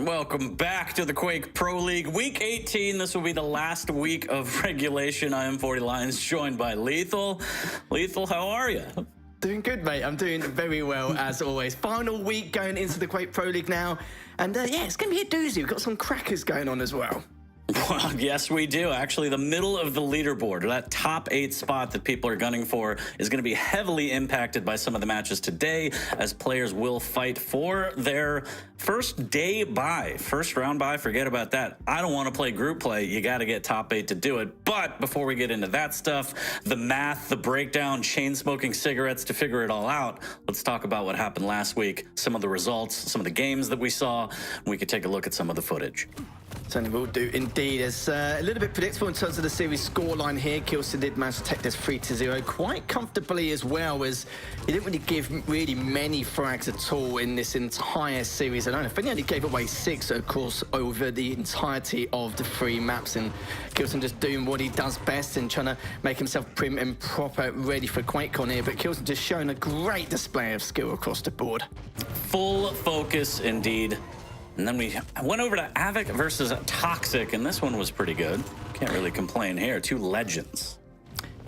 Welcome back to the Quake Pro League. Week 18, this will be the last week of regulation. I am 40 Lions, joined by Lethal. Lethal, how are you? Doing good, mate. I'm doing very well, as always. Final week going into the Quake Pro League now. And yeah, it's going to be a doozy. We've got some crackers going on as well. Well, yes, we do. Actually, the middle of the leaderboard, that top 8 spot that people are gunning for, is going to be heavily impacted by some of the matches today, as players will fight for their first day bye. First round bye, forget about that. I don't want to play group play. You got to get top 8 to do it. But before we get into that stuff, the math, the breakdown, chain smoking cigarettes to figure it all out, let's talk about what happened last week, some of the results, some of the games that we saw, and we could take a look at some of the footage. Certainly will do, indeed. It's a little bit predictable in terms of the series scoreline here. Kilson did manage to take this 3-0 quite comfortably, as well, as he didn't really give many frags at all in this entire series alone. I think he only gave away 6, of course, over the entirety of the 3 maps, and Kilson just doing what he does best and trying to make himself prim and proper, ready for QuakeCon here. But Kilson just showing a great display of skill across the board. Full focus, indeed. And then we went over to Avic versus Toxic, and this one was pretty good. Can't really complain here. 2 legends.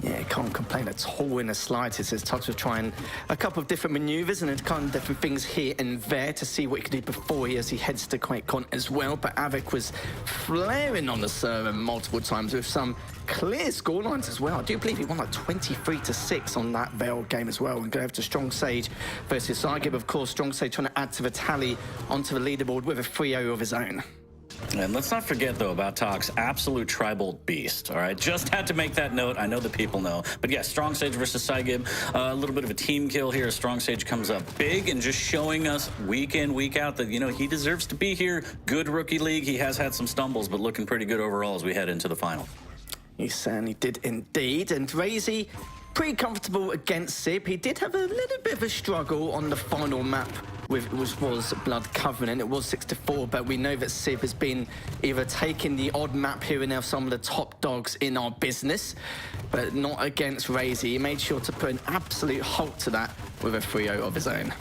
Yeah, can't complain at all in the slightest, as Tux was trying a couple of different maneuvers and a kind of different things here and there to see what he could do before as he heads to QuakeCon as well. But Avic was flaring on the server multiple times with some clear scorelines as well. I do believe he won like 23-6 on that Veil game as well, and go over to Strong Sage versus Sargib. Of course, Strong Sage trying to add to the tally onto the leaderboard with a 3-0 of his own. And let's not forget, though, about Tox, absolute tribal beast, all right? Just had to make that note. I know the people know. But yeah, Strong Sage versus Saigib, a little bit of a team kill here. Strong Sage comes up big and just showing us week in, week out that, you know, he deserves to be here. Good rookie league. He has had some stumbles, but looking pretty good overall as we head into the final. He certainly did indeed. And Razy, pretty comfortable against Sib. He did have a little bit of a struggle on the final map, which was Blood Covenant. It was 6-4, but we know that Sib has been either taking the odd map here and there of some of the top dogs in our business, but not against Razy. He made sure to put an absolute halt to that with a 3-0 of his own.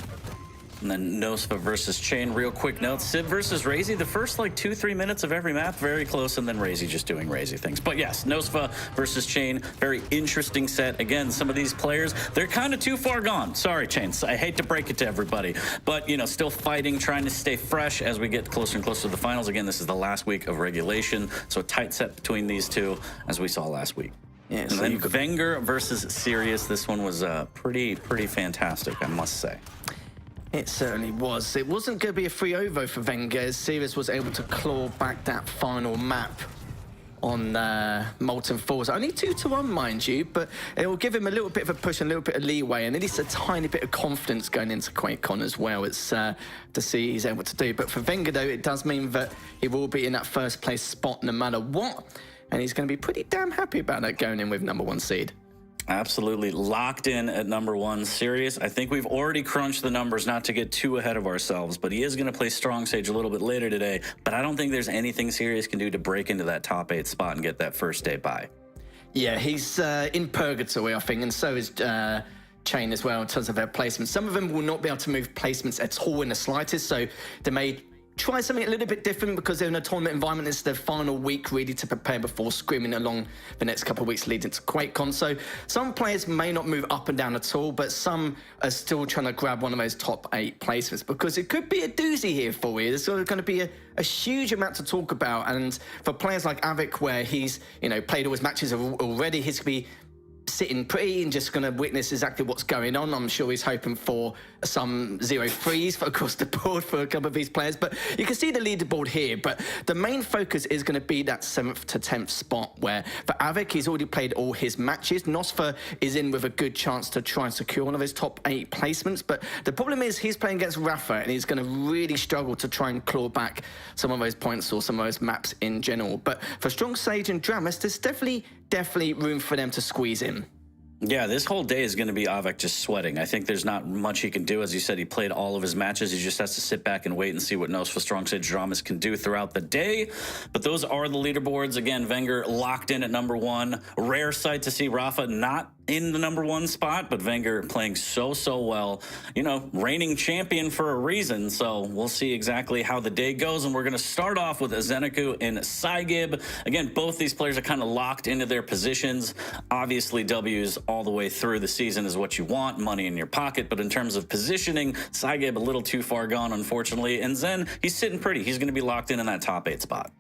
And then Nosfa versus Chain. Real quick note, Sib versus Razy, the first like 2-3 minutes of every map, very close, and then Razy just doing Razy things. But yes, Nosfa versus Chain, very interesting set. Again, some of these players, they're kind of too far gone. Sorry, Chains, I hate to break it to everybody. But, you know, still fighting, trying to stay fresh as we get closer and closer to the finals. Again, this is the last week of regulation, so a tight set between these two, as we saw last week. Yeah, and then Wenger versus Sirius. This one was pretty fantastic, I must say. It certainly was. It wasn't going to be a 3-0 though for Wenger, as Sirius was able to claw back that final map on Molten Falls. Only 2-1, mind you, but it will give him a little bit of a push, a little bit of leeway, and at least a tiny bit of confidence going into QuakeCon as well. It's to see he's able to do. But for Wenger, though, it does mean that he will be in that first place spot no matter what, and he's going to be pretty damn happy about that going in with #1 seed. Absolutely locked in at #1. Sirius, I think we've already crunched the numbers, not to get too ahead of ourselves, but he is going to play Strong Sage a little bit later today. But I don't think there's anything Sirius can do to break into that top 8 spot and get that first day bye. Yeah, he's in purgatory, I think, and so is Chain as well in terms of their placements. Some of them will not be able to move placements at all in the slightest, so they may try something a little bit different because they're in a tournament environment. It's their final week really to prepare before screaming along the next couple of weeks leading to QuakeCon. So some players may not move up and down at all, but some are still trying to grab one of those top 8 placements, because it could be a doozy here for you. There's going to be a huge amount to talk about, and for players like Avic, where he's, you know, played all his matches already, he's going to be sitting pretty and just going to witness exactly what's going on. I'm sure he's hoping for some 0-3s across the board for a couple of these players, but you can see the leaderboard here. But the main focus is going to be that 7th to 10th spot, where for Avic, he's already played all his matches. Nosfa is in with a good chance to try and secure one of his top 8 placements, but the problem is he's playing against Rafa, and he's going to really struggle to try and claw back some of those points or some of those maps in general. But for Strong Sage and Dramus, there's definitely room for them to squeeze in. Yeah, this whole day is going to be Avek just sweating. I think there's not much he can do. As you said, he played all of his matches. He just has to sit back and wait and see what Nosfa Strong Sage Dramas can do throughout the day. But those are the leaderboards. Again, Wenger locked in at #1. Rare sight to see Rafa not in the #1 spot, but Wenger playing so well, you know, reigning champion for a reason. So we'll see exactly how the day goes. And we're going to start off with Zenecu and Saigib. Again, both these players are kind of locked into their positions. Obviously, W's all the way through the season is what you want, money in your pocket. But in terms of positioning, Saigib a little too far gone, unfortunately. And Zen, he's sitting pretty. He's going to be locked in that top 8 spot.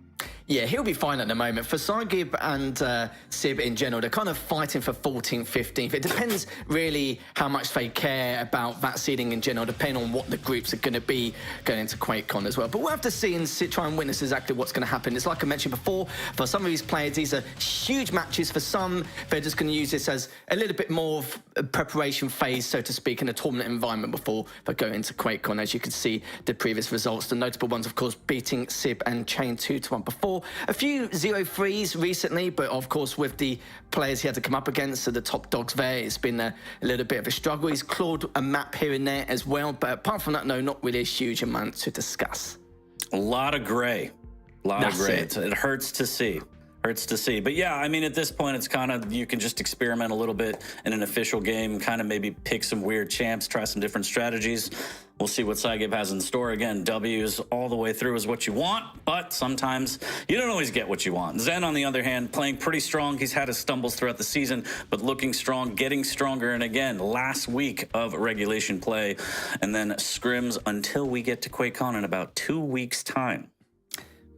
Yeah, he'll be fine at the moment. For Saigib and Sib in general, they're kind of fighting for 14th, 15th. It depends really how much they care about that seeding in general, depending on what the groups are going to be going into QuakeCon as well. But we'll have to see and try and witness exactly what's going to happen. It's like I mentioned before, for some of these players, these are huge matches. For some, they're just going to use this as a little bit more of a preparation phase, so to speak, in a tournament environment before they go into QuakeCon. As you can see, the previous results, the notable ones, of course, beating Sib and Chain 2-1 before. A few 0-3s recently, but of course with the players he had to come up against, so the top dogs there, it's been a little bit of a struggle. He's clawed a map here and there as well, but apart from that, no, not really a huge amount to discuss. A lot of gray. A lot of gray. It hurts to see. Hurts to see. But yeah, I mean, at this point, it's kind of, you can just experiment a little bit in an official game, kind of maybe pick some weird champs, try some different strategies. We'll see what Saigib has in store. Again, W's all the way through is what you want, but sometimes you don't always get what you want. Zen, on the other hand, playing pretty strong. He's had his stumbles throughout the season, but looking strong, getting stronger. And again, last week of regulation play, and then scrims until we get to QuakeCon in about 2 weeks' time.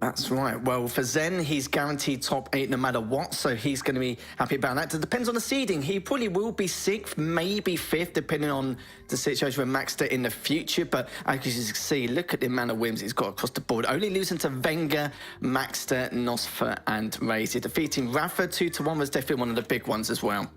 That's right. Well, for Zen, he's guaranteed top 8 no matter what, so he's going to be happy about that. It depends on the seeding. He probably will be 6th, maybe 5th, depending on the situation with Maxter in the future. But as you can see, look at the amount of wins he's got across the board. Only losing to Wenger, Maxter, Nosfa, and Razy. Defeating Rafa 2-1 was definitely one of the big ones as well.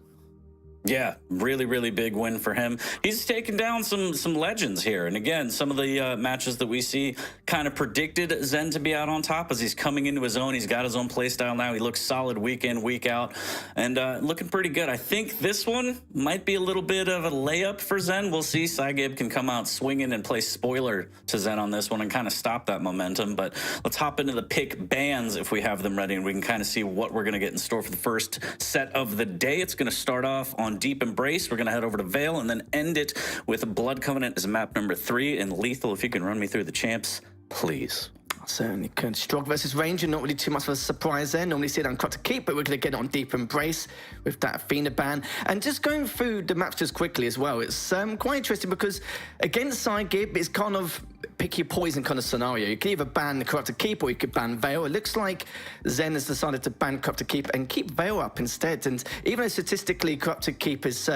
Yeah, really big win for him. He's taken down some legends here. And again, some of the matches that we see kind of predicted Zen to be out on top as he's coming into his own. He's got his own play style now. He looks solid week in, week out, and looking pretty good. I think this one might be a little bit of a layup for Zen. We'll see. Saigib can come out swinging and play spoiler to Zen on this one and kind of stop that momentum. But let's hop into the pick bands if we have them ready, and we can kind of see what we're going to get in store for the first set of the day. It's going to start off on Deep Embrace. We're going to head over to Vale and then end it with Blood Covenant as map number 3. And Lethal, if you can run me through the champs, please. Certainly could. Strog versus Ranger, not really too much of a surprise there. Normally see it on Cut to Keep, but we're going to get it on Deep Embrace with that Athena ban. And just going through the maps just quickly as well, it's quite interesting because against Saigib, it's kind of pick your poison kind of scenario. You can either ban the Corrupted Keep or you could ban Vale. It looks like Zen has decided to ban Corrupted Keep and keep Vale up instead. And even though statistically Corrupted Keep is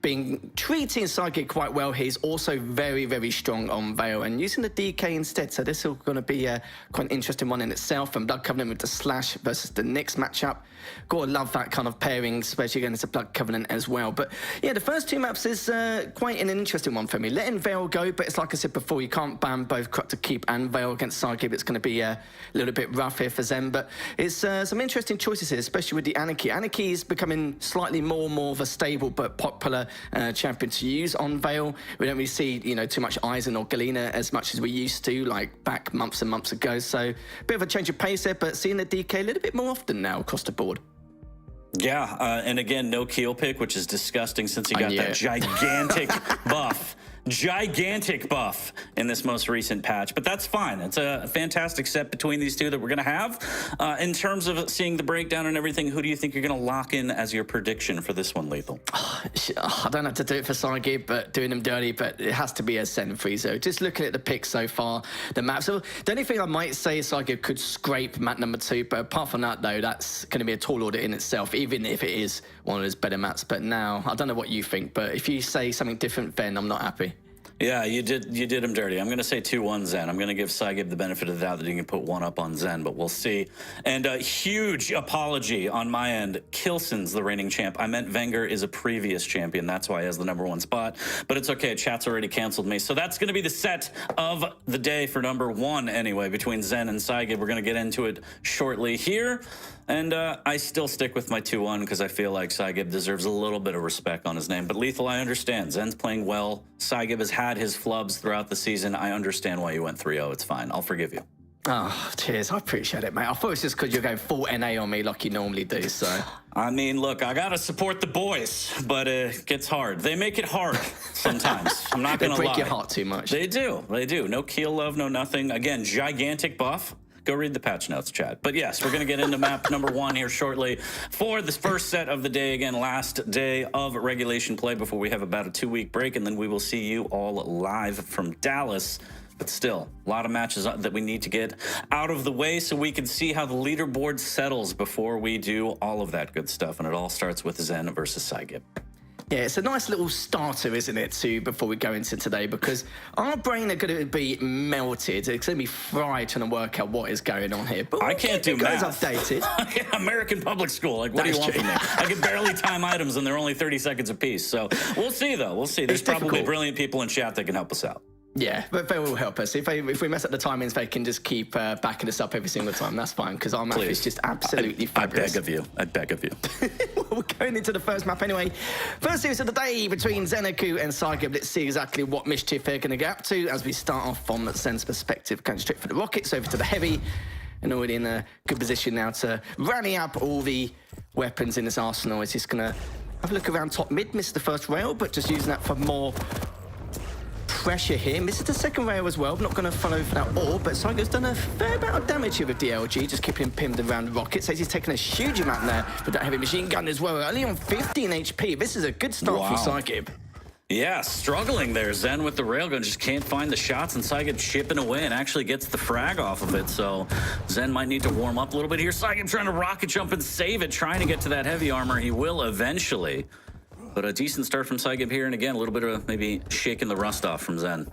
being treating Saigib quite well, he's also very strong on Vale and using the DK instead. So this is going to be quite an interesting one in itself. And Blood Covenant with the Slash versus the Nyx matchup. Gotta love that kind of pairing, especially against the Blood Covenant as well. But yeah, the first 2 maps is quite an interesting one for me. Letting Vale go, but it's like I said before, you can't ban both Corrupted Keep and Vale against Saigib. It's going to be a little bit rough here for Zen, but it's some interesting choices here, especially with the Anarchy. Anarchy is becoming slightly more of a stable but popular champion to use on Vale. We don't really see, you know, too much Eisen or Galena as much as we used to, like back months and months ago. So a bit of a change of pace there, but seeing the DK a little bit more often now across the board. Yeah, and again, no Keel pick, which is disgusting since he got that gigantic buff. Gigantic buff in this most recent patch, but that's fine. It's a fantastic set between these two that we're going to have. In terms of seeing the breakdown and everything, who do you think you're going to lock in as your prediction for this one, Lethal? I don't have to do it for Saigib, but doing them dirty, but it has to be a Zen Friezo. Just looking at the picks so far, the map. So the only thing I might say is Saigib could scrape map number 2, but apart from that, though, that's going to be a tall order in itself, even if it is one of those better maps. But now, I don't know what you think, but if you say something different, then I'm not happy. Yeah, you did him dirty. I'm going to say 2-1 Zen. I'm going to give Saigib the benefit of the doubt that he can put 1 up on Zen, but we'll see. And a huge apology on my end. Kilson's the reigning champ. I meant Wenger is a previous champion. That's why he has the #1 spot. But it's okay. Chat's already canceled me. So that's going to be the set of the day for #1 anyway, between Zen and Saigib. We're going to get into it shortly here. And I still stick with my 2-1 because I feel like Saigib deserves a little bit of respect on his name. But Lethal, I understand. Zen's playing well. Saigib has had his flubs throughout the season. I understand why you went 3-0. It's fine. I'll forgive you. Oh, cheers. I appreciate it, mate. I thought it was just because you're going full NA on me like you normally do, so. I mean, look, I gotta support the boys, but it gets hard. They make it hard sometimes. I'm not gonna lie. They break your heart too much. They do. They do. No keel love, no nothing. Again, gigantic buff. Go read the patch notes, Chad. But yes, we're going to get into map number 1 here shortly for this first set of the day. Again, last day of regulation play before we have about a 2-week break, and then we will see you all live from Dallas. But still, a lot of matches that we need to get out of the way so we can see how the leaderboard settles before we do all of that good stuff. And it all starts with Zen versus Saigib. Yeah, it's a nice little starter, isn't it, before we go into today, because our brain are going to be melted. It's going to be fried trying to work out what is going on here. But I can't do math. Updated. Yeah, American public school. Like, what do you want from me? I can barely time items, and they're only 30 seconds apiece. So we'll see, though. We'll see. There's probably brilliant people in chat that can help us out. Yeah, but they will help us. If we mess up the timings, they can just keep backing us up every single time. That's fine, because our map is just absolutely fabulous. I beg of you. Well, we're going into the first map anyway. First series of the day between Zenaku and Saigib. Let's see exactly what mischief they're going to get up to as we start off from Zen's perspective, going straight for the rockets, over to the heavy, and already in a good position now to rally up all the weapons in his arsenal. He's just going to have a look around top mid, missed the first rail, but just using that for more pressure here. Misses the second rail as well. Not going to follow for that all, but Saigib's done a fair amount of damage here with DLG, just keeping him pinned around the rocket. Says he's taken a huge amount there with that heavy machine gun as well. Only on 15 HP. This is a good start from Saigib. Yeah, struggling there. Zen with the railgun just can't find the shots, and Saigib chipping away and actually gets the frag off of it. So Zen might need to warm up a little bit here. Saigib trying to rocket jump and save it, trying to get to that heavy armor. He will eventually. But a decent start from Saigib here, and again, a little bit of maybe shaking the rust off from Zen.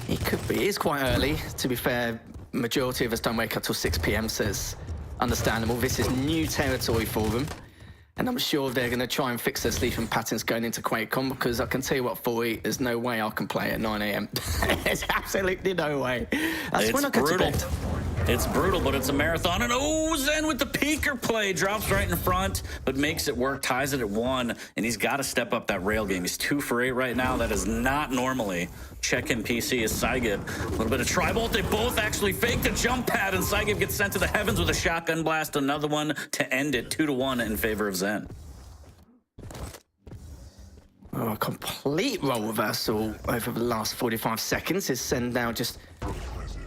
He could be. It is quite early. To be fair, majority of us don't wake up till 6 p.m, so it's understandable. This is new territory for them. And I'm sure they're going to try and fix their sleeping patterns going into QuakeCon, because I can tell you what, Fully, there's no way I can play at 9 a.m. There's absolutely no way. That's when I go to bed. It's brutal, but it's a marathon. And oh, Zen with the peeker play. Drops right in front, but makes it work. Ties it at 1. And he's got to step up that rail game. He's 2 for 8 right now. That is not normally. Check in PC is Saigib. A little bit of tri-bolt. They both actually fake the jump pad, and Saigib gets sent to the heavens with a shotgun blast. Another one to end it. 2-1 in favor of Zen. Oh, a complete role reversal over the last 45 seconds. Is Zen now just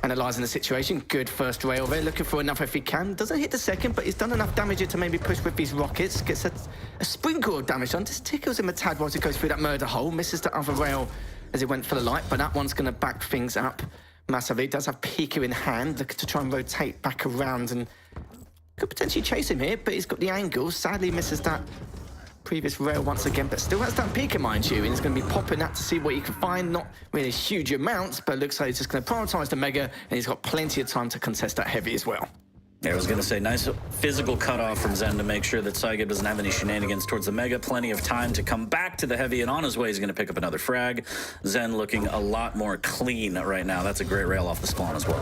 analysing the situation. Good first rail there, looking for enough if he can. Doesn't hit the second, but he's done enough damage to maybe push with these rockets. Gets a sprinkle of damage on. Just tickles him a tad whilst he goes through that murder hole. Misses the other rail as he went for the light, but that one's going to back things up massively. Does have Pika in hand, looking to try and rotate back around and could potentially chase him here, but he's got the angle. Sadly misses that previous rail once again, but still has that Pika, mind you, and he's going to be popping that to see what he can find. Not really huge amounts, but looks like he's just going to prioritise the Mega, and he's got plenty of time to contest that heavy as well. Yeah, I was going to say, nice physical cutoff from Zen to make sure that Saigib doesn't have any shenanigans towards the Mega. Plenty of time to come back to the heavy, and on his way, he's going to pick up another frag. Zen looking a lot more clean right now. That's a great rail off the spawn as well.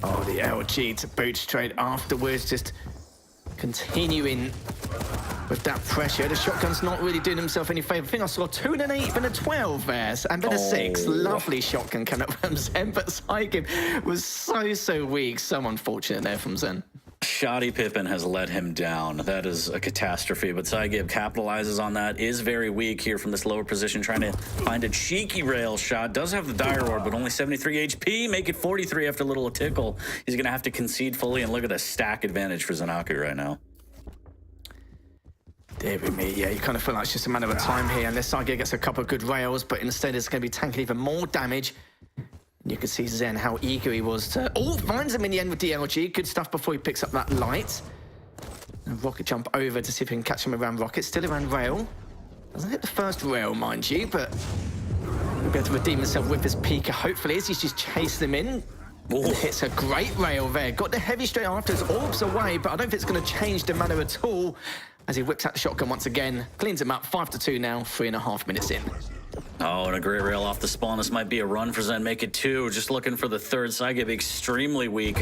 Oh, the LG to boot straight afterwards, just continuing with that pressure. The shotgun's not really doing himself any favour. I think I saw 2 and an 8 and a 12 there, and then a 6. Lovely shotgun coming up from Zen, but Saigib was so weak. So unfortunate there from Zen. Shoddy Pippin has let him down. That is a catastrophe, but Saigib capitalizes on that. Is very weak here from this lower position, trying to find a cheeky rail shot. Does have the dire orb, but only 73 HP. Make it 43 after a little tickle. He's going to have to concede fully, and look at the stack advantage for Zenaku right now. Dear me, yeah, you kind of feel like it's just a matter of time here, unless Saigib gets a couple of good rails, but instead it's going to be tanking even more damage. You can see Zen, how eager he was to... Oh, finds him in the end with DLG. Good stuff before he picks up that light. And rocket jump over to see if he can catch him around rocket. Still around rail. Doesn't hit the first rail, mind you, but he'll be able to redeem himself with his Pika, hopefully, as he's just chasing him in. And hits a great rail there. Got the heavy straight after, his orbs away, but I don't think it's going to change the matter at all. As he whips out the shotgun once again. Cleans him up, 5-2 now, 3.5 minutes in. Oh, and a great rail off the spawn. This might be a run for Zen. Make it 2. Just looking for the third. Saigib extremely weak.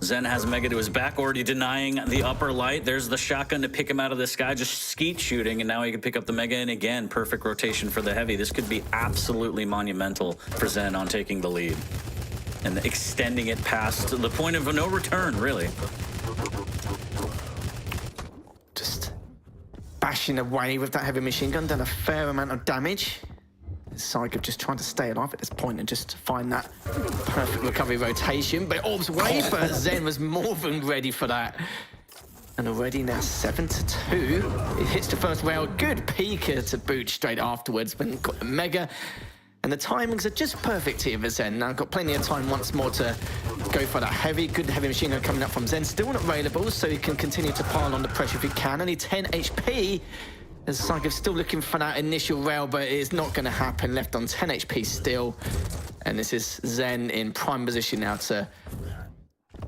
Zen has Mega to his back, already denying the upper light. There's the shotgun to pick him out of the sky, just skeet shooting, and now he can pick up the Mega, and again, perfect rotation for the heavy. This could be absolutely monumental for Zen on taking the lead. and extending it past the point of no return, really. Just bashing away with that heavy machine gun, done a fair amount of damage. Saiga just trying to stay alive at this point and just find that perfect recovery rotation, but it orbs away, but Zen was more than ready for that. And already now 7-2. It hits the first rail. Good peeker to boot straight afterwards, but got the mega. And the timings are just perfect here for Zen. Now got plenty of time once more to go for that good heavy machine gun coming up from Zen. Still not railable, so he can continue to pile on the pressure if he can. Only 10 HP. As Saiga's still looking for that initial rail, but it's not going to happen. Left on 10 HP still. And this is Zen in prime position now to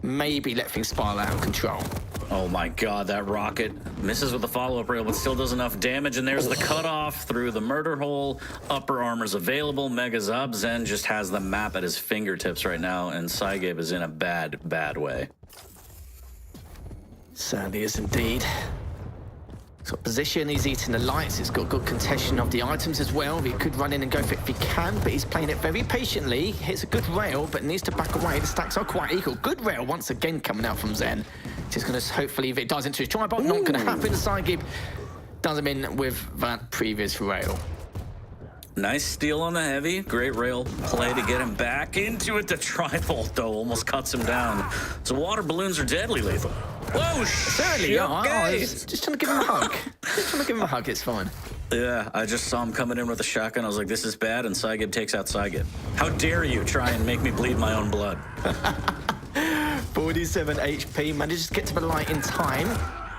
maybe let things spiral out of control. Oh my god, that rocket misses with the follow-up rail, but still does enough damage, and there's the cutoff through the murder hole. Upper armor's available, Mega's up. Zen just has the map at his fingertips right now, and Saigib is in a bad, bad way. Certainly is indeed. He's got position, he's eating the lights, he's got good contention of the items as well. He could run in and go for it if he can, but he's playing it very patiently. Hits a good rail, but needs to back away. The stacks are quite equal. Good rail once again coming out from Zen. Just going to hopefully, if it dies into his tripod, not going to happen. Saigib does him in with that previous rail. Nice steal on the heavy. Great rail play to get him back into it. The tripod, though, almost cuts him down. So water balloons are deadly lethal. Whoa, certainly. Okay. I was just trying to give him a hug. Just trying to give him a hug. It's fine. Yeah, I just saw him coming in with a shotgun. I was like, this is bad, and Saigib takes out Saigib. How dare you try and make me bleed my own blood? 47 HP. Manages to get to the light in time.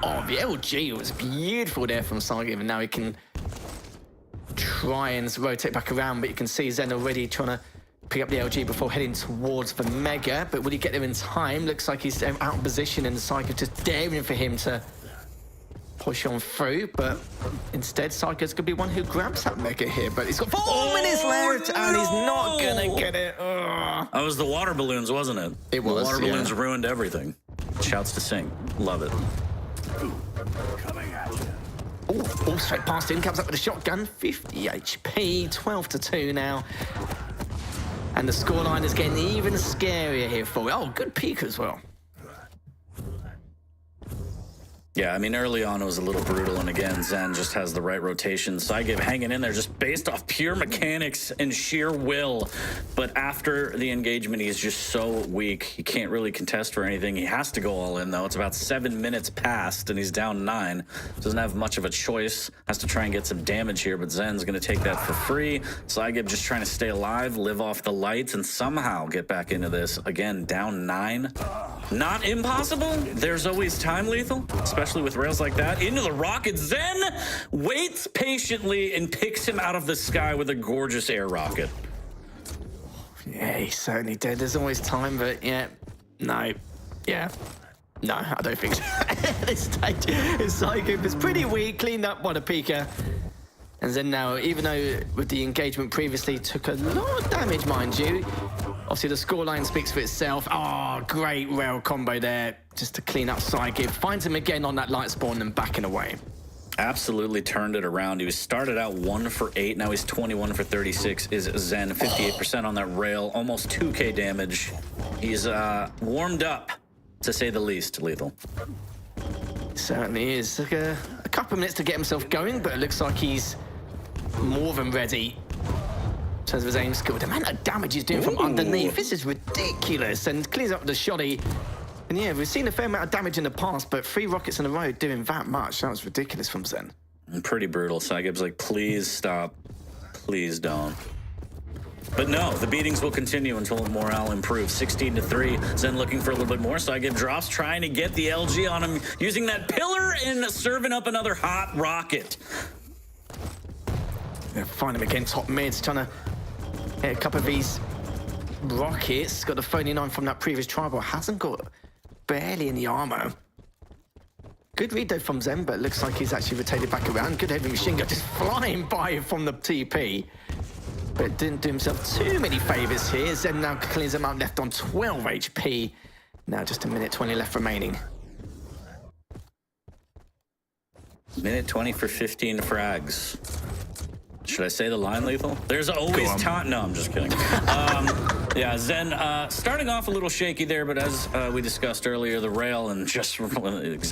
Oh, the LG was beautiful there from Saigib, and now he can try and rotate back around, but you can see Zen already trying to pick up the LG before heading towards the Mega, but will he get there in time? Looks like he's out of position, and Saika just daring for him to push on through, but instead Saika's gonna be one who grabs that Mega here, but he's got 4 minutes left, and he's not gonna get it. Ugh. That was the water balloons, wasn't it? It was, the water yeah. balloons ruined everything. Shouts to sing. Love it. Coming at you. Oh, straight past him, comes up with a shotgun, 50 HP, 12-2 now. And the scoreline is getting even scarier here for you. Oh, good peek as well. Yeah, I mean, early on it was a little brutal, and again, Zen just has the right rotation. Saigib hanging in there just based off pure mechanics and sheer will. But after the engagement, he's just so weak. He can't really contest for anything. He has to go all in, though. It's about 7 minutes past, and he's down 9. Doesn't have much of a choice. Has to try and get some damage here, but Zen's going to take that for free. Saigib just trying to stay alive, live off the lights, and somehow get back into this. Again, down 9. Not impossible. There's always time, lethal, especially with rails like that. Into the rocket. Zen waits patiently and picks him out of the sky with a gorgeous air rocket. Yeah, he certainly did. There's always time, but yeah, no, yeah. No, I don't think so. At this stage, his Saigib is pretty weak, cleaned up by the peeker. And then now, even though with the engagement previously took a lot of damage, mind you, obviously the scoreline speaks for itself. Oh, great rail combo there, just to clean up Saigib. Finds him again on that light spawn and backing away. Absolutely turned it around. He was started out 1 for 8. Now he's 21 for 36. Is Zen 58% on that rail, almost 2k damage. He's warmed up, to say the least, lethal. Certainly is. Took a couple of minutes to get himself going, but it looks like he's more than ready in terms of his aim skill. The amount of damage he's doing from underneath, this is ridiculous, and clears up the shoddy. And yeah, we've seen a fair amount of damage in the past, but 3 rockets in a row doing that much, that was ridiculous from Zen. Pretty brutal. Saigib's like, please stop. Please don't. But no, the beatings will continue until morale improves. 16-3. Zen looking for a little bit more. Saigib drops, trying to get the LG on him, using that pillar and serving up another hot rocket. Yeah, find him again, top mids, trying to hit a couple of these rockets. Got the 39 from that previous tribal. Hasn't got barely any armor. Good read though from Zen, but looks like he's actually rotated back around. Good heavy machine gun just flying by from the TP. But didn't do himself too many favors here. Zen now cleans him out, left on 12 HP. Now just a minute 20 left remaining. Minute 20 for 15 frags. Should I say the line, lethal? There's always time. No, I'm just kidding. Yeah, Zen starting off a little shaky there, but as we discussed earlier, the rail and just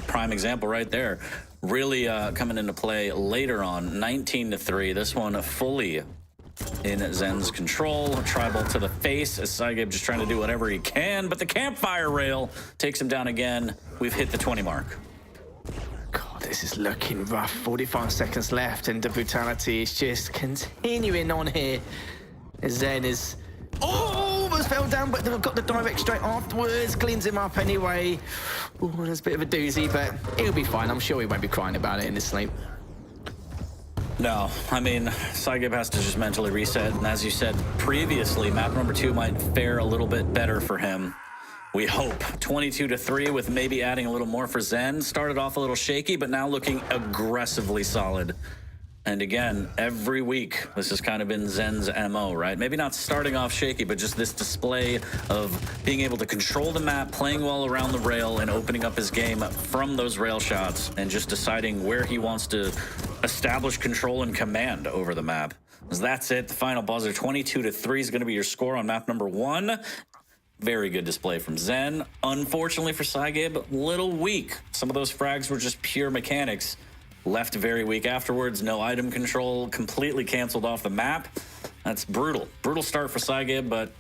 prime example right there, really coming into play later on, 19-3. This one fully in Zen's control. Tribal to the face as Saigib just trying to do whatever he can, but the campfire rail takes him down again. We've hit the 20 mark. God, this is looking rough. 45 seconds left, and the brutality is just continuing on here. Zen is almost fell down, but they've got the direct straight afterwards. Cleans him up anyway. Ooh, that's a bit of a doozy, but he'll be fine. I'm sure he won't be crying about it in his sleep. No, I mean, Saigib has to just mentally reset, and as you said previously, map number 2 might fare a little bit better for him. We hope. 22-3 with maybe adding a little more for Zen. Started off a little shaky, but now looking aggressively solid. And again, every week, this has kind of been Zen's MO, right? Maybe not starting off shaky, but just this display of being able to control the map, playing well around the rail, and opening up his game from those rail shots, and just deciding where he wants to establish control and command over the map. So that's it. The final buzzer, 22-3 is going to be your score on map number 1. Very good display from Zen. Unfortunately for Saigib, little weak. Some of those frags were just pure mechanics. Left very weak afterwards, no item control, completely canceled off the map. That's brutal. Brutal start for Saigib, but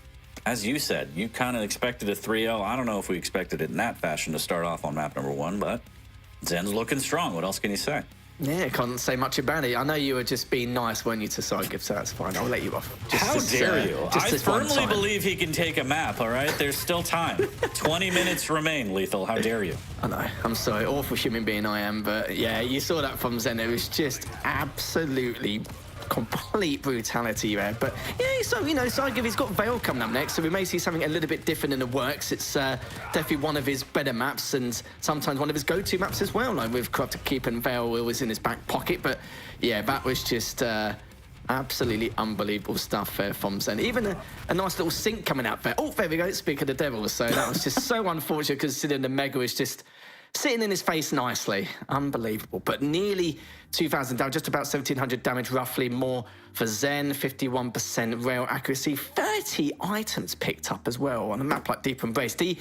as you said, you kind of expected a 3-0. I don't know if we expected it in that fashion to start off on map number 1, but Zen's looking strong. What else can you say? Yeah, can't say much about it. I know you were just being nice, weren't you, to Saigib, so that's fine. I'll let you off. How dare you? I firmly believe he can take a map, all right? There's still time. 20 minutes remain, Lethal. How dare you? I know. I'm sorry. Awful human being I am, but yeah, you saw that from Zen. It was just absolutely complete brutality there. But yeah, so, you know, Saigib, he's got Veil coming up next, so we may see something a little bit different in the works. It's definitely one of his better maps, and sometimes one of his go-to maps as well. Like with Corrupted Keep and Veil always in his back pocket. But yeah, that was just absolutely unbelievable stuff there from Zen. Even a nice little sync coming out there. Oh, there we go. Speak of the devil. So that was just so unfortunate, considering the Mega was just sitting in his face nicely. Unbelievable. But nearly 2,000 damage, just about 1,700 damage, roughly more for Zen. 51% rail accuracy. 30 items picked up as well on a map like Deep Embrace. The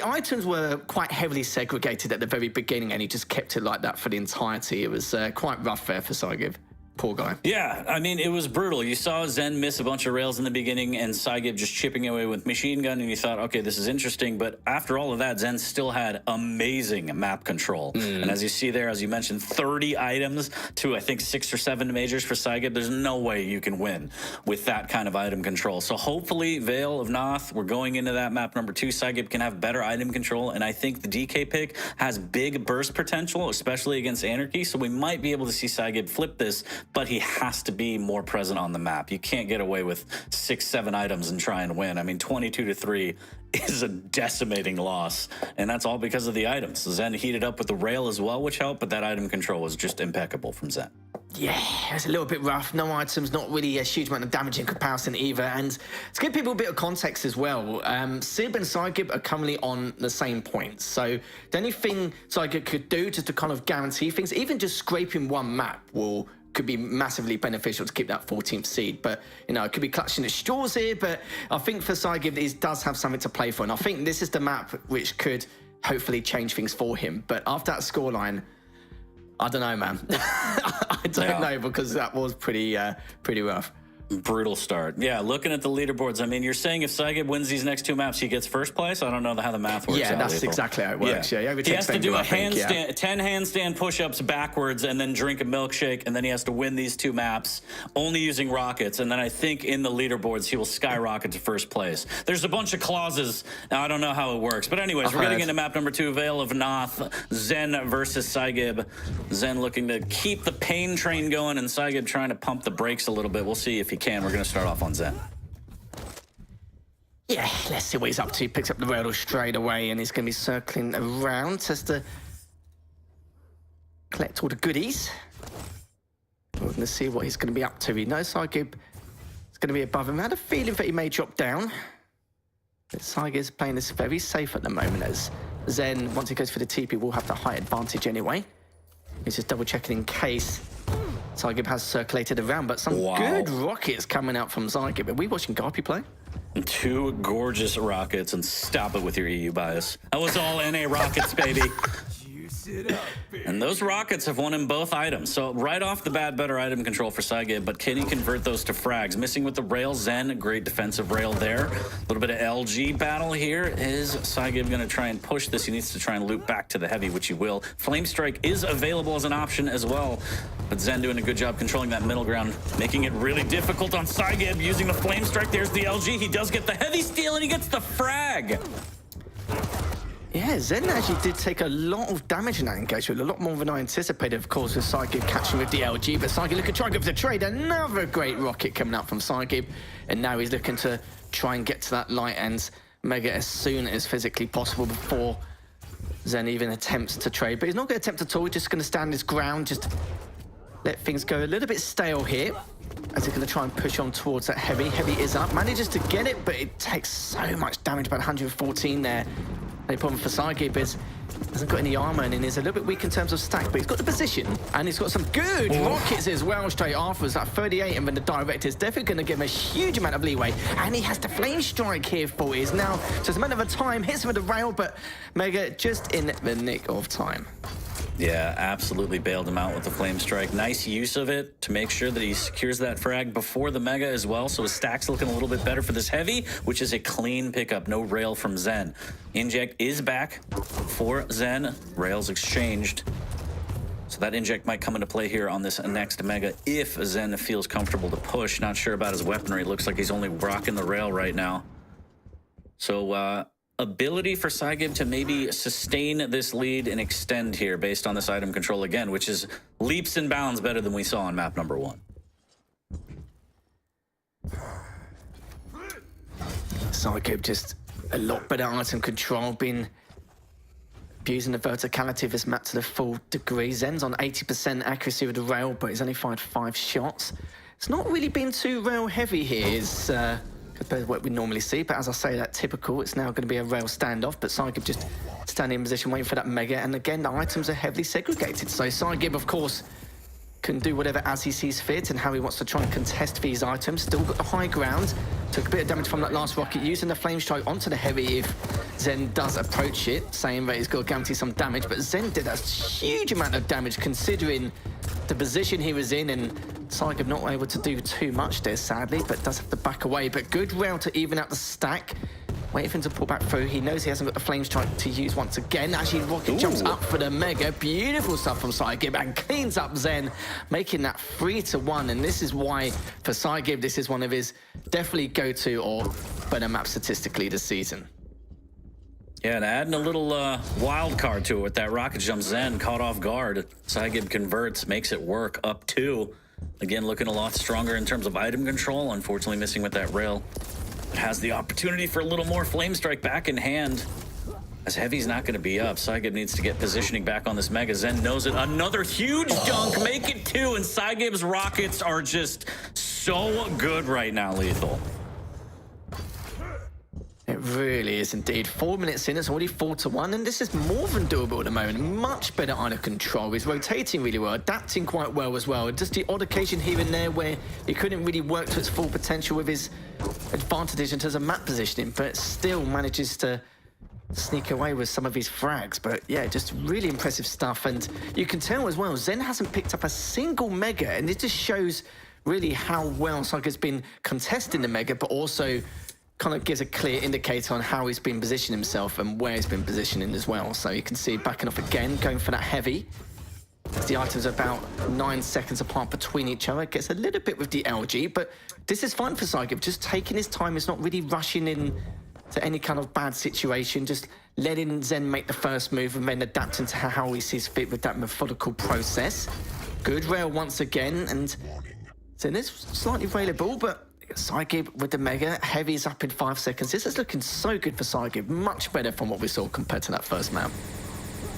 items were quite heavily segregated at the very beginning, and he just kept it like that for the entirety. It was quite rough there for Saigib. Poor guy. Yeah, I mean, it was brutal. You saw Zen miss a bunch of rails in the beginning and Saigib just chipping away with machine gun, and you thought, okay, this is interesting. But after all of that, Zen still had amazing map control. And as you see there, as you mentioned, 30 items to, I think, 6 or 7 majors for Saigib. There's no way you can win with that kind of item control. So hopefully, Veil of Noth, we're going into that map number 2. Saigib can have better item control, and I think the DK pick has big burst potential, especially against Anarchy. So we might be able to see Saigib flip this, but he has to be more present on the map. You can't get away with 6, 7 items and try and win. I mean, 22-3 is a decimating loss, and that's all because of the items. Zen heated up with the rail as well, which helped, but that item control was just impeccable from Zen. Yeah, it's a little bit rough. No items, not really a huge amount of damage in comparison either. And to give people a bit of context as well, Sib and Saigib are currently on the same points. So the only thing Saigib could do just to kind of guarantee things, even just scraping one map could be massively beneficial to keep that 14th seed. But, you know, it could be clutching at straws here, but I think for Saigib, he does have something to play for. And I think this is the map which could hopefully change things for him. But after that scoreline, I don't know, man. I don't know, because that was pretty rough. Brutal start. Yeah, looking at the leaderboards, I mean, you're saying if Saigib wins these next 2 maps, he gets first place? I don't know how the math works. Yeah, that's exactly how it works. Yeah, he has to do a handstand, 10 handstand push-ups backwards and then drink a milkshake, and then he has to win these 2 maps only using rockets, and then I think in the leaderboards, he will skyrocket to first place. There's a bunch of clauses. Now, I don't know how it works, but anyways, we're getting into map number 2, Veil of Noth, Zen versus Saigib. Zen looking to keep the pain train going, and Saigib trying to pump the brakes a little bit. We'll see if he can. We're going to start off on Zen. Yeah, let's see what he's up to. He picks up the rail straight away, and he's going to be circling around just to collect all the goodies. We're going to see what he's going to be up to. He knows Saigib is going to be above him. I had a feeling that he may drop down. But Saigib is playing this very safe at the moment, as Zen, once he goes for the TP, will have the high advantage anyway. He's just double-checking in case Sygib has circulated around, but some good rockets coming out from Sygib. Are we watching Garpy play? 2 gorgeous rockets, and stop it with your EU bias. That was all NA rockets, baby. Juice it up, baby. And those rockets have won him both items. So right off the bat, better item control for Sygib, but can he convert those to frags? Missing with the rail, Zen, great defensive rail there. A little bit of LG battle here. Is Sygib going to try and push this? He needs to try and loop back to the heavy, which he will. Flame Strike is available as an option as well. But Zen doing a good job controlling that middle ground, making it really difficult on Sygib using the Flame Strike. There's the LG. He does get the heavy steal, and he gets the frag. Yeah, Zen actually did take a lot of damage in that engagement, a lot more than I anticipated, of course, with Sygib catching with the LG, but Sygib looking to try and go for the trade. Another great rocket coming out from Sygib, and now he's looking to try and get to that light end Mega as soon as physically possible before Zen even attempts to trade. But he's not going to attempt at all, he's just going to stand his ground, just let things go a little bit stale here, as he's going to try and push on towards that heavy. Heavy is up, manages to get it, but it takes so much damage, about 114 there. The problem for Sygib is he hasn't got any armor, and he's a little bit weak in terms of stack, but he's got the position, and he's got some good rockets as well straight afterwards. That 38, and then the direct is definitely going to give him a huge amount of leeway, and he has the Flame Strike here for his now. So it's a matter of time, hits him with the rail, but Mega just in the nick of time. Yeah, absolutely bailed him out with the Flame Strike. Nice use of it to make sure that he secures that frag before the Mega as well, so his stack's looking a little bit better for this heavy, which is a clean pickup. No rail from Zen. Inject is back for Zen. Rails exchanged. So that inject might come into play here on this next Mega if Zen feels comfortable to push. Not sure about his weaponry. Looks like he's only rocking the rail right now. So, ability for Sygib to maybe sustain this lead and extend here based on this item control again, which is leaps and bounds better than we saw on map number 1. Sygib just a lot better item control, been abusing the verticality of this map to the full degree. Zen's on 80% accuracy with the rail, but he's only fired 5 shots. It's not really been too rail heavy here. It's compared to what we normally see, but as I say, that typical, it's now going to be a rail standoff, but Sygib just standing in position waiting for that Mega, and again, the items are heavily segregated, so Sygib, of course, can do whatever as he sees fit and how he wants to try and contest these items. Still got the high ground, took a bit of damage from that last rocket, using the Flame Strike onto the heavy if Zen does approach it, saying that he's got to guarantee some damage, but Zen did a huge amount of damage considering the position he was in, and Sygib not able to do too much there, sadly, but does have to back away. But good rail to even out the stack. Waiting for him to pull back through. He knows he hasn't got the Flame Strike to use once again. Actually, rocket jumps up for the Mega. Beautiful stuff from Sygib, and cleans up Zen, making that 3-1. And this is why, for Sygib, this is one of his definitely go-to or better maps statistically this season. Yeah, and adding a little wild card to it with that rocket jump. Zen caught off guard. Sygib converts, makes it work, up 2. Again, looking a lot stronger in terms of item control. Unfortunately, missing with that rail. It has the opportunity for a little more Flame Strike back in hand. As Heavy's not going to be up, Sygib needs to get positioning back on this Mega. Zen knows it. Another huge dunk, make it 2, and Sygib's rockets are just so good right now, Lethal. It really is indeed. 4 minutes in, it's already 4-1, and this is more than doable at the moment. Much better under control. He's rotating really well, adapting quite well as well. Just the odd occasion here and there where he couldn't really work to its full potential with his advantage in terms of map positioning, but still manages to sneak away with some of his frags. But yeah, just really impressive stuff. And you can tell as well, Zen hasn't picked up a single Mega, and it just shows really how well Sygib's been contesting the Mega, but also kind of gives a clear indicator on how he's been positioning himself and where he's been positioning as well. So you can see backing off again, going for that heavy. As the items are about 9 seconds apart between each other. Gets a little bit with the LG, but this is fine for Sygib. Just taking his time. He's not really rushing in to any kind of bad situation. Just letting Zen make the first move and then adapting to how he sees fit with that methodical process. Good rail once again, and Zen is slightly available, but Sygib with the Mega. Heavy's up in 5 seconds. This is looking so good for Sygib. Much better from what we saw compared to that first map.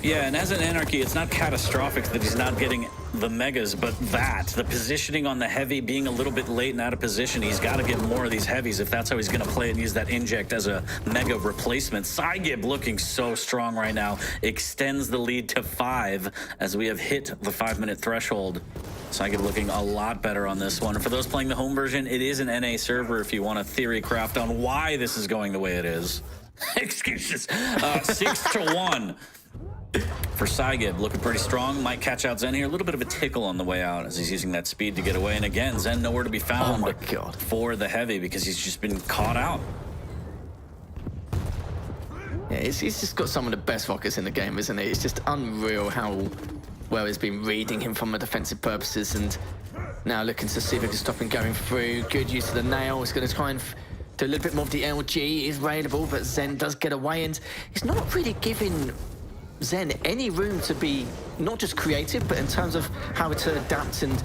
Yeah, and as an Anarchy, it's not catastrophic that he's not getting the megas, but the positioning on the heavy being a little bit late and out of position, he's got to get more of these heavies if that's how he's going to play it and use that inject as a mega replacement. Saigib looking so strong right now, extends the lead to 5 as we have hit the 5-minute threshold. Saigib looking a lot better on this one. And for those playing the home version, it is an NA server if you want a theory craft on why this is going the way it is. Excuses. 6-1. For Saigib, looking pretty strong. Might catch out Zen here. A little bit of a tickle on the way out as he's using that speed to get away. And again, Zen nowhere to be found oh my God. for the heavy because he's just been caught out. Yeah, he's just got some of the best rockets in the game, isn't he? It's just unreal how well he's been reading him from a defensive purposes, and now looking to see if he can stop him going through. Good use of the nail. He's going to try and do a little bit more of the LG. Is available, but Zen does get away, and he's not really giving Zen any room to be not just creative, but in terms of how to adapt and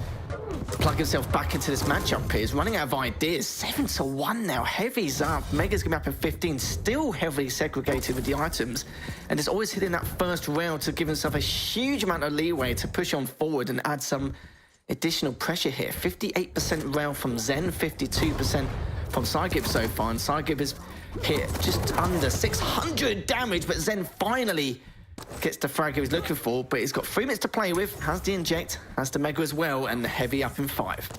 plug himself back into this matchup here. He's running out of ideas. 7-1 now. Heavy's up. Mega's going to be up in 15. Still heavily segregated with the items. And is always hitting that first rail to give himself a huge amount of leeway to push on forward and add some additional pressure here. 58% rail from Zen, 52% from Saigib so far. And Saigib is hit just under 600 damage, but Zen finally gets the frag he was looking for, but he's got 3 minutes to play with, has the inject, has the mega as well, and the heavy up in 5.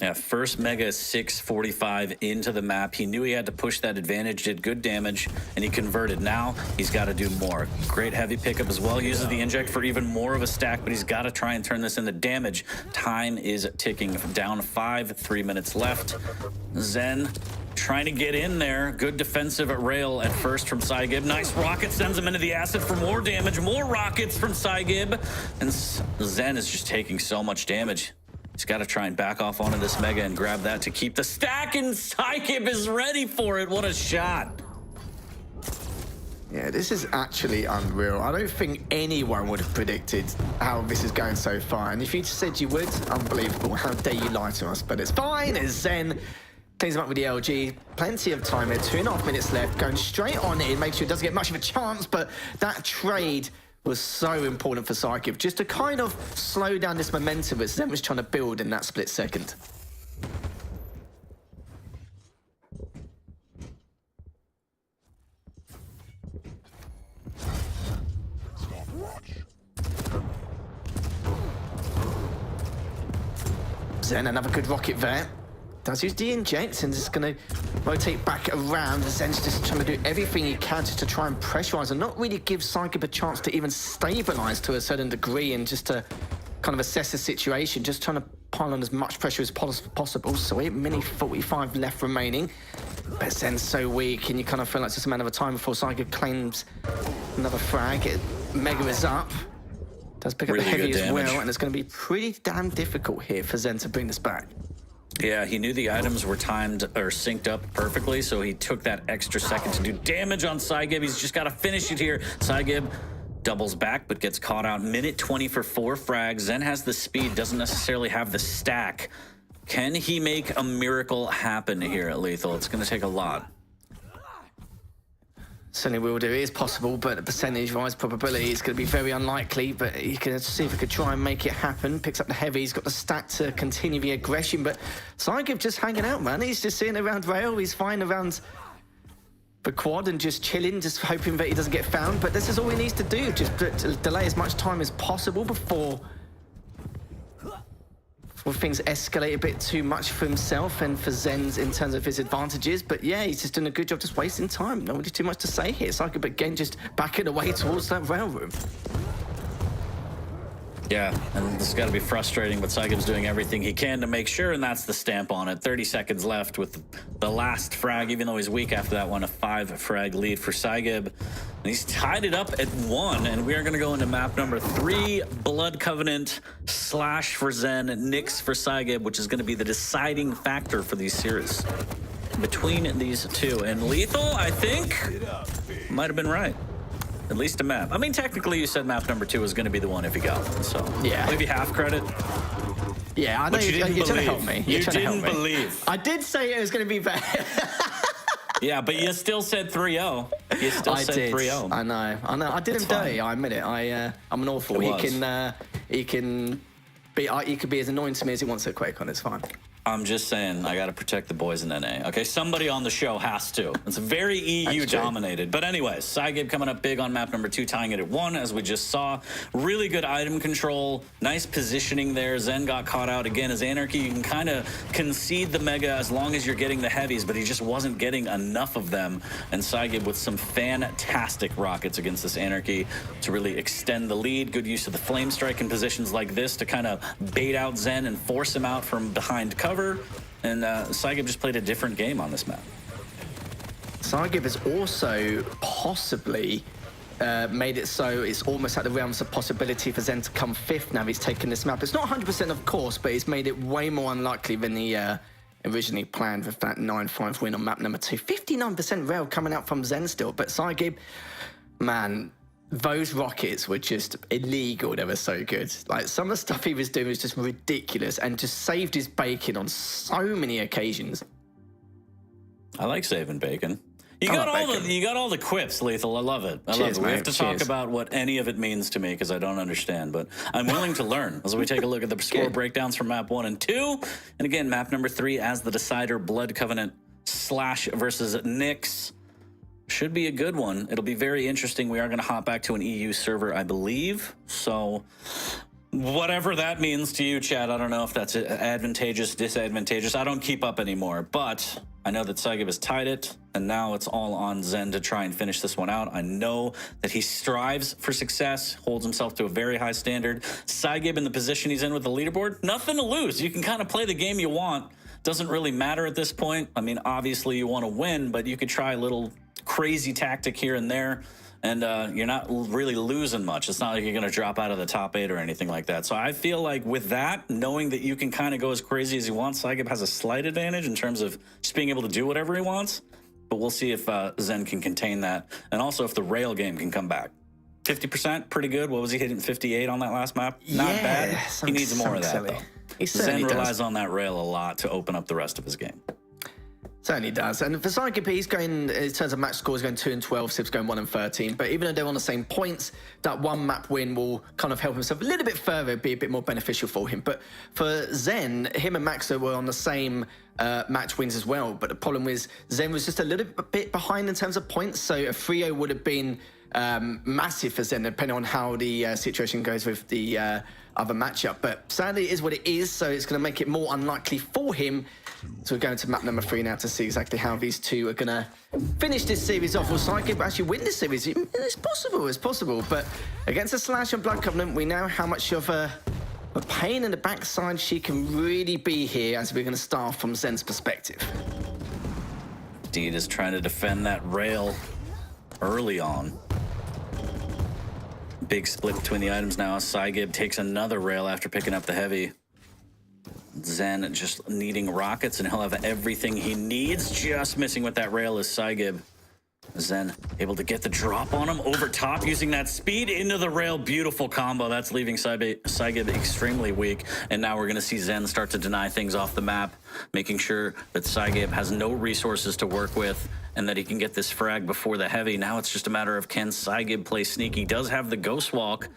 Yeah, first mega 6:45 into the map. He knew he had to push that advantage, did good damage, and he converted. Now he's got to do more. Great heavy pickup as well. Uses the inject for even more of a stack, but he's got to try and turn this into damage. Time is ticking down 5, 3 minutes left. Zen trying to get in there. Good defensive rail at first from Saigib. Nice rocket sends him into the acid for more damage. More rockets from Saigib. And Zen is just taking so much damage. He's got to try and back off onto this mega and grab that to keep the stack, and Saigib is ready for it. What a shot. Yeah, this is actually unreal. I don't think anyone would have predicted how this is going so far. And if you said you would, unbelievable. How dare you lie to us? But it's fine. It's Zen. Cleans him up with the LG. Plenty of time here. 2.5 minutes left. Going straight on in. Make sure he doesn't get much of a chance. But that trade was so important for Saigib, just to kind of slow down this momentum that Zen was trying to build in that split second. Zen, another good rocket there. Does use the inject and is going to rotate back around. Zen's just trying to do everything he can just to try and pressurize and not really give Saigib a chance to even stabilize to a certain degree and just to kind of assess the situation, just trying to pile on as much pressure as possible. So 8:45 left remaining. But Zen's so weak and you kind of feel like it's just a matter of time before Saigib claims another frag. Mega is up. Does pick up Really the heavy good as damage. well, and it's going to be pretty damn difficult here for Zen to bring this back. Yeah, he knew the items were timed or synced up perfectly, so he took that extra second to do damage on Saigib. He's just got to finish it here. Saigib doubles back, but gets caught out. Minute 20 for 4 frags. Zen has the speed, doesn't necessarily have the stack. Can he make a miracle happen here at Lethal? It's going to take a lot. Certainly will do. It is possible, but the percentage-wise probability is going to be very unlikely. But he can see if he could try and make it happen. Picks up the heavy. He's got the stack to continue the aggression. But Saigib just hanging out, man. He's just sitting around rail. He's fine around the quad and just chilling, just hoping that he doesn't get found. But this is all he needs to do. Just to delay as much time as possible before things escalate a bit too much for himself and for Zen's in terms of his advantages. But yeah, he's just doing a good job just wasting time. Not really too much to say here. Saigib again just backing away towards that rail room. Yeah, and this has got to be frustrating, but Saigib's doing everything he can to make sure, and that's the stamp on it. 30 seconds left with the last frag, even though he's weak after that one. A 5-frag lead for Saigib. And he's tied it up at 1, and we are going to go into map number 3, Blood Covenant / for Zen, Nyx for Saigib, which is going to be the deciding factor for these series. Between these two. And Lethal, I think, might have been right. At least a map. I mean, technically, you said map number 2 was going to be the one if you got one, so yeah, maybe half credit. Yeah, I know but you're trying to help me. You didn't believe. I did say it was going to be better. Yeah, but you still said 3-0. You still said 3-0. I know. I did him dirty. I admit it. I'm an awful. He can be as annoying to me as he wants at Quake on. It's fine. I'm just saying, I got to protect the boys in NA. Okay, somebody on the show has to. It's very EU dominated. But anyways, Cygib coming up big on map number 2, tying it at 1, as we just saw. Really good item control, nice positioning there. Zen got caught out again as Anarchy. You can kind of concede the Mega as long as you're getting the heavies, but he just wasn't getting enough of them. And Cygib with some fantastic rockets against this Anarchy to really extend the lead. Good use of the Flame Strike in positions like this to kind of bait out Zen and force him out from behind cover. And Cygib just played a different game on this map. Cygib has also possibly made it so it's almost at the realms of possibility for Zen to come 5th now he's taken this map. It's not 100% of course, but he's made it way more unlikely than he originally planned with that 9-5 win on map number 2. 59% rail coming out from Zen still, but Cygib, man, those rockets were just illegal. They were so good. Like, some of the stuff he was doing was just ridiculous and just saved his bacon on so many occasions. I like saving bacon. You got all the quips, Lethal. I love it. I love it. We have to talk about what any of it means to me because I don't understand, but I'm willing to learn as we take a look at the score breakdowns from map 1 and 2. And again, map number 3 as the decider, Blood Covenant Slash versus Nyx. Should be a good one. It'll be very interesting. We are going to hop back to an EU server, I believe. So whatever that means to you, Chad, I don't know if that's advantageous, disadvantageous. I don't keep up anymore, but I know that Cygib has tied it, and now it's all on Zen to try and finish this one out. I know that he strives for success, holds himself to a very high standard. Cygib in the position he's in with the leaderboard, nothing to lose. You can kind of play the game you want. Doesn't really matter at this point. I mean, obviously you want to win, but you could try a little crazy tactic here and there, and you're not really losing much. It's not like you're going to drop out of the top 8 or anything like that. So I feel like with that, knowing that you can kind of go as crazy as you want, Cygib has a slight advantage in terms of just being able to do whatever he wants. But we'll see if Zen can contain that, and also if the rail game can come back. 50%, pretty good. What was he hitting? 58 on that last map? Not bad. He needs more of that, though. Zen relies on that rail a lot to open up the rest of his game. Certainly does. And for Cygib, he's going, in terms of match scores, going 2-12, Sib's going 1-13. But even though they're on the same points, that one map win will kind of help himself a little bit further, be a bit more beneficial for him. But for Zen, him and Maxo were on the same match wins as well. But the problem was Zen was just a little bit behind in terms of points. So a 3-0 would have been massive for Zen, depending on how the situation goes with the other matchup. But sadly, it is what it is. So it's going to make it more unlikely for him. So we're going to map number 3 now to see exactly how these two are going to finish this series off. Will Cygib actually win this series? It's possible. But against a Slash and Blood Covenant, we know how much of a pain in the backside she can really be here, as we're going to start from Zen's perspective. Deed is trying to defend that rail early on. Big split between the items now. Cygib takes another rail after picking up the heavy. Zen just needing rockets, and he'll have everything he needs. Just missing with that rail is Cygib. Zen able to get the drop on him over top, using that speed into the rail. Beautiful combo. That's leaving Cygib extremely weak. And now we're going to see Zen start to deny things off the map, making sure that Cygib has no resources to work with and that he can get this frag before the heavy. Now it's just a matter of, can Cygib play sneaky? Does have the Ghost Walk.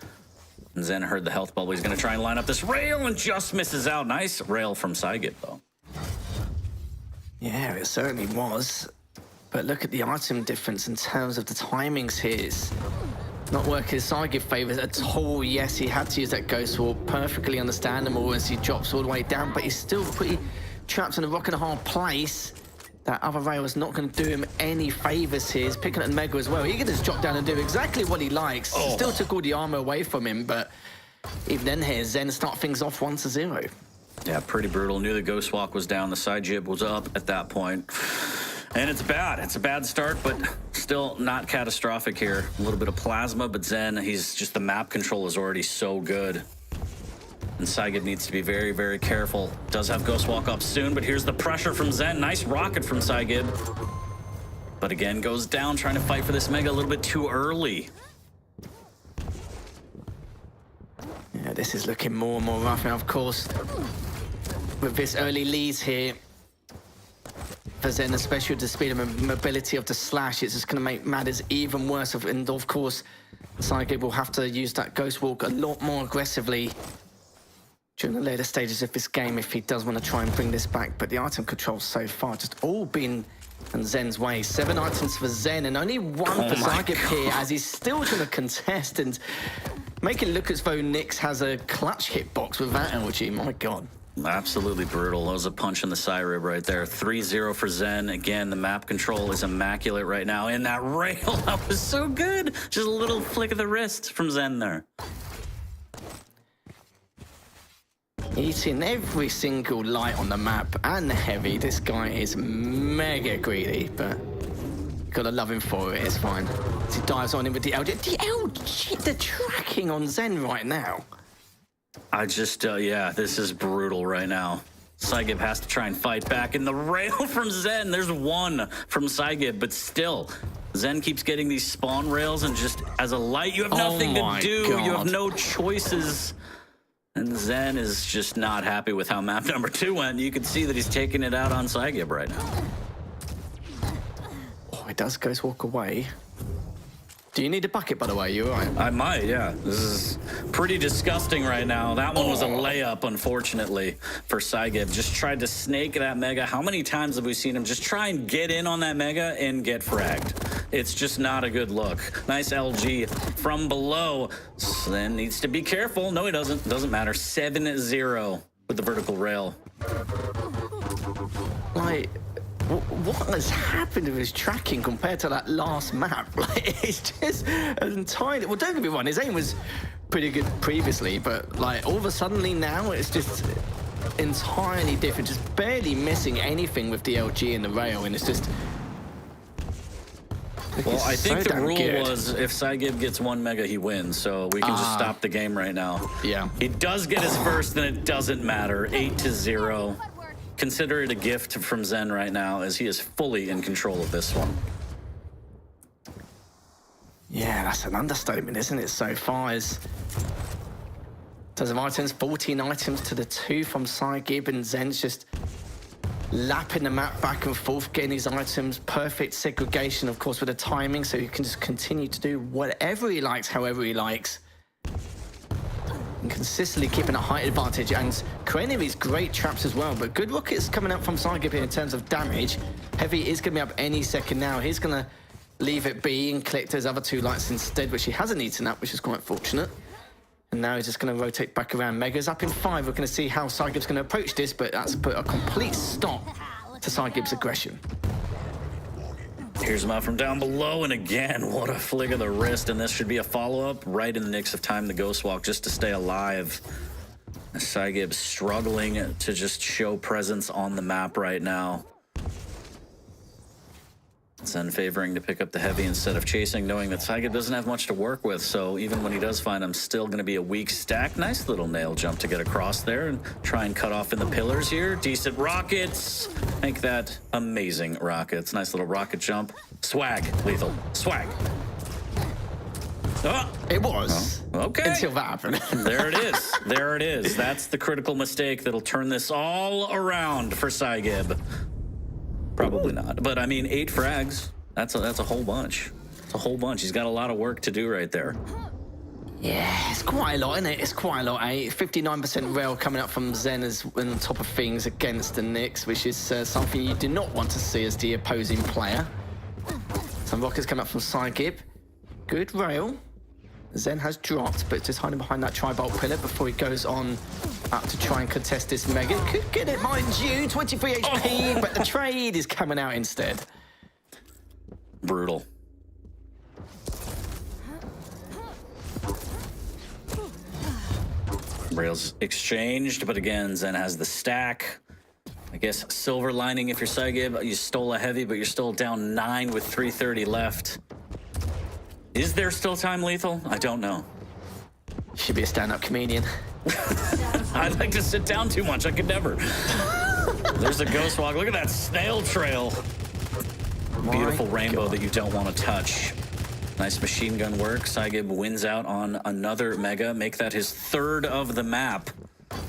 And Zen heard the health bubble. He's going to try and line up this rail and just misses out. Nice rail from Cygib, though. Yeah, it certainly was. But look at the item difference in terms of the timings here. It's not working Cygib favours at all. Yes, he had to use that Ghost Walk. Perfectly understandable as he drops all the way down, but he's still pretty trapped in a rock and a hard place. That other rail is not going to do him any favours here. He's picking up Mega as well. He can just drop down and do exactly what he likes. Still took all the armor away from him, but even then here, Zen start things off 1-0. Yeah, pretty brutal. Knew the Ghost Walk was down. The side jib was up at that point. And it's bad. It's a bad start, but still not catastrophic here. A little bit of plasma, but Zen, he's just, the map control is already so good. And Cygib needs to be very, very careful. Does have Ghost Walk up soon, but here's the pressure from Zen. Nice rocket from Cygib. But again, goes down, trying to fight for this Mega a little bit too early. Yeah, this is looking more and more rough now, of course. With this early leads here, for Zen, especially with the speed and mobility of the slash. It's just going to make matters even worse. And of course, Saigib will have to use that Ghost Walk a lot more aggressively during the later stages of this game if he does want to try and bring this back. But the item controls so far just all been in Zen's way. 7 items for Zen and only 1 for Saigib here, as he's still trying to contest and make it look as though Nyx has a clutch hitbox with that LG. My God. Absolutely brutal. That was a punch in the side rib right there. 3-0 for Zen. Again, the map control is immaculate right now. And that rail, that was so good. Just a little flick of the wrist from Zen there. Eating every single light on the map and the heavy. This guy is mega greedy, but gotta love him for it. It's fine. As he dives on him with the LG. The LG, the tracking on Zen right now. I just, yeah, this is brutal right now. Saigib has to try and fight back. And the rail from Zen, there's 1 from Saigib, but still, Zen keeps getting these spawn rails, and just as a light, you have nothing to do. God. You have no choices. And Zen is just not happy with how map number 2 went. You can see that he's taking it out on Saigib right now. Oh, it does Ghost Walk away. Do you need a bucket, by the way? You all right? I might, yeah. This is pretty disgusting right now. That one was a layup, unfortunately, for Saigib. Just tried to snake that Mega. How many times have we seen him just try and get in on that Mega and get fragged? It's just not a good look. Nice LG from below. Then needs to be careful. No, he doesn't. Doesn't matter. 7-0 with the vertical rail. Like, what has happened with his tracking compared to that last map? Like, it's just entirely... Well, don't get me wrong, his aim was pretty good previously, but, like, all of a sudden now, it's just entirely different. Just barely missing anything with the LG and the rail, and it's just... Well, I think so the rule good. was if Saigib gets 1 Mega, he wins, so we can just stop the game right now. Yeah. He does get his first, then it doesn't matter. 8-0. Consider it a gift from Zen right now, as he is fully in control of this one. Yeah, that's an understatement, isn't it, so far? As in terms of items, 14 items to the 2 from Saigib, and Zen's just lapping the map back and forth, getting these items. Perfect segregation, of course, with the timing, so he can just continue to do whatever he likes, however he likes. And consistently keeping a height advantage, and creating these great traps as well. But good rockets coming out from Saigib here in terms of damage. Heavy is going to be up any second now. He's going to leave it be and collect those other 2 lights instead, which he hasn't eaten up, which is quite fortunate. And now he's just going to rotate back around. Mega's up in 5. We're going to see how Saigib's going to approach this, but that's put a complete stop to Saigib's aggression. Here's him out from down below, and again, what a flick of the wrist, and this should be a follow-up right in the nick of time, the Ghost Walk, just to stay alive. Saigib struggling to just show presence on the map right now. Zen favoring to pick up the heavy instead of chasing, knowing that Saigib doesn't have much to work with, so even when he does find him, still going to be a weak stack. Nice little nail jump to get across there and try and cut off in the pillars here. Decent rockets. Make that amazing rockets. Nice little rocket jump. Swag, Lethal. Swag. Oh. It was. Oh, okay. Until that happened. There it is. There it is. That's the critical mistake that'll turn this all around for Saigib. Probably not. But, I mean, 8 frags. That's a whole bunch. It's a whole bunch. He's got a lot of work to do right there. Yeah, it's quite a lot, isn't it? It's quite a lot, eh? 59% rail coming up from Zen as on top of things against the Nyx, which is something you do not want to see as the opposing player. Some rockets come up from Saigib. Good rail. Zen has dropped, but just hiding behind that tri-bolt pillar before he goes on up to try and contest this Mega. Could get it, mind you, 23 HP, but the trade is coming out instead. Brutal. Rails exchanged, but again, Zen has the stack. I guess silver lining if you're Saigib, you stole a heavy, but you're still down 9 with 3:30 left. Is there still time, Lethal? I don't know. Should be a stand-up comedian. I like to sit down too much. I could never. There's a Ghost Walk. Look at that snail trail. Beautiful rainbow that you don't want to touch. Nice machine gun work. Saigib wins out on another Mega. Make that his 3rd of the map.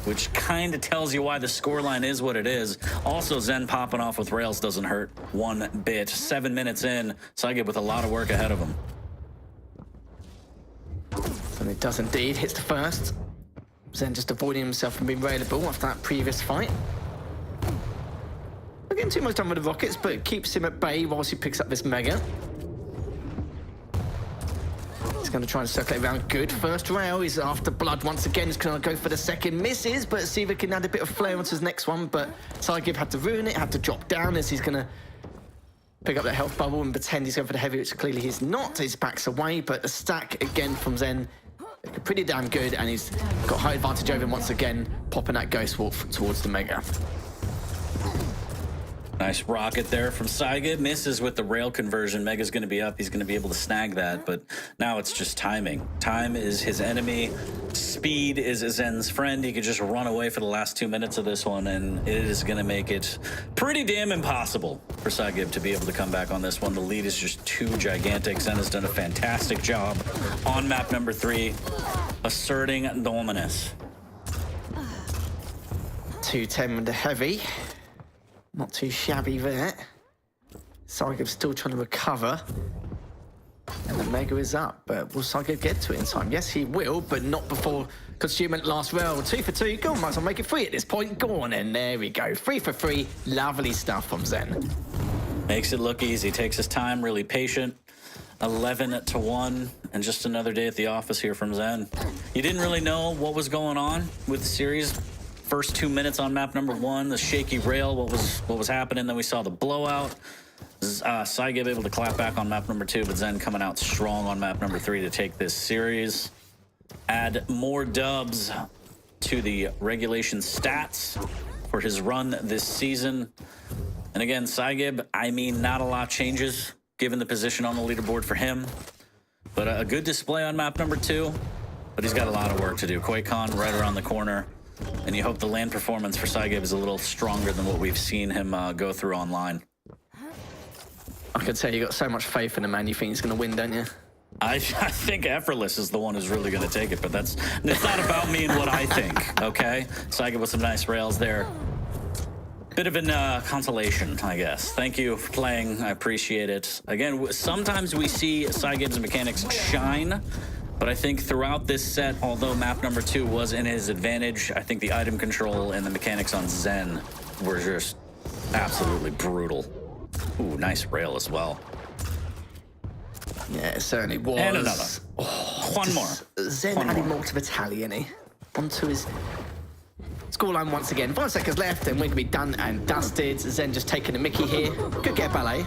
which kind of tells you why the scoreline is what it is. Also, Zen popping off with rails doesn't hurt one bit. 7 minutes in, Saigib with a lot of work ahead of him. And it does indeed. Hits the first. Zen just avoiding himself from being railable after that previous fight. Not getting too much done with the rockets, but it keeps him at bay whilst he picks up this Mega. He's going to try and circle it around. Good first rail. He's after blood once again. He's going to go for the second. Misses, but see if he can add a bit of flair onto his next one. But Saigib had to ruin it, had to drop down as he's going to pick up that health bubble and pretend he's going for the heavy, which clearly he's not. His back's away, but the stack again from Zen, pretty damn good, and he's got high advantage over him once again, popping that Ghost Walk towards the Mega. Nice rocket there from Saigib. Misses with the rail conversion. Mega's going to be up. He's going to be able to snag that, but now it's just timing. Time is his enemy. Speed is Zen's friend. He could just run away for the last 2 minutes of this one, and it is going to make it pretty damn impossible for Saigib to be able to come back on this one. The lead is just too gigantic. Zen has done a fantastic job on map number 3, asserting dominance. 210 with the heavy. Not too shabby there. Saigib's still trying to recover. And the Mega is up, but will Saigib get to it in time? Yes, he will, but not before consuming last rail. 2 for 2. Go on, might as well make it 3 at this point. Go on, and there we go. 3 for 3. Lovely stuff from Zen. Makes it look easy. Takes his time, really patient. 11 to 1, and just another day at the office here from Zen. You didn't really know what was going on with the series. First 2 minutes on map number 1, the shaky rail, what was happening. Then we saw the blowout. Saigib able to clap back on map number 2, but Zen coming out strong on map number 3 to take this series. Add more dubs to the regulation stats for his run this season. And again, Saigib, I mean, not a lot changes given the position on the leaderboard for him. But a good display on map number 2, but he's got a lot of work to do. QuakeCon right around the corner. And you hope the land performance for Saigib is a little stronger than what we've seen him go through online. I can tell you got so much faith in the man. You think he's going to win, don't you? I think Effortless is the one who's really going to take it, but it's not about me and what I think, okay? Saigib with some nice rails there. Bit of an consolation, I guess. Thank you for playing. I appreciate it. Again, sometimes we see Saigib's mechanics shine, but I think throughout this set, although map number 2 was in his advantage, I think the item control and the mechanics on Zen were just absolutely brutal. Ooh, nice rail as well. Yeah, it certainly was. And another. One more. Zen added more to the tally, innit? Onto his scoreline once again. 5 seconds left, and we're going to be done and dusted. Zen just taking a mickey here. Could get a ballet.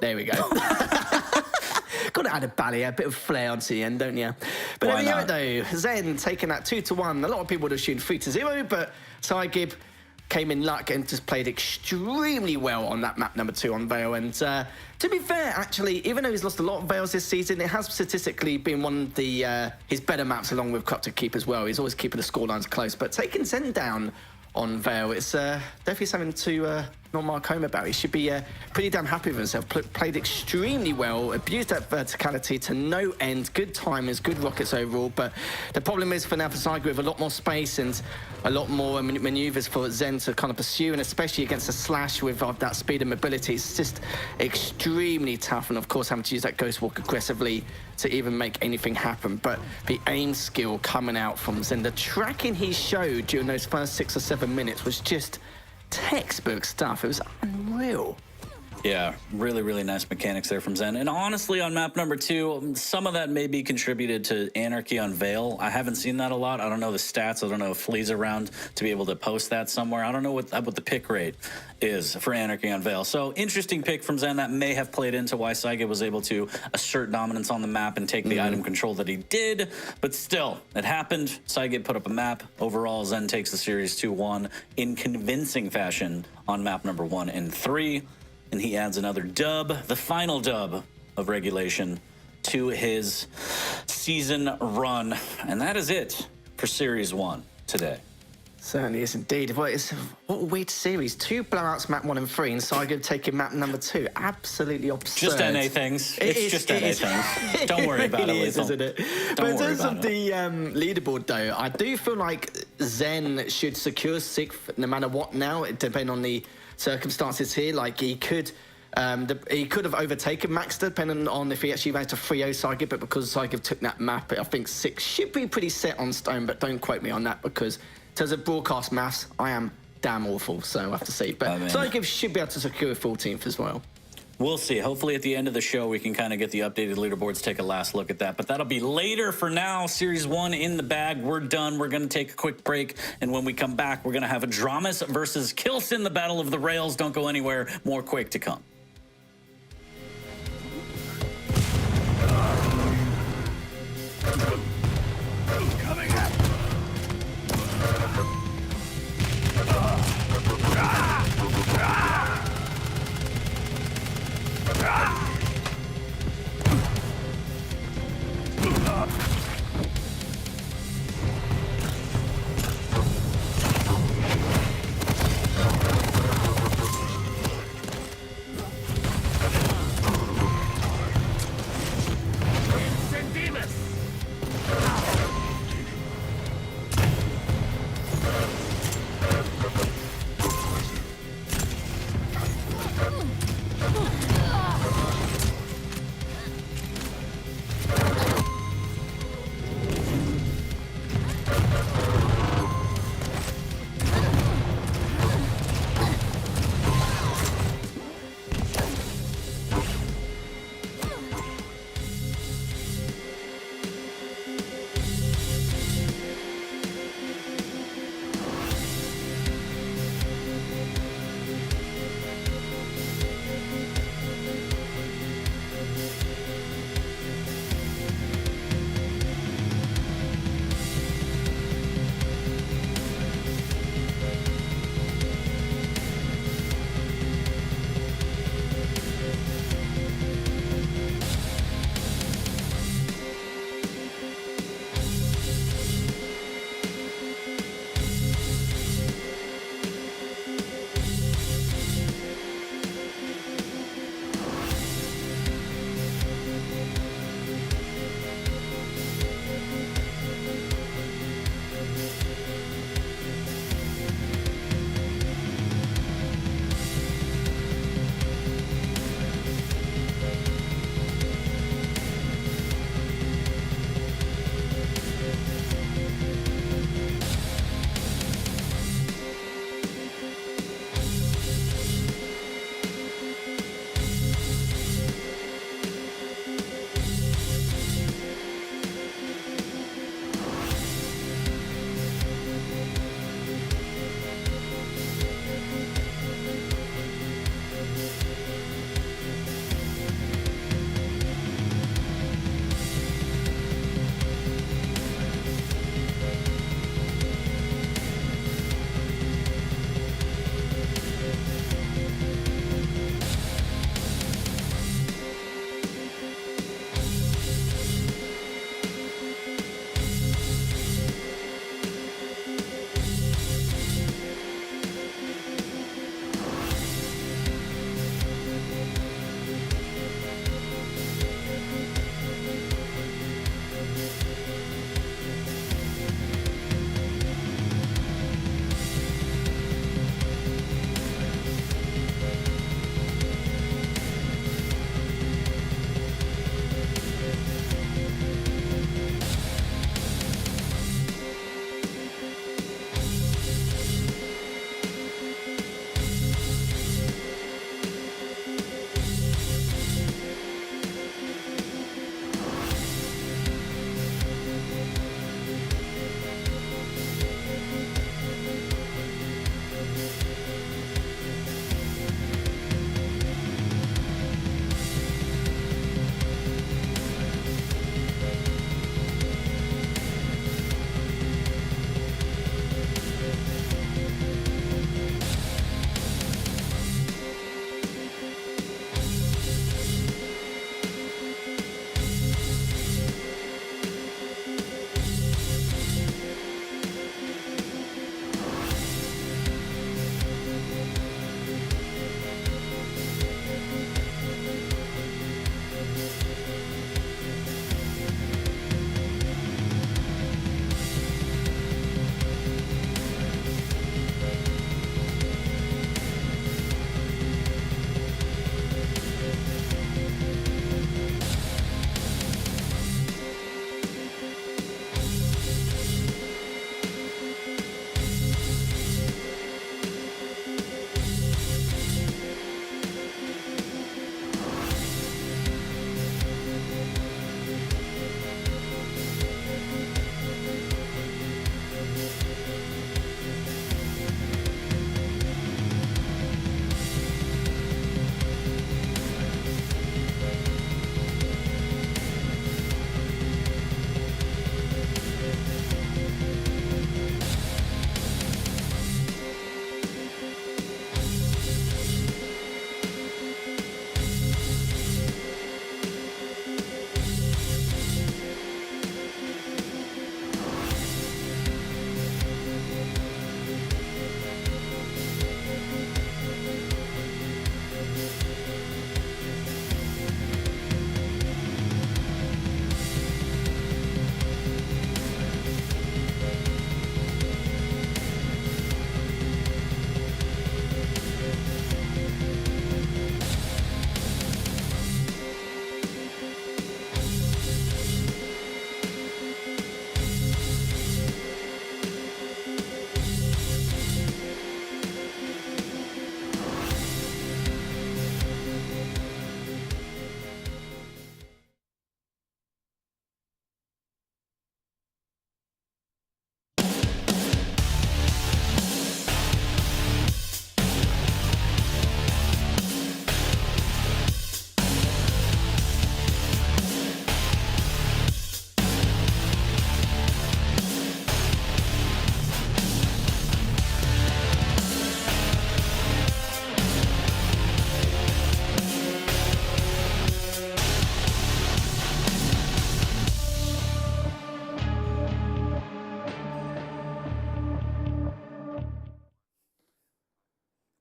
There we go. Got to add a ballet, a bit of flair onto the end, don't you? But there we go, though. Zen taking that 2 to 1. A lot of people would have assumed 3 to 0, but Saigib came in luck and just played extremely well on that map number 2 on Vale. And to be fair, actually, even though he's lost a lot of Vales this season, it has statistically been one of the his better maps along with Corrupted Keep as well. He's always keeping the scorelines close. But taking Zen down on Vale, it's definitely something to not mark home about. He should be pretty damn happy with himself. Played extremely well, abused that verticality to no end. Good timers, good rockets overall. But the problem is for now for Saigib with a lot more space and a lot more maneuvers for Zen to kind of pursue, and especially against a Slash with that speed and mobility. It's just extremely tough, and of course having to use that Ghost Walk aggressively to even make anything happen. But the aim skill coming out from Zen, the tracking he showed during those first 6 or 7 minutes was just textbook stuff. It was unreal. Yeah, really, really nice mechanics there from Zen. And honestly, on map number 2, some of that may be contributed to Anarchy on Vale. I haven't seen that a lot. I don't know the stats. I don't know if Flea's around to be able to post that somewhere. I don't know what the pick rate is for Anarchy on Vale. So interesting pick from Zen. That may have played into why Saigib was able to assert dominance on the map and take the item control that he did. But still, it happened. Saigib put up a map. Overall, Zen takes the series 2-1 in convincing fashion on map number 1 and 3. And he adds another dub, the final dub of regulation, to his season run. And that is it for Series 1 today. Certainly is indeed. What a weird series. 2 blowouts, map 1 and 3, and Saigo taking map number 2. Absolutely absurd. Just NA things. It's just NA things. Don't worry about it, Lethal. Isn't it? But in terms of the leaderboard, though, I do feel like Zen should secure 6th no matter what now, depending on the circumstances here. Like, he could have overtaken Max depending on if he actually managed to 3-0 Saigo, but because Saigo took that map, I think 6 should be pretty set on stone, but don't quote me on that because in terms of broadcast maths, I am damn awful, so I have to see. But Saigo should be able to secure 14th as well. We'll see. Hopefully at the end of the show, we can kind of get the updated leaderboards, take a last look at that. But that'll be later. For now, Series 1 in the bag. We're done. We're going to take a quick break. And when we come back, we're going to have a Dramas versus Kilson, the Battle of the Rails. Don't go anywhere. More Quake to come. Coming at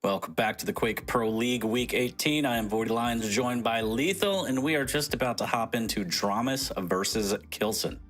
Welcome back to the Quake Pro League Week 18. I am Voidy Lions, joined by Lethal, and we are just about to hop into Dramas versus Kilson.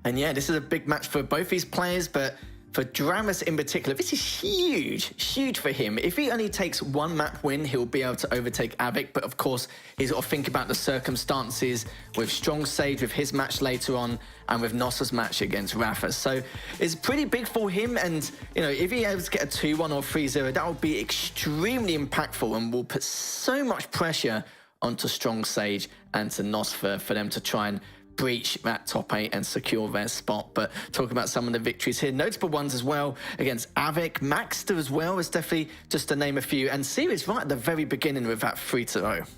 And yeah, this is a big match for both these players, but for Dramas in particular, this is huge for him. If he only takes one map win, he'll be able to overtake Avik, but of course, he's got to think about the circumstances with Strong Sage, with his match later on, and with Nossa's match against Rafa. So it's pretty big for him, and you know, if he able to get a 2-1 or 3-0, that would be extremely impactful and will put so much pressure onto Strong Sage and to Nosfa for them to try and breach that top 8 and secure their spot. But talking about some of the victories here, notable ones as well against Avik, Maxter as well is definitely just to name a few, and Series right at the very beginning with that 3-0.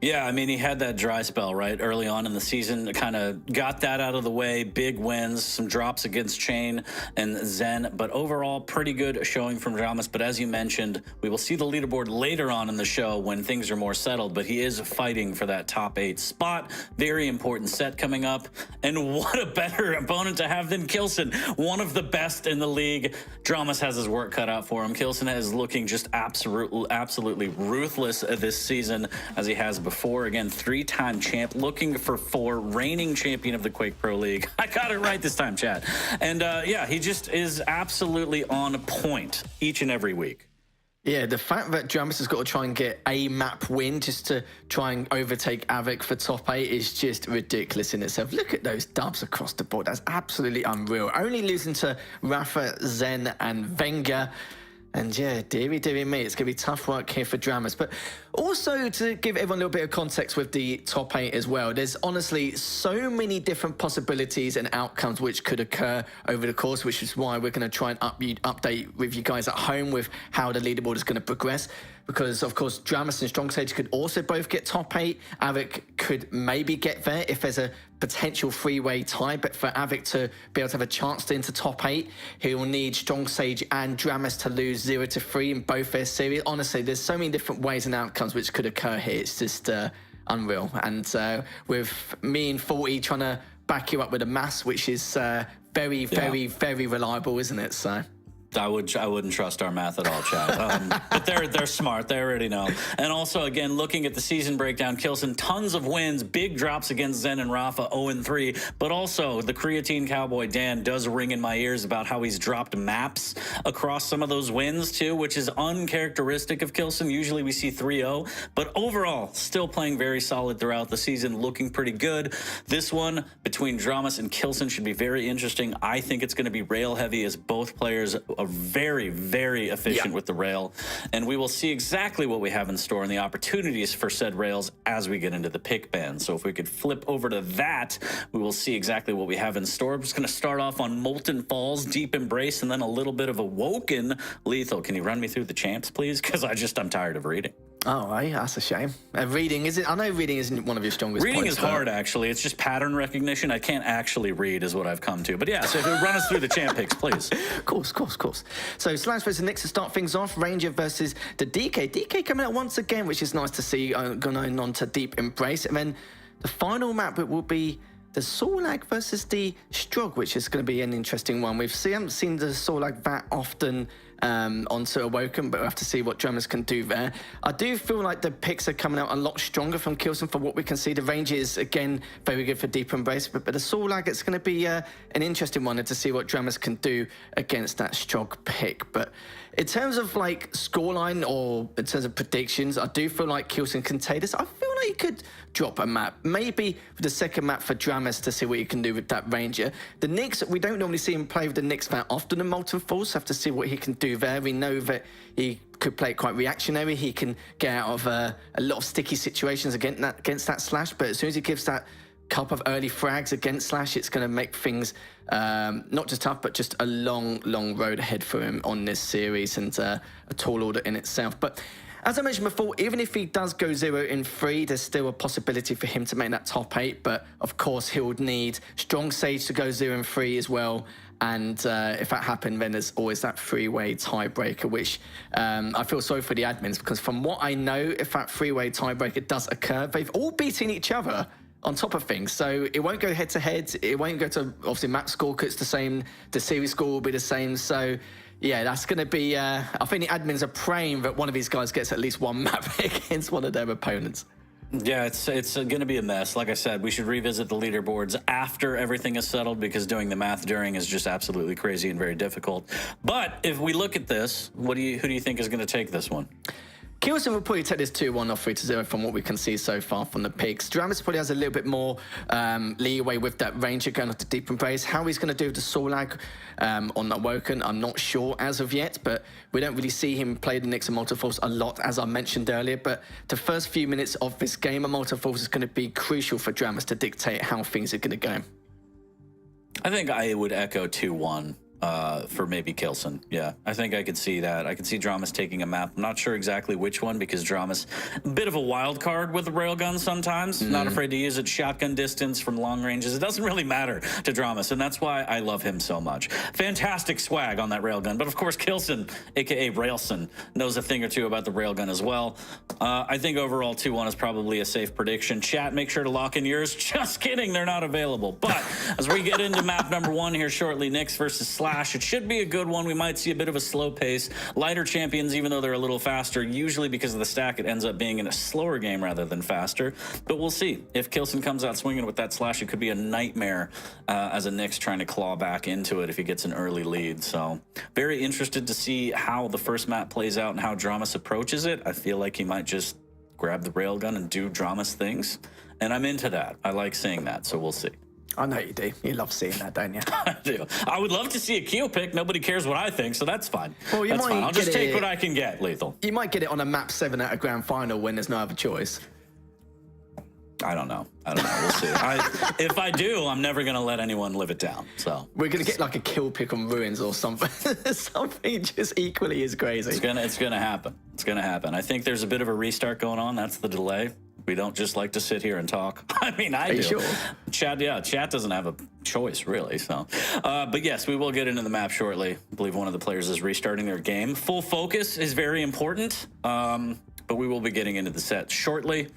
Yeah, I mean, he had that dry spell, right, early on in the season, kind of got that out of the way, big wins, some drops against Chain and Zen, but overall, pretty good showing from Dramas. But as you mentioned, we will see the leaderboard later on in the show when things are more settled, but he is fighting for that top 8 spot. Very important set coming up, and what a better opponent to have than Kilson, one of the best in the league. Dramas has his work cut out for him. Kilson is looking just absolutely ruthless this season, as he has before. Again, 3-time champ, looking for 4, reigning champion of the Quake Pro League. I got it right this time, Chad. And yeah, he just is absolutely on point each and every week. Yeah, the fact that Dramas has got to try and get a map win just to try and overtake Avik for top 8 is just ridiculous in itself. Look at those dubs across the board. That's absolutely unreal. Only losing to Rafa, Zen, and Wenger. And yeah, dearie me, it's going to be tough work here for Dramas. But also to give everyone a little bit of context with the top 8 as well, there's honestly so many different possibilities and outcomes which could occur over the course, which is why we're going to try and update with you guys at home with how the leaderboard is going to progress. Because, of course, Dramas and Strong Sage could also both get top 8. Avik could maybe get there if there's a potential 3-way tie. But for Avik to be able to have a chance to enter top 8, he will need Strong Sage and Dramas to lose 0-3 in both their series. Honestly, there's so many different ways and outcomes which could occur here. It's just unreal. And with me and 40 trying to back you up with a mass, which is very reliable, isn't it? So I wouldn't trust our math at all, Chad. But they're smart. They already know. And also, again, looking at the season breakdown, Kilson, tons of wins, big drops against Zen and Rafa, 0-3. But also, the Creatine Cowboy Dan does ring in my ears about how he's dropped maps across some of those wins, too, which is uncharacteristic of Kilson. Usually we see 3-0. But overall, still playing very solid throughout the season, looking pretty good. This one between Dramas and Kilson should be very interesting. I think it's going to be rail heavy, as both players are very efficient with the rail, and we will see exactly what we have in store and the opportunities for said rails as we get into the pick band. So if we could flip over to that, we will see exactly what we have in store. I'm just going to start off on Molten Falls, Deep Embrace, and then a little bit of Awoken. Lethal, can you run me through the champs, please? Because I'm tired of reading. Oh, right, that's a shame. Reading isn't. I know reading isn't one of your strongest. Reading points, is hard, actually. It's just pattern recognition. I can't actually read, is what I've come to. But yeah, so if you run us through the champ picks, please. Of course. So Slash versus Nix to start things off. Ranger versus the DK. DK coming out once again, which is nice to see. Going on to Deep Embrace, and then the final map it will be the Sorlag versus the Strog, which is going to be an interesting one. Haven't seen the Sorlag that often onto Awoken, but we'll have to see what Dramas can do there. I do feel like the picks are coming out a lot stronger from Kilson for what we can see. The range is, again, very good for Deep Embrace, but the Sorlag, it's going to be an interesting one to see what Dramas can do against that Strog pick. But in terms of like scoreline or in terms of predictions, I do feel like Kilson can take this. I feel like he could drop a map, maybe the second map for Dramas to see what he can do with that Ranger. The Nyx, we don't normally see him play with the Nyx that often in Molten Falls, so have to see what he can do there. We know that he could play it quite reactionary. He can get out of a lot of sticky situations against that Slash, but as soon as he gives that couple of early frags against Slash, it's going to make things not just tough, but just a long road ahead for him on this series, and a tall order in itself. But as I mentioned before, even if he does go 0-3, there's still a possibility for him to make that top 8. But of course, he would need Strong Sage to go 0-3 as well. And if that happened, then there's always that 3-way tiebreaker, which I feel sorry for the admins, because from what I know, if that 3-way tiebreaker does occur, they've all beaten each other on top of things. So it won't go head to head. It won't go to, obviously, map score, 'cause it's the same. The series score will be the same. So Yeah, that's going to be... I think the admins are praying that one of these guys gets at least one map against one of their opponents. Yeah, it's going to be a mess. Like I said, we should revisit the leaderboards after everything is settled because doing the math during is just absolutely crazy and very difficult. But if we look at this, who do you think is going to take this one? Kilson will probably take this 2-1 off 3-0 from what we can see so far from the pigs. Dramus probably has a little bit more leeway with that Ranger going off to Deep Embrace. How he's going to do with the Solag on Awoken, I'm not sure as of yet, but we don't really see him play the Nyx and Multiforce a lot, as I mentioned earlier. But the first few minutes of this game of Multiforce is going to be crucial for Dramus to dictate how things are going to go. I think I would echo 2-1. For maybe Kilson. Yeah, I think I could see that. I could see Dramus taking a map. I'm not sure exactly which one because Dramus, a bit of a wild card with the railgun sometimes. Not afraid to use it shotgun distance from long ranges. It doesn't really matter to Dramus, and that's why I love him so much. Fantastic swag on that railgun, but of course Kilson, aka Railson, knows a thing or two about the railgun as well. I think overall 2-1 is probably a safe prediction. Chat, make sure to lock in yours. Just kidding, they're not available. But as we get into map number 1 here shortly, Nyx versus Slash. It should be a good one. We might see a bit of a slow pace. Lighter champions, even though they're a little faster, usually because of the stack, it ends up being in a slower game rather than faster. But we'll see. If Kilson comes out swinging with that Slash, it could be a nightmare as a Nyx trying to claw back into it if he gets an early lead. So very interested to see how the first map plays out and how Dramus approaches it. I feel like he might just grab the railgun and do Dramus things. And I'm into that. I like seeing that, so we'll see. I know you do. You love seeing that, don't you? I do. I would love to see a Keel pick. Nobody cares what I think, so that's fine. Well, that's fine. I'll just take what I can get, Lethal. You might get it on a map 7 at a grand final when there's no other choice. I don't know. We'll see. If I do, I'm never going to let anyone live it down. So we're going to get like a kill pick on Ruins or something. Something just equally as crazy. It's gonna happen. It's gonna happen. I think there's a bit of a restart going on. That's the delay. We don't just like to sit here and talk. I mean, I do. Sure? Chat doesn't have a choice, really. So, but yes, we will get into the map shortly. I believe one of the players is restarting their game. Full focus is very important, but we will be getting into the set shortly.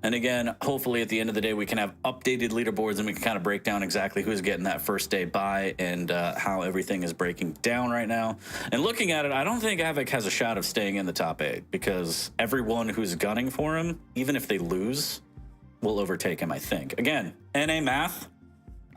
And again, hopefully at the end of the day, we can have updated leaderboards and we can kind of break down exactly who's getting that first day bye and how everything is breaking down right now. And looking at it, I don't think Avik has a shot of staying in the top 8 because everyone who's gunning for him, even if they lose, will overtake him, I think. Again, NA math,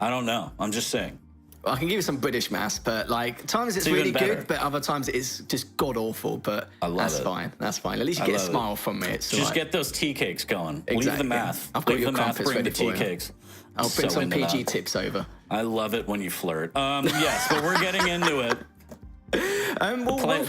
I don't know. I'm just saying. I can give you some British maths, but like times it's really good, but other times it's just god awful. But that's fine. That's fine. At least you get a smile from me. It's just get those tea cakes going. Exactly. Leave the math. I've got Leave your the math. compass Bring ready the tea for you. cakes. I'll bring some PG tips over. I love it when you flirt. Yes, but we're getting into it.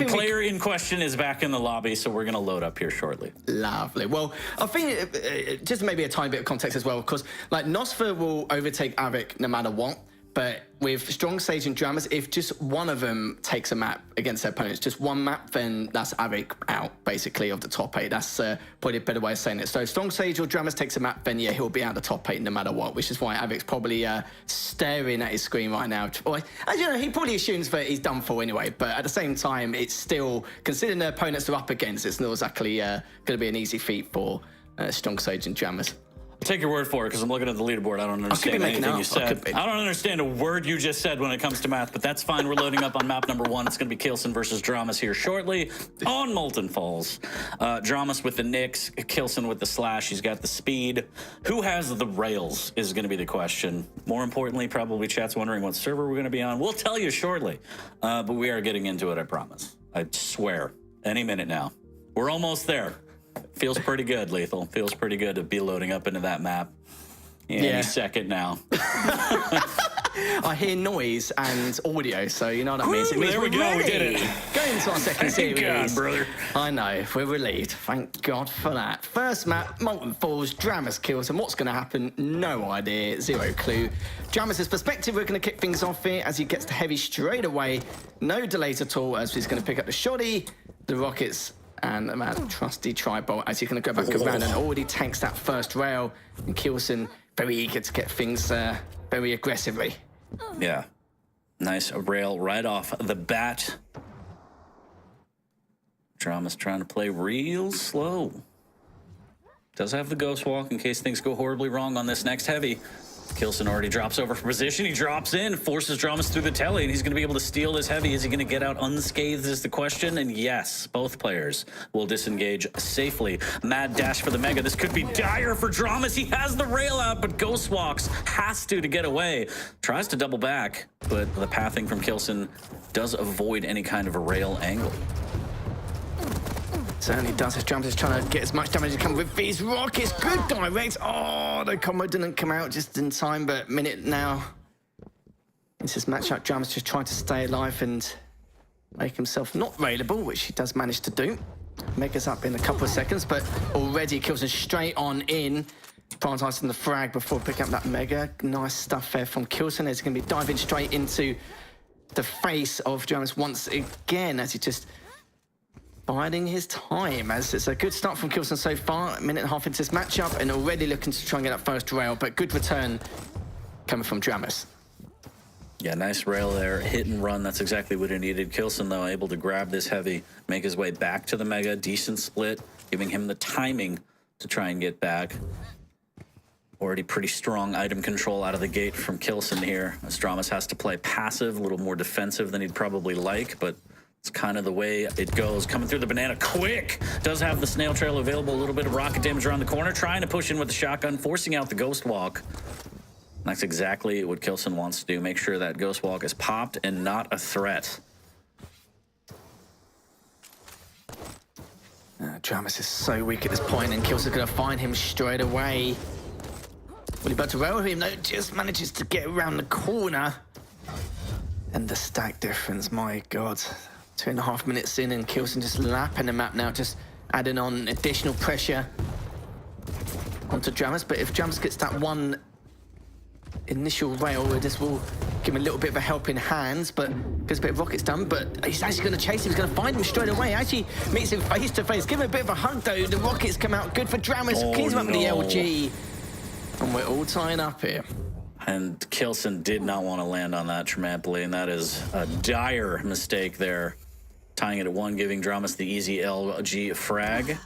Player in question is back in the lobby, so we're going to load up here shortly. Lovely. Well, I think just maybe a tiny bit of context as well, because like Nosfer will overtake Avik no matter what. But with Strong Sage and Dramas, if just one of them takes a map against their opponents, just one map, then that's Avik out, basically, of the top 8. That's probably a better way of saying it. So Strong Sage or Dramas takes a map, then yeah, he'll be out the top 8 no matter what, which is why Avik's probably staring at his screen right now. Or, as you know, he probably assumes that he's done for anyway, but at the same time, it's still, considering the opponents they're up against, it's not exactly going to be an easy feat for Strong Sage and Dramas. I'll take your word for it because I'm looking at the leaderboard. I don't understand anything you said. I don't understand a word you just said when it comes to math, but that's fine. We're loading up on map number 1. It's going to be Kilson versus Dramas here shortly on Molten Falls. Dramas with the Nyx, Kilson with the Slash. He's got the speed. Who has the rails is going to be the question. More importantly, probably chat's wondering what server we're going to be on. We'll tell you shortly, but we are getting into it, I promise. I swear. Any minute now. We're almost there. Feels pretty good, Lethal. Feels pretty good to be loading up into that map. Any second now. I hear noise and audio, so you know what that means. It means there we go. ready. We did it. Going to our second series. Thank God, brother. I know. We're relieved. Thank God for that. First map, Molten Falls, Dramas kills, and what's going to happen? No idea. Zero clue. Dramas' perspective, we're going to kick things off here as he gets to heavy straight away. No delays at all as he's going to pick up the shoddy, the rockets, and that trusty tri-bolt as he's going to go back around and already tanks that first rail. And Kilson very eager to get things very aggressively. Yeah. Nice rail right off the bat. Drama's trying to play real slow. Does have the ghost walk in case things go horribly wrong on this next heavy. Kilson already drops over for position. He drops in, forces Dramas through the telly, and he's going to be able to steal this heavy. Is he going to get out unscathed is the question. And yes, both players will disengage safely. Mad dash for the Mega. This could be dire for Dramas. He has the rail out, but Ghost Walks has to get away. Tries to double back, but the pathing from Kilson does avoid any kind of a rail angle. Certainly does. His Dramas is trying to get as much damage as he can with these rockets. Good direct. Oh, the combo didn't come out just in time, but minute now. It's his matchup. Dramas just trying to stay alive and make himself not railable, which he does manage to do. Mega's up in a couple of seconds, but already Kilson straight on in. Prioritizing the frag before picking up that Mega. Nice stuff there from Kilson. He's going to be diving straight into the face of Dramas once again as he just biding his time, as it's a good start from Kilson so far. A minute and a half into this matchup and already looking to try and get that first rail, but good return coming from Dramas. Yeah, nice rail there. Hit and run, that's exactly what he needed. Kilson, though, able to grab this heavy, make his way back to the Mega. Decent split, giving him the timing to try and get back. Already pretty strong item control out of the gate from Kilson here, as Dramas has to play passive, a little more defensive than he'd probably like, but it's kind of the way it goes. Coming through the banana, Quake does have the snail trail available. A little bit of rocket damage around the corner, trying to push in with the shotgun, forcing out the Ghost Walk. That's exactly what Kilson wants to do. Make sure that Ghost Walk is popped and not a threat. Dramas is so weak at this point, and Kilson's going to find him straight away. Will he about to rail him? No, just manages to get around the corner. And the stack difference, my God. 2.5 minutes in, and Kilson just lapping the map now, just adding on additional pressure onto Dramas. But if Dramas gets that one initial rail, this will give him a little bit of a helping hand, but gets a bit of rockets done. But he's actually going to chase him. He's going to find him straight away. Actually meets him face to face. Give him a bit of a hug, though. The rockets come out good for Dramas. Keeps him up with the LG. And we're all tying up here. And Kilson did not want to land on that trampoline. That is a dire mistake there. Tying it at 1, giving Dramas the easy LG frag.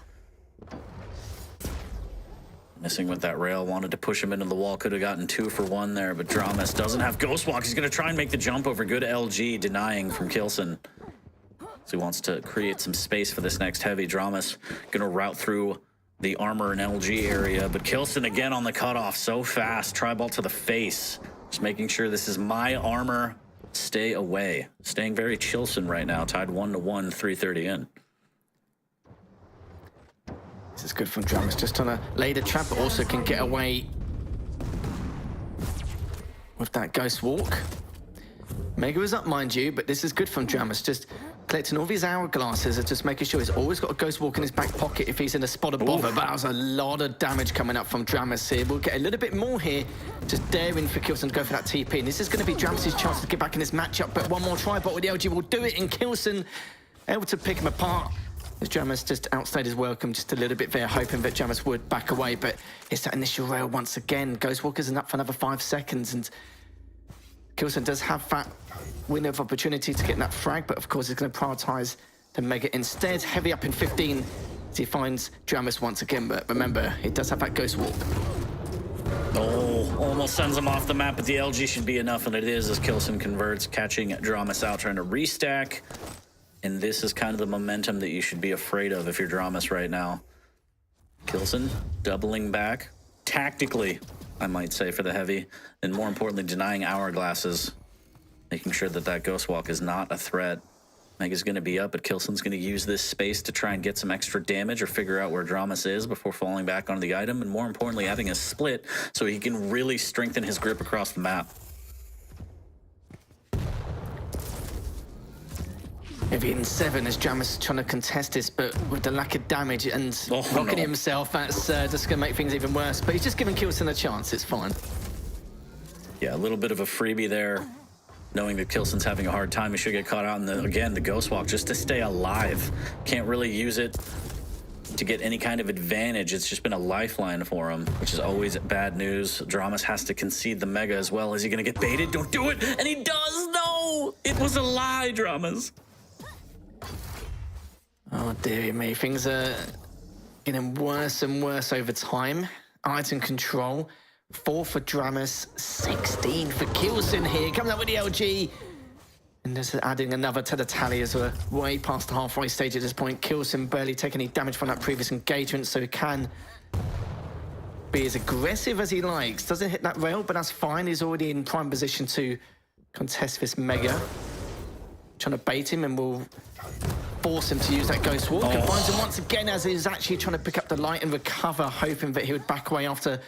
Missing with that rail, wanted to push him into the wall. Could have gotten 2 for 1 there, but Dramas doesn't have Ghost Walk. He's going to try and make the jump over good LG, denying from Kilson. So he wants to create some space for this next heavy. Dramas going to route through the armor and LG area, but Kilson again on the cutoff so fast. Tri-ball to the face. Just making sure this is my armor. Stay away. Staying very Chilson right now, tied 1-1, 3:30 in. This is good from Dramas, just trying to lay the trap, but also can get away with that Ghost Walk. Mega is up, mind you, but this is good from Dramas, just collecting all these hourglasses and just making sure he's always got a Ghost Walk in his back pocket if he's in a spot of bother. But that was a lot of damage coming up from Dramas here. We'll get a little bit more here, just daring for Kilson to go for that TP. And this is going to be Dramas' chance to get back in this matchup, but one more try-bot with the LG will do it, and Kilson able to pick him apart. As Dramas just outstayed his welcome just a little bit there, hoping that Dramas would back away, but it's that initial rail once again. Ghost Walk isn't up for another 5 seconds, and Kilson does have that window of opportunity to get that frag, but of course he's going to prioritize the Mega instead. Heavy up in 15 as he finds Dramas once again, but remember, he does have that Ghost Walk. Oh, almost sends him off the map, but the LG should be enough, and it is as Kilson converts, catching Dramas out, trying to restack. And this is kind of the momentum that you should be afraid of if you're Dramas right now. Kilson doubling back tactically, I might say, for the heavy, and more importantly, denying hourglasses, making sure that that Ghost Walk is not a threat. Mega's going to be up, but Kilson's going to use this space to try and get some extra damage or figure out where Dramas is before falling back onto the item, and more importantly, having a split so he can really strengthen his grip across the map. Maybe in 7 as Dramas trying to contest this, but with the lack of damage and rocking himself, that's just going to make things even worse. But he's just giving Kilson a chance, it's fine. Yeah, a little bit of a freebie there, knowing that Kilson's having a hard time. He should get caught out, and again, the Ghost Walk just to stay alive. Can't really use it to get any kind of advantage. It's just been a lifeline for him, which is always bad news. Dramas has to concede the Mega as well. Is he going to get baited? Don't do it! And he does! No! It was a lie, Dramas. Oh, dearie me. Things are getting worse and worse over time. Item control 4 for Dramus, 16 for Kilson here. Coming up with the LG. And just adding another to the tally as we're way past the halfway stage at this point. Kilson barely taking any damage from that previous engagement, so he can be as aggressive as he likes. Doesn't hit that rail, but that's fine. He's already in prime position to contest this Mega. Trying to bait him, and we'll force him to use that Ghost Walk. And finds him once again as he's actually trying to pick up the light and recover, hoping that he would back away after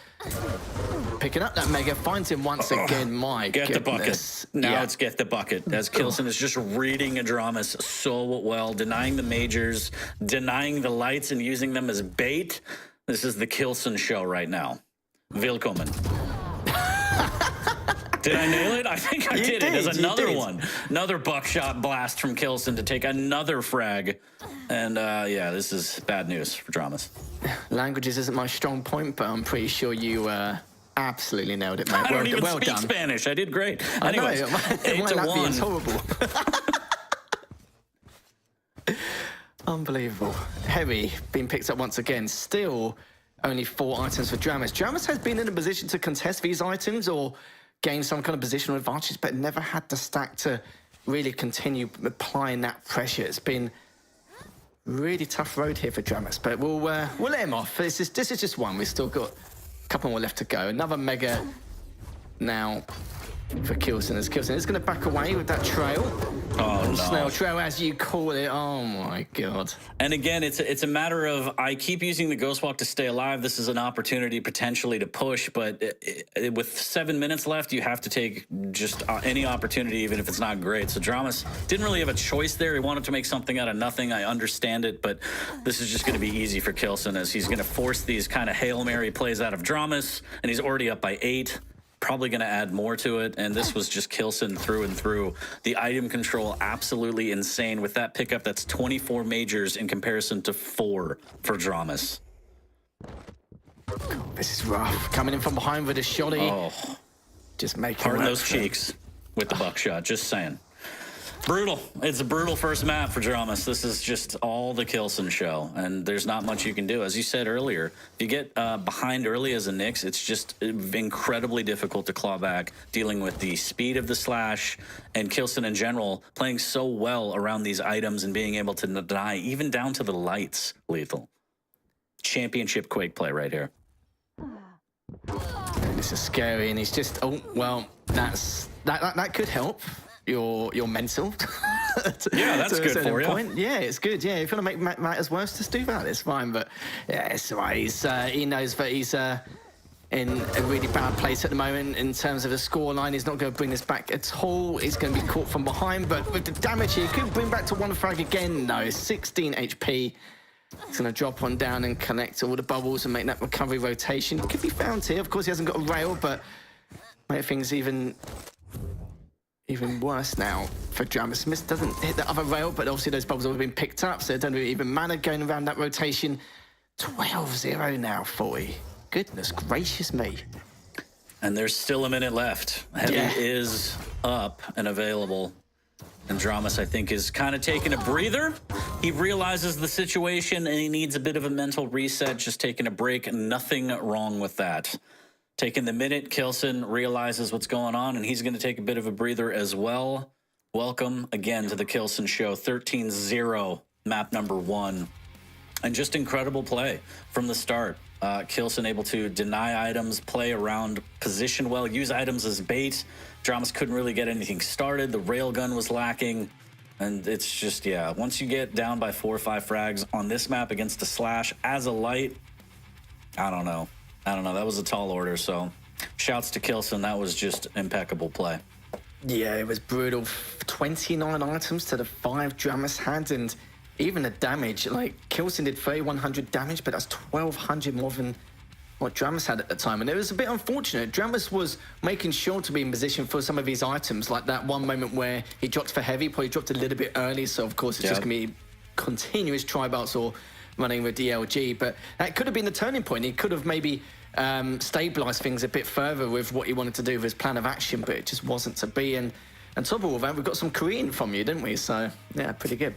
picking up that Mega. Finds him once again. My Get goodness. the bucket. Now it's get the bucket. As Kilson is just reading Adramas so well, denying the majors, denying the lights and using them as bait. This is the Kilson show right now. Willkommen. Did I nail it? I think I did it. There's another one. Another buckshot blast from Kilson to take another frag. And yeah, this is bad news for Dramas. Languages isn't my strong point, but I'm pretty sure you absolutely nailed it, mate. I don't even well speak done. Spanish. I did great. Anyways, I know. 8-1. Horrible. Unbelievable. Heavy being picked up once again. Still only 4 items for Dramus. Dramus has been in a position to contest these items or gain some kind of positional advantage, but never had the stack to really continue applying that pressure. It's been really tough road here for Dramus, but we'll let him off. This is just one. We've still got a couple more left to go. Another Mega now for Kilson. As Kilson is going to back away with that trail. Oh, no. Snail trail, as you call it. Oh, my God. And again, it's a matter of I keep using the Ghost Walk to stay alive. This is an opportunity potentially to push, but with 7 minutes left, you have to take just any opportunity, even if it's not great. So Dramas didn't really have a choice there. He wanted to make something out of nothing. I understand it, but this is just going to be easy for Kilson as he's going to force these kind of Hail Mary plays out of Dramas, and he's already up by 8. Probably going to add more to it, and this was just Kilson through and through. The item control absolutely insane with that pickup. That's 24 majors in comparison to 4 for Dramas. This is rough. Coming in from behind with a shotty. Oh, just making pardon those cheeks with the buckshot. Just saying. Brutal. It's a brutal first map for Dramas. This is just all the Kilson show, and there's not much you can do. As you said earlier, if you get behind early as a Nyx, it's just incredibly difficult to claw back, dealing with the speed of the slash, and Kilson in general playing so well around these items and being able to deny, even down to the lights, lethal. Championship Quake play right here. This is scary, and he's just, oh, well, that could help. Your mental. Yeah, that's good for you. Point. Yeah, it's good. Yeah, if you want to make matters worse, just do that. It's fine. But yeah, it's all right. He knows that he's in a really bad place at the moment in terms of the scoreline. He's not going to bring this back at all. He's going to be caught from behind. But with the damage here, he could bring back to 1 frag again. No, 16 HP. He's going to drop one down and connect all the bubbles and make that recovery rotation. Could be found here. Of course, he hasn't got a rail, but make things even worse now for Dramus. Smith doesn't hit the other rail, but obviously those bubbles have been picked up, so it doesn't really even matter going around that rotation. 12-0 now, 40. Goodness gracious me. And there's still a minute left. Heavy is up and available. And Dramas, I think, is kind of taking a breather. He realizes the situation, and he needs a bit of a mental reset, just taking a break. Nothing wrong with that. Taking the minute, Kilson realizes what's going on, and he's going to take a bit of a breather as well. Welcome again to the Kilson Show. 13-0, map number 1. And just incredible play from the start. Kilson able to deny items, play around, position well, use items as bait. Dramas couldn't really get anything started. The railgun was lacking. And it's just, yeah, once you get down by 4 or 5 frags on this map against a slash as a light, I don't know. That was a tall order, so shouts to Kilson. That was just impeccable play. Yeah, it was brutal. 29 items to the 5 Dramas had, and even the damage. Like, Kilson did 3,100 damage, but that's 1,200 more than what Dramas had at the time. And it was a bit unfortunate. Dramas was making sure to be in position for some of these items, like that one moment where he dropped for heavy, probably dropped a little bit early, so of course it's just going to be continuous tri-belts or running with DLG, but that could have been the turning point. He could have maybe stabilised things a bit further with what he wanted to do with his plan of action, but it just wasn't to be. And on top of all that, we've got some Korean from you, didn't we? So, yeah, pretty good.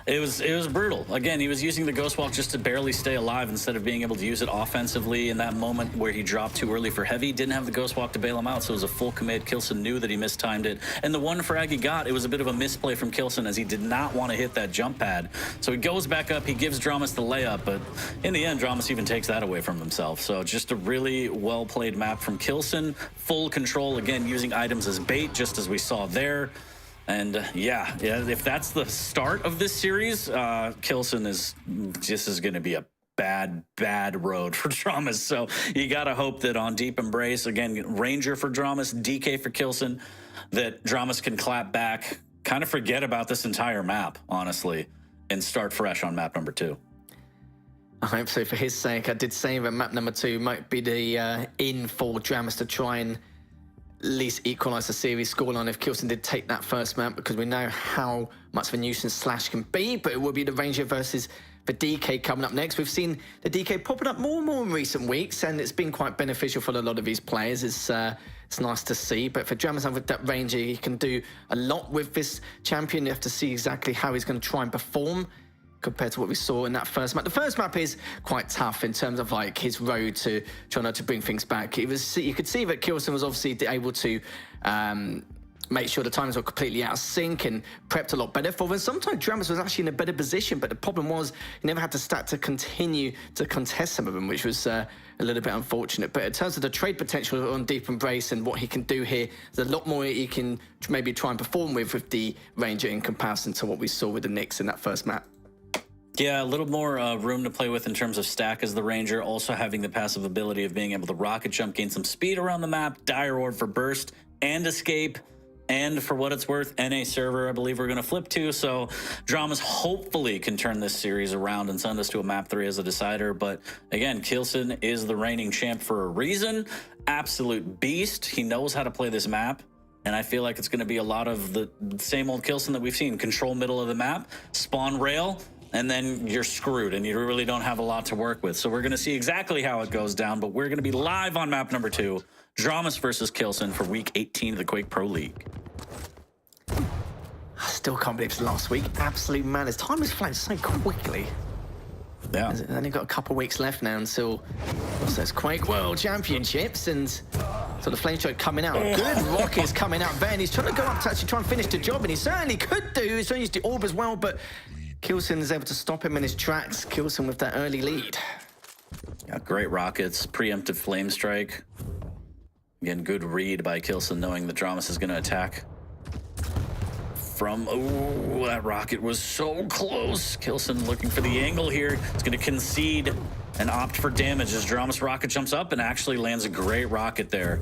It was brutal. Again, he was using the Ghost Walk just to barely stay alive instead of being able to use it offensively in that moment where he dropped too early for heavy. Didn't have the Ghost Walk to bail him out, so it was a full commit. Kilson knew that he mistimed it. And the one frag he got, it was a bit of a misplay from Kilson as he did not want to hit that jump pad. So he goes back up, he gives Dramas the layup, but in the end, Dramas even takes that away from himself. So just a really well-played map from Kilson. Full control, again, using items as bait, just as we saw there. And yeah, if that's the start of this series, Kilson is going to be a bad road for Dramas. So you got to hope that on Deep Embrace, again, Ranger for Dramas, DK for Kilson, that Dramas can clap back, kind of forget about this entire map, honestly, and start fresh on map number 2. I hope so for his sake. I did say that map number 2 might be the in for Dramas to try and at least equalise the series scoreline if Kilson did take that first map, because we know how much of a nuisance Slash can be, but it will be the Ranger versus the DK coming up next. We've seen the DK popping up more and more in recent weeks, and it's been quite beneficial for a lot of these players. It's nice to see, but for Dramas with that Ranger, he can do a lot with this champion. You have to see exactly how he's going to try and perform compared to what we saw in that first map. The first map is quite tough in terms of like his road to trying to bring things back. You could see that Kilson was obviously able to make sure the times were completely out of sync and prepped a lot better for them. Sometimes Dramas was actually in a better position, but the problem was he never had to start to continue to contest some of them, which was a little bit unfortunate. But in terms of the trade potential on Deep Embrace and what he can do here, there's a lot more he can maybe try and perform with the Ranger in comparison to what we saw with the Knicks in that first map. Yeah, a little more room to play with in terms of stack as the Ranger, also having the passive ability of being able to rocket jump, gain some speed around the map, Dire Orb for burst and escape, and for what it's worth, NA server I believe we're going to flip to, so Dramas hopefully can turn this series around and send us to a map 3 as a decider. But again, Kilson is the reigning champ for a reason. Absolute beast. He knows how to play this map. And I feel like it's going to be a lot of the same old Kilson that we've seen. Control middle of the map, spawn rail, and then you're screwed and you really don't have a lot to work with. So we're going to see exactly how it goes down, but we're going to be live on map number 2, Dramas versus Kilson for week 18 of the Quake Pro League. I still can't believe it's last week. Absolute madness. Time has flown so quickly. Yeah. There's only got a couple of weeks left now until there's Quake World Championships, and so the flame strike coming out. Good rockets coming out there, and he's trying to go up to actually try and finish the job, and he certainly could do. He's trying to use the orb as well, but Kilson is able to stop him in his tracks. Kilson with that early lead. Yeah, great rockets, preemptive flame strike. Again, good read by Kilson, knowing that Dramas is going to attack. Oh, that rocket was so close. Kilson looking for the angle here. It's going to concede and opt for damage as Dramas rocket jumps up and actually lands a great rocket there.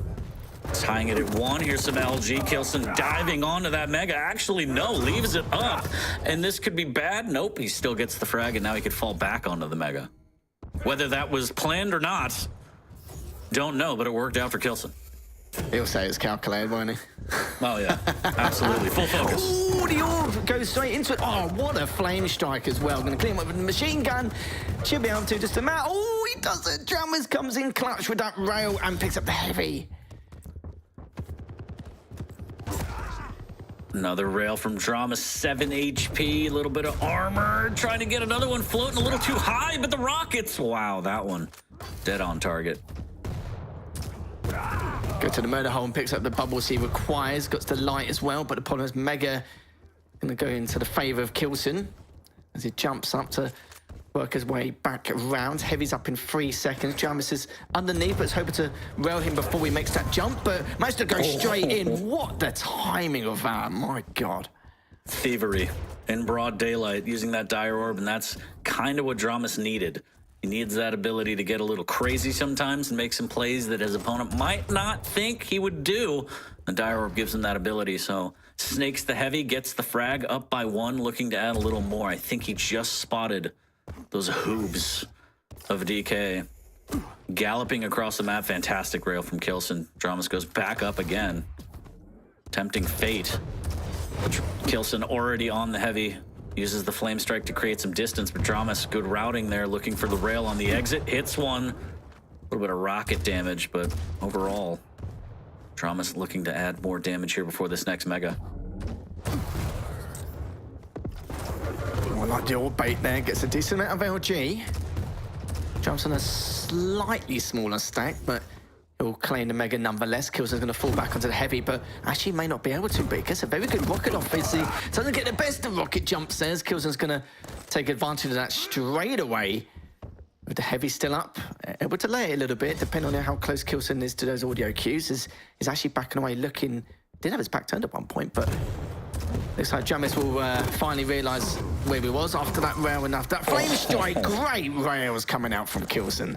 Tying it at 1. Here's some LG. Kilson diving onto that Mega. Actually, no, leaves it up. And this could be bad. Nope, he still gets the frag, and now he could fall back onto the Mega. Whether that was planned or not, don't know, but it worked out for Kilson. He'll say it's calculated, won't he? Oh, yeah. Absolutely. Full focus. Oh, the orb goes straight into it. Oh, what a flame strike as well. Going to clean him up with the machine gun. Should be able to just a matter. Oh, he does it. Dramas comes in clutch with that rail and picks up the heavy. Another rail from Dramas, 7 HP, a little bit of armor. Trying to get another one floating a little too high, but the rockets. Wow, that one dead on target. Go to the murder hole and picks up the bubbles he requires. Got the light as well, but the problem is Mega going to go into the favour of Kilson as he jumps up to work his way back around. Heavy's up in 3 seconds. Dramas is underneath, but is hoping to rail him before he makes that jump, but managed to go straight in. What the timing of that, my God. Thievery in broad daylight using that Dire Orb, and that's kind of what Dramas needed. He needs that ability to get a little crazy sometimes and make some plays that his opponent might not think he would do. The Dire Orb gives him that ability, so snakes the heavy, gets the frag up by 1, looking to add a little more. I think he just spotted those hooves of DK. Galloping across the map, fantastic rail from Kilson. Dramas goes back up again. Tempting fate. Kilson already on the heavy. Uses the flame strike to create some distance, but Dramas, good routing there, looking for the rail on the exit. Hits one. A little bit of rocket damage, but overall, Dramas looking to add more damage here before this next Mega. I like the orb bait there. Gets a decent amount of LG. Jumps on a slightly smaller stack, but he'll claim the Mega nonetheless. Killson's going to fall back onto the heavy, but actually may not be able to, but he gets a very good rocket off. He doesn't get the best of rocket jumps there. Killson's going to take advantage of that straight away. With the heavy still up, able to lay it a little bit, depending on how close Kilson is to those audio cues. Is actually backing away, looking... Did have his back turned at one point, but looks like Jamis will finally realise where he was after that rail enough. That flame strike, great rails coming out from Kilson.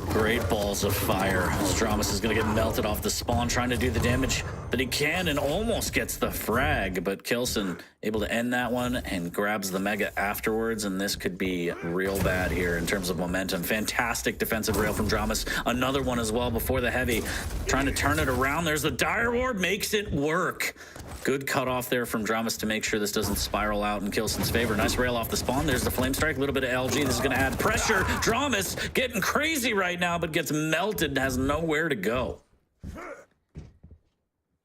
Great balls of fire. Stramus is going to get melted off the spawn, trying to do the damage that he can, and almost gets the frag, but Kilson able to end that one and grabs the Mega afterwards, and this could be real bad here in terms of momentum. Fantastic defensive rail from Dramus. Another one as well before the heavy. Trying to turn it around. There's the Dire Orb, makes it work. Good cut off there from Dramus to make sure this doesn't spiral out in Kilson's favor. Nice rail off the spawn. There's the flame strike, a little bit of LG. This is going to add pressure. Dramus getting crazy right now, but gets melted and has nowhere to go.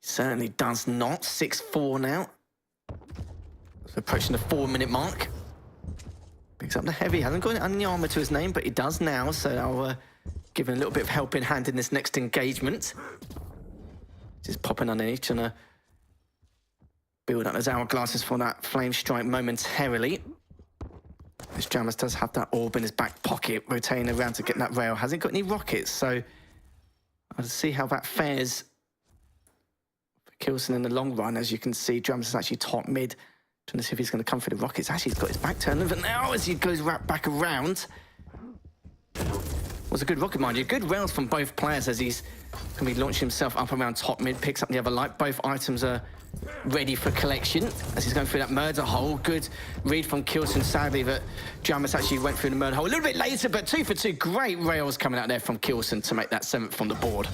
Certainly does not. 6-4 now. Approaching the 4-minute mark. Picks up the heavy. Hasn't got any armor to his name, but he does now. So I'll give him a little bit of helping hand in this next engagement. Just popping underneath, trying to build up those hourglasses for that flame strike momentarily. This Jamis does have that orb in his back pocket, rotating around to get that rail. Hasn't got any rockets, so I'll see how that fares for Kilson in the long run. As you can see, Jamis is actually top mid. Trying to see if he's going to come for the rockets. Actually, he's got his back turned, but now as he goes back around. Was a good rocket, mind you. Good rails from both players as he's going to be launching himself up around top mid, picks up the other light. Both items are ready for collection as he's going through that murder hole. Good read from Kilson, sadly, that Jamis actually went through the murder hole a little bit later, but 2 for 2. Great rails coming out there from Kilson to make that 7th on the board.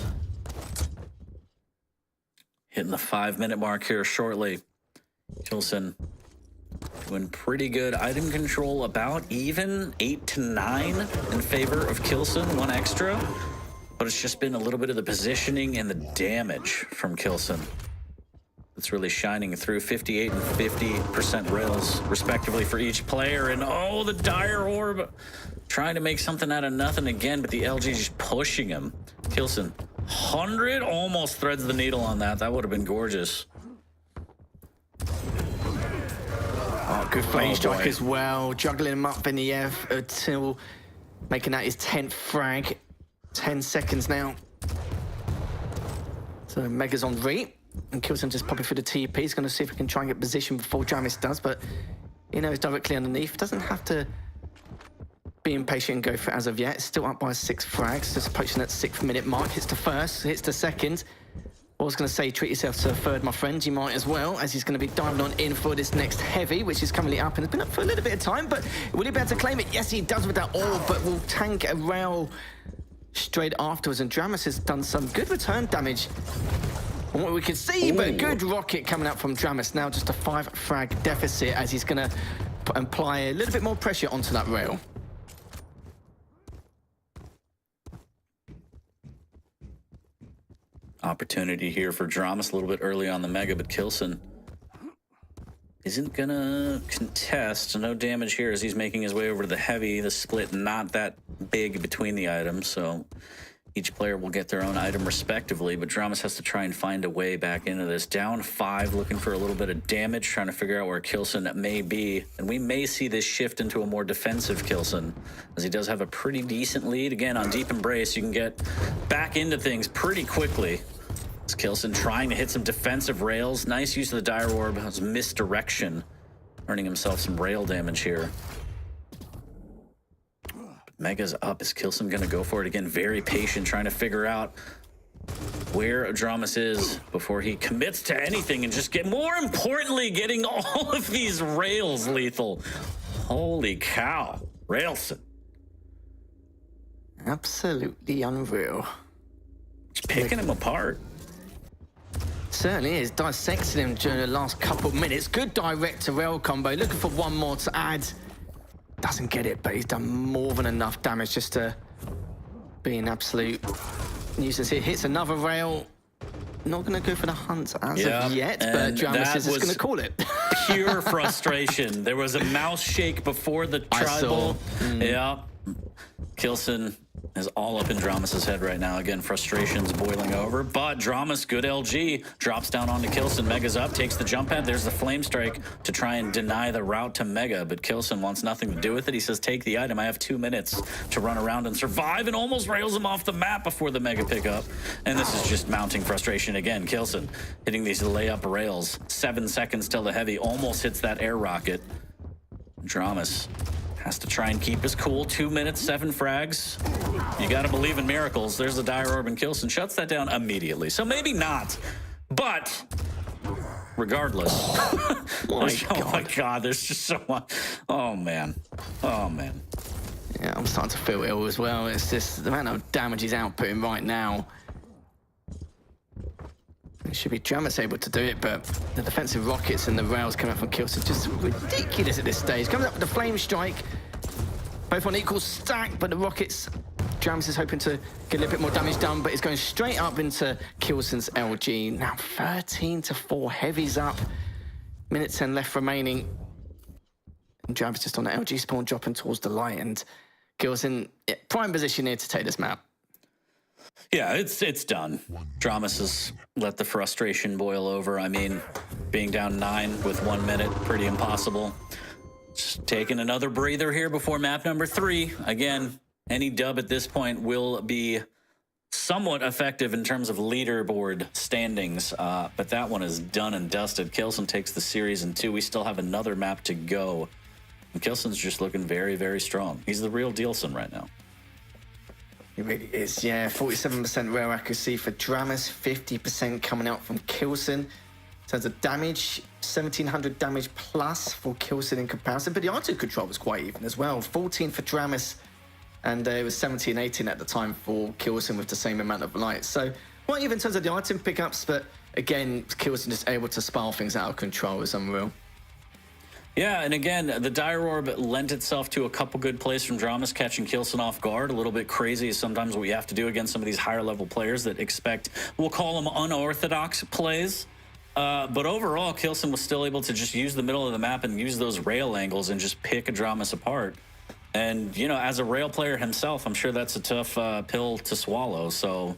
Hitting the 5-minute mark here shortly. Kilson doing pretty good. Item control about even, 8 to 9 in favor of Kilson, 1 extra. But it's just been a little bit of the positioning and the damage from Kilson that's really shining through. 58 and 50% rails respectively for each player. And oh, the Dire Orb trying to make something out of nothing again, but the LG just pushing him. Kilson, 100, almost threads the needle on that. That would have been gorgeous. Oh, good flame strike as well. Juggling him up in the air until making that his 10th frag. 10 seconds now. So Mega's on re. And Kilson just popping through the TP. He's going to see if he can try and get position before Jamis does, but you know, he's directly underneath. Doesn't have to be impatient and go for it as of yet. Still up by 6 frags. Just approaching that 6-minute mark. Hits the first, hits the second. I was going to say, treat yourself to a third, my friend. You might as well, as he's going to be diving on in for this next heavy, which is currently up and has been up for a little bit of time, but will he be able to claim it? Yes, he does with that orb, but will tank a rail straight afterwards. And Dramus has done some good return damage from what we can see, but good rocket coming out from Dramus. Now just a 5 frag deficit as he's going to apply a little bit more pressure onto that rail. Opportunity here for Dramus a little bit early on the Mega, but Kilson isn't gonna contest. No damage here as he's making his way over to the heavy. The split not that big between the items, so each player will get their own item respectively, but Dramus has to try and find a way back into this. Down 5, looking for a little bit of damage, trying to figure out where Kilson may be. And we may see this shift into a more defensive Kilson, as he does have a pretty decent lead. Again, on Deep Embrace, you can get back into things pretty quickly. It's Kilson trying to hit some defensive rails. Nice use of the Dire Orb. It was misdirection, earning himself some rail damage here. Mega's up. Is Kilson going to go for it again? Very patient, trying to figure out where Dramus is before he commits to anything, and just more importantly, getting all of these rails lethal. Holy cow. Railson. Absolutely unreal. Just picking him apart. Certainly is. Dissecting him during the last couple of minutes. Good direct to rail combo. Looking for one more to add. Doesn't get it, but he's done more than enough damage just to be an absolute nuisance here. Hits another rail. not going to go for the hunt as Yeah, of yet, but and Dramus that is just was going to call it. pure frustration. There was a mouse shake before the tribal. Yeah. Kilson is all up in Dramus's head right now. Again, frustration's boiling over, but Dramus, good LG, drops down onto Kilson. Mega's up, takes the jump pad. There's the flame strike to try and deny the route to Mega, but Kilson wants nothing to do with it. He says, take the item. I have 2 minutes to run around and survive, and almost rails him off the map before the Mega pickup. And this is just mounting frustration again. Kilson hitting these layup rails. 7 seconds till the heavy almost hits that air rocket. Dramus has to try and keep his cool. 2 minutes, 7 frags. You got to believe in miracles. There's the Dire Orb, and Kilson shuts that down immediately. So maybe not, but regardless. Oh my God, there's just so much. Oh man. Oh man. Yeah, I'm starting to feel ill as well. It's just the amount of damage he's outputting right now. It should be Dramus able to do it, but the defensive rockets and the rails coming from Kilson just ridiculous at this stage. Comes up with the flame strike, both on equal stack, but the rockets, Dramus is hoping to get a little bit more damage done, but it's going straight up into Kilson's LG. Now 13-4, heavy's up. Minute 10 left remaining. And Dramus just on the LG spawn, dropping towards the light, and Kilson, prime position here to take this map. Yeah, it's done. Dramus has let the frustration boil over. I mean, being down 9 with 1 minute, pretty impossible. Just taking another breather here before map number 3. Again, any dub at this point will be somewhat effective in terms of leaderboard standings, but that one is done and dusted. Kilson takes the series in 2. We still have another map to go. And Kilson's just looking very, very strong. He's the real Dealson right now. He really is, yeah. 47% rail accuracy for Dramus, 50% coming out from Kilson. In terms of damage, 1,700 damage plus for Kilson in comparison, but the R2 control was quite even as well. 14 for Dramus, and it was 17, 18 at the time for Kilson with the same amount of light. So quite even in terms of the item pickups, but again, Kilson just able to spiral things out of control is unreal. Yeah, and again, the Dire Orb lent itself to a couple good plays from Dramus, catching Kilson off guard. A little bit crazy is sometimes what you have to do against some of these higher level players that expect, we'll call them unorthodox plays. But overall, Kilson was still able to just use the middle of the map and use those rail angles and just pick Dramus apart. And, you know, as a rail player himself, I'm sure that's a tough pill to swallow. So,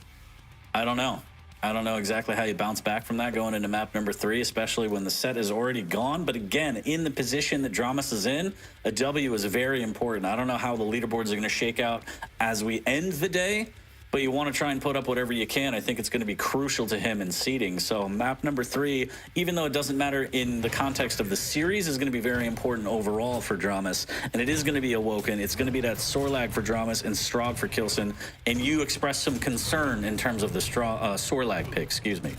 I don't know. I don't know exactly how you bounce back from that going into map number 3, especially when the set is already gone. But again, in the position that Dramus is in, a W is very important. I don't know how the leaderboards are going to shake out as we end the day, but you want to try and put up whatever you can. I think it's going to be crucial to him in seeding. So map number 3, even though it doesn't matter in the context of the series, is going to be very important overall for Dramus. And it is going to be Awoken. It's going to be that Sorlag for Dramus and Strog for Kilson. And you expressed some concern in terms of the Sorlag pick, excuse me.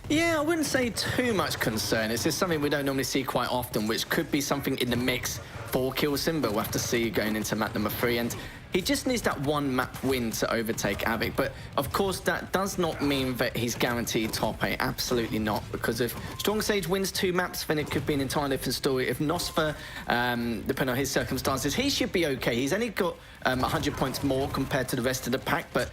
Yeah, I wouldn't say too much concern. It's just something we don't normally see quite often, which could be something in the mix for Kilson, but we'll have to see going into map number 3. And he just needs that 1 map win to overtake Avic. But of course, that does not mean that he's guaranteed top 8. Absolutely not. Because if Strong Sage wins 2 maps, then it could be an entirely different story. If Nosfer, depending on his circumstances, he should be okay. He's only got 100 points more compared to the rest of the pack, but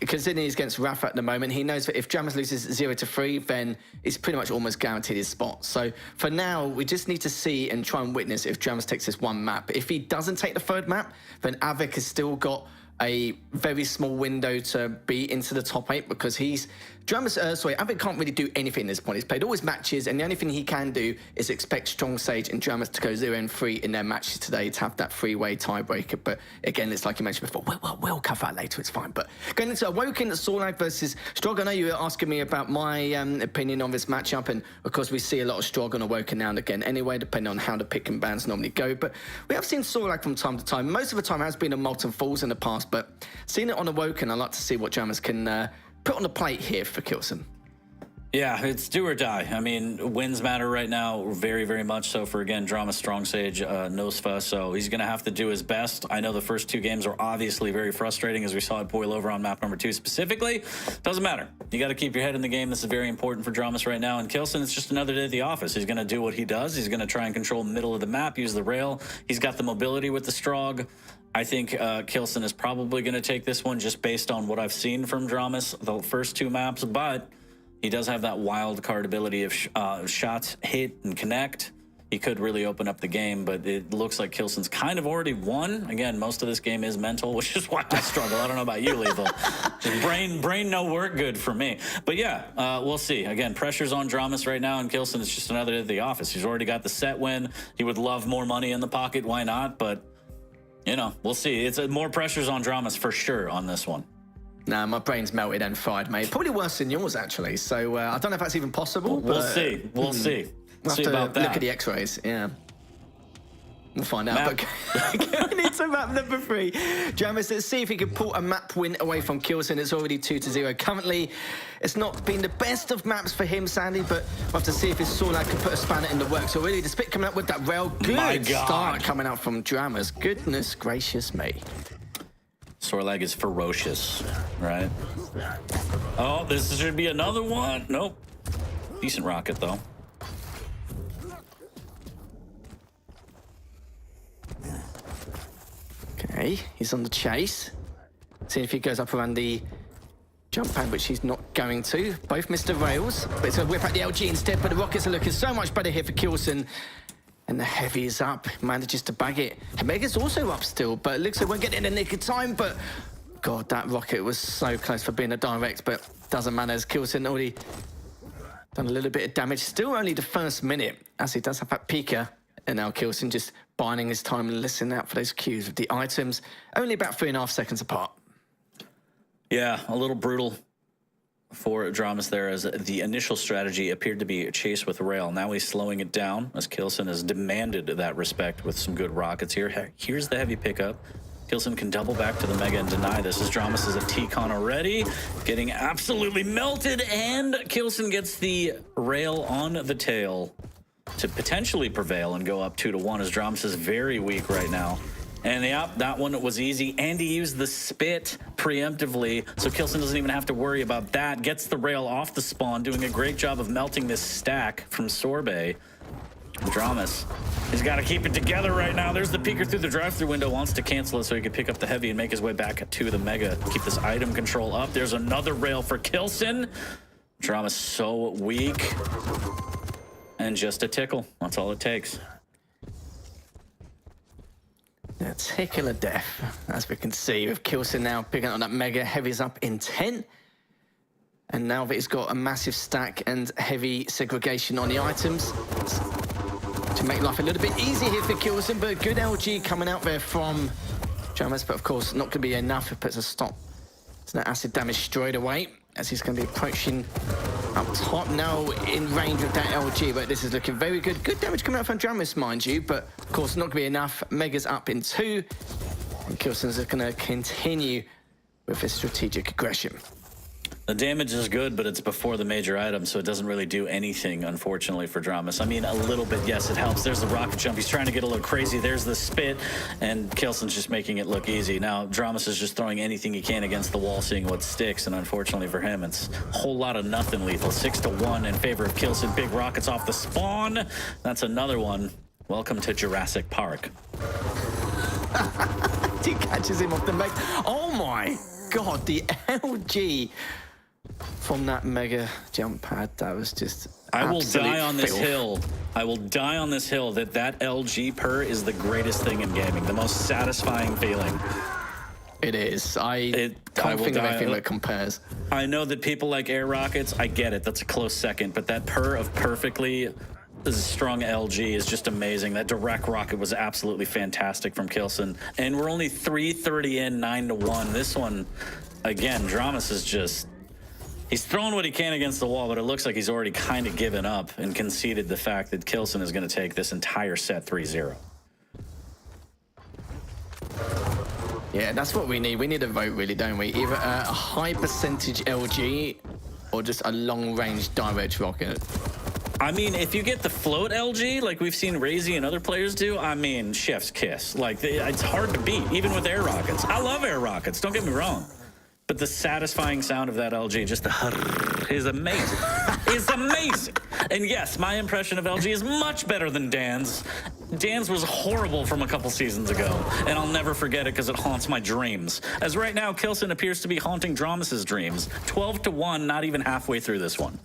considering he's against Rafa at the moment, he knows that if Dramus loses 0-3, then it's pretty much almost guaranteed his spot. So for now, we just need to see and try and witness if Dramus takes this 1 map. If he doesn't take the 3rd map, then Avic has still got a very small window to be into the top 8 because Avic can't really do anything at this point. He's played all his matches, and the only thing he can do is expect Strong Sage and Dramus to go 0-3 in their matches today to have that 3-way tiebreaker. But again, it's like you mentioned before, we'll cover that later, it's fine. But going into Awoken, Sorlag versus Strog, I know you were asking me about my opinion on this matchup, and of course we see a lot of Strog on Awoken now and again anyway, depending on how the pick and bans normally go. But we have seen Sorlag from time to time. Most of the time has been a Molten Falls in the past, but seeing it on Awoken, I like to see what Dramus can put on the plate here for Kilson. Yeah, it's do or die. I mean, wins matter right now, very, very much so for, again, Dramus, Strong Sage, Nosfa, so he's going to have to do his best. I know the first 2 games are obviously very frustrating, as we saw it boil over on map number 2 specifically. Doesn't matter. You got to keep your head in the game. This is very important for Dramus right now. And Kilson, it's just another day at the office. He's going to do what he does. He's going to try and control the middle of the map, use the rail. He's got the mobility with the Strog. I think Kilson is probably going to take this one just based on what I've seen from Dramus the first 2 maps, but He does have that wild card ability of shots hit and connect. He could really open up the game, but it looks like Kilson's kind of already won. Again, most of this game is mental, which is why I struggle. I don't know about you, Lethal. Just brain no work good for me. But yeah, we'll see. Again, pressure's on Dramas right now, and Kilson is just another day at the office. He's already got the set win. He would love more money in the pocket. Why not? But, you know, we'll see. It's more pressure's on Dramas for sure on this one. Nah, my brain's melted and fried, mate. Probably worse than yours, actually. So I don't know if that's even possible. We'll see. We'll see. We'll have see to about that. look at the x-rays, yeah. We'll find out. But going into map number 3, Dramas, let's see if he can pull a map win away from Kilson. It's already 2-0. Currently, it's not been the best of maps for him, Sandy, but we'll have to see if his Sorlag can put a spanner in the works. Already, the spit coming up with that rail. Good start coming out from Dramas. Goodness gracious me. Sorlag is ferocious, right? Oh, this should be another one. Nope. Decent rocket, though. Okay, he's on the chase. See if he goes up around the jump pad, which he's not going to. Both missed the rails, but it's going to whip out the LG instead. But the rockets are looking so much better here for Kilson. And the heavy is up, manages to bag it. Mega's also up still, but it looks like we'll get in the nick of time. But God, that rocket was so close for being a direct, but doesn't matter as Kilson already done a little bit of damage. Still only the first minute, as he does have that Pika. And now Kilson just biding his time and listening out for those cues with the items. Only about 3.5 seconds apart. Yeah, a little brutal for Dramas there, as the initial strategy appeared to be a chase with rail. Now he's slowing it down as Kilson has demanded that respect with some good rockets here. Here's the heavy pickup. Kilson can double back to the Mega and deny this, as Dramas is a T-Con already, getting absolutely melted, and Kilson gets the rail on the tail to potentially prevail and go up 2-1, as Dramas is very weak right now. And yep, that one was easy. And he used the spit preemptively, so Kilson doesn't even have to worry about that. Gets the rail off the spawn, doing a great job of melting this stack from Sorbet. Dramas, he's got to keep it together right now. There's the peeker through the drive-through window, wants to cancel it so he can pick up the heavy and make his way back to the Mega. Keep this item control up. There's another rail for Kilson. Dramas so weak. And just a tickle. That's all it takes. A tickle of death, as we can see, with Kilson now picking up that Mega. Heavy's up in 10. And now that he's got a massive stack and heavy segregation on the items, to make life a little bit easier here for Kilson, but good LG coming out there from Dramas, but of course not going to be enough. It puts a stop to that acid damage straight away, as he's going to be approaching up top now in range of that LG, but this is looking very good. Good damage coming out from Dramas, mind you, but of course not going to be enough. Mega's up in 2, and Kilson's going to continue with his strategic aggression. The damage is good, but it's before the major item, so it doesn't really do anything, unfortunately, for Dramas. I mean, a little bit, yes, it helps. There's the rocket jump. He's trying to get a little crazy. There's the spit, and Kilson's just making it look easy. Now, Dramas is just throwing anything he can against the wall, seeing what sticks, and unfortunately for him, it's a whole lot of nothing lethal. 6-1 in favor of Kilson. Big rockets off the spawn. That's another one. Welcome to Jurassic Park. He catches him off the Mega. Oh my God, the LG from that Mega jump pad, that was just I will die on this filth. hill. I will die on this hill that LG purr is the greatest thing in gaming, the most satisfying feeling. It is. I can't think of anything that compares. I know that people like air rockets. I get it. That's a close second. But that purr of perfectly strong LG is just amazing. That direct rocket was absolutely fantastic from Kilson. And we're only 3:30 in, 9-1. This one, again, Dramas is just... He's throwing what he can against the wall, but it looks like he's already kind of given up and conceded the fact that Kilson is going to take this entire set 3-0. Yeah, that's what we need. We need a vote, really, don't we? Either a high percentage LG or just a long-range direct rocket. I mean, if you get the float LG, like we've seen Razy and other players do, I mean, chef's kiss. Like, it's hard to beat, even with air rockets. I love air rockets, don't get me wrong. But the satisfying sound of that LG, just the is amazing. It's amazing. And yes, my impression of LG is much better than Dan's. Dan's was horrible from a couple seasons ago, and I'll never forget it because it haunts my dreams. As right now, Kilson appears to be haunting Dramus's dreams. 12-1, not even halfway through this one.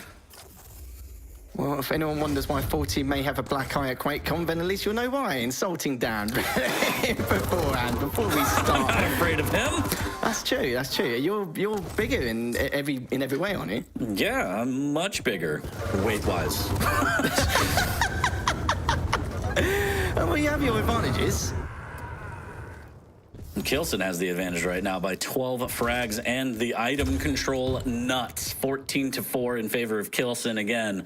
Well, if anyone wonders why 40 may have a black eye at QuakeCon, then at least you'll know why. Insulting Dan beforehand, before we start. I'm afraid of him. That's true. That's true. You're bigger in every way, aren't you? Yeah, I'm much bigger, weight-wise. Well, you have your advantages. Kilson has the advantage right now by 12 frags and the item control nuts. 14-4 in favor of Kilson again.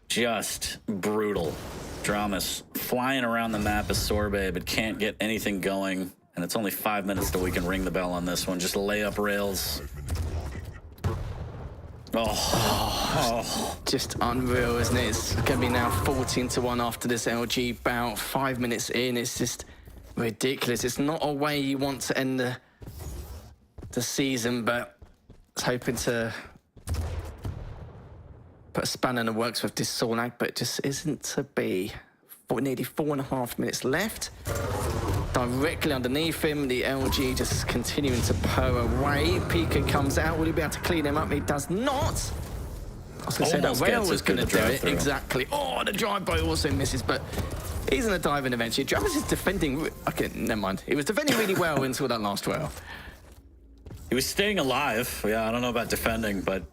Just brutal. Dramus flying around the map as Sorbet, but can't get anything going. And it's only 5 minutes till we can ring the bell on this one. Just lay up rails. Just unreal, isn't it? It's going to be now 14-1 after this LG bout. 5 minutes in, it's just ridiculous. It's not a way you want to end the season, but it's hoping to put a spanner in the works with this Sornak, but it just isn't to be. Nearly 4.5 minutes left. Directly underneath him, the LG just continuing to purr away. Pika comes out. Will he be able to clean him up? He does not. I was going to say that Rail was going to do it. Exactly. Oh, the drive-by also misses, but he's going to dive in eventually. Travis is defending... Okay, never mind. He was defending really well until that last rail. He was staying alive. Yeah, I don't know about defending, but...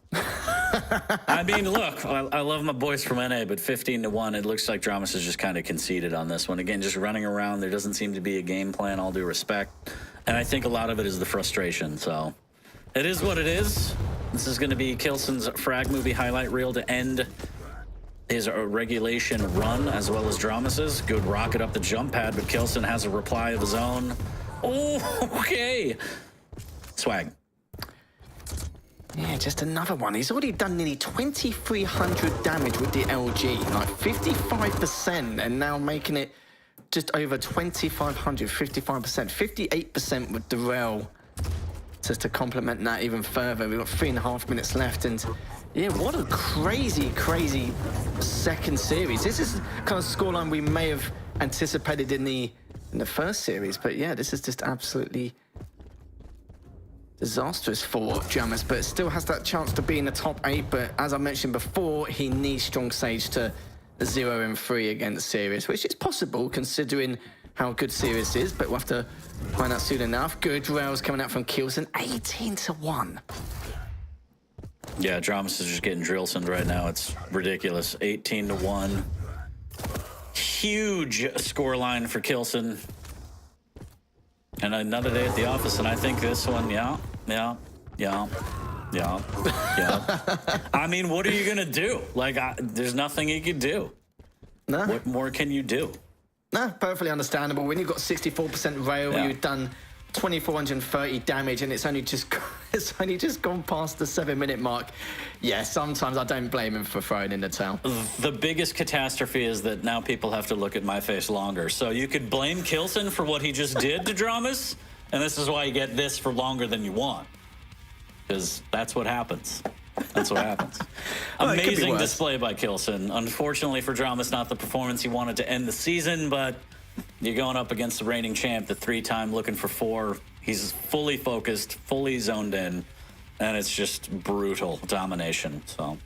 I mean, look, I love my boys from NA, but 15-1, it looks like Dramus has just kind of conceded on this one. Again, just running around. There doesn't seem to be a game plan, all due respect. And I think a lot of it is the frustration, so... It is what it is. This is going to be Kilson's frag movie highlight reel to end his regulation run, as well as Dramus's. Good rocket up the jump pad, but Kilson has a reply of his own. Oh, okay. Swag. Yeah, just another one. He's already done nearly 2,300 damage with the LG, like 55%, and now making it just over 2,500, 55%, 58% with the rail. Just to complement that even further, we've got 3.5 minutes left, and yeah, what a crazy, crazy second series. This is the kind of scoreline we may have anticipated in the first series, but yeah, this is just absolutely disastrous for Dramus, but still has that chance to be in the top 8. But as I mentioned before, he needs Strong Sage to 0-3 against Sirius, which is possible considering how good Sirius is, but we'll have to find out soon enough. Good rails coming out from Kilson, 18-1. Yeah, Dramus is just getting drillsoned right now. It's ridiculous. 18-1. Huge scoreline for Kilson. And another day at the office, and I think this one, yeah. I mean, what are you going to do? Like, there's nothing you can do. No. What more can you do? No, perfectly understandable. When you've got 64% rail, you've done 2,430 damage, and it's only just gone past the 7-minute mark. Yeah, sometimes I don't blame him for throwing in the towel. The biggest catastrophe is that now people have to look at my face longer. So you could blame Kilson for what he just did to Dramus, and this is why you get this for longer than you want. Because that's what happens. That's what happens. Well, amazing display by Kilson. Unfortunately for Dramus, not the performance he wanted to end the season, but you're going up against the reigning champ, the 3-time looking for 4. He's fully focused, fully zoned in, and it's just brutal domination. So,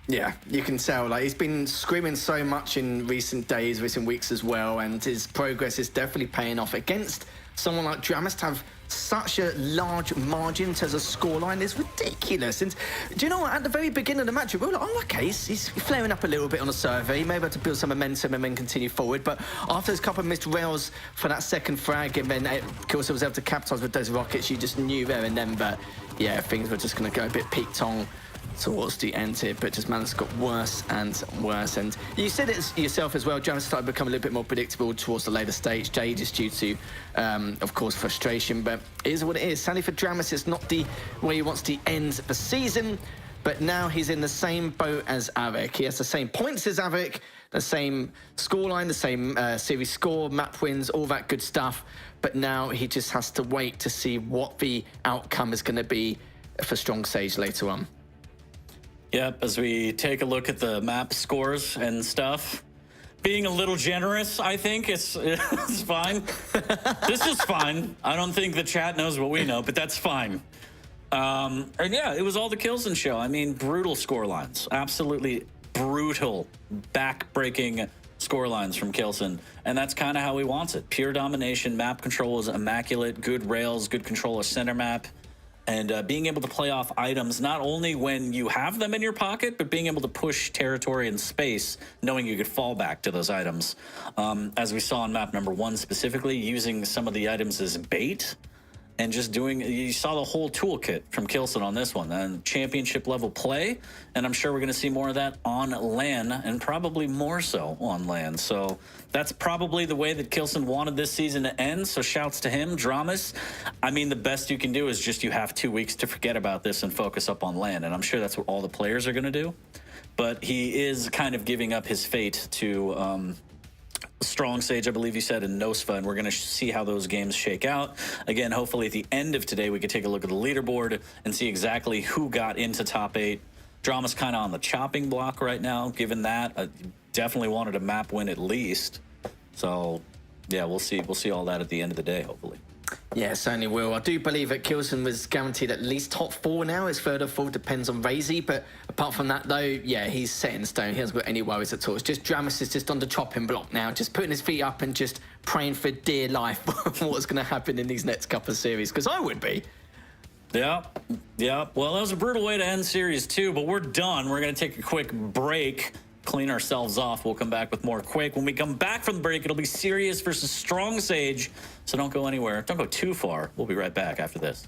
yeah, you can tell. Like, he's been screaming so much in recent days, recent weeks as well, and his progress is definitely paying off. Against someone like Dramus, to have such a large margin as a scoreline is ridiculous. And do you know what? At the very beginning of the match, we were like, oh, okay, he's flaring up a little bit on the server. He may be able to build some momentum and then continue forward. But after those couple of missed rails for that second frag, and then Kilson was able to capitalise with those rockets, you just knew there and then that, yeah, things were just going to go a bit peak-tong towards the end here, but just managed to got worse and worse. And you said it yourself as well, Dramus started to become a little bit more predictable towards the later stage. Just due to, of course, frustration, but it is what it is. Sadly for Dramus, it's not the way he wants to end the season, but now he's in the same boat as Avik. He has the same points as Avik, the same scoreline, the same series score, map wins, all that good stuff, but now he just has to wait to see what the outcome is going to be for Strong Sage later on. Yep, as we take a look at the map scores and stuff. Being a little generous, I think it's fine. This is fine. I don't think the chat knows what we know, but that's fine. And yeah, it was all the Kilson show. I mean, brutal score lines. Absolutely brutal, back-breaking score lines from Kilson. And that's kind of how he wants it. Pure domination, map control is immaculate, good rails, good control of center map. And being able to play off items not only when you have them in your pocket, but being able to push territory and space, knowing you could fall back to those items. As we saw on map number 1 specifically, using some of the items as bait and just doing, you saw the whole toolkit from Kilson on this one, and championship level play. And I'm sure we're going to see more of that on LAN, and probably more so on LAN. So that's probably the way that Kilson wanted this season to end. So shouts to him. Dramas, I mean, the best you can do is just you have 2 weeks to forget about this and focus up on LAN. And I'm sure that's what all the players are going to do. But he is kind of giving up his fate to Strong Sage, I believe you said, and Nosfa, and we're going to see how those games shake out. Again, hopefully at the end of today, we could take a look at the leaderboard and see exactly who got into top 8. Drama's kind of on the chopping block right now. Given that, definitely wanted a map win at least. So, yeah, we'll see. We'll see all that at the end of the day, hopefully. Yeah, certainly will. I do believe that Kilson was guaranteed at least top 4 now. His further fall depends on Razy, but apart from that, though, yeah, he's set in stone. He hasn't got any worries at all. It's just Dramus is just on the chopping block now, just putting his feet up and just praying for dear life what's going to happen in these next couple of series, because I would be. Yeah, yeah. Well, that was a brutal way to end Series 2, but we're done. We're going to take a quick break, clean ourselves off. We'll come back with more Quake. When we come back from the break, it'll be Sirius versus Strong Sage. So don't go anywhere. Don't go too far. We'll be right back after this.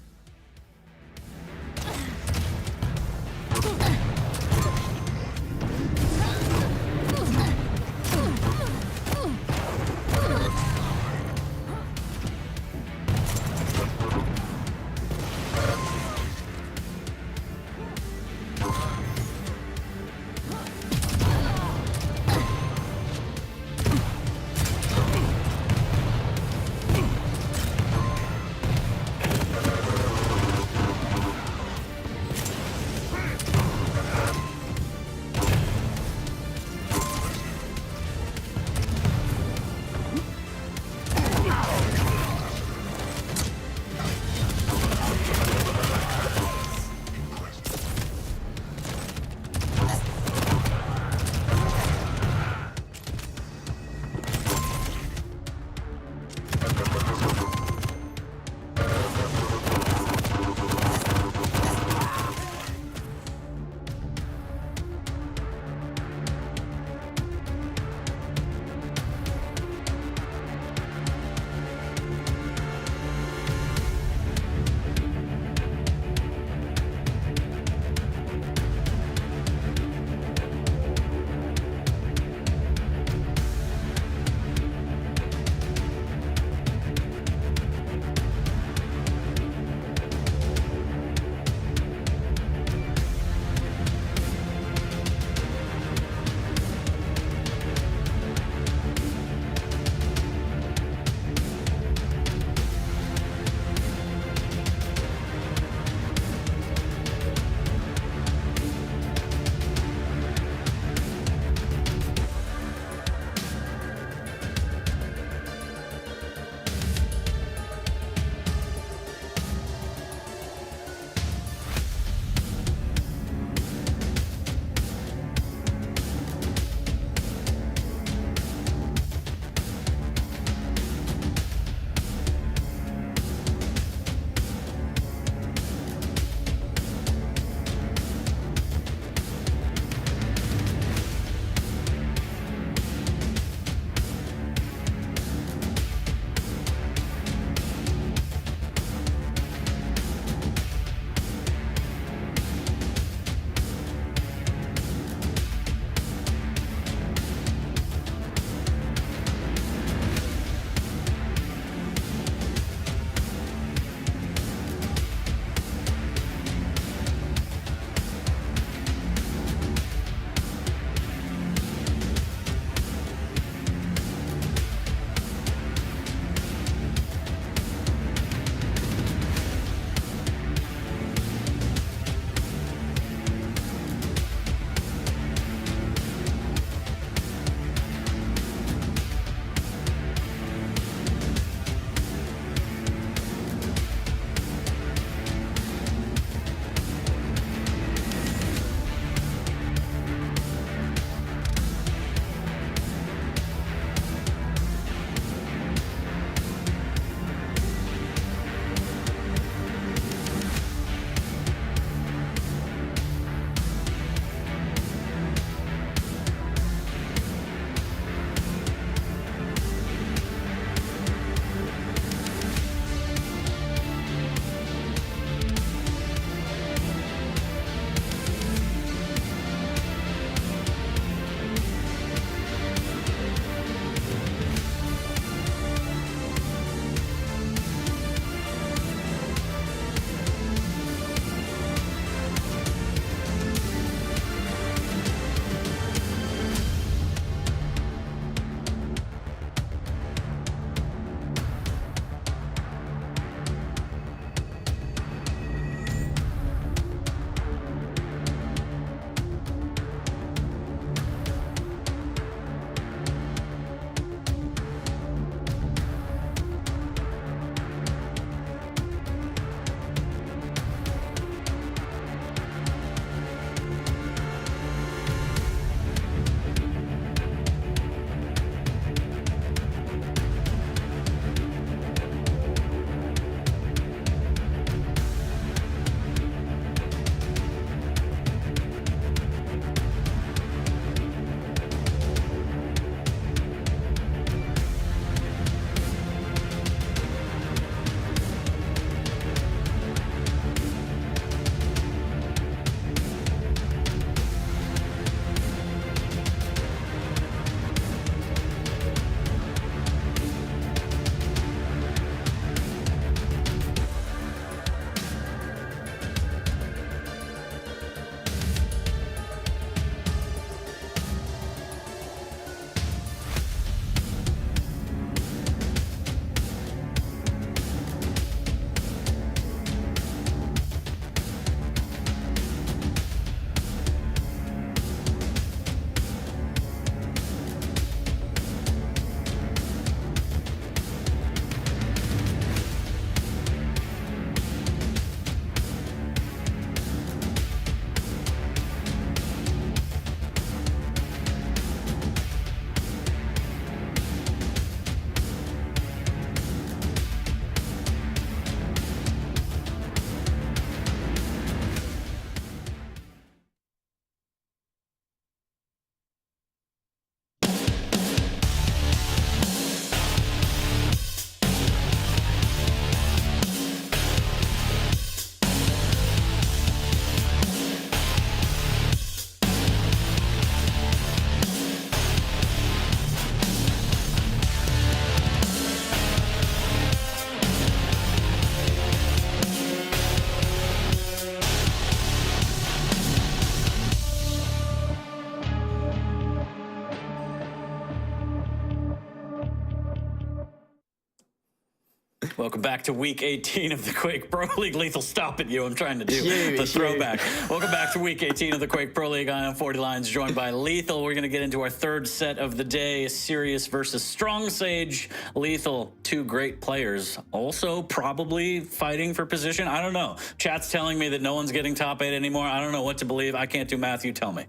Welcome back to week 18 of the Quake Pro League. Lethal, stop it, you. I'm trying to do the Huge. throwback. Welcome back to week 18 of the Quake Pro League. I am 40 Lines, joined by Lethal. We're going to get into our third set of the day, Sirius versus Strong Sage. Lethal, two great players, also probably fighting for position. I don't know. Chat's telling me that no one's getting top 8 anymore. I don't know what to believe. I can't do math. You tell me.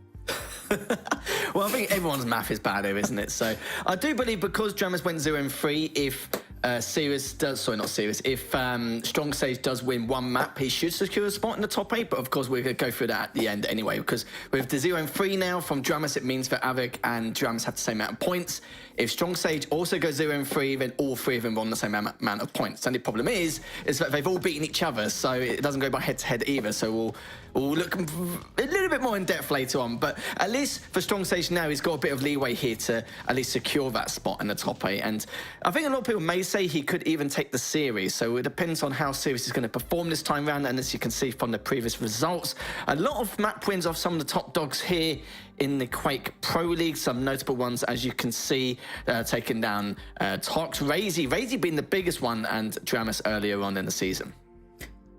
Well, I think everyone's math is bad here, isn't it? So I do believe because Dramas went 0-3, if Sirius does, sorry, not Sirius, if Strong Sage does win one map, he should secure a spot in the top 8. But of course, we're going to go through that at the end anyway, because with the 0-3 now from Dramas, it means that Avik and Dramas have the same amount of points. If Strong Sage also goes 0-3, then all three of them are on the same amount of points. And the problem is that they've all beaten each other, so it doesn't go by head-to-head either. So we'll look a little bit more in depth later on. But at least for Strong Sage now, he's got a bit of leeway here to at least secure that spot in the top 8. And I think a lot of people may say he could even take the series. So it depends on how Sirius is going to perform this time round. And as you can see from the previous results, a lot of map wins of some of the top dogs here in the Quake Pro League. Some notable ones, as you can see, taking down Tox, Razy being the biggest one, and Dramas earlier on in the season.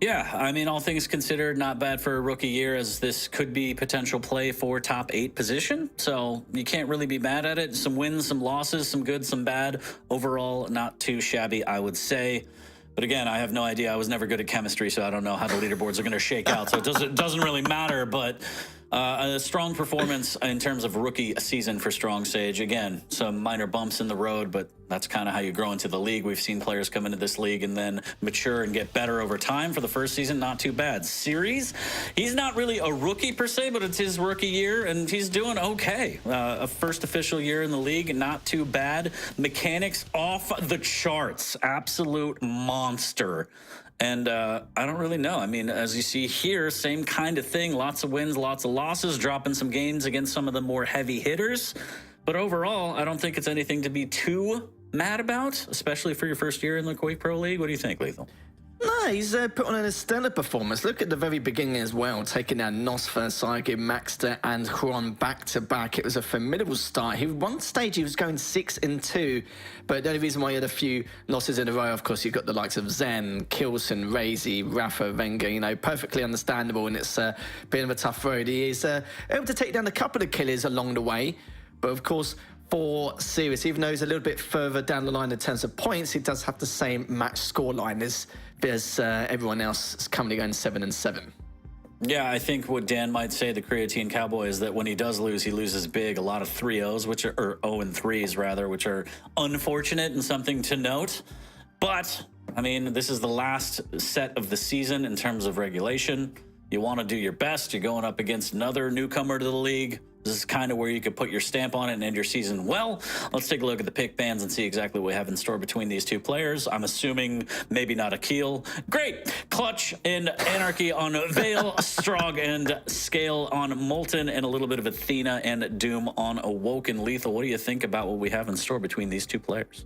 Yeah, I mean, all things considered, not bad for a rookie year, as this could be potential play for top 8 position. So you can't really be mad at it. Some wins, some losses, some good, some bad. Overall, not too shabby, I would say. But again, I have no idea. I was never good at chemistry, so I don't know how the leaderboards are going to shake out. So it doesn't really matter. But a strong performance in terms of rookie season for Strong Sage. Again, some minor bumps in the road, but that's kind of how you grow into the league. We've seen players come into this league and then mature and get better over time. For the first season, not too bad. Series, he's not really a rookie per se, but it's his rookie year, and he's doing okay. A first official year in the league, not too bad. Mechanics off the charts. Absolute monster. And I don't really know. I mean, as you see here, same kind of thing. Lots of wins, lots of losses, dropping some games against some of the more heavy hitters. But overall, I don't think it's anything to be too mad about, especially for your first year in the Quake Pro League. What do you think, Lethal? No, he's put on a stellar performance. Look at the very beginning as well, taking down Nosfer, Saige, Maxter, and Huron back-to-back. It was a formidable start. One stage he was going 6-2, but the only reason why he had a few losses in a row, of course, you've got the likes of Zen, Kilson, Razy, Rafa, Wenger, you know, perfectly understandable, and it's a bit of a tough road. He is able to take down a couple of killers along the way, but of course, for Sirius, even though he's a little bit further down the line in terms of points, he does have the same match scoreline as everyone else is currently going 7-7. Yeah, I think what Dan might say, the Creatine Cowboy, is that when he does lose, he loses big. A lot of 3-0s, or 0-3s rather, which are unfortunate and something to note. But, I mean, this is the last set of the season in terms of regulation. You want to do your best. You're going up against another newcomer to the league. This is kind of where you could put your stamp on it and end your season well. Let's take a look at the pick bans and see exactly what we have in store between these two players. I'm assuming maybe not Akil. Great. Clutch and Anarchy on Vale, Strog and Scale on Molten, and a little bit of Athena and Doom on Awoken. Lethal, what do you think about what we have in store between these two players?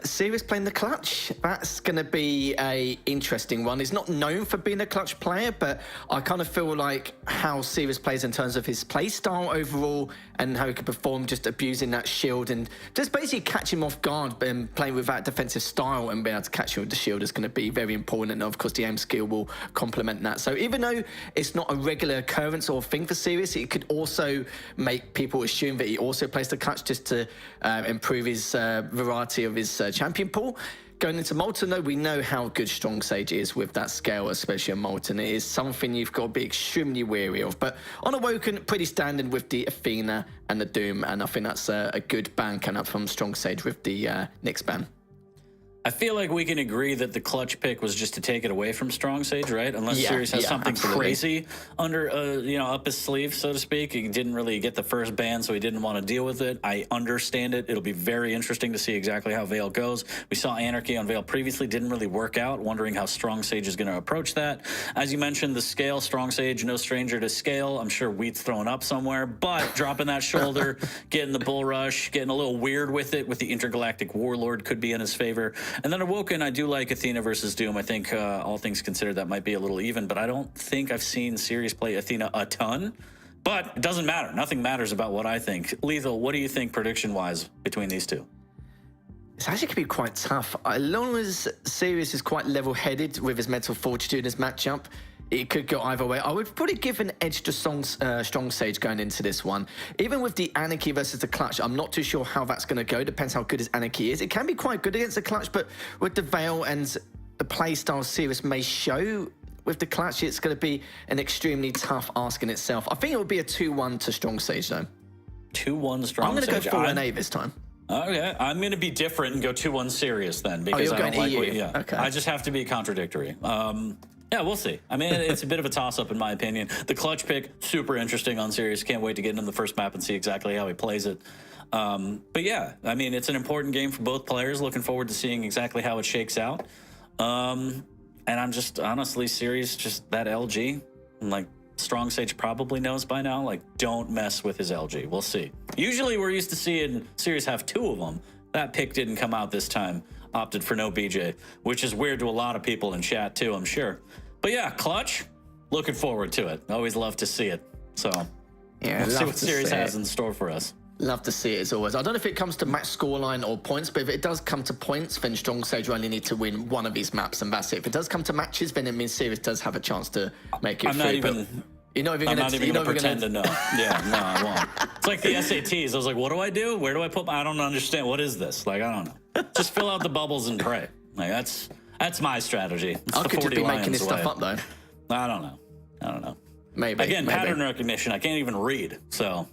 Sirius playing the clutch. That's going to be a interesting one. He's not known for being a clutch player, but I kind of feel like how Sirius plays in terms of his play style overall and how he can perform, just abusing that shield and just basically catch him off guard and playing with that defensive style and being able to catch him with the shield is going to be very important. And of course, the aim skill will complement that. So even though it's not a regular occurrence or thing for Sirius, it could also make people assume that he also plays the clutch just to improve his variety of his champion pool. Going into Molten, though, we know how good Strong Sage is with that scale, especially on Molten. It is something you've got to be extremely wary of. But on Awoken, pretty standard with the Athena and the Doom, and I think that's a good ban coming up from Strong Sage with the Nyx ban. I feel like we can agree that the clutch pick was just to take it away from Strong Sage, right? Unless Sirius has something crazy under, up his sleeve, so to speak. He didn't really get the first ban, so he didn't want to deal with it. I understand it. It'll be very interesting to see exactly how Vale goes. We saw Anarchy on Vale previously, didn't really work out. Wondering how Strong Sage is going to approach that. As you mentioned, the scale, Strong Sage, no stranger to scale. I'm sure Wheat's thrown up somewhere, but dropping that shoulder, getting the bull rush, getting a little weird with it, with the Intergalactic Warlord could be in his favor. And then Awoken, I do like Athena versus Doom. I think all things considered, that might be a little even, but I don't think I've seen Sirius play Athena a ton. But it doesn't matter. Nothing matters about what I think. Lethal, what do you think prediction-wise between these two? It's actually going to be quite tough. As long as Sirius is quite level-headed with his mental fortitude in his matchup, it could go either way. I would probably give an edge to Strong Sage going into this one. Even with the Anarchy versus the Clutch, I'm not too sure how that's going to go. Depends how good his Anarchy is. It can be quite good against the Clutch, but with the Veil and the playstyle Sirius may show with the Clutch, it's going to be an extremely tough ask in itself. I think it would be a 2-1 to Strong Sage, though. 2-1 Strong I'm going to Sage. go 4-8 this time. Okay, I'm going to be different and go 2-1 Sirius then, because you're I don't going like EU. yeah. Okay. I just have to be contradictory. Yeah, we'll see. I mean, it's a bit of a toss-up in my opinion. The Clutch pick, super interesting on Sirius. Can't wait to get into the first map and see exactly how he plays it. But yeah, I mean, it's an important game for both players. Looking forward to seeing exactly how it shakes out. And I'm just, honestly, Sirius, just that LG, like, Strong Sage probably knows by now, like, don't mess with his LG. We'll see. Usually we're used to seeing Sirius have 2 of them. That pick didn't come out this time. Opted for no BJ, which is weird to a lot of people in chat too, I'm sure. But yeah, Clutch, looking forward to it. Always love to see it. So yeah, we'll see what Sirius has in store for us. Love to see it as always. I don't know if it comes to match scoreline or points, but if it does come to points, then Strong Sage will only need to win one of these maps, and that's it. If it does come to matches, then it means Sirius does have a chance to make it I'm through. not even... You're not even I'm gonna, not even going to pretend to know. Yeah, no, I won't. It's like the SATs. I was like, what do I do? Where do I put I don't understand. What is this? Like, I don't know. Just fill out the bubbles and pray. Like, that's my strategy. It's I could just be making this stuff up, though. I don't know. Maybe. Again, pattern recognition. I can't even read, so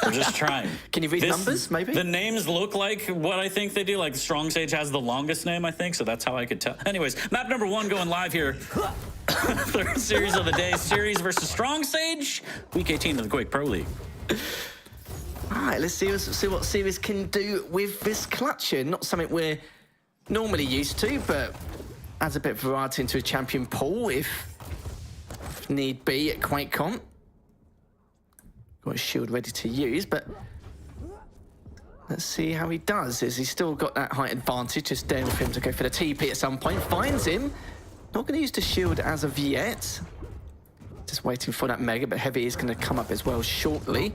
we're just trying. Can you read numbers, maybe? The names look like what I think they do. Like, Strong Sage has the longest name, I think, so that's how I could tell. Anyways, map number 1 going live here. Third series of the day. Series versus Strong Sage. Week 18 of the Quake Pro League. All right, let's see what Sirius can do with this Clutch here. Not something we're normally used to, but adds a bit of variety into a champion pool if need be at Quake Comp. Got a shield ready to use, but let's see how he does. Has he still got that height advantage? Just daring for him to go for the TP at some point. Finds him. Not going to use the shield as of yet. Just waiting for that Mega, but Heavy is going to come up as well shortly.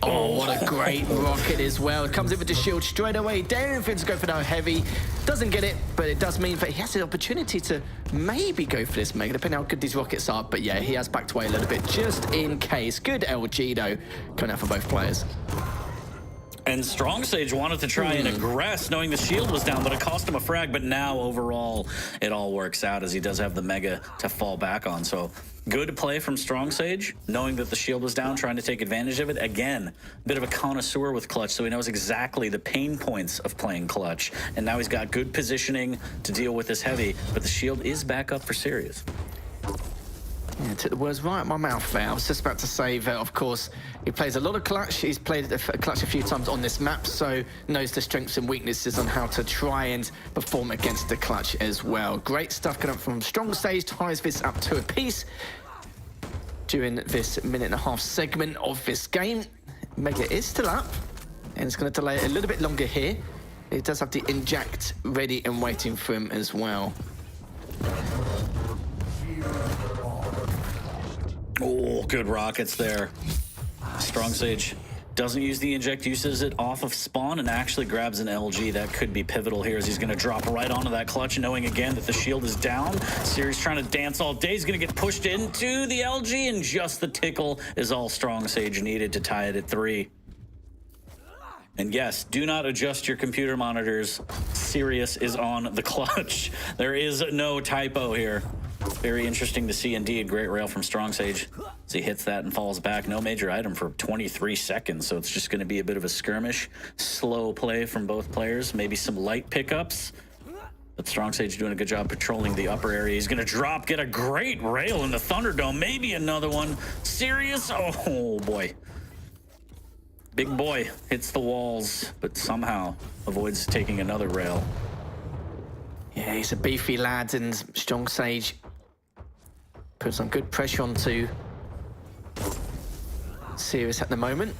Oh, what a great rocket as well. Comes in with the shield straight away. Daring for him to go for that Heavy. Doesn't get it, but it does mean that he has the opportunity to maybe go for this Mega, depending on how good these rockets are. But yeah, he has backed away a little bit just in case. Good LG, though, coming out for both players. And Strong Sage wanted to try and aggress, knowing the shield was down, but it cost him a frag. But now, overall, it all works out as he does have the Mega to fall back on. So, good play from Strong Sage, knowing that the shield was down, trying to take advantage of it. Again, a bit of a connoisseur with Clutch, so he knows exactly the pain points of playing Clutch. And now he's got good positioning to deal with this Heavy, but the shield is back up for Sirius. Yeah, took the words right out of my mouth there. I was just about to say that, of course, he plays a lot of Clutch. He's played Clutch a few times on this map, so knows the strengths and weaknesses on how to try and perform against the Clutch as well. Great stuff coming up from Strong Sage. Ties this up to a piece during this 1.5-minute segment of this game. Mega is still up, and it's going to delay it a little bit longer here. It does have the inject ready and waiting for him as well. Oh, good rockets there. Strong Sage doesn't use the inject, uses it off of spawn and actually grabs an LG. That could be pivotal here as he's going to drop right onto that Clutch, knowing again that the shield is down. Sirius trying to dance all day. He's going to get pushed into the LG, and just the tickle is all Strong Sage needed to tie it at 3. And yes, do not adjust your computer monitors. Sirius is on the Clutch. There is no typo here. Very interesting to see indeed. Great rail from Strong Sage as he hits that and falls back. No major item for 23 seconds, so it's just going to be a bit of a skirmish. Slow play from both players. Maybe some light pickups. But Strong Sage doing a good job patrolling the upper area. He's going to drop, get a great rail in the Thunderdome. Maybe another one. Sirius. Oh, boy. Big boy hits the walls, but somehow avoids taking another rail. Yeah, he's a beefy lad, and Strong Sage puts some good pressure onto Sirius at the moment.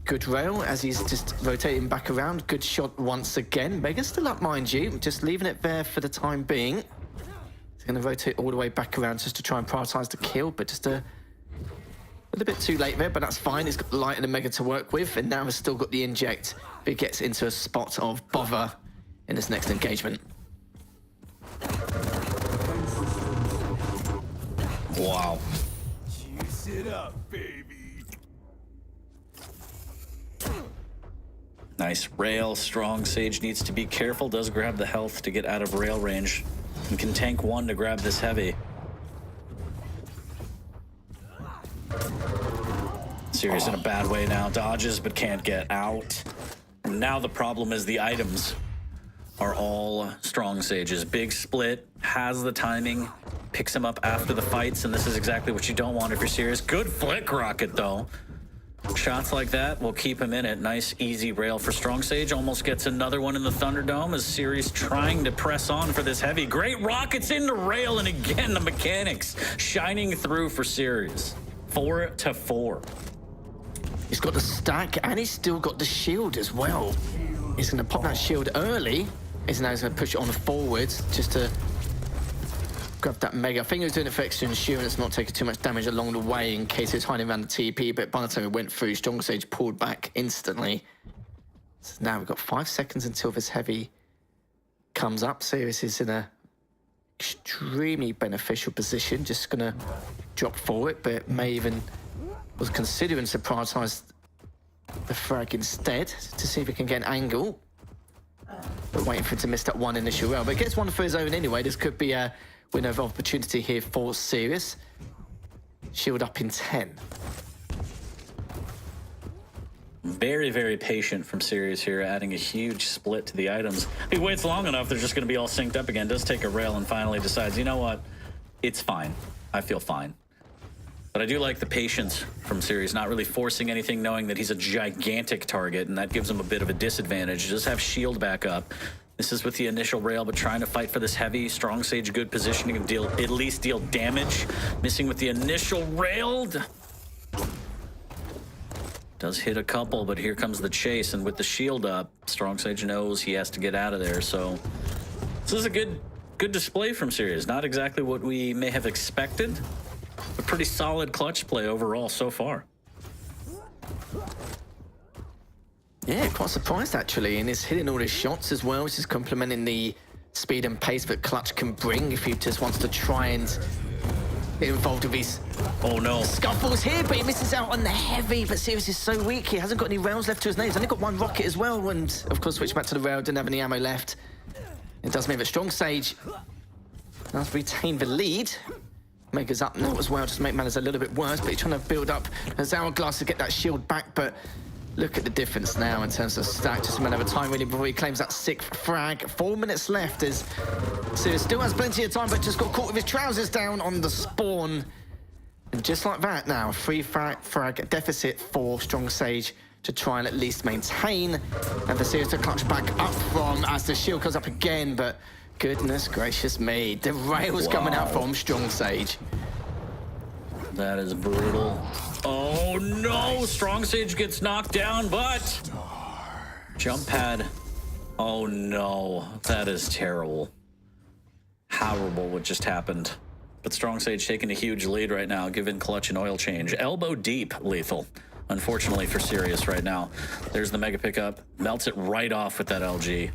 Good rail as he's just rotating back around. Good shot once again. Mega's still up, mind you, just leaving it there for the time being. He's going to rotate all the way back around just to try and prioritise the kill, but just a little bit too late there, but that's fine. He's got the light and the Mega to work with, and now he's still got the inject. But he gets into a spot of bother in this next engagement. Wow. Juice it up, baby. Nice rail. Strong Sage needs to be careful. Does grab the health to get out of rail range. And can tank one to grab this heavy. Sirius in a bad way now. Dodges, but can't get out. And now the problem is the items are all Strong Sage's. Big split, has the timing, picks him up after the fights, and this is exactly what you don't want if you're serious. Good flick rocket, though. Shots like that will keep him in it. Nice, easy rail for Strong Sage. Almost gets another one in the Thunderdome as Sirius trying to press on for this heavy. Great rockets into rail, and again, the mechanics shining through for Sirius. 4-4. He's got the stack, and he's still got the shield as well. He's going to pop that shield early. He's now going to push it on forwards just to grab that mega. I think he was doing it for extra insurance, not taking too much damage along the way in case he was hiding around the TP, but by the time he went through, Strong Sage pulled back instantly. So now we've got 5 seconds until this heavy comes up. Sirius is in a extremely beneficial position, just going to drop for it, but may even was considering to prioritise the frag instead to see if he can get an angle. But waiting for him to miss that one initial rail. But gets one for his own anyway. This could be a window of opportunity here for Sirius. Shield up in 10. Very, very patient from Sirius here, adding a huge split to the items. If he waits long enough, they're just going to be all synced up again. Does take a rail and finally decides, you know what? It's fine. I feel fine. But I do like the patience from Sirius, not really forcing anything, knowing that he's a gigantic target, and that gives him a bit of a disadvantage. Just have shield back up. This is with the initial rail, but trying to fight for this heavy. Strong Sage, good positioning to at least deal damage. Missing with the initial rail. Does hit a couple, but here comes the chase, and with the shield up, Strong Sage knows he has to get out of there. So this is a good display from Sirius. Not exactly what we may have expected. A pretty solid clutch play overall so far. Yeah, quite surprised actually, and he's hitting all his shots as well, which is complementing the speed and pace that Clutch can bring if he just wants to try and get involved with these scuffles here, but he misses out on the heavy. But Sirius is so weak, he hasn't got any rails left to his name. He's only got one rocket as well, and of course switch back to the rail, didn't have any ammo left. It does mean that Strong Sage does retain the lead. Mega's up now as well, just to make matters a little bit worse, but he's trying to build up his hourglass to get that shield back, but look at the difference now in terms of stack. Just a matter of time really before he claims that 6th frag. 4 minutes left as Sirius still has plenty of time, but just got caught with his trousers down on the spawn. And just like that now, 3 frag deficit for Strong Sage to try and at least maintain, and for Sirius to clutch back up from as the shield comes up again, but goodness gracious me, the rails coming out from Strong Sage. That is brutal. Oh no, Strong Sage gets knocked down, but jump pad. Oh no, that is terrible. Horrible what just happened. But Strong Sage taking a huge lead right now, given Clutch an oil change. Elbow deep lethal, unfortunately for Sirius right now. There's the mega pickup, melts it right off with that LG.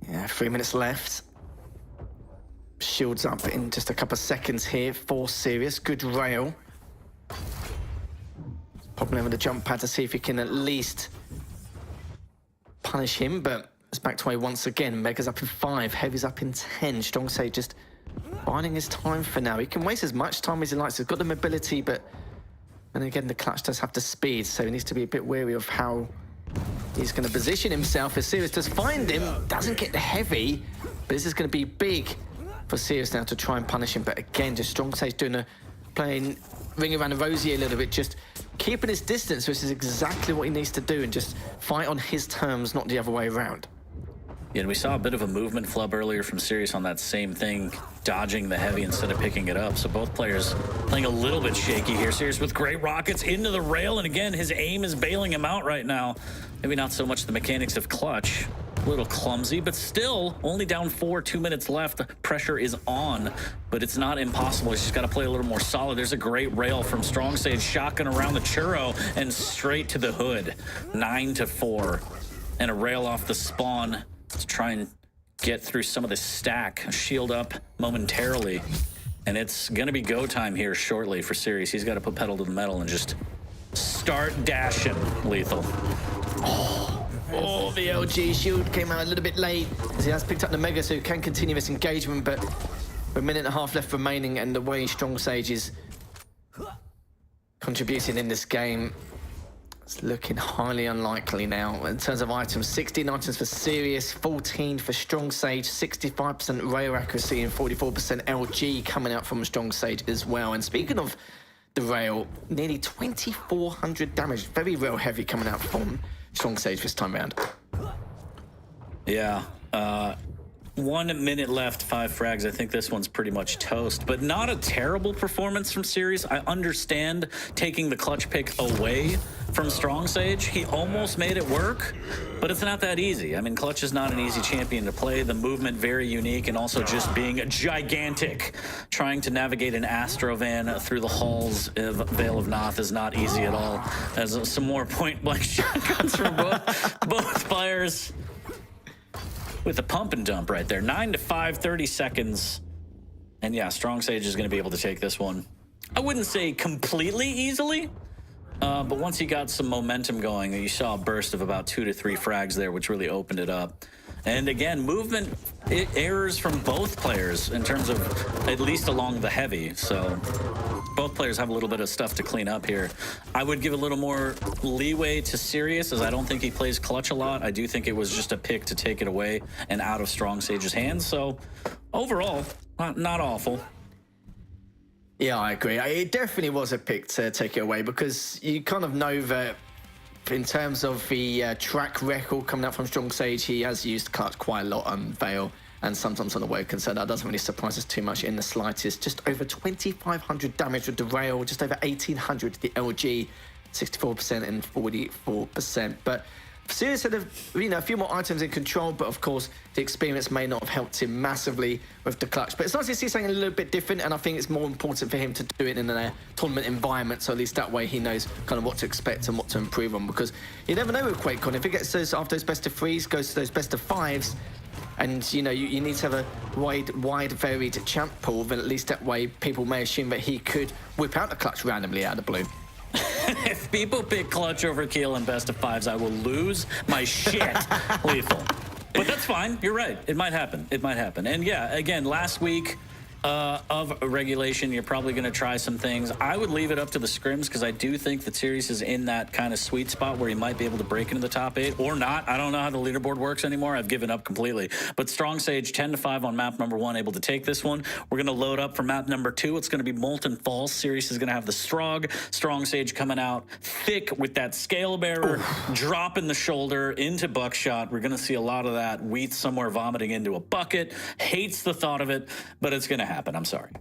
Yeah, 3 minutes left. Shields up in just a couple of seconds here for Sirius. Good rail. Popping over the jump pad to see if he can at least punish him, but it's back to away once again. Mega's up in 5, Heavy's up in 10. Strong Sage just biding his time for now. He can waste as much time as he likes. He's got the mobility, but then again, the Clutch does have the speed, so he needs to be a bit wary of how he's going to position himself. As Sirius does find him, doesn't get the heavy, but this is going to be big for Sirius now to try and punish him. But again, just Strong Sage playing ring around the rosy a little bit, just keeping his distance, which is exactly what he needs to do, and just fight on his terms, not the other way around. Yeah, and we saw a bit of a movement flub earlier from Sirius on that same thing, dodging the heavy instead of picking it up. So both players playing a little bit shaky here. Sirius with great rockets into the rail, and again, his aim is bailing him out right now. Maybe not so much the mechanics of Clutch. A little clumsy, but still only down 4, 2 minutes left. The pressure is on, but it's not impossible. He's just got to play a little more solid. There's a great rail from Strong Sage, shotgun around the churro and straight to the hood. 9-4, and a rail off the spawn to try and get through some of the stack. Shield up momentarily, and it's going to be go time here shortly for Sirius. He's got to put pedal to the metal and just start dashing. Lethal. Oh, the LG shield came out a little bit late as he has picked up the Mega, so he can continue this engagement, but with a minute and a half left remaining, and the way Strong Sage is contributing in this game, it's looking highly unlikely now. In terms of items, 16 items for Sirius, 14 for Strong Sage, 65% rail accuracy and 44% LG coming out from Strong Sage as well. And speaking of the rail, nearly 2,400 damage, very rail heavy coming out from Strong Sage this time around. Yeah, 1 minute left, 5 frags. I think this one's pretty much toast, but not a terrible performance from Sirius. I understand taking the clutch pick away from Strong Sage. He almost made it work, but it's not that easy. I mean, Clutch is not an easy champion to play. The movement very unique, and also just being gigantic. Trying to navigate an Astrovan through the halls of Vale of Noth is not easy at all. As some more point-blank shotguns from both players. With a pump and dump right there. 9-5, 30 seconds. And yeah, Strong Sage is going to be able to take this one. I wouldn't say completely easily, but once he got some momentum going, you saw a burst of about 2 to 3 frags there, which really opened it up. And again, movement errors from both players in terms of at least along the heavy. So both players have a little bit of stuff to clean up here. I would give a little more leeway to Sirius, as I don't think he plays clutch a lot. I do think it was just a pick to take it away and out of Strong Sage's hands. So overall, not awful. Yeah, I agree. It definitely was a pick to take it away, because you kind of know that in terms of the track record coming out from Strong Sage, he has used clutch quite a lot on Vale and sometimes on the Wake, and so that doesn't really surprise us too much in the slightest. Just over 2,500 damage with the rail, just over 1,800 with the LG, 64% and 44%. But Sirius had a few more items in control, but of course the experience may not have helped him massively with the clutch. But it's nice to see something a little bit different, and I think it's more important for him to do it in a tournament environment, so at least that way he knows kind of what to expect and what to improve on, because you never know with QuakeCon. If it gets those after those best of 3s, goes to those best of 5s, and you need to have a wide varied champ pool, then at least that way people may assume that he could whip out the clutch randomly out of the blue. If people pick clutch over Keel in best of 5s, I will lose my shit. Lethal. But that's fine. You're right. It might happen. It might happen. And yeah, again, last week of regulation, you're probably going to try some things. I would leave it up to the scrims, because I do think the series is in that kind of sweet spot where he might be able to break into the top 8 or not. I don't know how the leaderboard works anymore. I've given up completely. But Strong Sage 10-5 on map number 1, able to take this one. We're going to load up for map number 2. It's going to be Molten Falls. Series is going to have the Strog. Strong Sage coming out thick with that scale bearer, dropping the shoulder into buckshot. We're going to see a lot of that. Wheat somewhere vomiting into a bucket. Hates the thought of it, but it's going to happen. I'm sorry.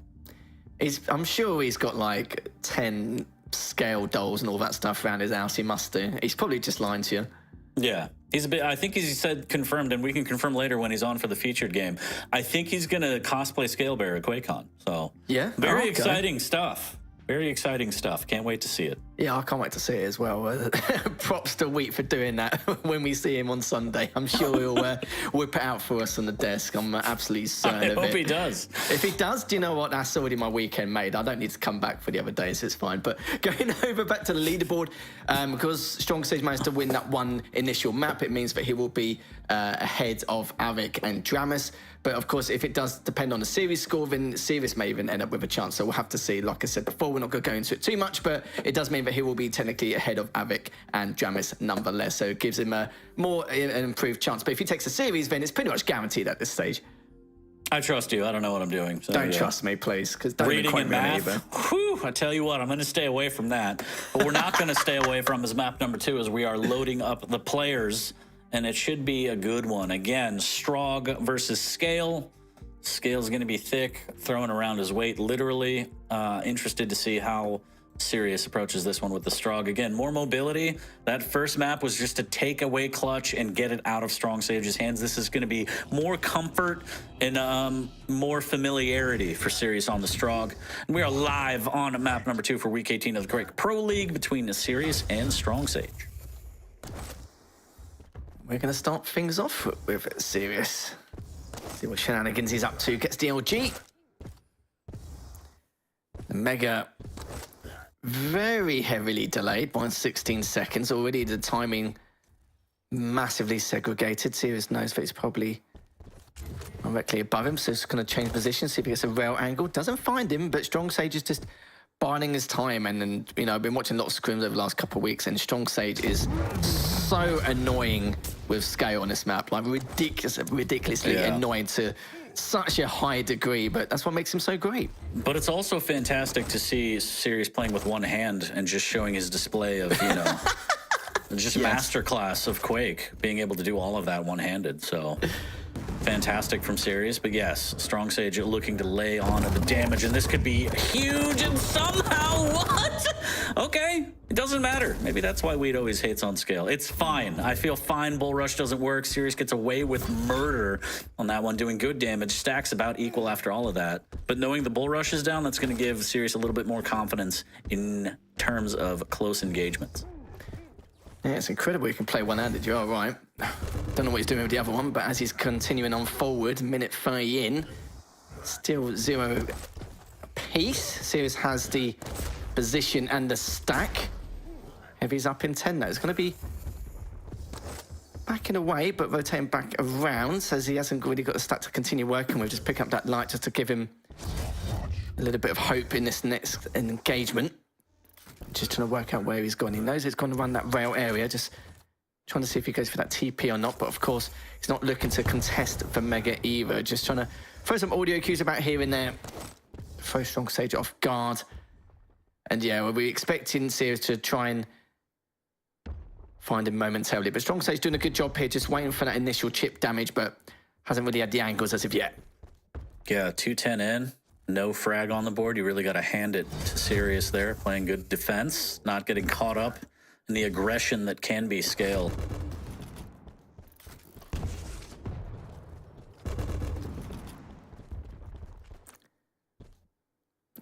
I'm sure he's got like 10 scale dolls and all that stuff around his house. He must do. He's probably just lying to you. Yeah, he's a bit. I think he said confirmed, and we can confirm later when he's on for the featured game. I think he's gonna cosplay Scalebearer at QuakeCon. So yeah, very exciting stuff. Very exciting stuff. Can't wait to see it. Yeah, I can't wait to see it as well. Props to Wheat for doing that when we see him on Sunday. I'm sure he'll whip it out for us on the desk. I'm absolutely certain of it. I hope he does. If he does, do you know what? That's already my weekend made. I don't need to come back for the other days. It's fine. But going over back to the leaderboard, because Strong Sage managed to win that one initial map, it means that he will be ahead of Avic and Dramus. But of course, if it does depend on the series score, then Sirius may even end up with a chance. So we'll have to see. Like I said before, we're not going to go into it too much, but it does mean that he will be technically ahead of Avic and Dramus nonetheless. So it gives him an improved chance. But if he takes a series, then it's pretty much guaranteed at this stage. I trust you. I don't know what I'm doing. So, don't trust me, please, because don't reading and math. Either. Whew, I tell you what, I'm going to stay away from that. But we're not going to stay away from his map number 2, as we are loading up the players, and it should be a good one. Again, Strog versus Scale. Scale's going to be thick, throwing around his weight, literally. Interested to see how Sirius approaches this one with the Strog. Again, more mobility. That first map was just to take away clutch and get it out of Strong Sage's hands. This is going to be more comfort and more familiarity for Sirius on the Strog. And we are live on map number 2 for Week 18 of the Quake Pro League between Sirius and Strong Sage. We're going to start things off with Sirius. See what shenanigans he's up to. Gets the LG. The Mega very heavily delayed by 16 seconds. Already the timing massively segregated. Sirius knows that he's probably directly above him, so he's going to change position, see if he gets a rail angle. Doesn't find him, but Strong Sage is just biding his time. And you know, I've been watching a lot of scrims over the last couple of weeks, and Strong Sage is so annoying with scale on this map, like ridiculously annoying to such a high degree, but that's what makes him so great. But it's also fantastic to see Sirius playing with one hand and just showing his display of, you know, just masterclass of Quake, being able to do all of that one-handed. So fantastic from Sirius. But yes, Strong Sage looking to lay on the damage, and this could be huge, and somehow, what? Okay, it doesn't matter. Maybe that's why Weed always hates on scale. It's fine. I feel fine. Bull Rush doesn't work. Sirius gets away with murder on that one, doing good damage. Stacks about equal after all of that. But knowing the Bull Rush is down, that's going to give Sirius a little bit more confidence in terms of close engagements. Yeah, it's incredible he can play one-handed. You're all right. Don't know what he's doing with the other one, but as he's continuing on forward, minute 30 in, still 0 apiece. Sirius has the position and the stack. Heavy's up in 10 now. It's going to be backing away, but rotating back around, says he hasn't really got a stack to continue working with. Just pick up that light just to give him a little bit of hope in this next engagement. Just trying to work out where he's gone. He knows he's going to run that rail area, just trying to see if he goes for that TP or not. But of course, he's not looking to contest for Mega either. Just trying to throw some audio cues about here and there. Throw Strong Sage off guard. And yeah, we're expecting Sirius to try and find him momentarily. But Strong Sage doing a good job here, just waiting for that initial chip damage, but hasn't really had the angles as of yet. Yeah, 210 in. No frag on the board. You really got to hand it to Sirius there, playing good defense, not getting caught up in the aggression that can be scale.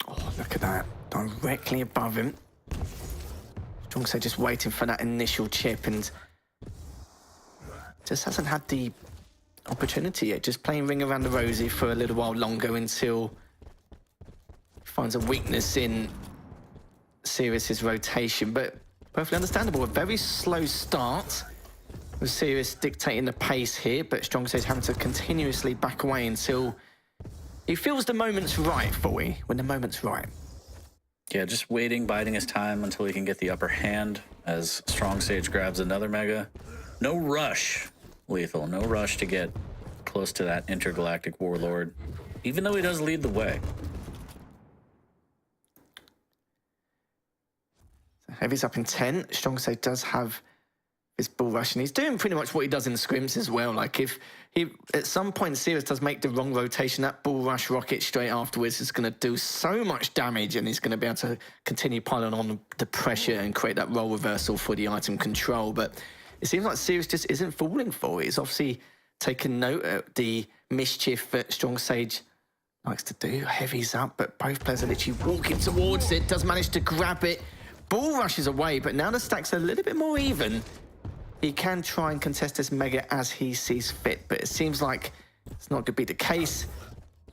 Oh, look at that. Directly above him. Strong Sage just waiting for that initial chip and just hasn't had the opportunity yet. Just playing Ring Around the Rosie for a little while longer until finds a weakness in Sirius's rotation, but perfectly understandable. A very slow start with Sirius dictating the pace here, but Strong Sage having to continuously back away until he feels the moment's right, Fully, when the moment's right. Yeah, just waiting, biding his time until he can get the upper hand as Strong Sage grabs another Mega. No rush, Lethal. No rush to get close to that intergalactic warlord, even though he does lead the way. Heavy's up in 10. Strong Sage does have his Bull Rush, and he's doing pretty much what he does in scrims as well. Like, if he, at some point, Sirius does make the wrong rotation, that Bull Rush rocket straight afterwards is going to do so much damage, and he's going to be able to continue piling on the pressure and create that role reversal for the item control. But it seems like Sirius just isn't falling for it. He's obviously taken note of the mischief that Strong Sage likes to do. Heavy's up, but both players are literally walking towards it. Does manage to grab it. Bull rushes away, but now the stack's a little bit more even. He can try and contest this Mega as he sees fit, but it seems like it's not going to be the case.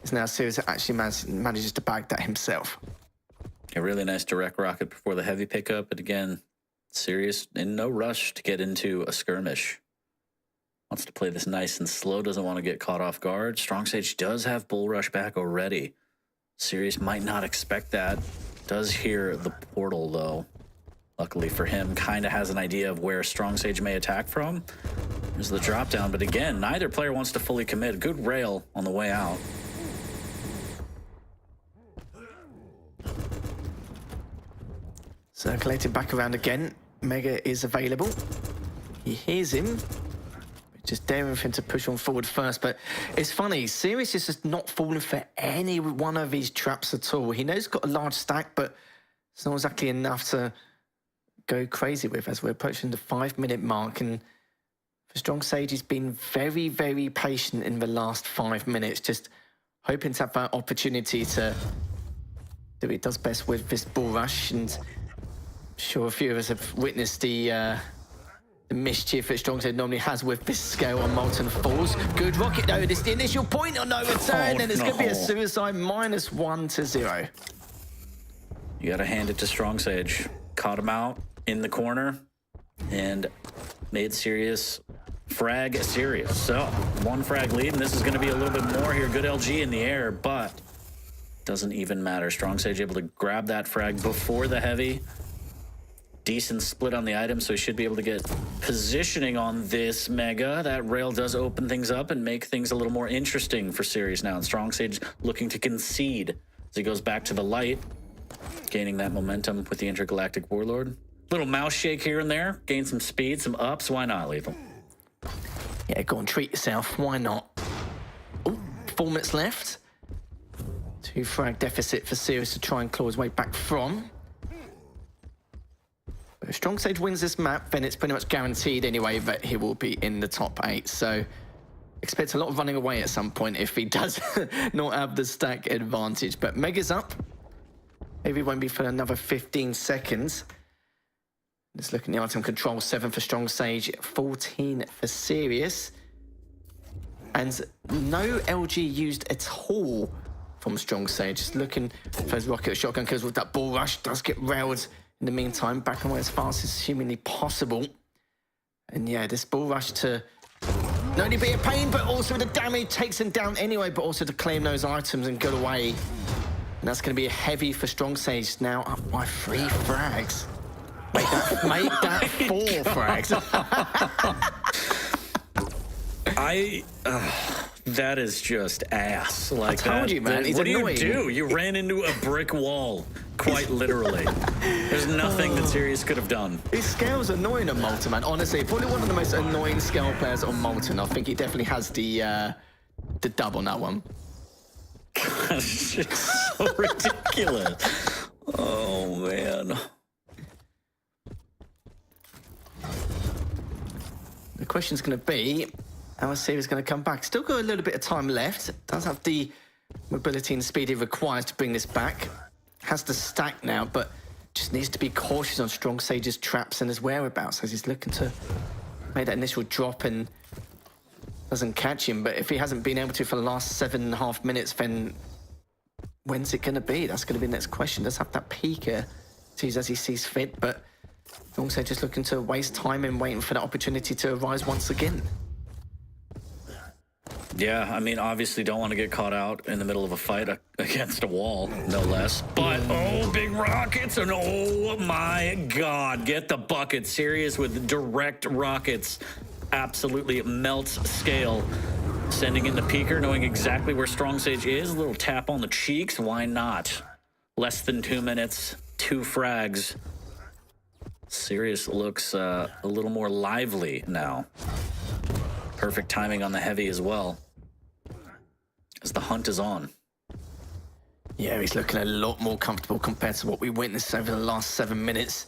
It's now Sirius that actually manages to bag that himself. A really nice direct rocket before the heavy pickup, but again, Sirius in no rush to get into a skirmish. Wants to play this nice and slow, doesn't want to get caught off guard. Strong Sage does have Bull Rush back already. Sirius might not expect that. Does hear the portal, though. Luckily for him, kind of has an idea of where Strong Sage may attack from. There's the drop down, but again, neither player wants to fully commit. Good rail on the way out. Circulated back around again. Mega is available. He hears him. Just daring for him to push on forward first, but it's funny, Sirius is just not falling for any one of his traps at all. He knows he's got a large stack, but It's not exactly enough to go crazy with as we're approaching the 5-minute mark. And for Strong Sage, he's been very, very patient in the last 5 minutes, just hoping to have that opportunity to do what he does best with this bull rush. And I'm sure a few of us have witnessed the mischief that Strong Sage normally has with this scale on Molten Falls. Good rocket though, this is the initial point on no return, and it's going to be a suicide -1 to 0. You got to hand it to Strong Sage. Caught him out in the corner and made Serious frag Serious. So 1 frag lead, and this is going to be a little bit more here. Good LG in the air, but doesn't even matter. Strong Sage able to grab that frag before the heavy. Decent split on the item, so he should be able to get positioning on this Mega. That rail does open things up and make things a little more interesting for Serious now. And Strong Sage looking to concede as he goes back to the light, gaining that momentum with the Intergalactic Warlord. Little mouse shake here and there, gain some speed, some ups. Why not, Lethal? Yeah, go on, treat yourself. Why not? Oh, 4 minutes left. 2 frag deficit for Serious to try and claw his way back from. If Strong Sage wins this map, then it's pretty much guaranteed anyway that he will be in the top 8. So expect a lot of running away at some point if he does not have the stack advantage. But Mega's up. Maybe it won't be for another 15 seconds. Just looking at the item control, 7 for Strong Sage, 14 for Serious. And no LG used at all from Strong Sage. Just looking for his rocket shotgun kills with that bull rush. Does get railed in the meantime, back away as fast as humanly possible. And yeah, this bull rush to not only be a pain, but also the damage takes him down anyway, but also to claim those items and get away. And that's going to be a heavy for Strong Sage, now up by 3 frags. Make that 4 frags. That is just ass. Like, I told you, man. What do annoying. you do? You ran into a brick wall, quite literally. There's nothing that Serious could have done. His scale's annoying on Molten, man. Honestly, probably one of the most annoying scale players on Molten. I think he definitely has the dub on that one. It's just so ridiculous. Oh, man. The question's going to be, how is Serious going to come back? Still got a little bit of time left. Does have the mobility and speed he requires to bring this back. Has the stack now, but just needs to be cautious on Strong Sage's traps and his whereabouts as he's looking to make that initial drop and doesn't catch him. But if he hasn't been able to for the last 7.5 minutes, then when's it going to be? That's going to be the next question. Does have that peeker to use as he sees fit, but also just looking to waste time and waiting for that opportunity to arise once again. Yeah, I mean, obviously don't want to get caught out in the middle of a fight against a wall, no less. But, oh, big rockets, and oh my God, get the bucket. Serious with direct rockets. Absolutely melts scale. Sending in the peeker, knowing exactly where Strong Sage is. A little tap on the cheeks, why not? Less than 2 minutes, 2 frags. Serious looks a little more lively now. Perfect timing on the heavy as well, as the hunt is on. Yeah, he's looking a lot more comfortable compared to what we witnessed over the last 7 minutes.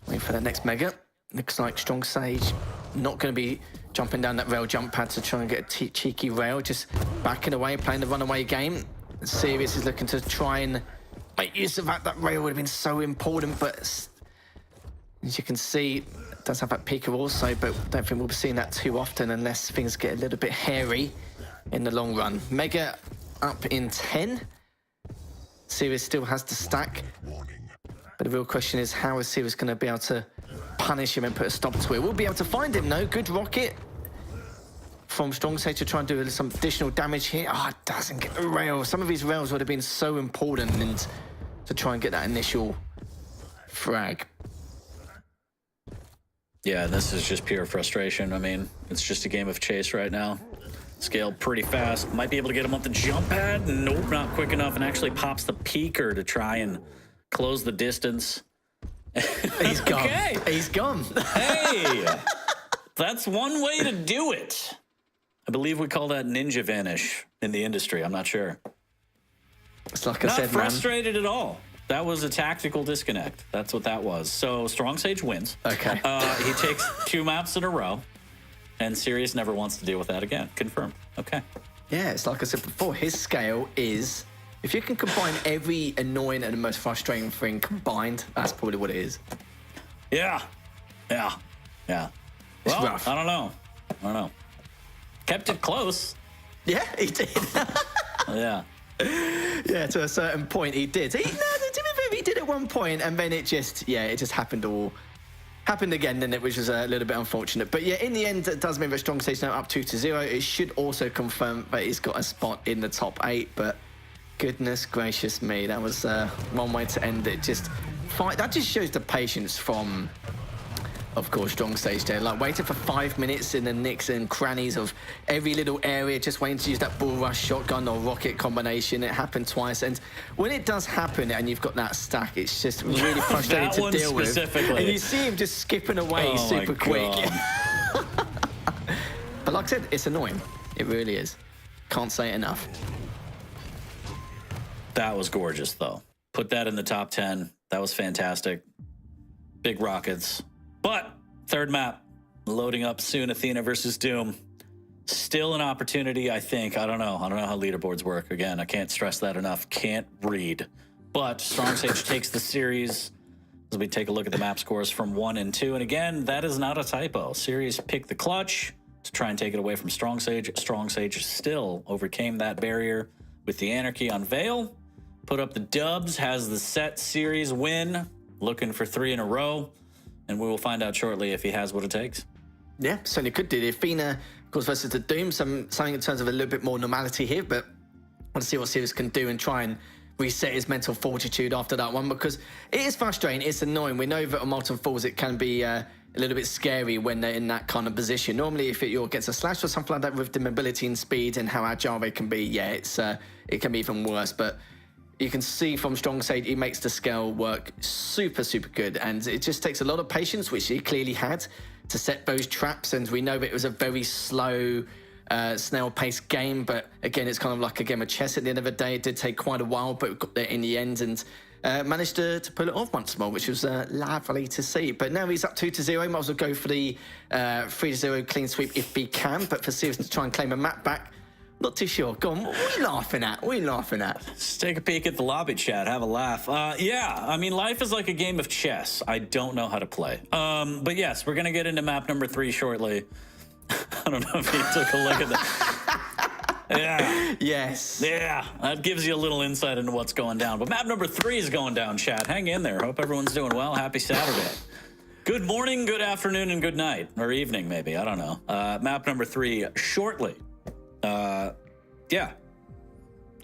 Waiting for that next Mega. Looks like Strong Sage not going to be jumping down that rail jump pad to try and get a cheeky rail, just backing away, playing the runaway game. Serious is looking to try and make use of that. That rail would have been so important, but as you can see, it does have that peeker also, but I don't think we'll be seeing that too often unless things get a little bit hairy in the long run. Mega up in 10. Serious still has the stack, but the real question is, how is Serious going to be able to punish him and put a stop to it? We'll be able to find him, though. Good rocket from Strong Sage to try and do some additional damage here. Oh, it doesn't get the rail. Some of these rails would have been so important and to try and get that initial frag. Yeah, this is just pure frustration. I mean, it's just a game of chase right now. Scale pretty fast. Might be able to get him up the jump pad. Nope, not quick enough, and actually pops the peeker to try and close the distance. He's gone. Okay. He's gone. Hey, that's one way to do it. I believe we call that ninja vanish in the industry. I'm not sure. It's like I Not said, frustrated at all. That was a tactical disconnect. That's what that was. So Strong Sage wins. Okay. He takes 2 maps in a row, and Sirius never wants to deal with that again. Confirmed. Okay. Yeah, it's like I said before, his scale is, if you can combine every annoying and the most frustrating thing combined, that's probably what it is. Yeah. Yeah. Well, rough. I don't know. Kept it close. Yeah, he did. Yeah. Yeah, to a certain point he did. To be fair, he did at one point, and then it just happened again, then which was a little bit unfortunate. But yeah, in the end, it does mean that Strong Stage now up 2-0. It should also confirm that he's got a spot in the top 8, but goodness gracious me, that was one way to end it. That just shows the patience from, of course, Strong Stage there. Like, waiting for 5 minutes in the nicks and crannies of every little area, just waiting to use that bull rush shotgun or rocket combination. It happened twice. And when it does happen and you've got that stack, it's just really frustrating to deal with. And you see him just skipping away super quick. But like I said, it's annoying. It really is. Can't say it enough. That was gorgeous, though. Put that in the top 10. That was fantastic. Big rockets. But third map, loading up soon. Athena versus Doom. Still an opportunity, I think. I don't know how leaderboards work. Again, I can't stress that enough. Can't read. But Strong Sage takes the series as we take a look at the map scores from 1 and 2. And again, that is not a typo. Series picked the clutch to try and take it away from Strong Sage. Strong Sage still overcame that barrier with the Anarchy on Veil. Put up the dubs, has the set series win. Looking for 3 in a row. And we will find out shortly if he has what it takes. Yeah, certainly could do. The Athena, of course, versus the Doom, something in terms of a little bit more normality here, but I want to see what Sirius can do and try and reset his mental fortitude after that one, because it is frustrating, it's annoying. We know that on Molten Falls it can be a little bit scary when they're in that kind of position. Normally, if it gets a slash or something like that with the mobility and speed and how agile they can be, yeah, it can be even worse. But you can see from Strong Sage, he makes the scale work super, super good. And it just takes a lot of patience, which he clearly had, to set those traps. And we know that it was a very slow, snail-paced game. But again, it's kind of like a game of chess at the end of the day. It did take quite a while, but we got there in the end and managed to pull it off once more, which was lovely to see. But now he's up 2-0. Might as well go for the 3-0 clean sweep if he can. But for Sirius to try and claim a map back, not too sure. Go on, what are we laughing at? What are you laughing at? Let's take a peek at the lobby chat, have a laugh. Yeah, I mean, life is like a game of chess. I don't know how to play. But yes, we're going to get into map number 3 shortly. I don't know if you took a look at that. Yeah. Yes. Yeah, that gives you a little insight into what's going down. But map number 3 is going down, chat. Hang in there. Hope everyone's doing well. Happy Saturday. Good morning, good afternoon, and good night. Or evening, maybe. I don't know. Map number 3 shortly.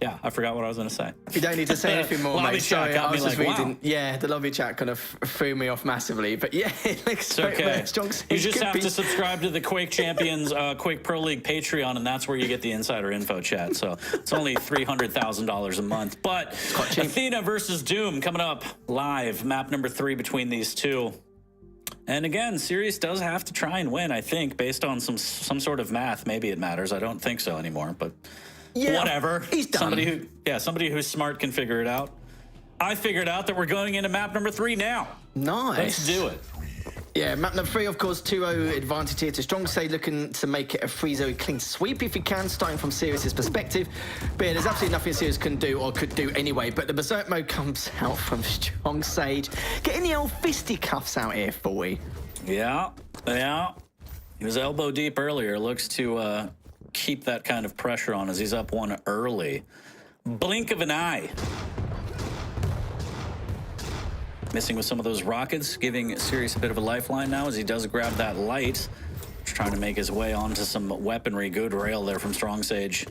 Yeah, I forgot what I was going to say. You don't need to say anything more, lobby mate. chat Sorry, got I was me just like, reading. wow. Yeah, the lobby chat kind of threw me off massively. But yeah, it looks It's okay. Strong You just have to subscribe to the Quake Champions Quake Pro League Patreon, and that's where you get the insider info, chat. So it's only $300,000 a month. But Athena versus Doom coming up live. Map number 3 between these two. And again, Sirius does have to try and win, I think, based on some sort of math. Maybe it matters. I don't think so anymore, but yeah, whatever. He's done. Somebody who's smart can figure it out. I figured out that we're going into map number 3 now. Nice. Let's do it. Yeah, map number 3, of course, 2-0 advantage here to Strong Sage, looking to make it a 3-0 clean sweep if he can, starting from Sirius's perspective. But yeah, there's absolutely nothing Sirius can do or could do anyway. But the Berserk mode comes out from Strong Sage. Getting the old fisticuffs out here for you. Yeah. He was elbow deep earlier. Looks to keep that kind of pressure on as he's up 1 early. Blink of an eye. Missing with some of those rockets, giving Sirius a bit of a lifeline now as he does grab that light. Just trying to make his way onto some weaponry. Good rail there from Strong Sage.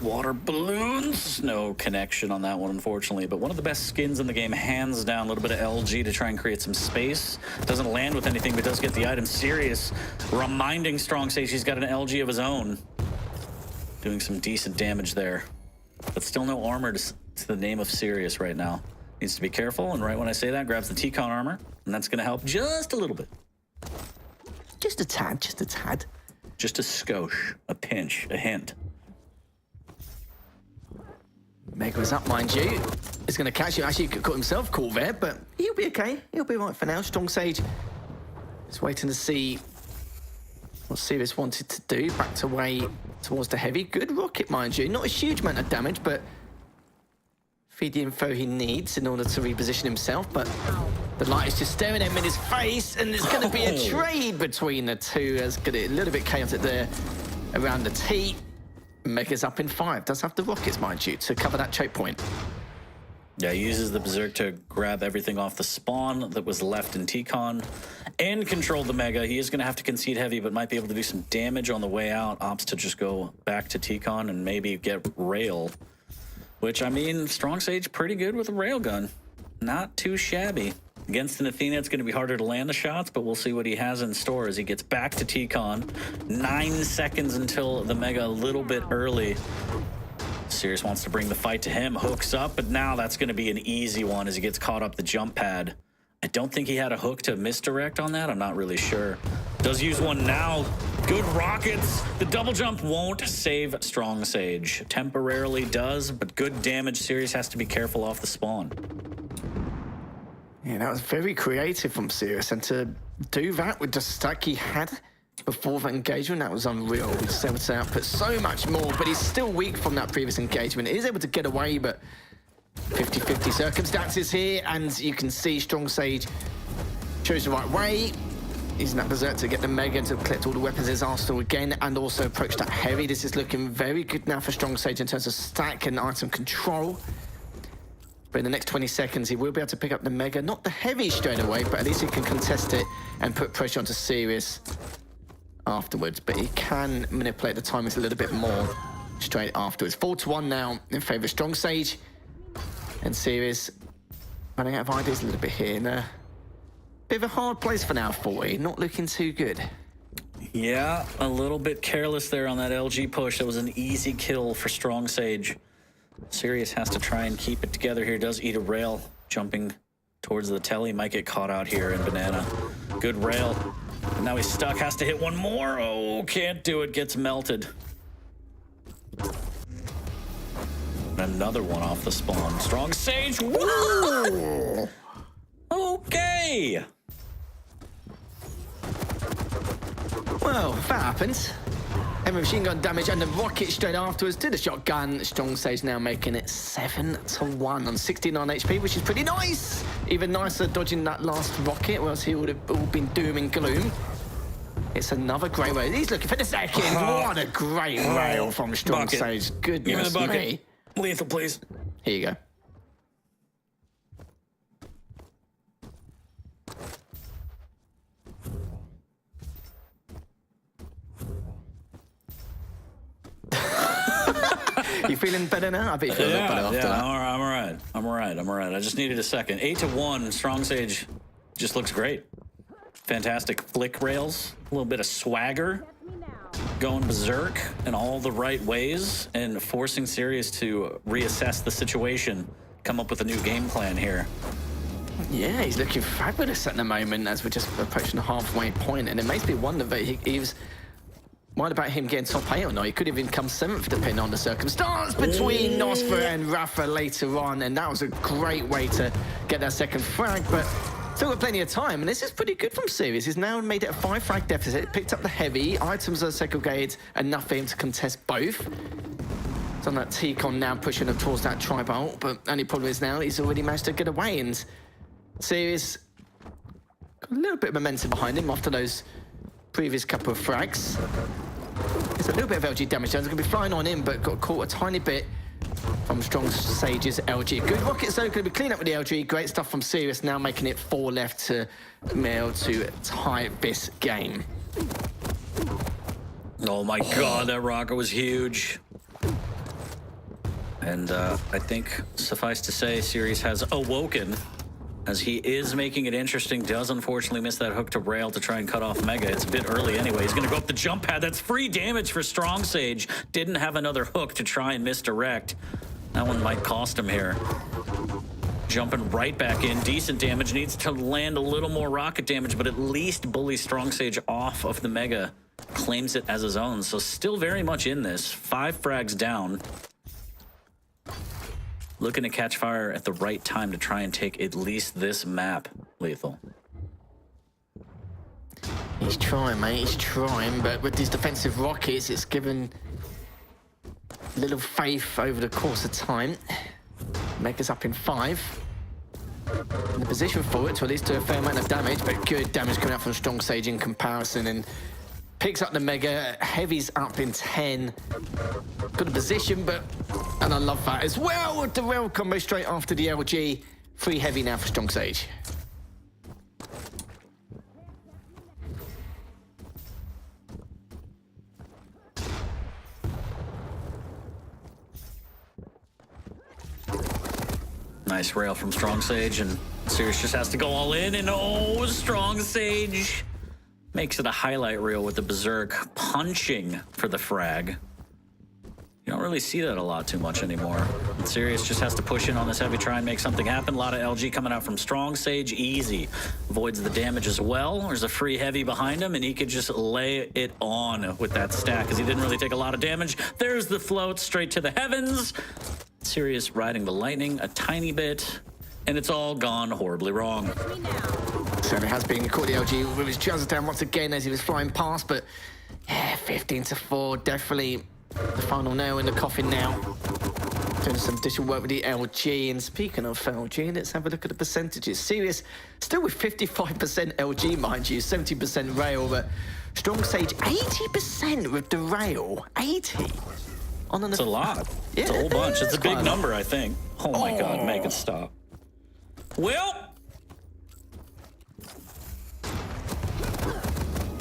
Water balloons. No connection on that one, unfortunately. But one of the best skins in the game, hands down. A little bit of LG to try and create some space. Doesn't land with anything, but does get the item. Sirius reminding Strong Sage he's got an LG of his own. Doing some decent damage there. But still no armor to the name of Sirius right now. Needs to be careful, and right when I say that, grabs the T-Con armor, and that's going to help just a little bit. Just a tad, just a tad. Just a skosh, a pinch, a hint. Mega is up, mind you. He's going to catch you. Actually, he got himself caught there, but he'll be okay. He'll be right for now. Strong Sage is waiting to see what Sirius wanted to do. Backed away towards the heavy. Good rocket, mind you. Not a huge amount of damage, but feed the info he needs in order to reposition himself. But the light is just staring at him in his face, and there's going to be a trade between the two. There's going to be a little bit chaotic there around the T. Mega's up in 5. Does have the rockets, mind you, to cover that choke point. Yeah, he uses the Berserk to grab everything off the spawn that was left in T-Con and control the Mega. He is going to have to concede heavy, but might be able to do some damage on the way out. Opts to just go back to T-Con and maybe get rail, which, I mean, Strong Sage pretty good with a railgun. Not too shabby. Against an Athena, it's going to be harder to land the shots, but we'll see what he has in store as he gets back to T-Con. 9 seconds until the Mega, a little bit early. Sirius wants to bring the fight to him, hooks up, but now that's going to be an easy one as he gets caught up the jump pad. I don't think he had a hook to misdirect on that. I'm not really sure. Does use one now. Good rockets. The double jump won't save Strong Sage. Temporarily does, but good damage. Sirius has to be careful off the spawn. Yeah, that was very creative from Sirius, and to do that with the stack he had before that engagement, that was unreal. He's able to output so much more, but he's still weak from that previous engagement. He is able to get away, but 50-50 circumstances here, and you can see Strong Sage chose the right way. Using that Berserk to get the Mega to collect all the weapons in his arsenal again, and also approach that heavy. This is looking very good now for Strong Sage in terms of stack and item control. But in the next 20 seconds, he will be able to pick up the Mega. Not the heavy straight away, but at least he can contest it and put pressure onto Sirius afterwards. But he can manipulate the timings a little bit more straight afterwards. 4-1 now in favour of Strong Sage. And Sirius running out of ideas a little bit here. In a bit of a hard place for now, 40. Not looking too good. Yeah, a little bit careless there on that LG push. That was an easy kill for Strong Sage. Sirius has to try and keep it together here. Does eat a rail, jumping towards the telly. Might get caught out here in Banana. Good rail. And now he's stuck. Has to hit one more. Oh, can't do it. Gets melted. Another one off the spawn. Strong Sage. Woo! Okay. Well, that happens. Heavy machine gun damage and the rocket straight afterwards to the shotgun. Strong Sage now making it 7-1 on 69 HP, which is pretty nice. Even nicer dodging that last rocket, or else he would have all been doom and gloom. It's another great rail. He's looking for the second. What a great rail from Strong Bucket. Sage. Goodness Give me the bucket. me. Lethal, please. Here you go. You feeling better now? I bet you feel a lot better after that. I'm all right. I just needed a second. 8-1. Strong Sage just looks great. Fantastic flick rails. A little bit of swagger. Going berserk in all the right ways and forcing Sirius to reassess the situation. Come up with a new game plan here. Yeah, he's looking fabulous at the moment as we're just approaching the halfway point, and it makes me wonder that he was worried about him getting top 8 or not. He could have even come 7th depending on the circumstance between Nosfer and Rafa later on, and that was a great way to get that second frag, but still got plenty of time, and this is pretty good from Sirius. He's now made it a 5 frag deficit, picked up the heavy, items are segregated enough for him to contest both. It's on that T-Con now pushing him towards that tribal, but only problem is now he's already managed to get away, and Sirius got a little bit of momentum behind him after those previous couple of frags. There's a little bit of LG damage. It's going to be flying on him, but got caught a tiny bit from Strong Sage's LG. Good rockets, though. Going to be clean up with the LG. Great stuff from Sirius, now making it 4 left to mail to tie this game. Oh my God, that rocket was huge. And I think, suffice to say, Sirius has awoken, as he is making it interesting. Does unfortunately miss that hook to rail to try and cut off Mega. It's a bit early anyway. He's going to go up the jump pad. That's free damage for Strong Sage. Didn't have another hook to try and misdirect. That one might cost him here. Jumping right back in. Decent damage. Needs to land a little more rocket damage, but at least bullies Strong Sage off of the Mega. Claims it as his own. So still very much in this. 5 frags down. looking to catch fire at the right time to try and take at least this map, Lethal. He's trying, mate. He's trying, but with these defensive rockets, it's given little faith over the course of time. Mega's up in 5. In the position for it to at least do a fair amount of damage, but good damage coming out from Strong Sage in comparison, and picks up the Mega. Heavy's up in 10. Good position, but... And I love that as well with the rail combo straight after the LG. 3 Heavy now for Strong Sage. Nice rail from Strong Sage, and Sirius just has to go all in, and oh, Strong Sage makes it a highlight reel with the Berserk punching for the frag. You don't really see that a lot too much anymore. And Sirius just has to push in on this heavy, try and make something happen. A lot of LG coming out from Strong Sage, easy. Avoids the damage as well. There's a free heavy behind him, and he could just lay it on with that stack, because he didn't really take a lot of damage. There's the float straight to the heavens. Sirius riding the lightning a tiny bit, and it's all gone horribly wrong. So it has been caught the LG with his trousers down once again as he was flying past, but yeah, 15-4, definitely the final nail in the coffin now. Doing some additional work with the LG, and speaking of LG, let's have a look at the percentages. Sirius still with 55% LG, mind you, 70% rail, but Strong Sage 80% with the rail, 80. It's a lot. Yeah, it's a whole bunch. It's a big quite number, I think. Oh my God, make it stop. Well.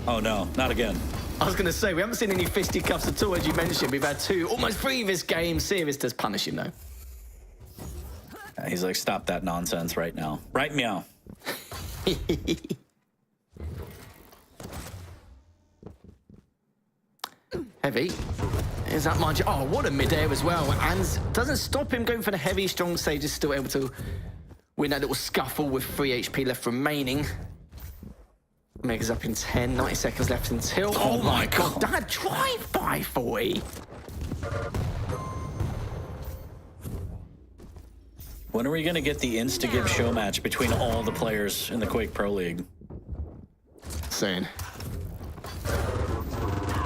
Oh no, not again. I was going to say, we haven't seen any fisticuffs at all, as you mentioned. We've had 2, almost 3 this game. Sirius does punish him, though. He's like, stop that nonsense right now. Right meow. Heavy. Is that mind you? Oh, what a mid-air as well. And doesn't stop him going for the heavy. Strong Sage is still able to win that little scuffle with 3 HP left remaining. Mega's up in 10, 90 seconds left until... Oh my God. That drive-by 40. When are we going to get the Insta-Give show match between all the players in the Quake Pro League? Soon.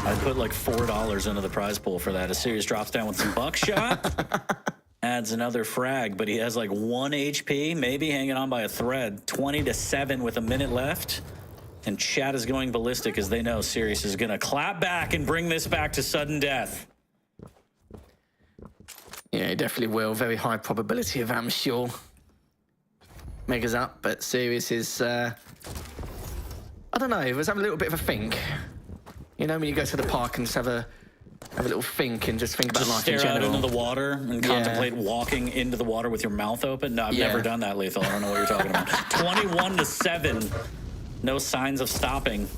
I'd put like $4 into the prize pool for that. A Sirius drops down with some buckshot, adds another frag, but he has like 1 HP, maybe hanging on by a thread. 20-7 with a minute left. And chat is going ballistic as they know Sirius is going to clap back and bring this back to sudden death. Yeah, he definitely will. Very high probability of that, I'm sure. Mega's up, but Sirius is... I don't know, let's have a little bit of a think. You know, when you go to the park and just have a little think and just think about life in general. Stare out into the water and contemplate walking into the water with your mouth open. No, I've never done that, Lethal. I don't know what you're talking about. 21-7. No signs of stopping.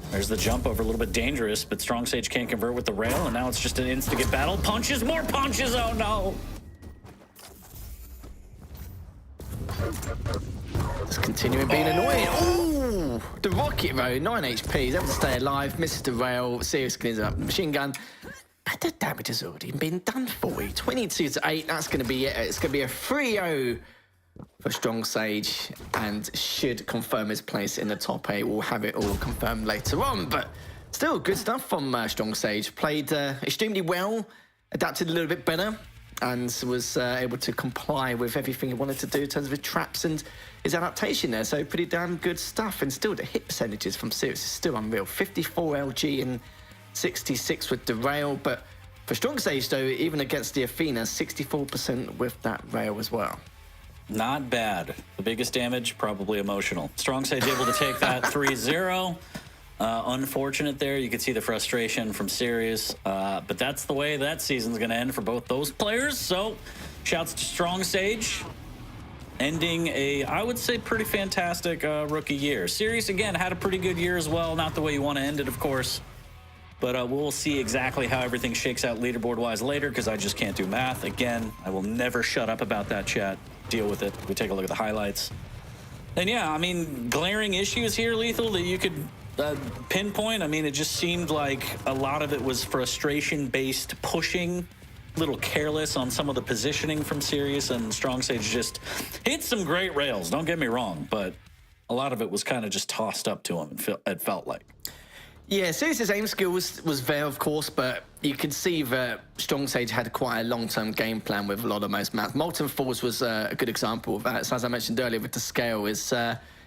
There's the jump over, a little bit dangerous, but Strong Sage can't convert with the rail, and now it's just an instant battle. Punches, more punches, oh no! Just continuing being annoying. Ooh, the rocket though, 9 HP. He's able to stay alive, misses the rail. Sirius cleans up. Machine gun. But the damage has already been done for you. 22-8. That's going to be it. It's going to be a 3-0 for Strong Sage, and should confirm his place in the top 8. We'll have it all confirmed later on. But still, good stuff from Strong Sage. Played extremely well, adapted a little bit better, and was able to comply with everything he wanted to do in terms of his traps and his adaptation there. So pretty damn good stuff. And still, the hit percentages from Sirius is still unreal. 54 LG and 66 with the rail. But for Strong Sage, though, even against the Athena, 64% with that rail as well. Not bad. The biggest damage, probably emotional. Strong Sage able to take that 3-0. Unfortunate there. You could see the frustration from Sirius. But that's the way that season's going to end for both those players. So, shouts to Strong Sage. Ending a, I would say, pretty fantastic rookie year. Sirius, again, had a pretty good year as well. Not the way you want to end it, of course. But we'll see exactly how everything shakes out leaderboard-wise later, because I just can't do math. Again, I will never shut up about that, chat. Deal with it. We take a look at the highlights. And yeah, I mean, glaring issues here, Lethal, that you could pinpoint. I mean, it just seemed like a lot of it was frustration-based pushing little careless on some of the positioning from Sirius, and Strong Sage just hit some great rails. Don't get me wrong, but a lot of it was kind of just tossed up to him. It felt like. Yeah, Sirius's aim skill was there, of course, but you could see that Strong Sage had quite a long-term game plan with a lot of most maps. Molten Falls was a good example of that. So as I mentioned earlier, with the scale, is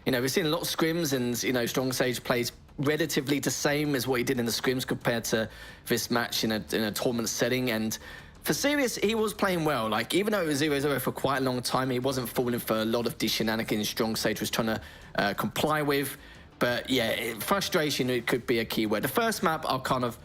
we've seen a lot of scrims, and Strong Sage plays relatively the same as what he did in the scrims compared to this match in a tournament setting. And for Sirius, he was playing well. Like, even though it was 0-0 for quite a long time, he wasn't falling for a lot of the shenanigans Strong Sage was trying to comply with. But yeah, frustration, it could be a key word. The first map, I'll kind of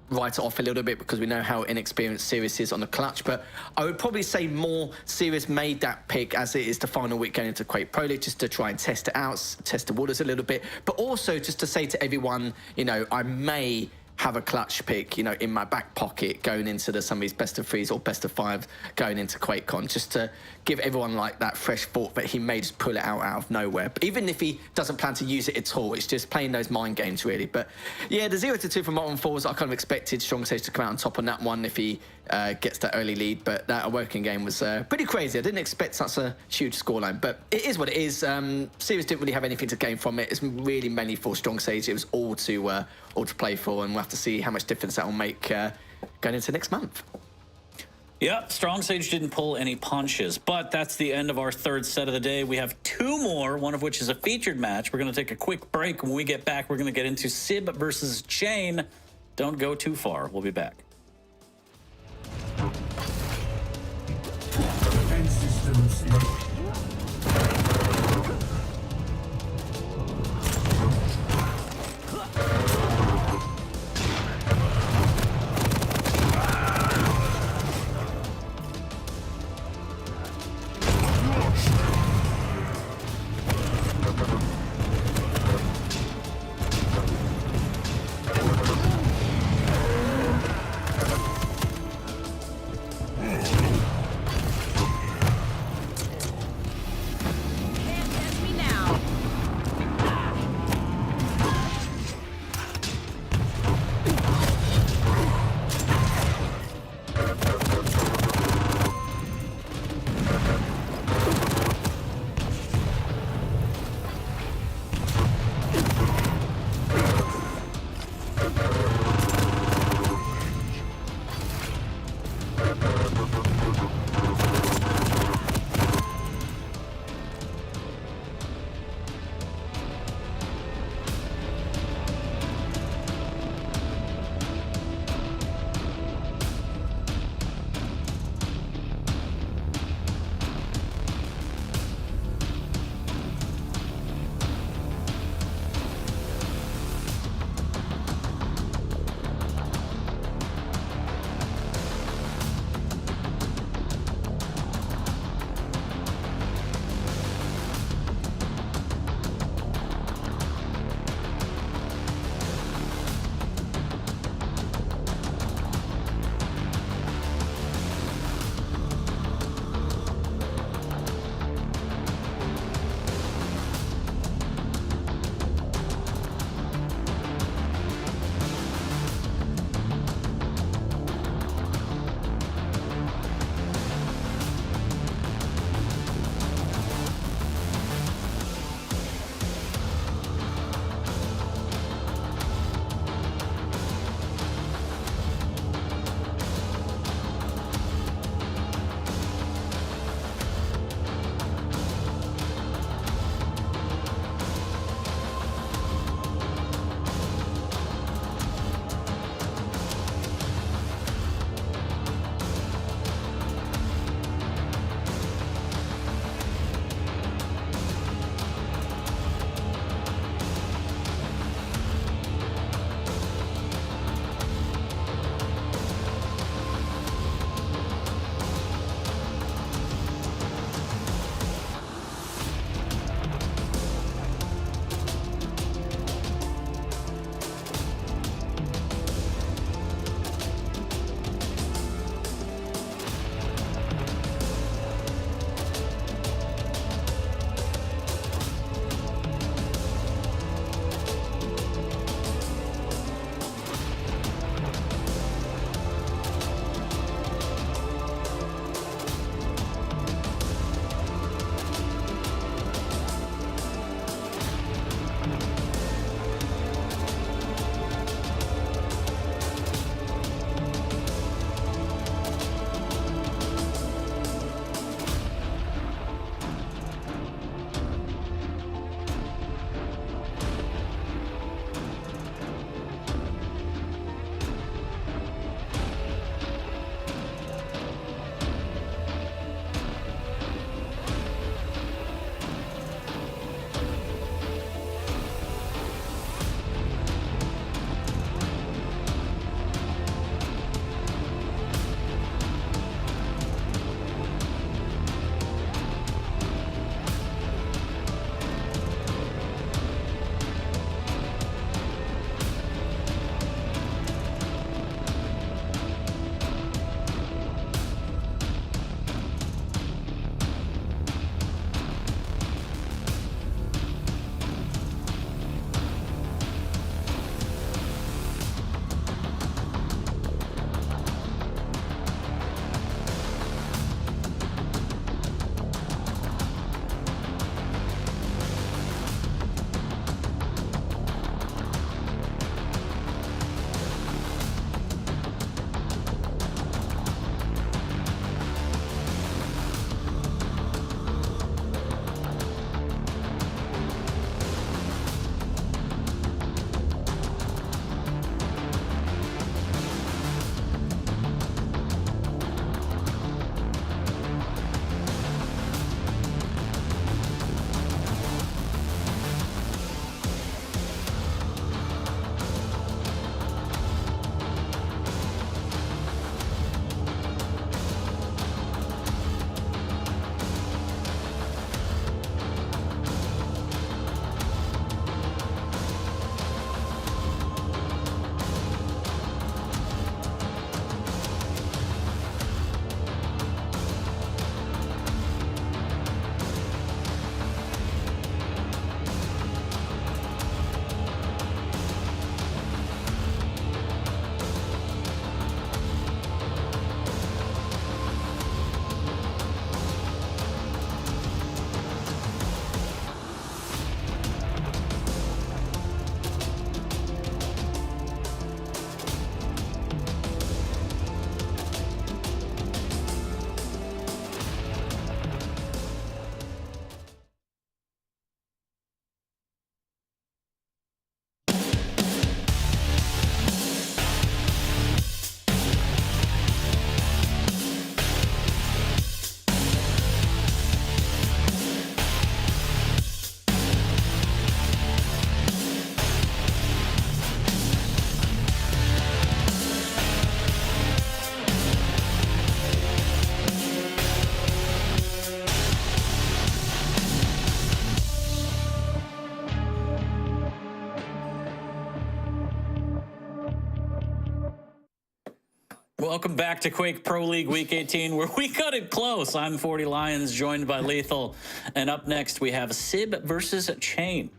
write it off a little bit because we know how inexperienced Sirius is on the clutch. But I would probably say more Sirius made that pick as it is the final week going into Quake Pro League, just to try and test it out, test the waters a little bit. But also just to say to everyone, I may have a clutch pick, in my back pocket going into some of these best of threes or best of five going into QuakeCon, just to give everyone like that fresh thought that he may just pull it out of nowhere. But even if he doesn't plan to use it at all, it's just playing those mind games, really. But yeah, the 0-2 from Molten Falls, I kind of expected Strong Sage to come out on top on that one if he gets that early lead. But that working game was pretty crazy. I didn't expect such a huge scoreline, but it is what it is. Sirius didn't really have anything to gain from it. It's really mainly for Strong Sage. It was all to play for, and we'll have to see how much difference that will make going into next month. Yeah, Strong Sage didn't pull any punches, but that's the end of our third set of the day. We have two more, one of which is a featured match. We're going to take a quick break. When we get back, we're going to get into Sib versus Chain. Don't go too far. We'll be back. Defense systems. Welcome back to Quake Pro League Week 18, where we got it close. I'm 40 Lions, joined by Lethal. And up next, we have Sib versus Chain.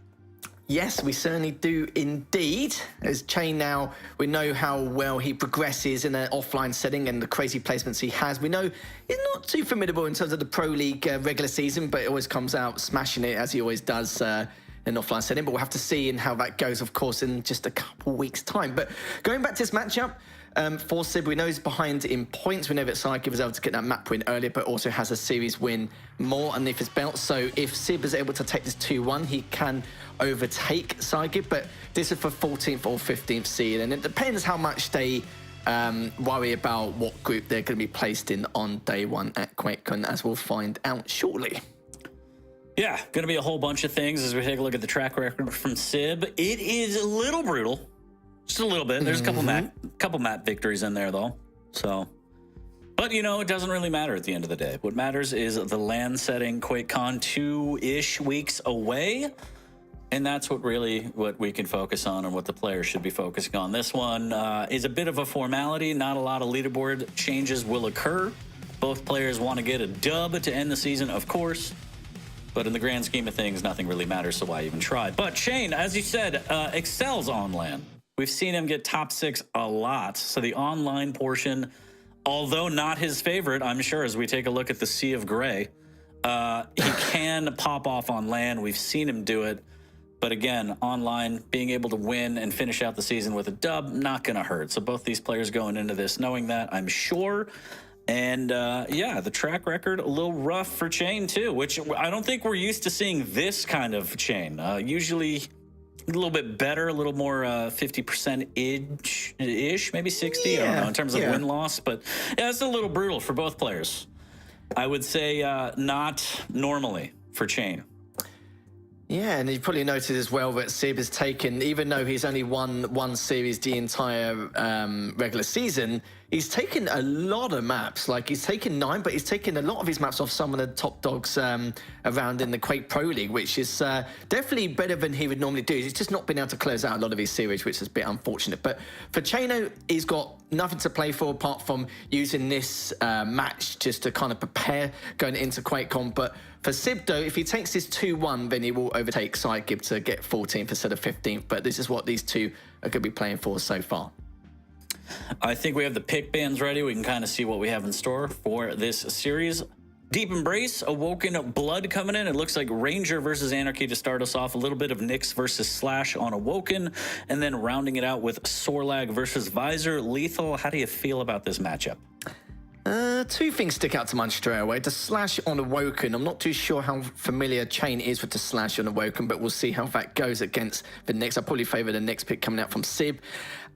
Yes, we certainly do indeed. As Chain now, we know how well he progresses in an offline setting and the crazy placements he has. We know he's not too formidable in terms of the Pro League regular season, but he always comes out smashing it, as he always does in an offline setting. But we'll have to see in how that goes, of course, in just a couple weeks' time. But going back to this matchup, for Sib, we know he's behind in points. We know that Psyche was able to get that map win earlier, but also has a series win more underneath his belt. So if Sib is able to take this 2-1, he can overtake Psyche, but this is for 14th or 15th seed, and it depends how much they worry about what group they're going to be placed in on day one at QuakeCon, as we'll find out shortly. Yeah, going to be a whole bunch of things as we take a look at the track record from Sib. It is a little brutal. Just a little bit. There's a couple map victories in there, though. So, but you know, it doesn't really matter at the end of the day. What matters is the land setting. QuakeCon 2-ish weeks away, and that's what we can focus on and what the players should be focusing on. This one is a bit of a formality. Not a lot of leaderboard changes will occur. Both players want to get a dub to end the season, of course. But in the grand scheme of things, nothing really matters, so why even try? But Chain, as you said, excels on LAN. We've seen him get top 6 a lot. So the online portion, although not his favorite, I'm sure, as we take a look at the Sea of Gray, he can pop off on LAN. We've seen him do it. But again, online, being able to win and finish out the season with a dub, not going to hurt. So both these players going into this knowing that, I'm sure. And yeah, the track record, a little rough for Chain too, which I don't think we're used to seeing this kind of Chain. Usually a little bit better, a little more 50%-ish, maybe 60, I don't know, in terms of win-loss. But yeah, it's a little brutal for both players. I would say not normally for Chain. Yeah, and you've probably noticed as well that Sib has taken, even though he's only won one series the entire regular season, he's taken a lot of maps. Like, he's taken 9, but he's taken a lot of his maps off some of the top dogs around in the Quake Pro League, which is definitely better than he would normally do. He's just not been able to close out a lot of his series, which is a bit unfortunate. But for Chano, he's got nothing to play for apart from using this match just to kind of prepare going into QuakeCon. But for Sib, though, if he takes this 2-1, then he will overtake Sidegib to get 14th instead of 15th. But this is what these two are going to be playing for so far. I think we have the pick bands ready. We can kind of see what we have in store for this series. Deep Embrace, Awoken Blood coming in. It looks like Ranger versus Anarchy to start us off. A little bit of Nyx versus Slash on Awoken. And then rounding it out with Sorlag versus Visor. Lethal, how do you feel about this matchup? Two things stick out to mind straight away. The Slash on Awoken, I'm not too sure how familiar Chain is with the Slash on Awoken, but we'll see how that goes against the Nyx. I probably favour the Nyx pick coming out from Sib.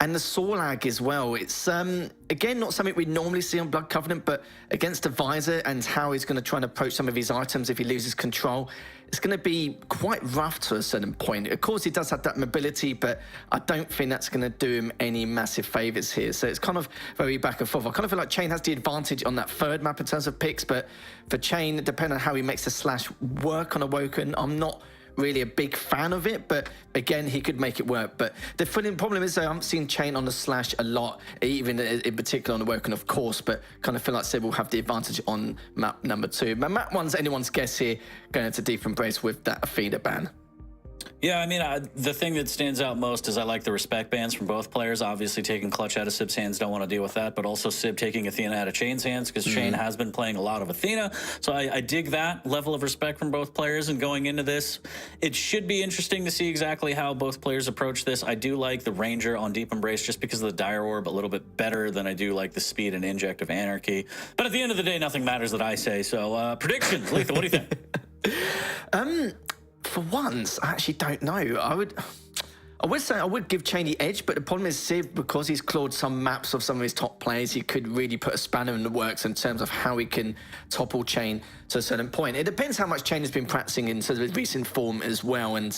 And the Sorlag as well. It's, again, not something we normally see on Blood Covenant, but against the Visor and how he's going to try and approach some of his items if he loses control, it's going to be quite rough to a certain point. Of course, he does have that mobility, but I don't think that's going to do him any massive favours here. So it's kind of very back and forth. I kind of feel like Chain has the advantage on that third map in terms of picks, but for Chain, depending on how he makes the Slash work on Awoken, I'm not really a big fan of it, but again, he could make it work. But the problem is, I haven't seen Chain on the Slash a lot, even in particular on the Awoken, of course, but kind of feel like Sib will have the advantage on map number 2. But map 1's anyone's guess here, going into Deep Embrace with that Athena ban. Yeah, I mean, the thing that stands out most is I like the respect bans from both players. Obviously, taking Clutch out of Sib's hands, don't want to deal with that, but also Sib taking Athena out of Chain's hands because Chain has been playing a lot of Athena. So I dig that level of respect from both players. And going into this, it should be interesting to see exactly how both players approach this. I do like the Ranger on Deep Embrace just because of the Dire Orb a little bit better than I do like the speed and inject of Anarchy. But at the end of the day, nothing matters that I say. So predictions, Lethal, what do you think? For once, I actually don't know. I would say I would give Chain the edge, but the problem is Sib, because he's clawed some maps of some of his top players, he could really put a spanner in the works in terms of how he can topple Chain to a certain point. It depends how much Chain has been practicing in terms of his recent form as well. And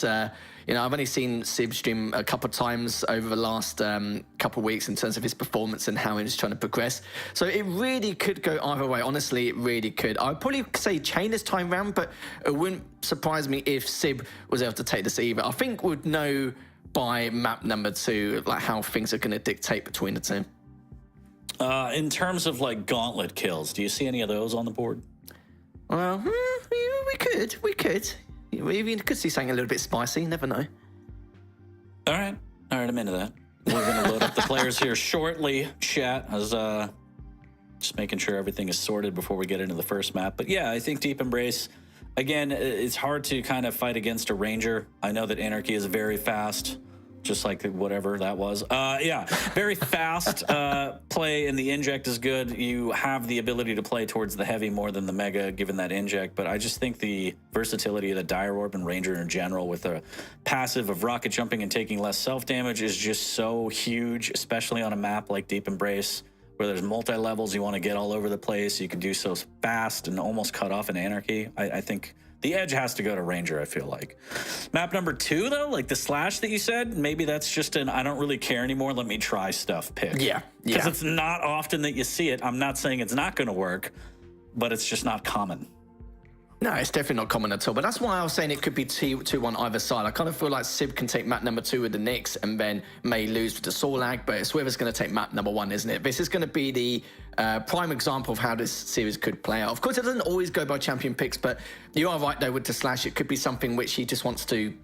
you know, I've only seen Sib stream a couple of times over the last couple of weeks in terms of his performance and how he's trying to progress. So it really could go either way. Honestly, it really could. I'd probably say Chain this time round, but it wouldn't surprise me if Sib was able to take this either. I think we'd know by map number 2 like how things are going to dictate between the two. In terms of like gauntlet kills, do you see any of those on the board? Well, we could. We could see something a little bit spicy. Never know. All right, I'm into that. We're going to load up the players here shortly. Chat as just making sure everything is sorted before we get into the first map. But yeah, I think Deep Embrace. Again, it's hard to kind of fight against a Ranger. I know that Anarchy is very fast. Just like whatever that was. Yeah, very fast play, and the inject is good. You have the ability to play towards the heavy more than the mega, given that inject. But I just think the versatility of the Dire Orb and Ranger in general, with a passive of rocket jumping and taking less self-damage, is just so huge, especially on a map like Deep Embrace, where there's multi-levels, you want to get all over the place. You can do so fast and almost cut off an Anarchy. I think the edge has to go to Ranger, I feel like. Map number 2, though, like the Slash that you said, maybe that's just an I don't really care anymore, let me try stuff pick. Yeah. Because it's not often that you see it. I'm not saying it's not going to work, but it's just not common. No, it's definitely not common at all. But that's why I was saying it could be 2-1 either side. I kind of feel like Sib can take map number 2 with the Knicks and then may lose with the Sorlag, but it's whoever's going to take map number 1, isn't it? This is going to be the prime example of how this series could play out. Of course, it doesn't always go by champion picks, but you are right, though, with the Slash. It could be something which he just wants to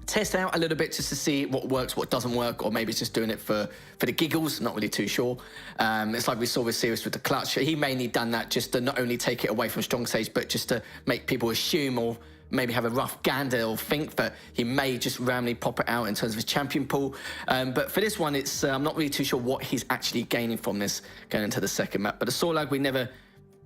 test out a little bit just to see what works, what doesn't work, or maybe it's just doing it for the giggles. Not really too sure. It's like we saw with Sirius with the clutch. He mainly done that just to not only take it away from strong stage, but just to make people assume or maybe have a rough gander or think that he may just randomly pop it out in terms of his champion pool. But for this one, it's I'm not really too sure what he's actually gaining from this going into the second map. But the Sorlag, we never,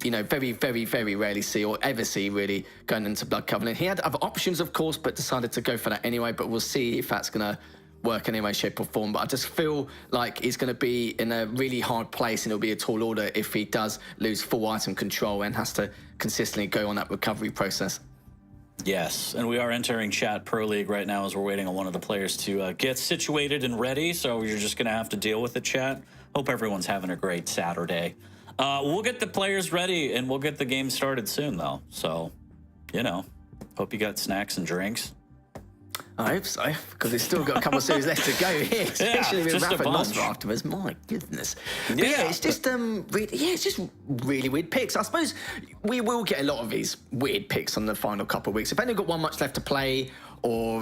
you know, very, very, very rarely see or ever see really going into Blood Covenant. He had other options, of course, but decided to go for that anyway. But we'll see if that's going to work in any way, shape or form. But I just feel like he's going to be in a really hard place, and it'll be a tall order if he does lose full item control and has to consistently go on that recovery process. Yes, and we are entering Chat Pro League right now as we're waiting on one of the players to get situated and ready. So you're just going to have to deal with it, chat. Hope everyone's having a great Saturday. We'll get the players ready, and we'll get the game started soon, though. So, you know, hope you got snacks and drinks. I hope so, because we've still got a couple of series left to go here, especially with Rafa and Nosfer afterwards. My goodness. But yeah, it's just it's just really weird picks. I suppose we will get a lot of these weird picks on the final couple of weeks. If only got one much left to play, or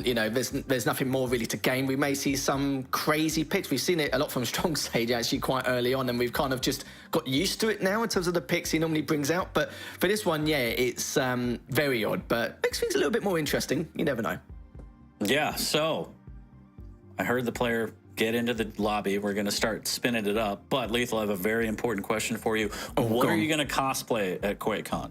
you know, there's nothing more really to gain, we may see some crazy picks. We've seen it a lot from Strong Stage actually quite early on, and we've kind of just got used to it now in terms of the picks he normally brings out. But for this one, yeah, it's very odd, but makes things a little bit more interesting. You never know. Yeah, so I heard the player get into the lobby. We're going to start spinning it up. But, Lethal, I have a very important question for you. What are you going to cosplay at QuakeCon?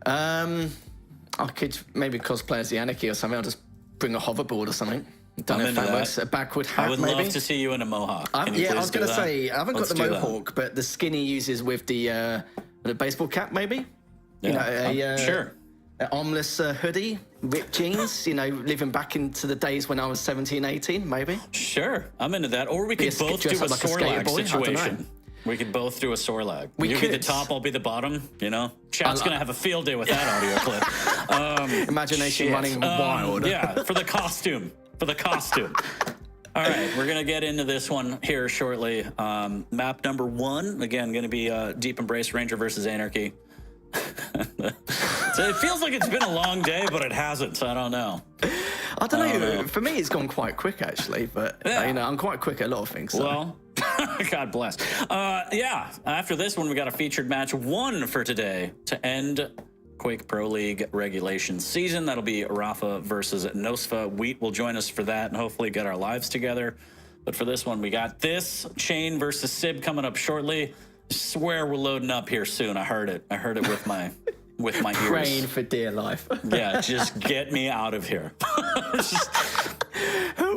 I could maybe cosplay as the Anarchy or something. I'll just bring a hoverboard or something. Don't know if that works. A backward hat, I would maybe. love to see you in a mohawk. Yeah, I was going to say, I haven't got the mohawk, but the skin he uses with the baseball cap, maybe? Yeah, you know, sure. An armless hoodie, ripped jeans, you know, living back into the days when I was 17, 18, maybe. Sure, I'm into that. Or we could both do a like Sorlag situation. We could both do a Sorlag. You be the top, I'll be the bottom, you know? Chat's going to have a field day with that audio clip. Imagination running wild. Yeah, for the costume. For the costume. All right, we're going to get into this one here shortly. Map number 1, again, going to be Deep Embrace Ranger versus Anarchy. So it feels like it's been a long day, but it hasn't, so I don't know. I don't know. For me, it's gone quite quick, actually, but you know, I'm quite quick at a lot of things. So. Well, God bless. Yeah, after this one, we got a featured match 1 for today to end Quake Pro League regulation season. That'll be Rafa versus Nosfa. Wheat will join us for that and hopefully get our lives together. But for this one, we got this Chain versus Sib coming up shortly. I swear we're loading up here soon. I heard it. I heard it with my ears. Praying for dear life. Yeah, just get me out of here.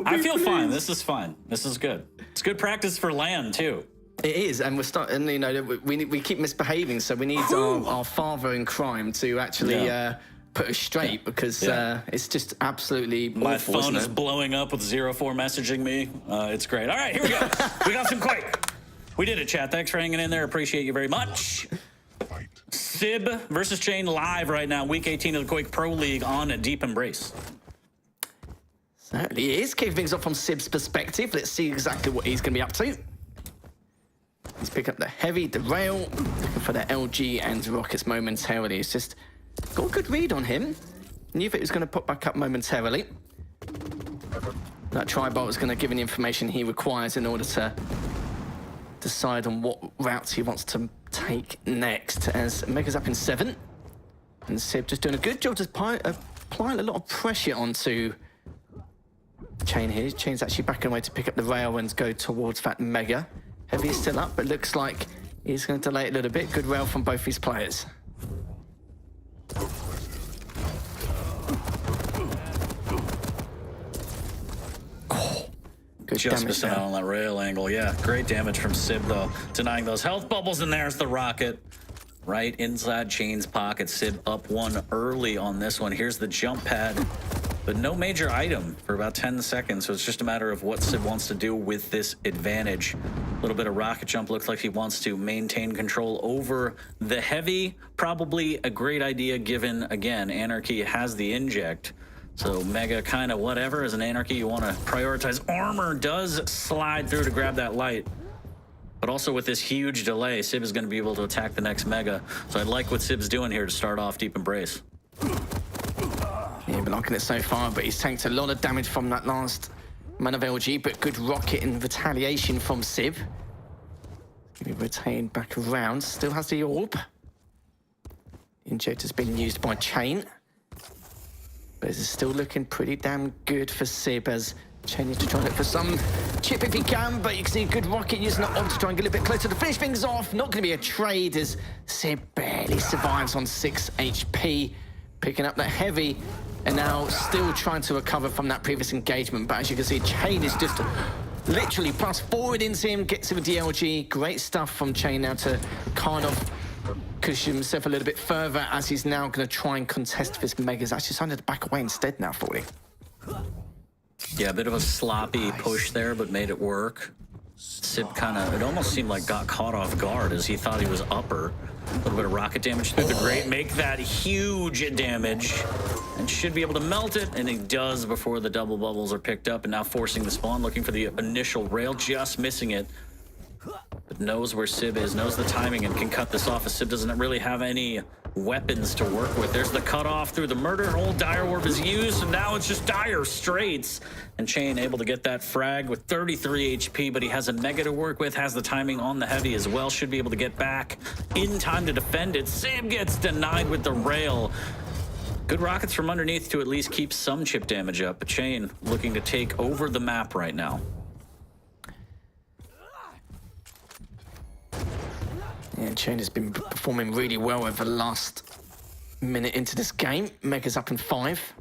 I feel fine. This is fine. This is good. It's good practice for land too. It is, and we're starting. You know, we keep misbehaving, so we need our father in crime to actually put us straight because it's just absolutely my awful, phone is blowing up with 04 messaging me. It's great. All right, here we go. We got some Quake. We did it, chat. Thanks for hanging in there. Appreciate you very much. Sib versus Chain live right now. Week 18 of the Quake Pro League on Deep Embrace. Certainly is. Kicking things off from Sib's perspective. Let's see exactly what he's going to be up to. He's picking up the heavy, the rail, looking for the LG and rockets momentarily. It's just got a good read on him. Knew that he was going to pop back up momentarily. That tri-bolt is going to give him the information he requires in order to decide on what route he wants to take next. As Mega's up in 7. And Sib just doing a good job, just applying a lot of pressure onto Chain here. Chain's actually backing away to pick up the rail and go towards that Mega. Heavy is still up, but looks like he's going to delay it a little bit. Good rail from both these players. Good Just damage missing there. out on that rail angle. Yeah, great damage from Sib, though. Denying those health bubbles, and there's the rocket. Right inside Chain's pocket. Sib up 1 early on this one. Here's the jump pad, but no major item for about 10 seconds. So it's just a matter of what Sib wants to do with this advantage. A little bit of rocket jump. Looks like he wants to maintain control over the heavy. Probably a great idea given, again, Anarchy has the inject. So Mega kind of whatever. As an Anarchy, you want to prioritize. Armor does slide through to grab that light. But also with this huge delay, Sib is going to be able to attack the next Mega. So I like what Sib's doing here to start off Deep Embrace. Yeah, been liking it so far, but he's tanked a lot of damage from that last man of LG, but good rocket in retaliation from Sib. He retained back around, still has the orb. Injector's been used by Chain. But it's still looking pretty damn good for Sib as Chain needs to try and look for some chip if he can, but you can see a good rocket using that orb to try and get a little bit closer to finish things off. Not going to be a trade as Sib barely survives on 6 HP. Picking up that heavy and now still trying to recover from that previous engagement. But as you can see, Chain is just literally plus forward into him, gets him with the LG. Great stuff from Chain now to kind of cushion himself a little bit further as he's now going to try and contest this Mega's actually decided to back away instead now, Forty. Yeah, a bit of a sloppy push there, but made it work. Sib kind of, it almost seemed like got caught off guard as he thought he was upper. A little bit of rocket damage through the grate, make that huge damage, and should be able to melt it, and he does before the double bubbles are picked up, and now forcing the spawn, looking for the initial rail, just missing it. But knows where Sib is, knows the timing, and can cut this off as Sib doesn't really have any weapons to work with. There's the cutoff through the murder hole. Dire Orb is used, and now it's just dire straights. And Chain able to get that frag with 33 HP, but he has a Mega to work with, has the timing on the heavy as well, should be able to get back in time to defend it. Sib gets denied with the rail. Good rockets from underneath to at least keep some chip damage up, but Chain looking to take over the map right now. Yeah, Chain has been performing really well over the last minute into this game. Mega's up in 5.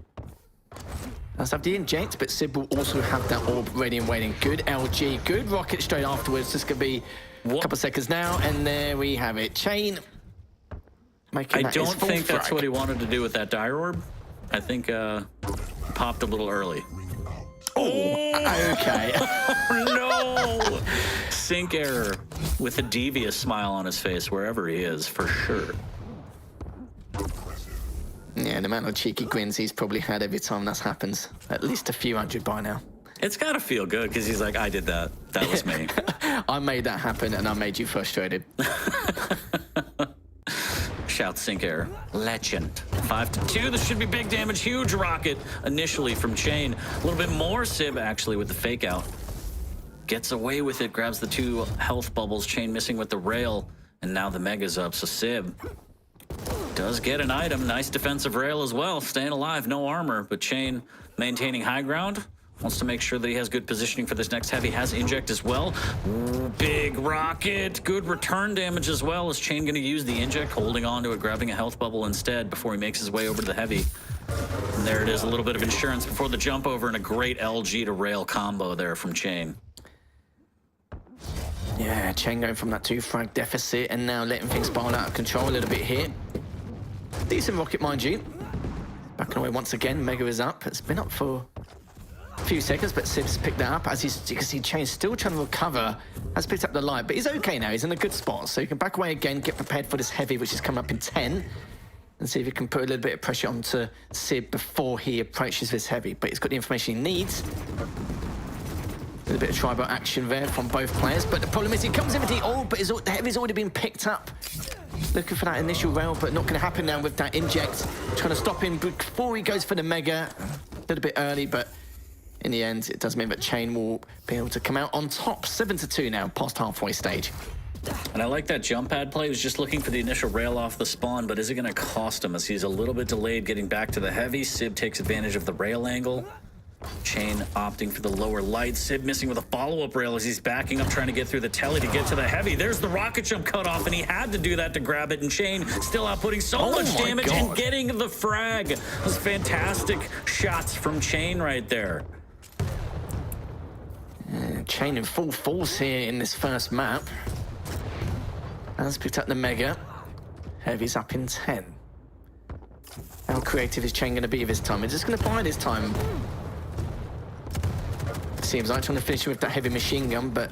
Does have the inject, but Sib will also have that orb ready and waiting. Good LG, good rocket straight afterwards. This could be a couple of seconds now, and there we have it. Chain making I don't think that's what he wanted to do with that Dire Orb. I think popped a little early. Oh, okay. No! Sync error with a devious smile on his face wherever he is, for sure. Yeah, the amount of cheeky grins he's probably had every time that's happened. At least a few hundred by now. It's got to feel good because he's like, I did that. That was me. I made that happen and I made you frustrated. Shout sync error. Legend. 5-2. This should be big damage. Huge rocket initially from Chain. A little bit more Sib actually with the fake out. Gets away with it. Grabs the 2 health bubbles. Chain missing with the rail. And now the Mega's up. So Sib does get an item. Nice defensive rail as well. Staying alive. No armor. But Chain maintaining high ground. Wants to make sure that he has good positioning for this next heavy. Has inject as well. Ooh, big rocket. Good return damage as well. Is Chain going to use the inject? Holding on to it, grabbing a health bubble instead before he makes his way over to the heavy. And there it is. A little bit of insurance before the jump over, and a great LG to rail combo there from Chain. Yeah, Chain going from that 2 frag deficit and now letting things spiral out of control a little bit here. Decent rocket, mind you. Backing away once again. Mega is up. It's been up for a few seconds, but Sib's picked that up. As you can see, Chain's still trying to recover. Has picked up the light, but he's okay now. He's in a good spot. So he can back away again, get prepared for this heavy, which is coming up in 10. And see if he can put a little bit of pressure onto Sib before he approaches this heavy. But he's got the information he needs. A bit of tribal action there from both players, but the problem is he comes in with the orb, but the heavy's already been picked up. Looking for that initial rail, but not going to happen now with that inject. Trying to stop him before he goes for the mega. A little bit early, but in the end, it does mean that Chain will be able to come out on top. 7-2 now, past halfway stage. And I like that jump pad play. He was just looking for the initial rail off the spawn, but is it going to cost him as he's a little bit delayed getting back to the heavy? Sib takes advantage of the rail angle. Chain opting for the lower light. Sib missing with a follow-up rail as he's backing up, trying to get through the telly to get to the heavy. There's the rocket jump cut off, and he had to do that to grab it, and Chain still outputting so much damage and getting the frag. Those fantastic shots from Chain right there. Chain in full force here in this first map. Has picked up the mega. Heavy's up in 10. How creative is Chain going to be this time? He's just going to bide his time. Seems like trying to finish with that heavy machine gun, but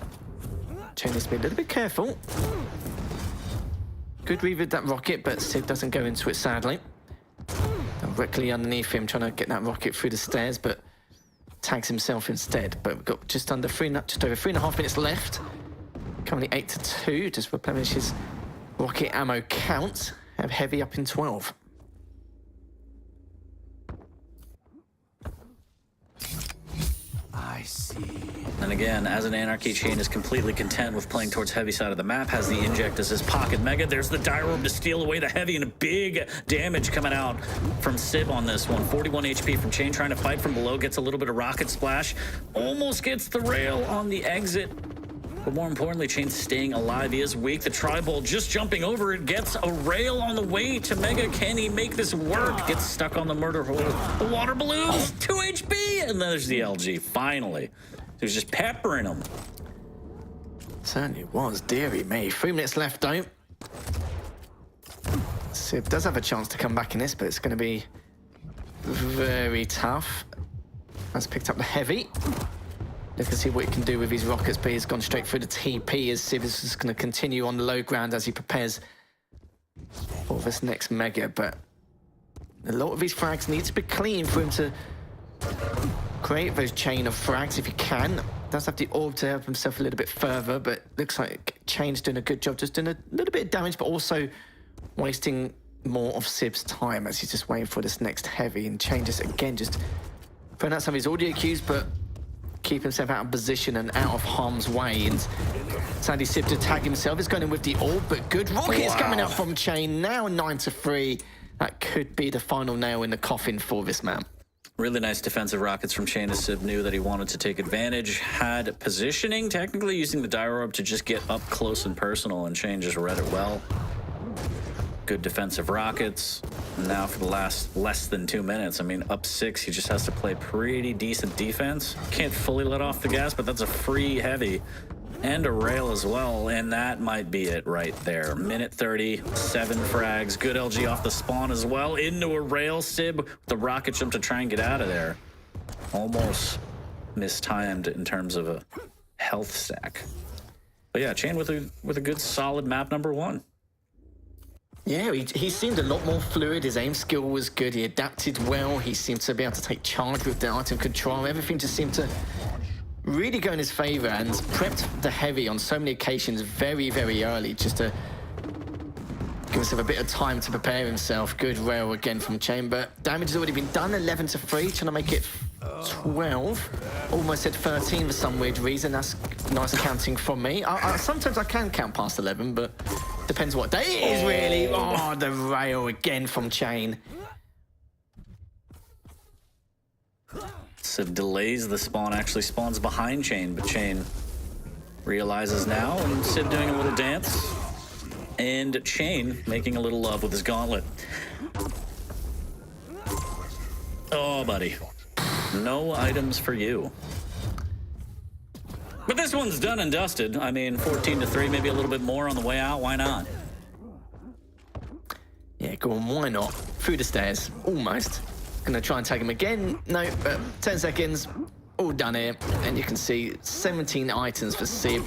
Chain needs to be a little bit careful. Good read with that rocket, but Sid doesn't go into it, sadly. Directly underneath him, trying to get that rocket through the stairs, but tags himself instead. But we've got just over 3.5 minutes left. Currently 8-2, just replenish his rocket ammo count. Have heavy up in 12. I see. And again, as an Anarchy, Chain is completely content with playing towards heavy side of the map, has the inject as his pocket mega. There's the dire orb to steal away the heavy, and a big damage coming out from Sib on this one. 41 HP from Chain, trying to fight from below, gets a little bit of rocket splash, almost gets the rail on the exit. But more importantly, Chain's staying alive. He is weak. The Tribal just jumping over it, gets a rail on the way to Mega. Can he make this work? Gets stuck on the murder hole. The water balloons, 2 HP, and then there's the LG. Finally, he was just peppering him. Certainly was, dearie me. 3 minutes left, though. Sib does have a chance to come back in this, but it's going to be very tough. Has picked up the heavy. Look and see what he can do with his rockets, but he's gone straight through the TP as Sib is just going to continue on the low ground as he prepares for this next mega. But a lot of his frags need to be clean for him to create those chain of frags if he can. Does have the orb to help himself a little bit further, but looks like Chain's doing a good job, just doing a little bit of damage, but also wasting more of Sib's time as he's just waiting for this next heavy. And Chain just, again, just throwing out some of his audio cues, but keep himself out of position and out of harm's way. And sadly, Sib to tag himself is going in with the orb, but good rockets coming out from Chain. Now 9-3. That could be the final nail in the coffin for this man. Really nice defensive rockets from Chain as Sib knew that he wanted to take advantage. Had positioning, technically using the dire orb to just get up close and personal, and Chain just read it well. Good defensive rockets. Now for the last less than 2 minutes, I mean, up 6, he just has to play pretty decent defense. Can't fully let off the gas, but that's a free heavy and a rail as well, and that might be it right there. Minute 30, 7 frags. Good LG off the spawn as well. Into a rail. Sib with the rocket jump to try and get out of there. Almost mistimed in terms of a health stack. But yeah, Chain with a good solid map number 1. Yeah, he seemed a lot more fluid. His aim skill was good. He adapted well. He seemed to be able to take charge with the item control. Everything just seemed to really go in his favor, and prepped the heavy on so many occasions very, very early, just to give himself a bit of time to prepare himself. Good rail again from Chain, but damage has already been done. 11-3, trying to make it 12. Almost said 13 for some weird reason. That's nice counting from me. Sometimes I can count past 11, but depends what day it is, really. Oh, the rail again from Chain. Sib delays the spawn, actually spawns behind Chain, but Chain realizes now, and Sib doing a little dance, and Chain making a little love with his gauntlet. Oh, buddy. No items for you. But this one's done and dusted. I mean, 14-3, maybe a little bit more on the way out. Why not? Yeah, go on, why not? Through the stairs, almost. Gonna try and tag him again. No, but 10 seconds, all done here. And you can see 17 items for Sib.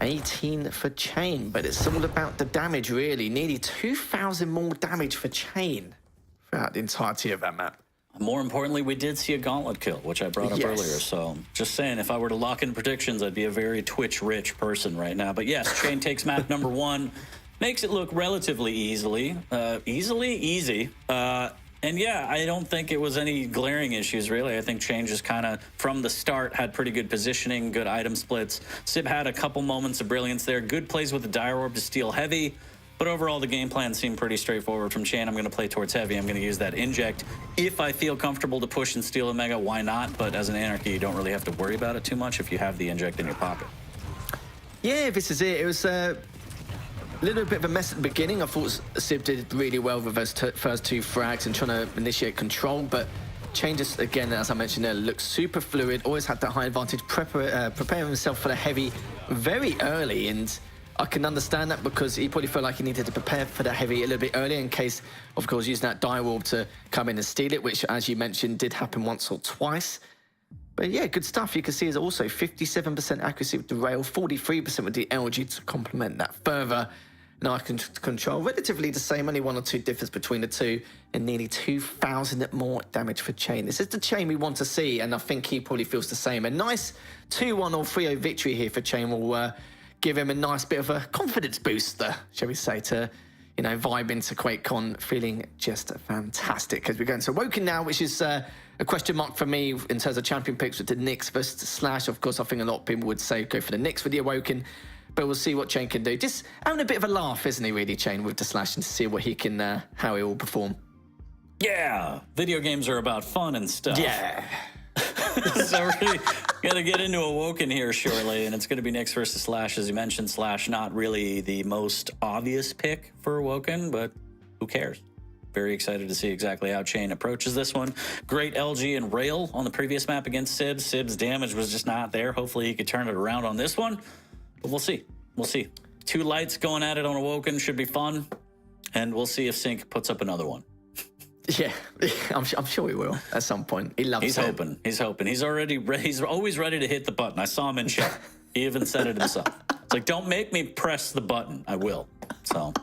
18 for Chain, but it's all about the damage, really. Nearly 2,000 more damage for Chain throughout the entirety of that map. More importantly, we did see a gauntlet kill, which I brought up Yes. earlier. So just saying, if I were to lock in predictions, I'd be a very Twitch-rich person right now. But yes, Chain takes map number 1, makes it look relatively easy. And yeah, I don't think it was any glaring issues, really. I think Chain just kind of, from the start, had pretty good positioning, good item splits. Sib had a couple moments of brilliance there. Good plays with the Dire Orb to steal heavy. But overall, the game plan seemed pretty straightforward from Chain. I'm going to play towards heavy. I'm going to use that inject. If I feel comfortable to push and steal a Mega, why not? But as an Anarchy, you don't really have to worry about it too much if you have the inject in your pocket. Yeah, this is it. It was a little bit of a mess at the beginning. I thought Sib did really well with those first 2 frags and trying to initiate control. But Chain just, again, as I mentioned earlier, looks super fluid. Always had that high advantage, preparing himself for the heavy very early. And I can understand that because he probably felt like he needed to prepare for the heavy a little bit earlier in case, of course, using that Dire Orb to come in and steal it, which, as you mentioned, did happen once or twice. But yeah, good stuff. You can see is also 57% accuracy with the rail, 43% with the LG to complement that further. Now I can control relatively the same, only 1 or 2 difference between the two, and nearly 2,000 more damage for Chain. This is the Chain we want to see, and I think he probably feels the same. A nice 2-1 or 3-0 victory here for Chain will give him a nice bit of a confidence booster, shall we say, to, you know, vibe into QuakeCon, feeling just fantastic. As we go into Woken now, which is a question mark for me in terms of champion picks with the Nyx versus Slash. Of course, I think a lot of people would say go for the Nyx with the Awoken, but we'll see what Chain can do. Just having a bit of a laugh, isn't he, really, Chain, with the Slash, and to see what he can, how he will perform. Yeah, video games are about fun and stuff. Yeah. So we're really going to get into Awoken here shortly, and it's going to be Nyx versus Slash. As you mentioned, Slash not really the most obvious pick for Awoken, but who cares? Very excited to see exactly how Chain approaches this one. Great LG and Rail on the previous map against Sib. Sib's damage was just not there. Hopefully he could turn it around on this one, but we'll see. We'll see. 2 lights going at it on Awoken should be fun, and we'll see if Sync puts up another one. Yeah, I'm sure he will at some point. He loves it. He's hoping. He's hoping. He's always ready to hit the button. I saw him in chat. He even said it himself. It's like, don't make me press the button. I will. So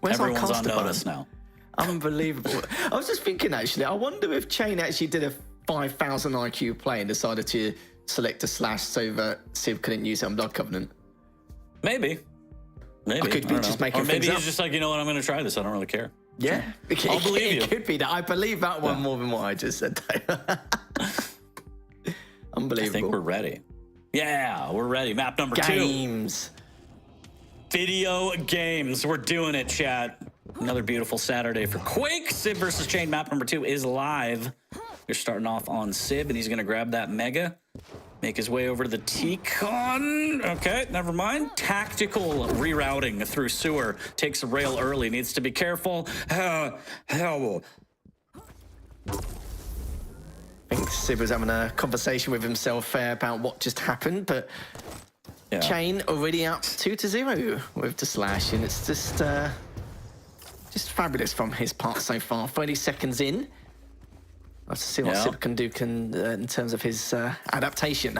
everyone's on notice now. Unbelievable. I was just thinking, actually, I wonder if Chain actually did a 5,000 IQ play and decided to select a Slash so that Sib couldn't use it on Blood Covenant. Maybe. I could be just making Or maybe things he's up. just like, you know what, I'm going to try this. I don't really care. Yeah, I'll believe you. It could be that. I believe that one more than what I just said. Unbelievable. I think we're ready. Yeah, we're ready. Map number 2. Games. Video games. We're doing it, chat. Another beautiful Saturday for Quake. Sib versus Chain. Map number 2 is live. You're starting off on Sib, and he's going to grab that Mega. Make his way over to the T-Con. Okay, never mind. Tactical rerouting through sewer. Takes a rail early. Needs to be careful. I think Sib was having a conversation with himself about what just happened, but Yeah. Chain already up 2-0 with the Slash, and it's just fabulous from his part so far. 30 seconds in. Let's see what Sib can do in terms of his adaptation.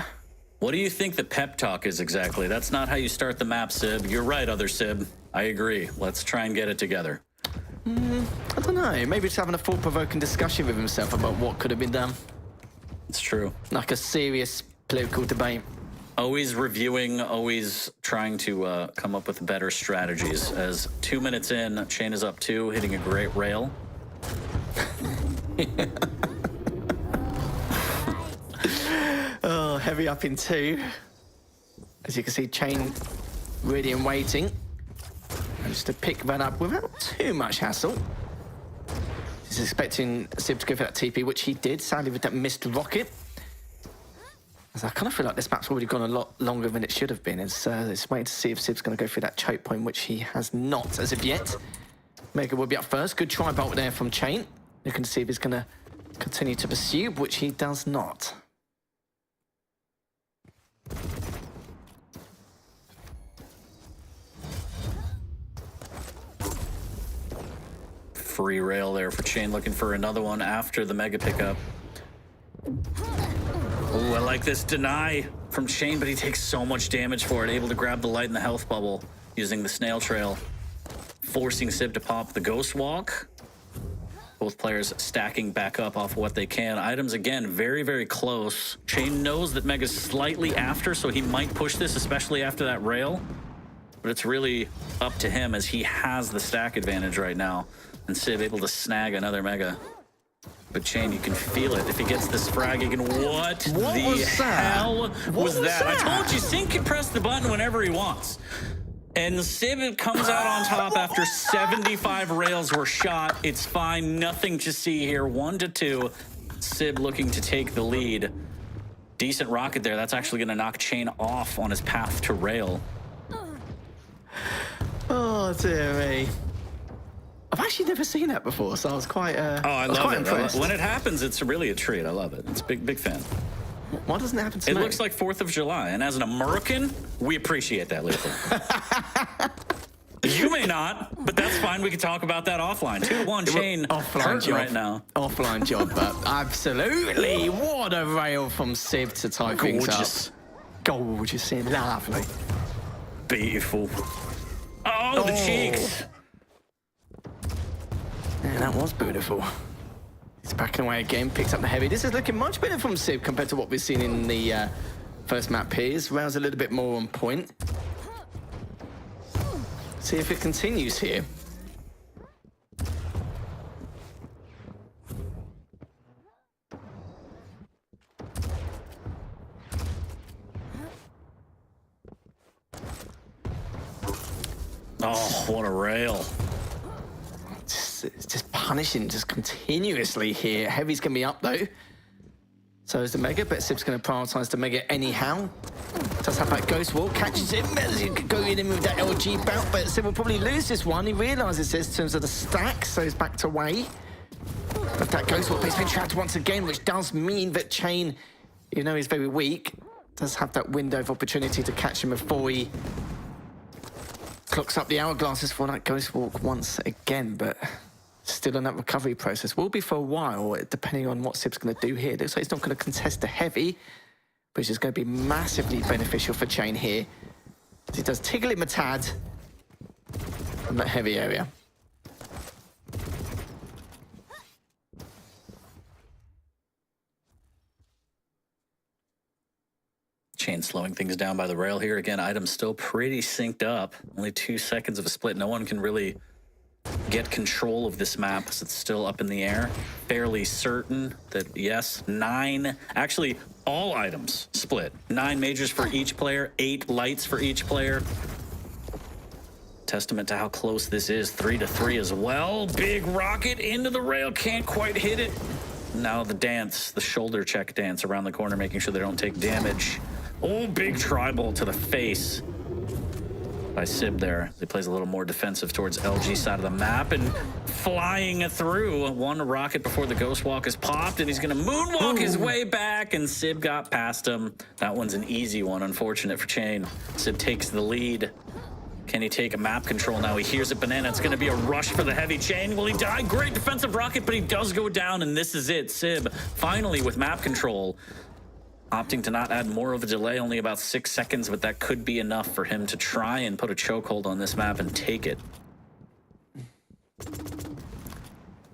What do you think the pep talk is exactly? That's not how you start the map, Sib. You're right, other Sib. I agree. Let's try and get it together. I don't know. Maybe just having a thought-provoking discussion with himself about what could have been done. It's true. Like a serious political debate. Always reviewing, always trying to come up with better strategies. As 2 minutes in, Chain is up 2, hitting a great rail. Oh, heavy up in 2. As you can see, Chain ready and waiting. Managed to pick that up without too much hassle. He's expecting Sib to go for that TP, which he did, sadly with that missed rocket. As I kind of feel like this map's already gone a lot longer than it should have been. It's waiting to see if Sib's going to go through that choke point, which he has not as of yet. Mega will be up first. Good try bolt there from Chain. You can see if he's going to continue to pursue, which he does not. Free rail there for Chain, looking for another one after the Mega pickup. Oh, I like this deny from Chain, but he takes so much damage for it. Able to grab the light in the health bubble using the snail trail. Forcing Sib to pop the ghost walk. Both players stacking back up off what they can. Items, again, very, very close. Chain knows that Mega's slightly after, so he might push this, especially after that rail. But it's really up to him as he has the stack advantage right now. And Civ able to snag another Mega. But Chain, you can feel it. If he gets this frag, he can... What the hell was that? I told you, Sync can press the button whenever he wants. And Civ comes out on top after 75 rails were shot. It's fine, nothing to see here. 1-2. Civ looking to take the lead. Decent rocket there. That's actually going to knock Chain off on his path to rail. Oh, dear me. I've actually never seen that before, so I was quite I love it. impressed. When it happens, it's really a treat. I love it. It's a big fan. Why doesn't it happen to me? It looks like 4th of July, and as an American, we appreciate that, Lethal. You may not, but that's fine. We can talk about that offline. 2-1 Chain hurting right now. Offline job, but absolutely. What a rail from Civ to tie things up. Gorgeous and lovely. Beautiful. Oh, the cheeks. Yeah, that was beautiful. He's backing away again, picks up the heavy. This is looking much better from Civ compared to what we've seen in the first map here. His rail's a little bit more on point. See if it continues here. Oh, what a rail. It's just punishing, just continuously here. Heavy's going to be up, though. So is the Mega, but Civ's going to prioritise the Mega anyhow. Does have that Ghost Wall, catches him as he could go in with that LG bout, but Civ will probably lose this one. He realises this in terms of the stack, so he's back to way. But that Ghost Wall, but he's been trapped once again, which does mean that Chain, even though he's very weak, does have that window of opportunity to catch him before he clocks up the hourglasses for that Ghost Walk once again, but still in that recovery process. Will be for a while, depending on what Civ's going to do here. Looks like he's not going to contest the heavy, which is going to be massively beneficial for Chain here. He does tickle him a tad from that heavy area. Chain slowing things down by the rail here. Again, items still pretty synced up. Only 2 seconds of a split. No one can really get control of this map as it's still up in the air. Fairly certain that, yes, 9, actually all items split. 9 majors for each player, 8 lights for each player. Testament to how close this is. 3-3 as well. Big rocket into the rail, can't quite hit it. Now the dance, the shoulder check dance around the corner, making sure they don't take damage. Oh, big tribal to the face by Civ there. He plays a little more defensive towards LG side of the map and flying through. One rocket before the Ghost Walk is popped, and he's going to moonwalk his way back, and Civ got past him. That one's an easy one, unfortunate for Chain. Civ takes the lead. Can he take a map control now? He hears it, Banana. It's going to be a rush for the heavy. Chain. Will he die? Great defensive rocket, but he does go down, and this is it. Civ finally with map control, opting to not add more of a delay, only about 6 seconds, but that could be enough for him to try and put a chokehold on this map and take it.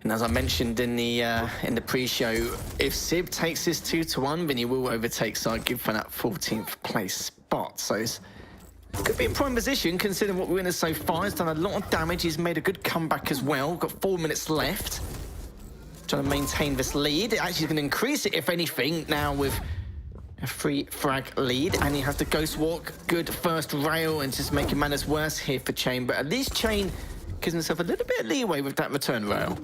And as I mentioned in the pre-show, if Civ takes this 2-1, then he will overtake Sargib for that 14th place spot. So it's could be in prime position considering what we're in so far. He's done a lot of damage. He's made a good comeback as well. Got 4 minutes left. Trying to maintain this lead. It actually is going to increase it, if anything, now with a 3 frag lead, and he has the Ghost Walk. Good first rail, and just making matters worse here for Chain, but at least Chain gives himself a little bit of leeway with that return rail.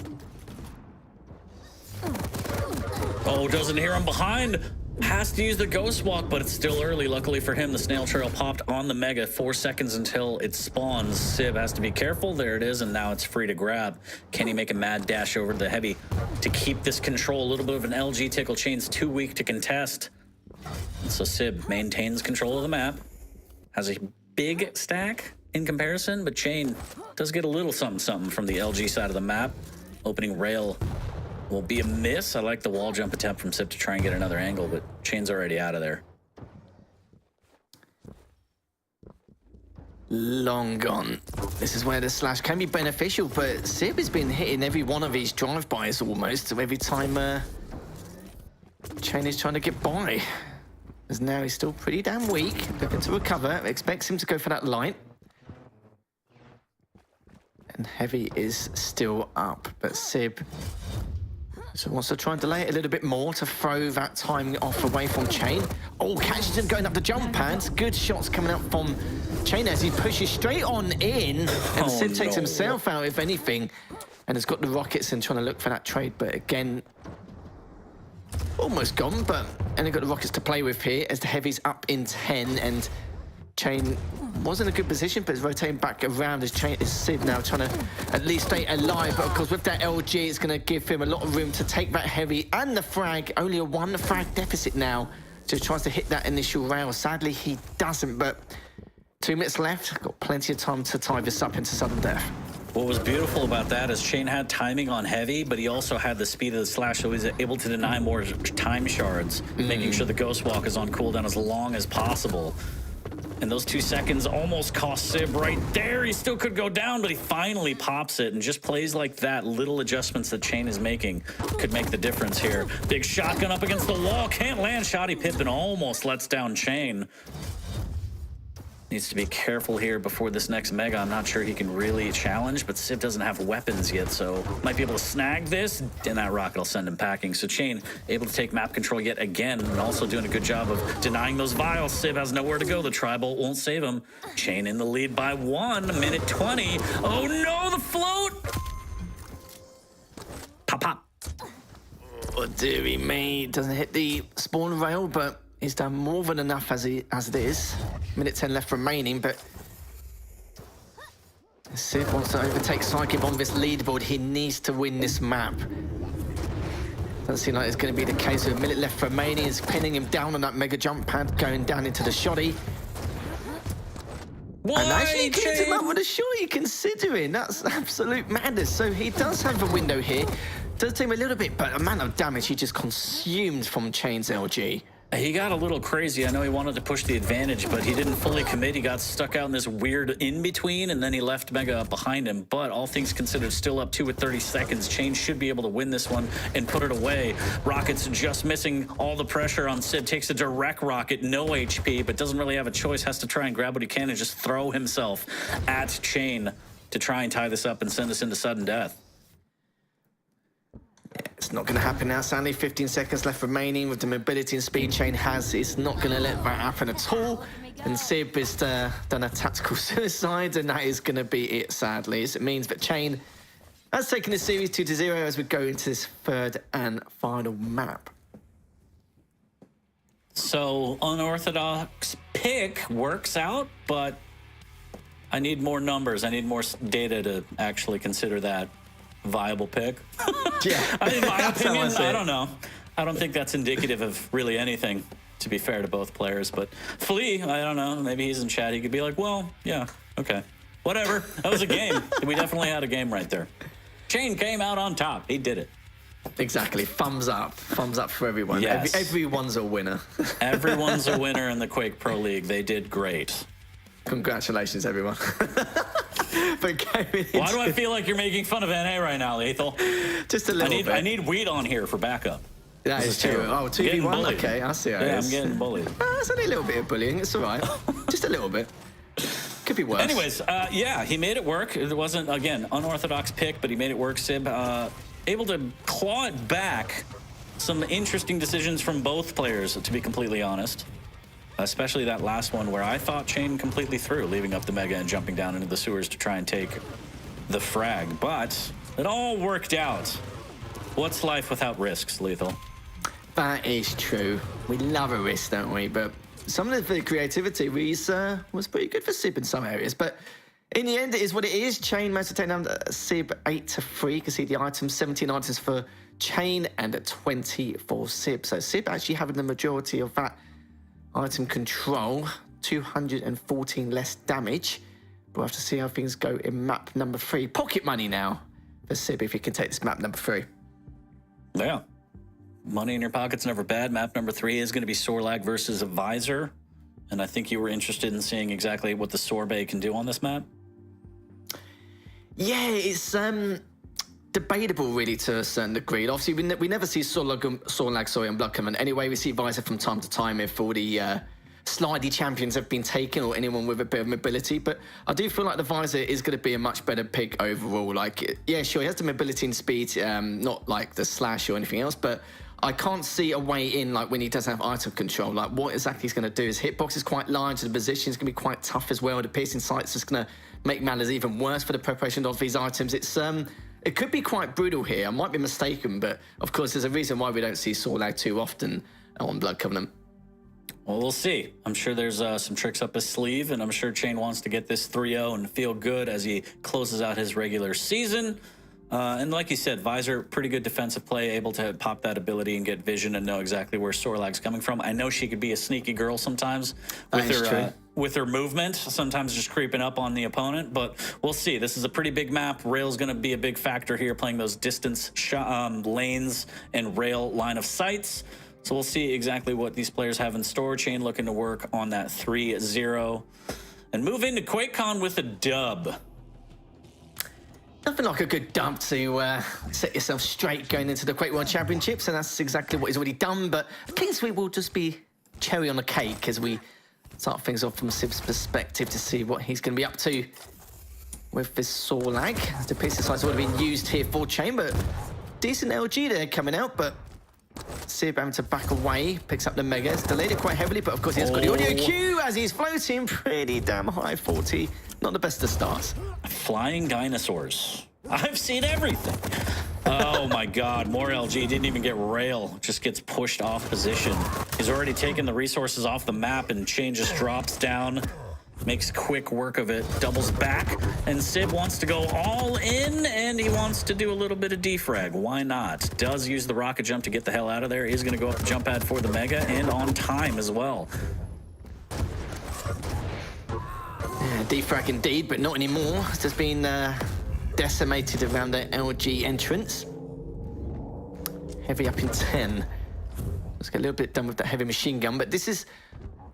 Oh, doesn't hear him behind. Has to use the Ghost Walk, but it's still early. Luckily for him, the snail trail popped on the Mega. 4 seconds until it spawns. Civ has to be careful. There it is, and now it's free to grab. Can he make a mad dash over the heavy to keep this control? A little bit of an LG tickle. Chain's too weak to contest. So Civ maintains control of the map. Has a big stack in comparison, but Chain does get a little something from the LG side of the map. Opening rail will be a miss. I like the wall jump attempt from Civ to try and get another angle, but Chain's already out of there. long gone. This is where the slash can be beneficial, but Sib has been hitting every one of his drive-bys almost every time Chain is trying to get by. As now he's still pretty damn weak, looking to recover. Expects him to go for that light. And Heavy is still up, but Sib so wants to try and delay it a little bit more to throw that timing off away from Chain. Oh, catches him going up the jump pads. Good shots coming out from Chain as he pushes straight on in. And Sib takes himself out, if anything, and has got the rockets and trying to look for that trade. But again, almost gone, but only got the rockets to play with here as the Heavy's up in 10 and Chain was in a good position, but is rotating back around as Sib now trying to at least stay alive. But of course, with that LG, it's going to give him a lot of room to take that Heavy and the frag. Only a 1 frag deficit now. Just tries to hit that initial rail. Sadly, he doesn't, but 2 minutes left. Got plenty of time to tie this up into sudden death. What was beautiful about that is Chain had timing on Heavy, but he also had the speed of the slash, so he was able to deny more time shards, making sure the Ghost Walk is on cooldown as long as possible. And those 2 seconds almost cost Sib right there. He still could go down, but he finally pops it, and just plays like that. Little adjustments that Chain is making could make the difference here. Big shotgun up against the wall. Can't land. Shoddy Pippin almost lets down Chain. Needs to be careful here before this next Mega. I'm not sure he can really challenge, but Sib doesn't have weapons yet, so might be able to snag this, and that rocket will send him packing. So Chain able to take map control yet again, and also doing a good job of denying those vials. Sib has nowhere to go. The Tri-Bolt won't save him. Chain in the lead by 1, minute 20. Oh no, the float! Pop, pop. Oh, dearie me. Doesn't hit the spawn rail, but he's done more than enough as it is. Minute 10 left remaining, but Sib wants to overtake Psychic on this leaderboard. He needs to win this map. Doesn't seem like it's going to be the case. With a minute left remaining, is pinning him down on that mega jump pad, going down into the shoddy. Why, and actually gets him Chain? up with a shotty, considering. That's absolute madness. So he does have a window here. Does take him a little bit, but amount of damage he just consumed from Chain's LG. He got a little crazy. I know he wanted to push the advantage, but he didn't fully commit. He got stuck out in this weird in-between, and then he left Mega up behind him. But all things considered, still up 2 with 30 seconds. Chain should be able to win this one and put it away. Rocket's just missing all the pressure on Sib. Takes a direct rocket, no HP, but doesn't really have a choice. Has to try and grab what he can and just throw himself at Chain to try and tie this up and send us into sudden death. It's not going to happen now, sadly. 15 seconds left remaining with the mobility and speed Chain has. It's not going to let that happen at all. And Sib has done a tactical suicide, and that is going to be it, sadly. As it means that Chain has taken the series 2-0 as we go into this 3rd and final map. So, unorthodox pick works out, but I need more numbers. I need more data to actually consider that viable pick. Yeah, in my opinion, I don't know. I don't think that's indicative of really anything, to be fair to both players. But Flea, I don't know. Maybe he's in chat. He could be like, well, yeah, okay, whatever. That was a game. We definitely had a game right there. Chain came out on top. He did it. Exactly. Thumbs up for everyone. Yes. Everyone's a winner. Everyone's a winner in the Quake Pro League. They did great. Congratulations, everyone. But why do I feel like you're making fun of NA right now, Lethal? Just a little bit. I need weed on here for backup. That is true. Oh, 2v1? Okay, I see how it is. I'm getting bullied. It's only a little bit of bullying. It's all right. Just a little bit. Could be worse. Anyways, yeah, he made it work. It wasn't, again, unorthodox pick, but he made it work. Sib able to claw it back. Some interesting decisions from both players, to be completely honest. Especially that last one where I thought Chain completely threw, leaving up the Mega and jumping down into the sewers to try and take the frag. But it all worked out. What's life without risks, Lethal? That is true. We love a risk, don't we? But some of the creativity was pretty good for Sib in some areas. But in the end, it is what it is. Chain managed to take down Sib 8-3. You can see the items, 17 items for Chain and 20 for Sib. So Sib actually having the majority of that item control, 214 less damage. We'll have to see how things go in map number 3. Pocket money now for Sib if he can take this map number 3. Yeah. Money in your pocket's never bad. Map number 3 is going to be Sorlag versus a Visor. and I think you were interested in seeing exactly what the sorbet can do on this map. Yeah, it's debatable really to a certain degree. Obviously, we never see Sorlag and Bloodcoven. Anyway, we see Visor from time to time if all the slidey champions have been taken or anyone with a bit of mobility. But I do feel like the Visor is going to be a much better pick overall. Like, yeah, sure, he has the mobility and speed, not like the slash or anything else, but I can't see a way in, like, when he doesn't have item control. Like, what exactly he's going to do? His hitbox is quite large, the position is going to be quite tough as well. The piercing sights is going to make matters even worse for the preparation of these items. It's it could be quite brutal here. I might be mistaken, but of course there's a reason why we don't see Sorlag too often on Blood Covenant. Well, we'll see. I'm sure there's some tricks up his sleeve, and I'm sure Chain wants to get this 3-0 and feel good as he closes out his regular season. And like you said, Visor, pretty good defensive play, able to pop that ability and get vision and know exactly where Sorlag's coming from. I know she could be a sneaky girl sometimes with her movement, sometimes just creeping up on the opponent, but we'll see. This is a pretty big map. Rail's going to be a big factor here, playing those distance lanes and rail line of sights. So we'll see exactly what these players have in store. Chain looking to work on that 3-0 and move into QuakeCon with a dub. Nothing like a good dub to set yourself straight going into the Quake World Championships, and that's exactly what he's already done. But Kingsway will just be cherry on the cake as we start things off from Sib's perspective to see what he's going to be up to with this Sorlag. The pieces sights would have been used here for Chain, but decent LG there coming out, but Sib having to back away, picks up the Mega. It's delayed it quite heavily, but of course he has got the audio cue as he's floating pretty damn high, 40. Not the best of starts. Flying dinosaurs. I've seen everything. Oh my God, more LG, didn't even get rail, just gets pushed off position. He's already taken the resources off the map, and Chain just drops down, makes quick work of it, doubles back, and Sib wants to go all in, and he wants to do a little bit of defrag. Why not? Does use the rocket jump to get the hell out of there. He's gonna go up the jump pad for the Mega, and on time as well. Yeah, defrag indeed, but not anymore. It's just been decimated around the LG entrance. Heavy up in 10. Let's get a little bit done with that heavy machine gun, but this is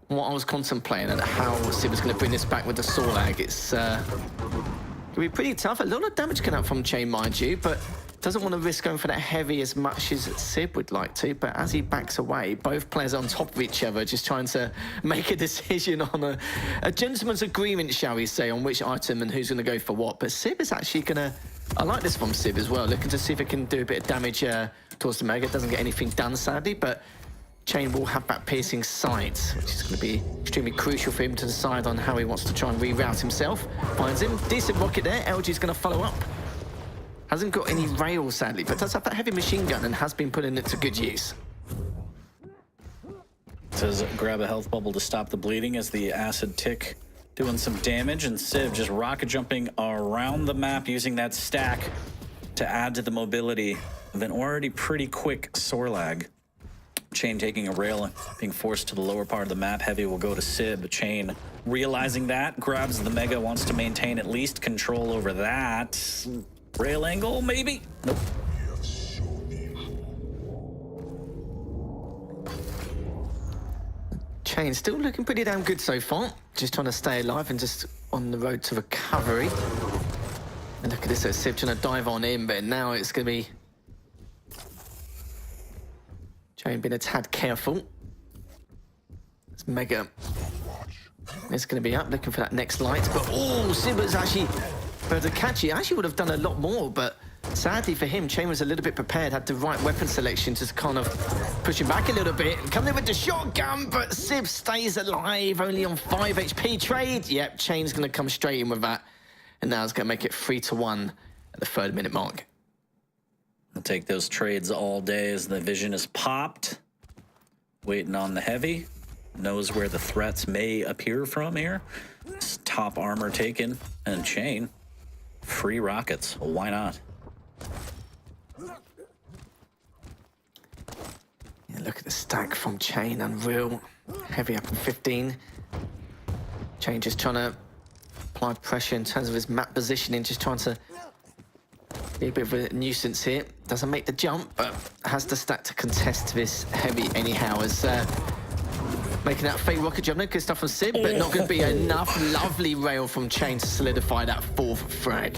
what I was contemplating and how Sib was going to bring this back with the Sorlag. It's going to be pretty tough. A lot of damage coming out from Chain, mind you, but doesn't want to risk going for that heavy as much as Sib would like to. But as he backs away, both players are on top of each other, just trying to make a decision on a gentleman's agreement, shall we say, on which item and who's going to go for what. But Sib is actually going to... I like this from Sib as well, looking to see if it can do a bit of damage towards the Mega. Doesn't get anything done, sadly, but Chain will have that piercing sight, which is going to be extremely crucial for him to decide on how he wants to try and reroute himself. Finds him. Decent rocket there. LG's going to follow up. Hasn't got any rails, sadly, but does have that heavy machine gun and has been putting it to good use. Says grab a health bubble to stop the bleeding as the acid tick doing some damage, and Sib just rocket jumping around the map using that stack to add to the mobility of an already pretty quick Sorlag. Chain taking a rail and being forced to the lower part of the map. Heavy will go to Sib. Chain realizing that, grabs the Mega, wants to maintain at least control over that. Rail angle, maybe? Nope. Chain still looking pretty damn good so far. Just trying to stay alive and just on the road to recovery. And look at this, Sib trying to dive on in, but now it's going to be Chain being a tad careful. It's Mega. It's going to be up, looking for that next light. But, oh, Sib was actually able to catch it. Actually would have done a lot more, but sadly for him, Chain was a little bit prepared, had the right weapon selection to kind of push him back a little bit. Coming in with the shotgun, but Sib stays alive, only on 5 HP. Trade. Yep, Chain's going to come straight in with that. And now it's going to make it 3-1 at the 3rd minute mark. We'll take those trades all day as the vision is popped. Waiting on the Heavy. Knows where the threats may appear from here. Top armor taken, and Chain. Free rockets. Well, why not? Yeah, look at the stack from Chain, unreal. Heavy up in 15. Chain just trying to apply pressure in terms of his map positioning, just trying to be a bit of a nuisance here. Doesn't make the jump, but has the stack to contest this Heavy anyhow, as Making that fake rocket jump. No good stuff from Sib, but not going to be enough. Lovely rail from Chain to solidify that 4th frag.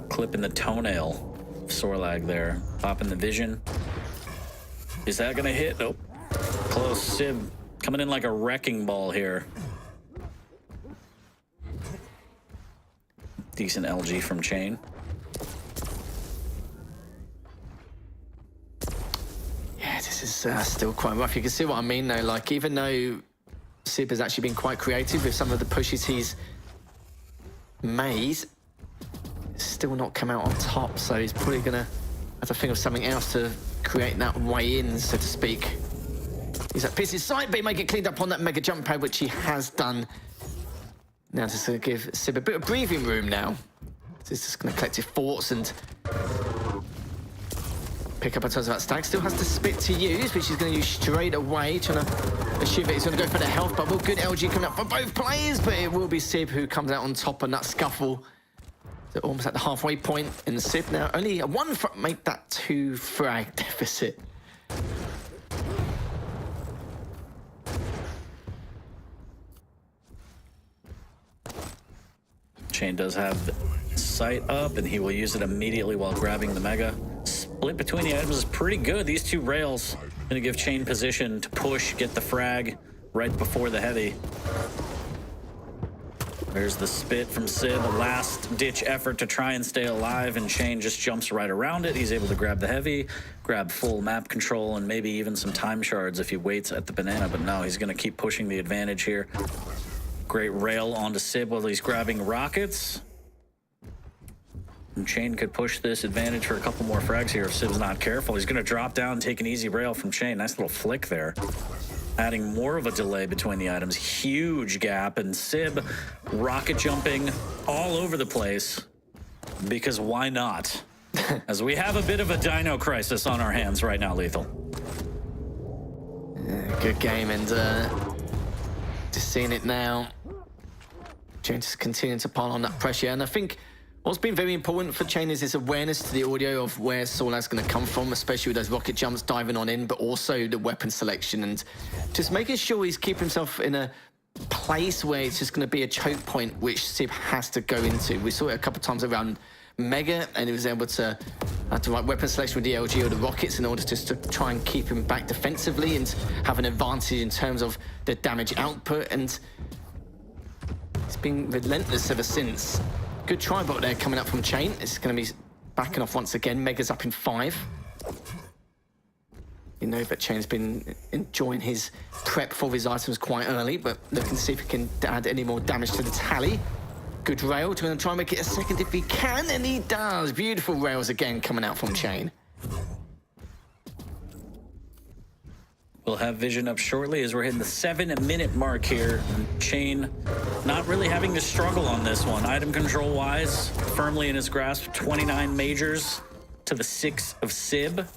Clipping the toenail. Sorlag there. Popping the vision. Is that going to hit? Nope. Close. Sib coming in like a wrecking ball here. Decent LG from Chain. Yeah, this is still quite rough. You can see what I mean, though. Like, even though Sib has actually been quite creative with some of the pushes he's made, still not come out on top. So he's probably going to have to think of something else to create that way in, so to speak. He's at Pierce's side, but he might get cleaned up on that mega jump pad, which he has done. Now just going to give Sib a bit of breathing room now. He's just going to collect his thoughts and pick up a ton of that stack. Still has the spit to use, which he's going to use straight away, trying to assume that he's going to go for the health bubble. Good LG coming up for both players, but it will be Sib who comes out on top on that scuffle. So almost at the halfway point, and Sib now only a 1 frag, make that 2 frag deficit. Chain does have sight up, and he will use it immediately while grabbing the mega. Split between the items is pretty good. These 2 rails going to give Chain position to push, get the frag right before the heavy. There's the spit from Sib, a last-ditch effort to try and stay alive, and Chain just jumps right around it. He's able to grab the heavy, grab full map control, and maybe even some time shards if he waits at the banana, but no, he's going to keep pushing the advantage here. Great rail onto Sib while he's grabbing rockets. And Chain could push this advantage for a couple more frags here if Sib's not careful. He's going to drop down and take an easy rail from Chain. Nice little flick there. Adding more of a delay between the items. Huge gap, and Sib rocket jumping all over the place. Because why not? As we have a bit of a dino crisis on our hands right now, Lethal. Yeah, good game, and just seeing it now. Chain just continuing to pile on that pressure, and I think what's been very important for Chain is his awareness to the audio of where Sorlag's going to come from, especially with those rocket jumps diving on in, but also the weapon selection, and just making sure he's keeping himself in a place where it's just going to be a choke point, which Sib has to go into. We saw it a couple of times around Mega, and he was able to have the right weapon selection with the LG or the rockets in order just to try and keep him back defensively and have an advantage in terms of the damage output, and it's been relentless ever since. Good try bot there coming up from Chain. It's going to be backing off once again. Mega's up in 5. You know that Chain's been enjoying his prep for his items quite early, but looking to see if he can add any more damage to the tally. Good rail, going to try and make it a second if he can, and he does. Beautiful rails again coming out from Chain. We'll have vision up shortly as we're hitting the 7-minute mark here. And Chain not really having to struggle on this one. Item control-wise, firmly in his grasp. 29 majors to the 6 of Sib.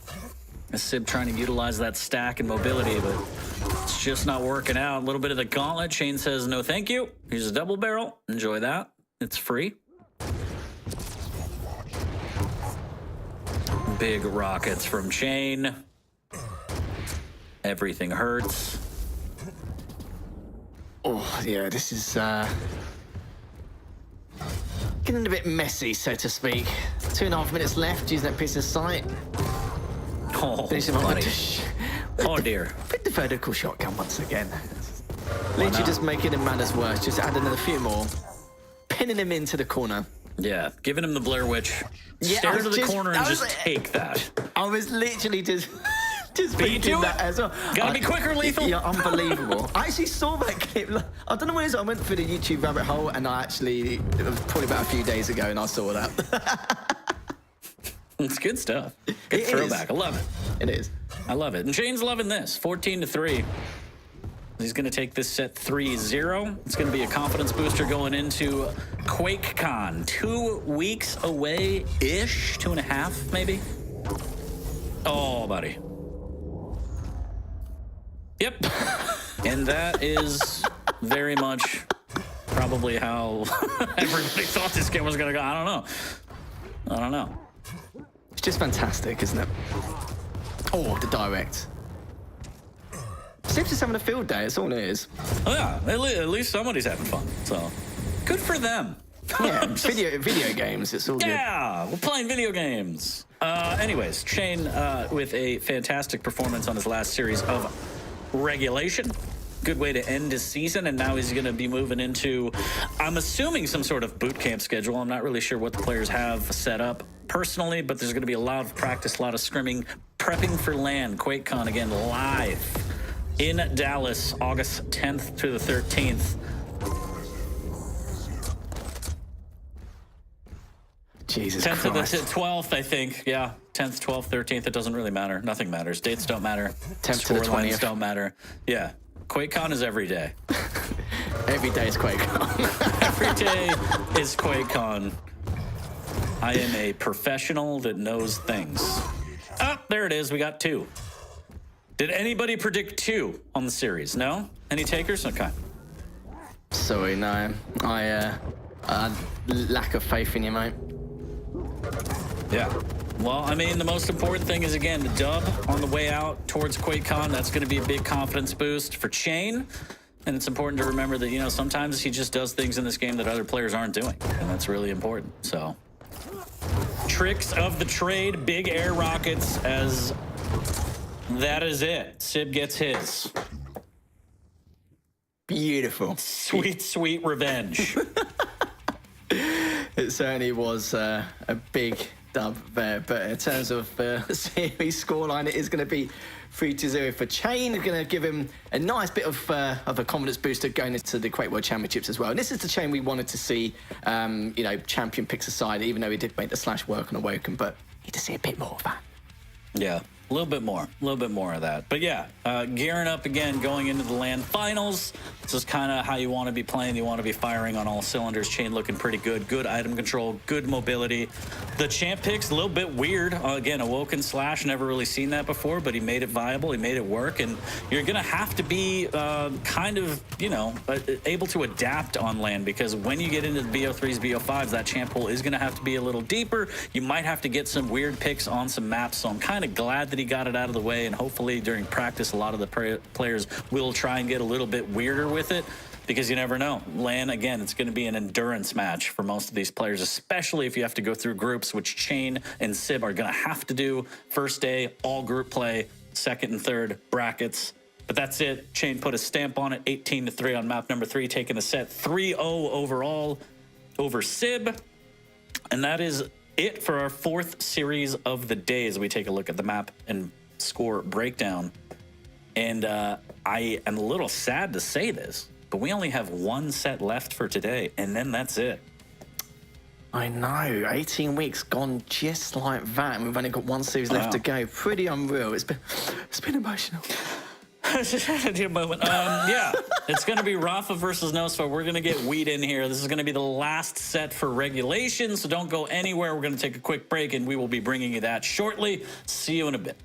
Sib trying to utilize that stack and mobility, but it's just not working out. A little bit of the gauntlet. Chain says, no thank you. Here's a double barrel. Enjoy that. It's free. Big rockets from Chain. Everything hurts. Oh, yeah, this is getting a bit messy, so to speak. 2.5 minutes left, using that piece of sight. Oh, buddy. Oh, dear. With the vertical shotgun once again. Literally just making him matters worse. Just add another few more. Pinning him into the corner. Yeah, giving him the Blair Witch. Yeah, Stare to the corner and just take that. I was literally just Beat thinking you that as well. Gotta be quicker, Lethal. Yeah, unbelievable. I actually saw that clip. I don't know when it is. I went through the YouTube rabbit hole, and it was probably about a few days ago, and I saw that. It's good stuff. Good throwback. I love it. It is. I love it. And Chain's loving this. 14-3. He's going to take this set 3-0. It's going to be a confidence booster going into QuakeCon. 2 weeks away-ish. 2.5, maybe. Oh, buddy. Yep. And that is very much probably how everybody thought this game was going to go. I don't know. It's just fantastic, isn't it? Oh, the direct. Sib's just having a field day. That's all it is. Oh, yeah, at least somebody's having fun. So good for them. Yeah, video games. It's all good. Yeah, we're playing video games. Anyways, Shane with a fantastic performance on his last series of regulation. Good way to end his season, and now he's going to be moving into, I'm assuming, some sort of boot camp schedule. I'm not really sure what the players have set up personally, but there's going to be a lot of practice, a lot of scrimming, prepping for LAN. QuakeCon again live in Dallas, August 10th to the 13th. Jesus 10th to the Christ. 12th, I think. Yeah, 10th, 12th, 13th. It doesn't really matter. Nothing matters. Dates don't matter. 10th to the Scorelines 20th. don't matter. Yeah. QuakeCon is every day. Every day is QuakeCon. Every day is QuakeCon. I am a professional that knows things. Ah, there it is. We got 2. Did anybody predict 2 on the series? No? Any takers? Okay. Sorry, no. I lack of faith in you, mate. Yeah. Well, I mean, the most important thing is, again, the dub on the way out towards QuakeCon. That's going to be a big confidence boost for Chain. And it's important to remember that, you know, sometimes he just does things in this game that other players aren't doing. And that's really important. So, tricks of the trade, big air rockets, as that is it. Sib gets his. Beautiful. Sweet, sweet revenge. It certainly was a big dub there, but in terms of series scoreline, it is going to be 3-0 for Chain. Going to give him a nice bit of a confidence booster going into the Quake World Championships as well. And this is the Chain we wanted to see, you know, champion picks aside, even though he did make the slash work on Awoken, but need to see a bit more of that. Yeah, a little bit more of that. But yeah, gearing up again, going into the LAN finals. This is kind of how you want to be playing. You want to be firing on all cylinders. Chain looking pretty good. Good item control, good mobility. The champ picks, a little bit weird. Again, Awoken slash, never really seen that before, but he made it viable. He made it work. And you're going to have to be kind of, you know, able to adapt on LAN, because when you get into the BO3s, BO5s, that champ pool is going to have to be a little deeper. You might have to get some weird picks on some maps. So I'm kind of glad that he got it out of the way, and hopefully during practice a lot of the players will try and get a little bit weirder with it, because you never know. LAN, again, it's going to be an endurance match for most of these players, especially if you have to go through groups, which Chain and Sib are going to have to do. First day, all group play, second and third brackets. But that's it. Chain put a stamp on it, 18-3 on map number 3, taking the set 3-0 overall over Sib. And that is it for our 4th series of the day as we take a look at the map and score breakdown. And I am a little sad to say this, but we only have 1 set left for today, and then that's it. I know, 18 weeks gone just like that, and we've only got 1 series left to go. Pretty unreal. It's been emotional. Yeah, it's going to be Rafa versus Nosfa. We're going to get Wheat in here. This is going to be the last set for regulation, so don't go anywhere. We're going to take a quick break, and we will be bringing you that shortly. See you in a bit.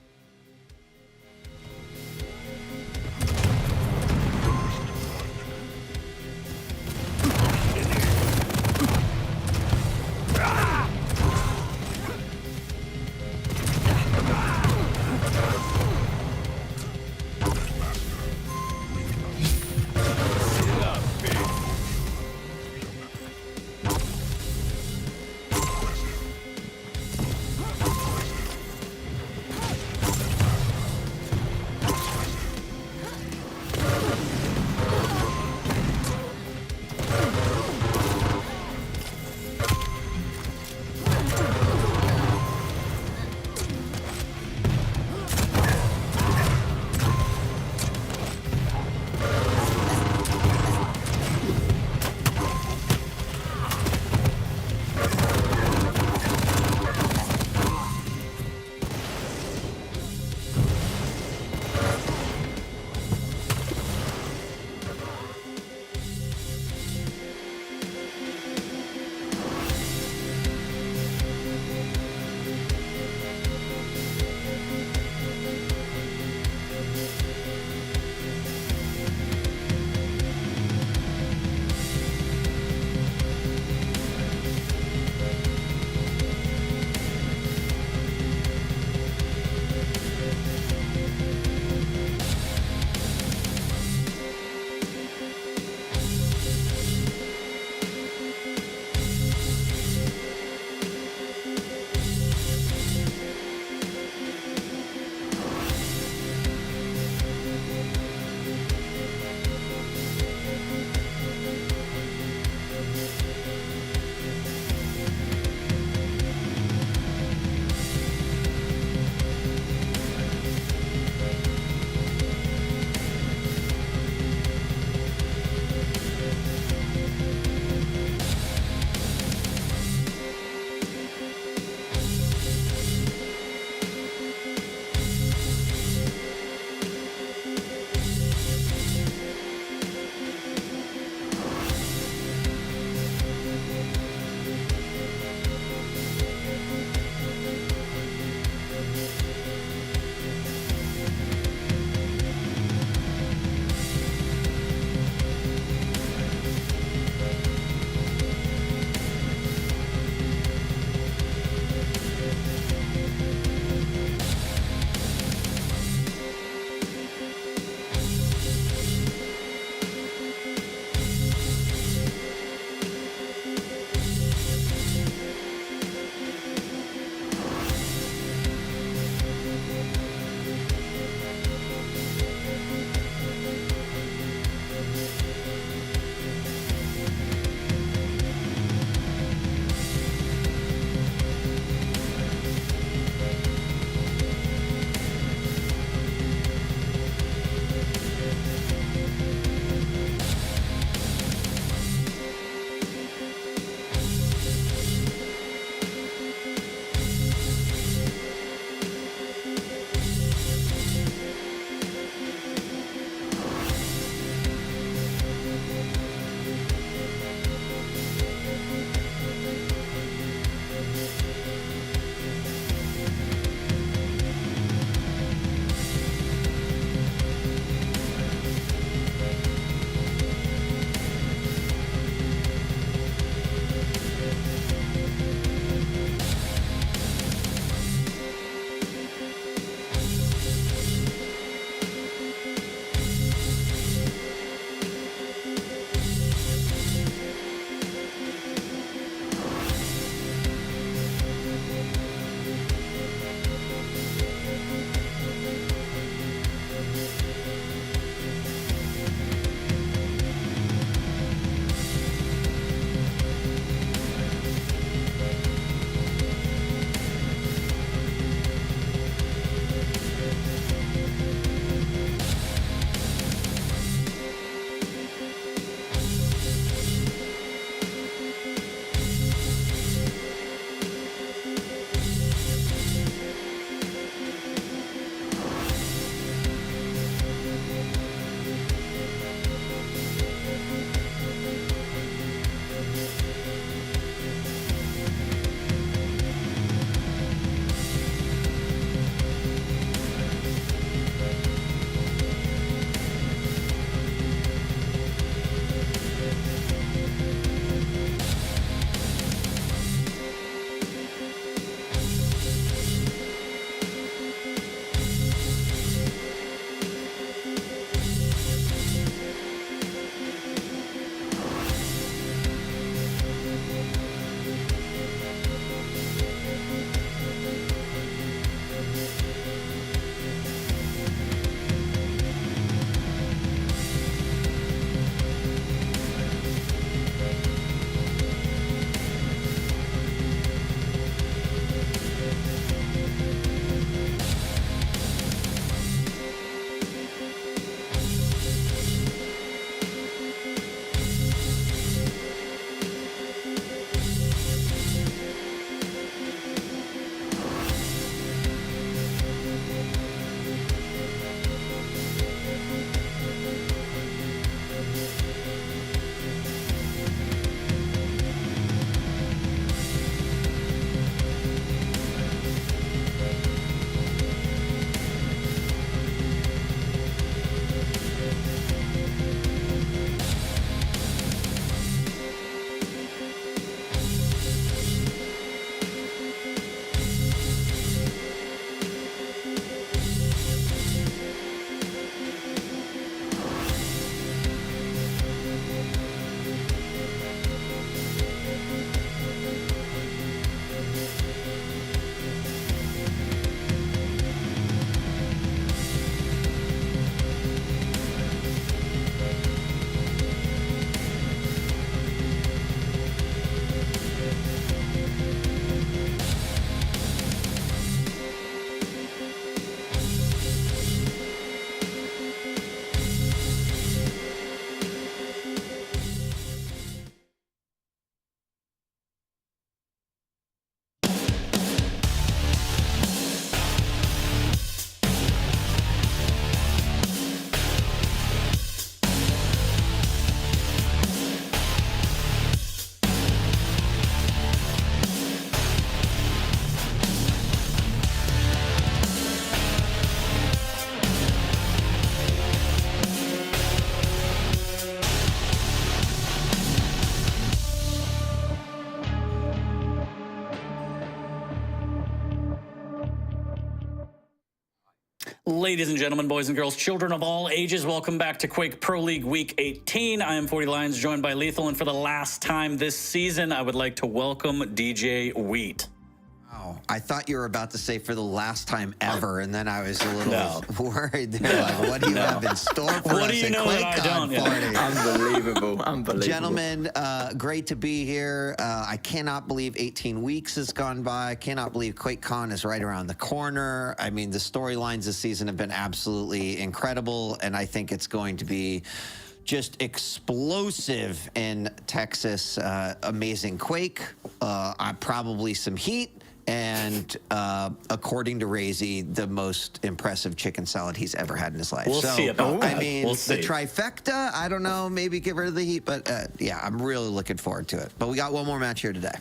Ladies and gentlemen, boys and girls, children of all ages, welcome back to Quake Pro League Week 18. I am 40 Lions, joined by Lethal, and for the last time this season, I would like to welcome DJ Wheat. Oh, I thought you were about to say for the last time ever, and then I was a little worried. There, like, what do you have in store for What us do you at know that I don't? Unbelievable. Unbelievable. Gentlemen, great to be here. I cannot believe 18 weeks has gone by. I cannot believe QuakeCon is right around the corner. I mean, the storylines this season have been absolutely incredible, and I think it's going to be just explosive in Texas. Amazing Quake. Probably some heat. And according to Razy, the most impressive chicken salad he's ever had in his life. We'll see about that. I mean, We'll see. the trifecta, I don't know, maybe get rid of the heat, but yeah, I'm really looking forward to it. But we got one more match here today.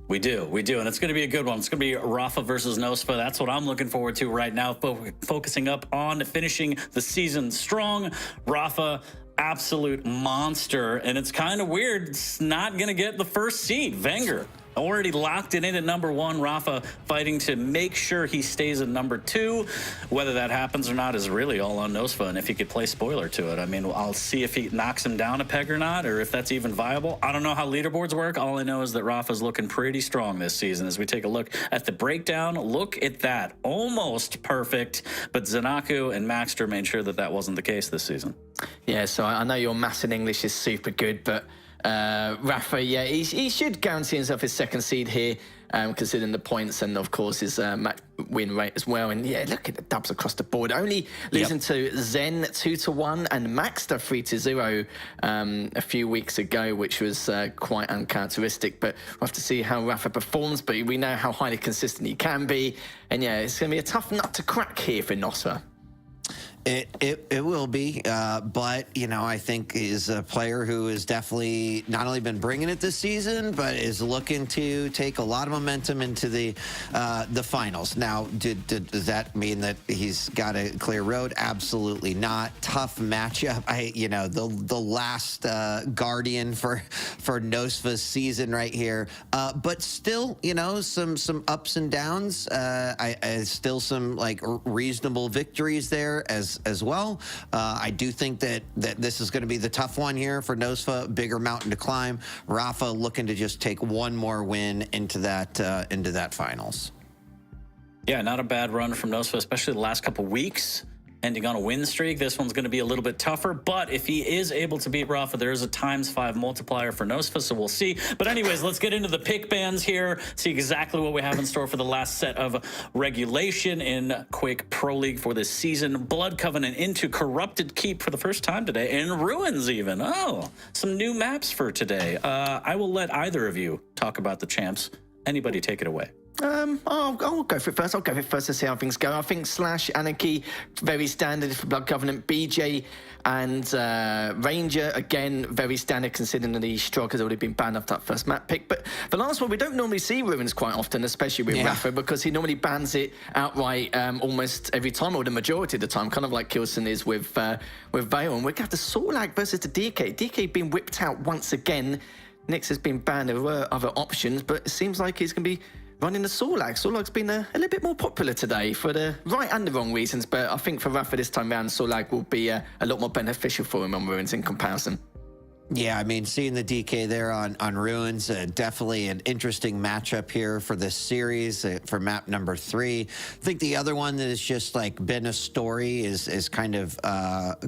We do, and it's going to be a good one. It's going to be Rafa versus Nosfa. That's what I'm looking forward to right now, focusing up on finishing the season strong. Rafa, absolute monster, and it's kind of weird. It's not going to get the first seed. Wenger already locked it in at number 1. Rafa fighting to make sure he stays at number 2. Whether that happens or not is really all on Nosfa, and if he could play spoiler to it. I mean, I'll see if he knocks him down a peg or not, or if that's even viable. I don't know how leaderboards work. All I know is that Rafa's looking pretty strong this season. As we take a look at the breakdown, look at that. Almost perfect, but Zanaku and Maxter made sure that that wasn't the case this season. Yeah, so I know your maths and English is super good, but Rafa, yeah, he should guarantee himself his second seed here, considering the points and, of course, his match win rate as well. And, yeah, look at the dubs across the board. Only losing to Zen 2-1 and Maxter 3-0 a few weeks ago, which was quite uncharacteristic. But we'll have to see how Rafa performs. But we know how highly consistent he can be. And, yeah, it's going to be a tough nut to crack here for Nosfa. It will be, but, you know, I think is a player who has definitely not only been bringing it this season, but is looking to take a lot of momentum into the finals. Now, does that mean that he's got a clear road? Absolutely not. Tough matchup. The last guardian for Nosfa's season right here, but still, you know, some ups and downs. I still some like reasonable victories there as well. I do think that this is going to be the tough one here for Nosfa, bigger mountain to climb. Rafa looking to just take one more win into that finals. Yeah, not a bad run from Nosfa, especially the last couple weeks. Ending on a win streak. This one's going to be a little bit tougher, but if he is able to beat Rafa, there is a ×5 multiplier for Nosfa, so we'll see. But anyways, let's get into the pick bands here, see exactly what we have in store for the last set of regulation in Quake Pro League for this season. Blood Covenant into Corrupted Keep for the first time today, and Ruins even. Oh, some new maps for today. I will let either of you talk about the champs. Anybody take it away. I'll go for it first. I'll go for it first to see how things go. I think Slash, Anarchy, very standard for Blood Covenant. BJ and Ranger, again, very standard considering the Strog has already been banned after that first map pick. But the last one, we don't normally see Ruins quite often, especially with Rafa, because he normally bans it outright almost every time, or the majority of the time, kind of like Kilson is with Vale. And we got the Sorlag versus the DK. DK being whipped out once again. Nyx has been banned. There were other options, but it seems like he's going to be running the Sorlag. Sorlag's been a little bit more popular today for the right and the wrong reasons, but I think for Rafa this time round, Sorlag will be a lot more beneficial for him on Ruins in comparison. Yeah, I mean, seeing the DK there on Ruins, definitely an interesting matchup here for this series for map number 3. I think the other one that has just like been a story is kind of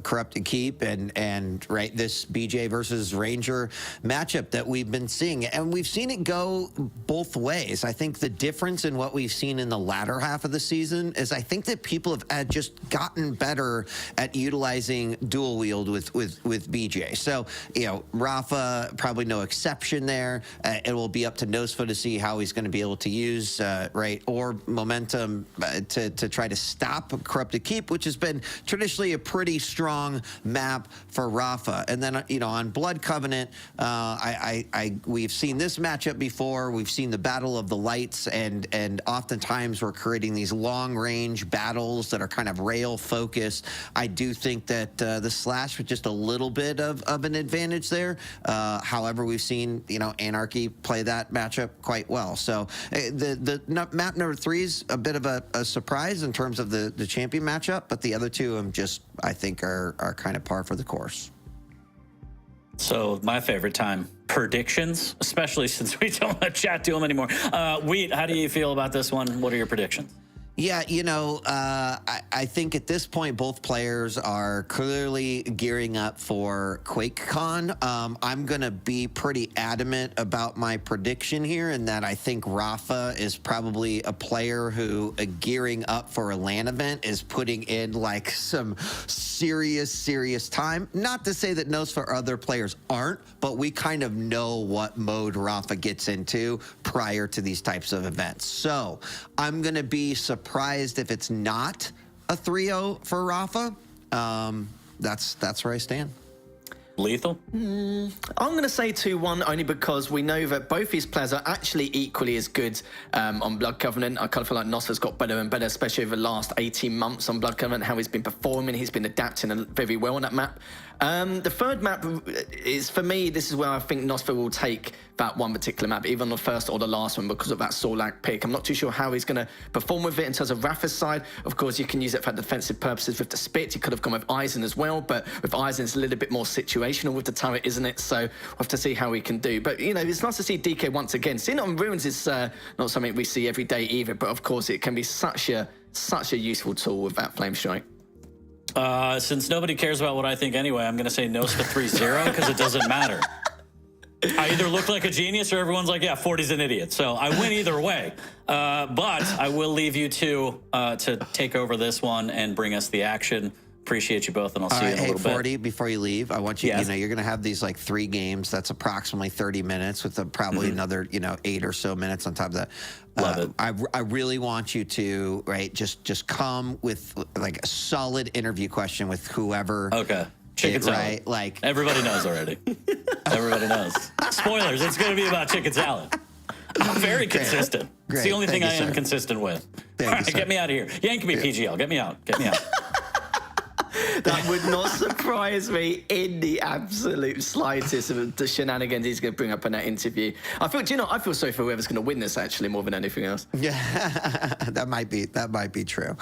Corrupted Keep and right, this BJ versus Ranger matchup that we've been seeing, and we've seen it go both ways. I think the difference in what we've seen in the latter half of the season is I think that people have just gotten better at utilizing dual wield with BJ. So, you know, Rafa, probably no exception there. It will be up to Nosfa to see how he's going to be able to use, or momentum to try to stop Corrupted Keep, which has been traditionally a pretty strong map for Rafa. And then, you know, on Blood Covenant, we've seen this matchup before. We've seen the Battle of the Lights, and oftentimes we're creating these long-range battles that are kind of rail-focused. I do think that the Slash with just a little bit of an advantage advantage there. However, we've seen, Anarchy play that matchup quite well. So the map number 3 is a bit of a surprise in terms of the champion matchup, but the other two I think are kind of par for the course. So my favorite time, predictions, especially since we don't chat to them anymore. Wheat, how do you feel about this one? What are your predictions? Yeah, I think at this point, both players are clearly gearing up for QuakeCon. I'm going to be pretty adamant about my prediction here in that I think Rafa is probably a player who, gearing up for a LAN event, is putting in like some serious time. Not to say that Nosfa or other players aren't, but we kind of know what mode Rafa gets into prior to these types of events. So I'm going to be surprised if it's not a 3-0 for Rafa. That's where I stand. Lethal? I'm going to say 2-1 only because we know that both these players are actually equally as good on Blood Covenant. I kind of feel like Nosfa's got better and better, especially over the last 18 months on Blood Covenant, how he's been performing. He's been adapting very well on that map. The third map is, for me, this is where I think Nosfa will take that one particular map, either on the first or the last one, because of that Solak pick. I'm not too sure how he's going to perform with it in terms of Rafa's side. Of course, you can use it for defensive purposes with the Spit. You could have gone with Eisen as well, but with Eisen, it's a little bit more situational with the turret, isn't it? So we'll have to see how we can do. But, it's nice to see DK once again. Seeing it on Ruins is not something we see every day either, but of course, it can be such a useful tool with that Flame Strike. Since nobody cares about what I think anyway, I'm going to say Nosfa 3-0 because it doesn't matter. I either look like a genius or everyone's like, yeah, 40's an idiot. So I win either way. But I will leave you two to take over this one and bring us the action. Appreciate you both, and I'll see you in a little bit. 40, before you leave, I want you, Yes. you're going to have these like 3 games. That's approximately 30 minutes with probably another, 8 or so minutes on top of that. Love it. I really want you to, just come with like a solid interview question with whoever. Okay. Chicken salad. Right? Like, everybody knows already. Everybody knows. Spoilers, it's going to be about chicken salad. I'm very consistent. It's the only thing I am consistent with. All right, get me out of here. Yank me, PGL. Get me out. Get me out. That would not surprise me in the absolute slightest of the shenanigans he's going to bring up in that interview. I feel sorry for whoever's going to win this, actually, more than anything else. Yeah, that might be true.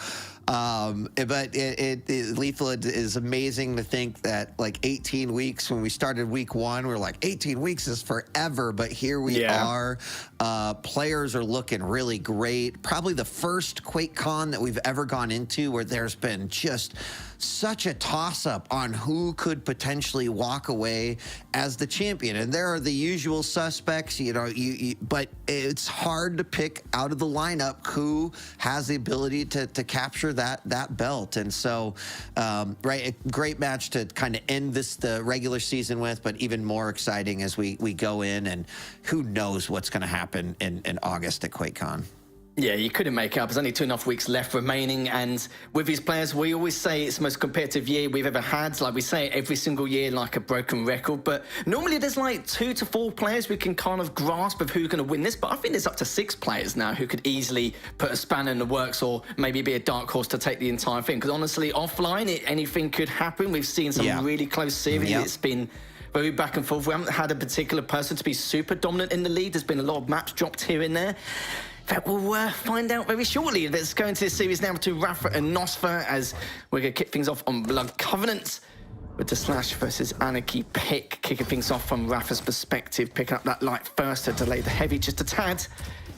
But Lethal is amazing to think that like 18 weeks, when we started week 1, we were like 18 weeks is forever, but here we are. Players are looking really great. Probably the first QuakeCon that we've ever gone into where there's been just such a toss-up on who could potentially walk away as the champion. And there are the usual suspects, but it's hard to pick out of the lineup who has the ability to capture that belt. And so, a great match to kind of end the regular season with, but even more exciting as we go in, and who knows what's going to happen in August at QuakeCon. Yeah, you couldn't make it up. There's only 2.5 weeks left remaining, and with these players, we always say it's the most competitive year we've ever had. Like we say every single year, like a broken record. But normally there's like 2 to 4 players we can kind of grasp of who's going to win this. But I think there's up to 6 players now who could easily put a spanner in the works, or maybe be a dark horse to take the entire thing. Because honestly, offline, anything could happen. We've seen some really close series. It's been very back and forth. We haven't had a particular person to be super dominant in the lead. There's been a lot of maps dropped here and there. That we'll find out very shortly. Let's go into this series now to Rafa and Nosfa, as we're going to kick things off on Blood Covenant with the Slash versus Anarchy pick. Kicking things off from Rafa's perspective, picking up that light first to delay the heavy just a tad,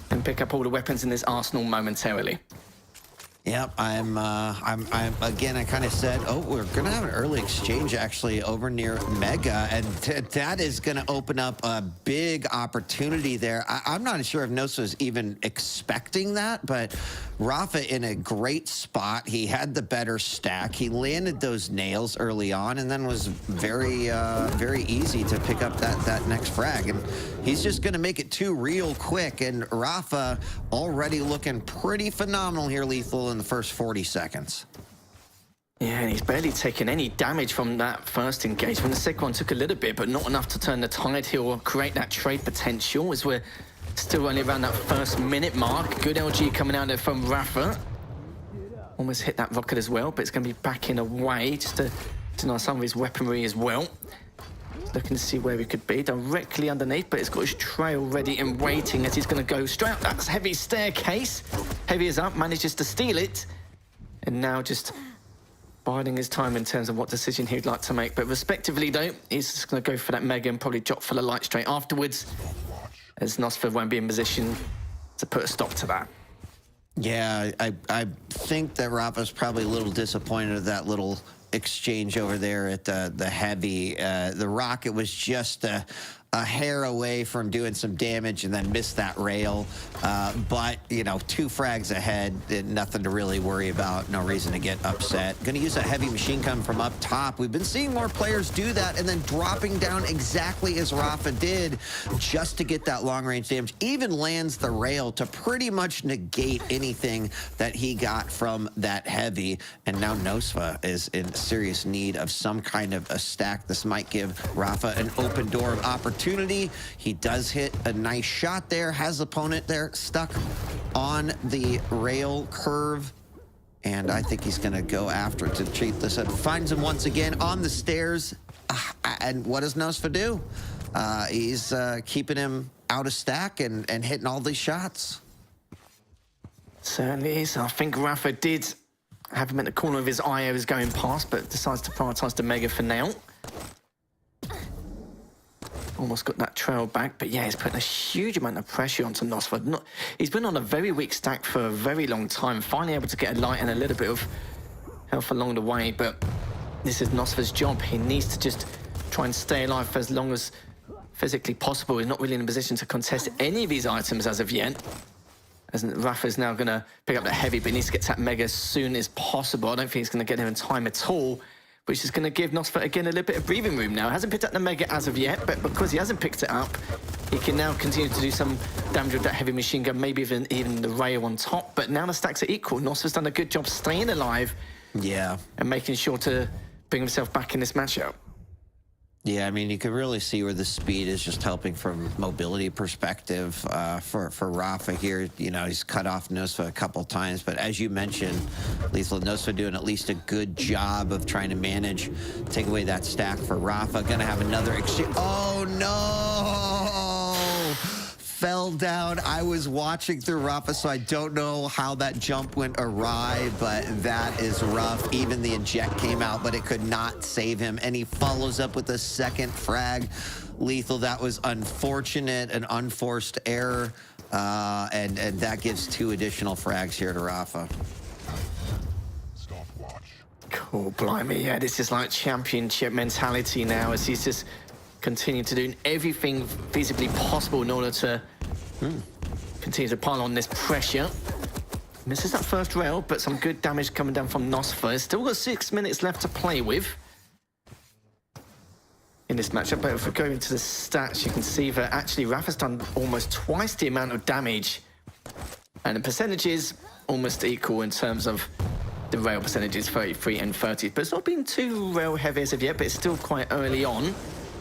and pick up all the weapons in this arsenal momentarily. Yep, I'm again, I kind of said, we're going to have an early exchange actually over near Mega, and that is going to open up a big opportunity there. I'm not sure if Nosfa was even expecting that, but Rafa in a great spot. He had the better stack. He landed those nails early on, and then was very easy to pick up that next frag. And he's just going to make it 2 real quick, and Rafa already looking pretty phenomenal here, Lethal, in the first 40 seconds. Yeah, and he's barely taken any damage from that first engagement. The second one took a little bit, but not enough to turn the tide. He'll create that trade potential as we're still only around that first minute mark. Good LG coming out there from Rafa. Almost hit that rocket as well, but it's going to be backing away just to deny some of his weaponry as well. Looking to see where he could be, directly underneath, but it's got his trail ready and waiting as he's going to go straight up that heavy staircase. Heavy is up, manages to steal it, and now just biding his time in terms of what decision he'd like to make. But respectively, though, he's just going to go for that Mega and probably drop for the light straight afterwards, as Nosfa won't be in position to put a stop to that. Yeah, I think that Rafa's probably a little disappointed at that little exchange over there at the heavy. The rocket was just a hair away from doing some damage and then missed that rail. But, you know, 2 frags ahead, nothing to really worry about. No reason to get upset. Going to use a heavy machine gun from up top. We've been seeing more players do that and then dropping down exactly as Rafa did just to get that long-range damage. Even lands the rail to pretty much negate anything that he got from that heavy. And now Nosfa is in serious need of some kind of a stack. This might give Rafa an open door of opportunity. He does hit a nice shot there, has the opponent there stuck on the rail curve, and I think he's going to go after it to cheat this up. Finds him once again on the stairs, and what does Nosfa do? He's keeping him out of stack and hitting all these shots. Certainly is. I think Rafa did have him at the corner of his eye as he was going past, but decides to prioritise the Mega for now. Almost got that trail back, but yeah, he's putting a huge amount of pressure onto Nosfa. He's been on a very weak stack for a very long time, finally able to get a light and a little bit of health along the way, but this is Nosfa's job. He needs to just try and stay alive for as long as physically possible. He's not really in a position to contest any of these items as of yet. As Rafa's now going to pick up the heavy, but he needs to get to that Mega as soon as possible. I don't think he's going to get there in time at all, which is going to give Nosfa, again, a little bit of breathing room now. Hasn't picked up the Mega as of yet, but because he hasn't picked it up, he can now continue to do some damage with that heavy machine gun, maybe even the rail on top. But now the stacks are equal. Nosfa's done a good job staying alive. Yeah. And making sure to bring himself back in this matchup. Yeah, I mean, you can really see where the speed is just helping from mobility perspective for Rafa here. You know, he's cut off Nosfa a couple times, but as you mentioned, Lethal, Nosfa doing at least a good job of trying to manage, take away that stack for Rafa. Gonna have another exchange. Oh, no! Fell down. I was watching through Rafa, so I don't know how that jump went awry, but that is rough. Even the eject came out, but it could not save him. And he follows up with a second frag. Lethal, that was unfortunate, an unforced error, and that gives 2 additional frags here to Rafa. Cool, blimey, yeah, this is like championship mentality now, as he's just continue to do everything feasibly possible in order to continue to pile on this pressure. Misses that first rail, but some good damage coming down from Nosfa. He's still got 6 minutes left to play with in this matchup, but if we go into the stats, you can see that actually Rafa's done almost twice the amount of damage, and the percentages almost equal in terms of the rail percentages, 33 and 30, but it's not been too rail heavy as of yet, but it's still quite early on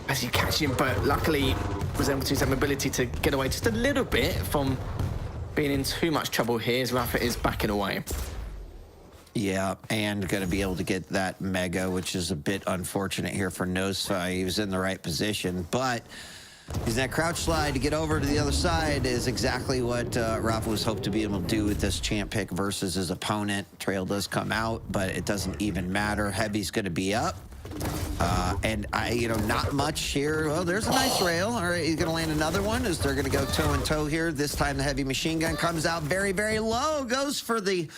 as you catch him, but luckily was able to use that mobility to get away just a little bit from being in too much trouble here as Rafa is backing away. Yeah, and going to be able to get that Mega, which is a bit unfortunate here for Nosfa. He was in the right position, but using that crouch slide to get over to the other side is exactly what Rafa was hoped to be able to do with this champ pick versus his opponent. Trail does come out, but it doesn't even matter. Heavy's going to be up. And not much here. Well, there's a nice rail. All right, he's going to land another one as they're going to go toe-and-toe here. This time the heavy machine gun comes out very, very low. Goes for the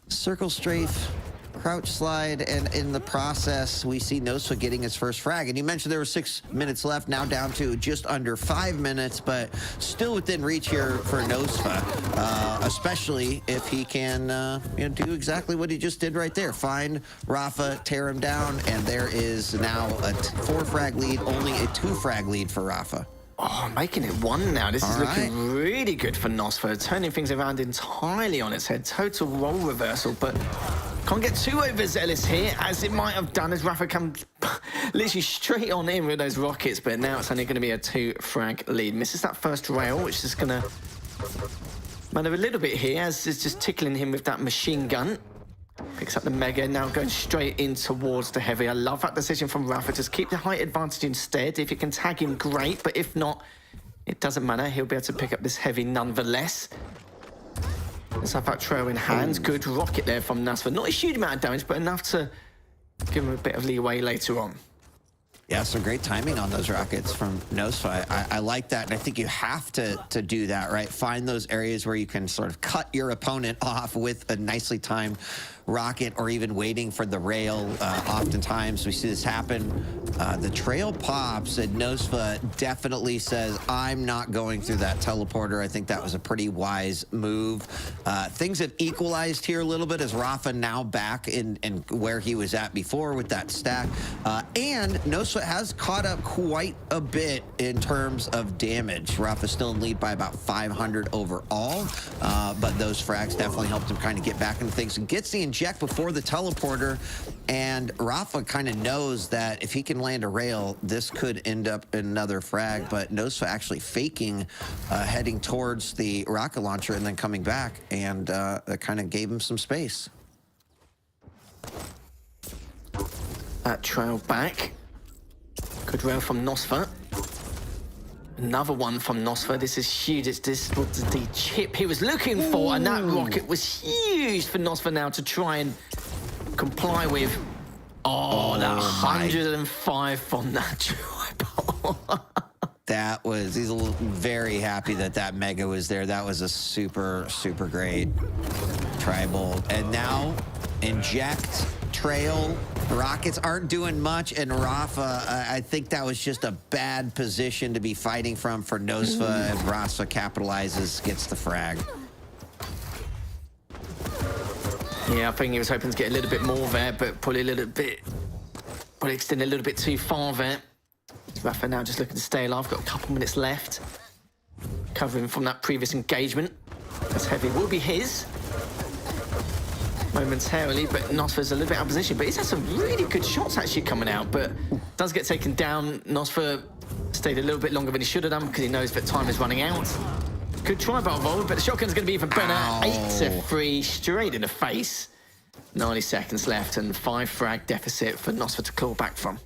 circle strafe, crouch slide, and in the process, we see Nosfa getting his first frag. And you mentioned there were 6 minutes left, now down to just under 5 minutes, but still within reach here for Nosfa, especially if he can do exactly what he just did right there. Find Rafa, tear him down, and there is now a 4 frag lead, only a 2 frag lead for Rafa. Oh, making it 1 now. This is looking really good for Nosfa, turning things around entirely on its head. Total role reversal, but can't get too overzealous here, as it might have done as Rafa comes literally straight on in with those rockets, but now it's only going to be a 2 frag lead. Misses that first rail, which is going to matter a little bit here, as it's just tickling him with that machine gun. Picks up the Mega, now going straight in towards the Heavy. I love that decision from Rafa. Just keep the height advantage instead. If you can tag him, great. But if not, it doesn't matter. He'll be able to pick up this Heavy nonetheless. Let's have that trail in hand. Good rocket there from Nasva. Not a huge amount of damage, but enough to give him a bit of leeway later on. Yeah, some great timing on those rockets from Nosfa. I like that, and I think you have to do that, right? Find those areas where you can sort of cut your opponent off with a nicely timed rocket, or even waiting for the rail. Oftentimes we see this happen. The trail pops, and Nosfa definitely says, I'm not going through that teleporter. I think that was a pretty wise move. Things have equalized here a little bit as Rafa now back in where he was at before with that stack. And Nosfa has caught up quite a bit in terms of damage. Rafa's still in lead by about 500 overall, but those frags definitely helped him kind of get back into things. And gets the inject before the teleporter, and Rafa kind of knows that if he can land a rail, this could end up in another frag, but Nosfa actually faking heading towards the rocket launcher and then coming back, and that kind of gave him some space. That trail back. Good rail from Nosfa. Another one from Nosfa. This is huge. This was the chip he was looking for, and that rocket was huge for Nosfa now to try and comply with. Oh, that 105 from that tribal. That was, he's very happy that that Mega was there. That was a super, super great tribal. And now, inject, trail, rockets aren't doing much, and Rafa, I think that was just a bad position to be fighting from for Nosfa, and Rafa capitalizes, gets the frag. Yeah, I think he was hoping to get a little bit more there, but probably extended a little bit too far there. Rafa now just looking to stay alive. Got a couple minutes left. Covering from that previous engagement. This Heavy will be his momentarily, but Nosfa's a little bit out of position. But he's had some really good shots actually coming out, but does get taken down. Nosfa stayed a little bit longer than he should have done because he knows that time is running out. Good try by Volvo, but the shotgun's going to be even better. Ow. 8-3 straight in the face. 90 seconds left and 5 frag deficit for Nosfa to claw back from.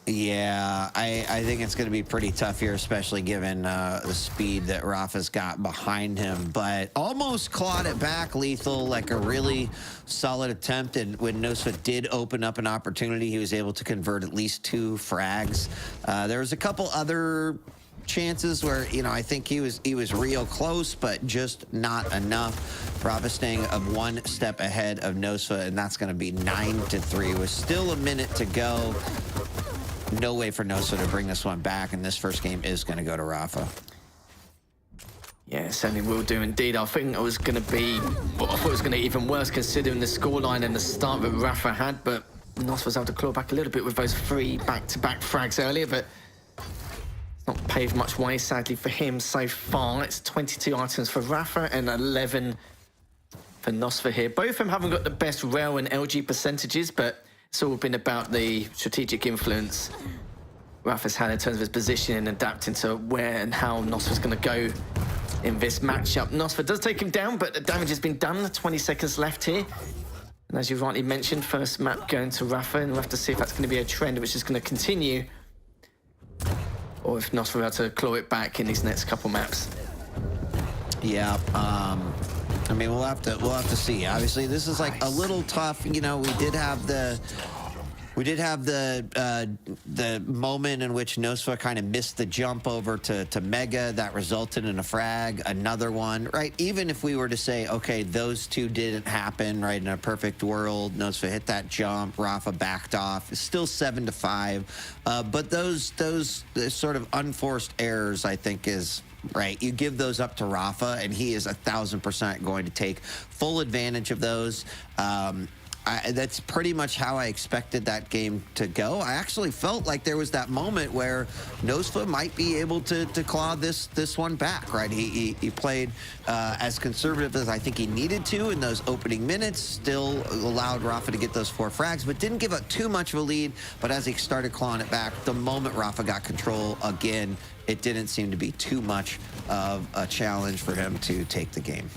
Yeah, I think it's going to be pretty tough here, especially given the speed that Rafa's got behind him. But almost clawed it back, Lethal, like a really solid attempt. And when Nosfa did open up an opportunity, he was able to convert at least 2 frags. There was a couple other chances where, you know, I think he was real close, but just not enough. Rafa staying one step ahead of Nosfa, and that's going to be 9-3 with still a minute to go. No way for Nosfa to bring this one back, and this first game is going to go to Rafa. Yeah, certainly will do indeed. I think it was going to be, well, I thought it was going to be even worse considering the scoreline and the start that Rafa had, but Nosfa was able to claw back a little bit with those 3 back-to-back frags earlier, but it's not paved much way, sadly, for him so far. It's 22 items for Rafa and 11 for Nosfa here. Both of them haven't got the best rail and LG percentages, but it's all been about the strategic influence Rafa's had in terms of his position and adapting to where and how Nosfa's going to go in this matchup. Nosfa does take him down, but the damage has been done. 20 seconds left here. And as you rightly mentioned, first map going to Rafa, and we'll have to see if that's going to be a trend which is going to continue, or if Nosfa will be able to claw it back in these next couple maps. Yeah, I mean, we'll have to see. Obviously, this is like a little tough. You know, we did have the moment in which Nosfa kind of missed the jump over to Mega that resulted in a frag. Another one, right? Even if we were to say, okay, those 2 didn't happen, right? In a perfect world, Nosfa hit that jump, Rafa backed off. It's still 7-5, but those sort of unforced errors, I think, is. Right, you give those up to Rafa, and he is 1,000% going to take full advantage of those. That's pretty much how I expected that game to go. I actually felt like there was that moment where Nosfa might be able to claw this one back. Right, he played as conservative as I think he needed to in those opening minutes. Still allowed Rafa to get those 4 frags, but didn't give up too much of a lead. But as he started clawing it back, the moment Rafa got control again, it didn't seem to be too much of a challenge for him to take the game.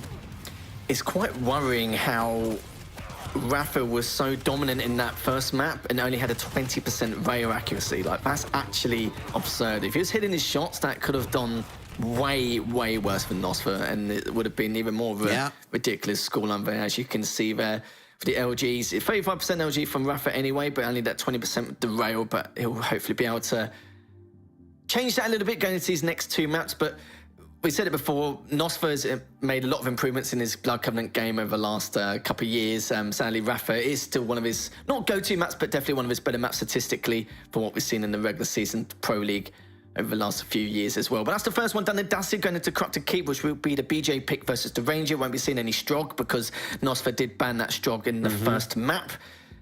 It's quite worrying how Rafa was so dominant in that first map and only had a 20% rail accuracy. Like, that's actually absurd. If he was hitting his shots, that could have done way, way worse for Nosfa, and it would have been even more of a ridiculous scoreline there, as you can see there. For the LGs, 35% LG from Rafa anyway, but only that 20% with the rail, but he'll hopefully be able to change that a little bit going into these next two maps. But we said it before, Nosfa's made a lot of improvements in his Blood Covenant game over the last couple of years. Sadly, Rafa is still one of his, not go-to maps, but definitely one of his better maps statistically from what we've seen in the regular season Pro League over the last few years as well. But that's the first one done in Dassid, going into Corrupted Keep, which will be the BJ pick versus the Ranger. Won't be seeing any Strog because Nosfa did ban that Strog in the first map.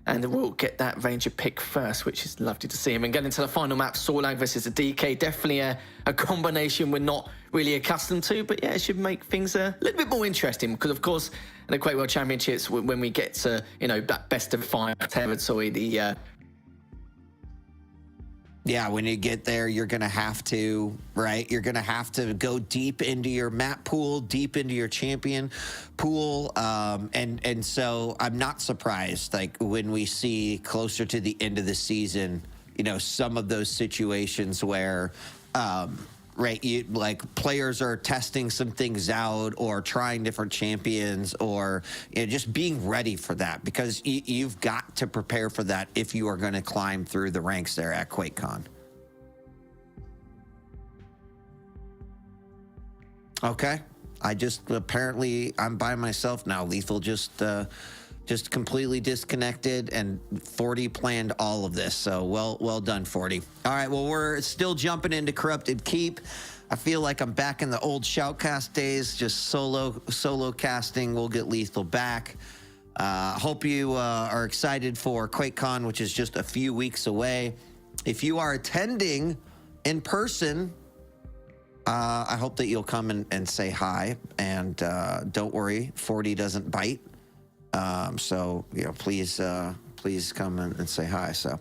And we'll get that Ranger pick first, which is lovely to see him. And getting to the final map, Sorlag versus the DK. Definitely a combination we're not really accustomed to, but yeah, it should make things a little bit more interesting because, of course, in the Quake World Championships, when we get to, you know, that best of 5 territory, the yeah, when you get there, you're going to have to, right? You're going to have to go deep into your map pool, deep into your champion pool. And so I'm not surprised, like, when we see closer to the end of the season, you know, some of those situations where, right, like players are testing some things out or trying different champions or, you know, just being ready for that, because you've got to prepare for that if you are going to climb through the ranks there at QuakeCon. Okay, apparently I'm by myself now. Lethal just completely disconnected, and 40 planned all of this. So well done, 40. All right, well, we're still jumping into Corrupted Keep. I feel like I'm back in the old Shoutcast days, just solo casting. We'll get Lethal back. Hope you are excited for QuakeCon, which is just a few weeks away. If you are attending in person, I hope that you'll come and say hi. And don't worry, 40 doesn't bite. So, you know, please come and say hi. So,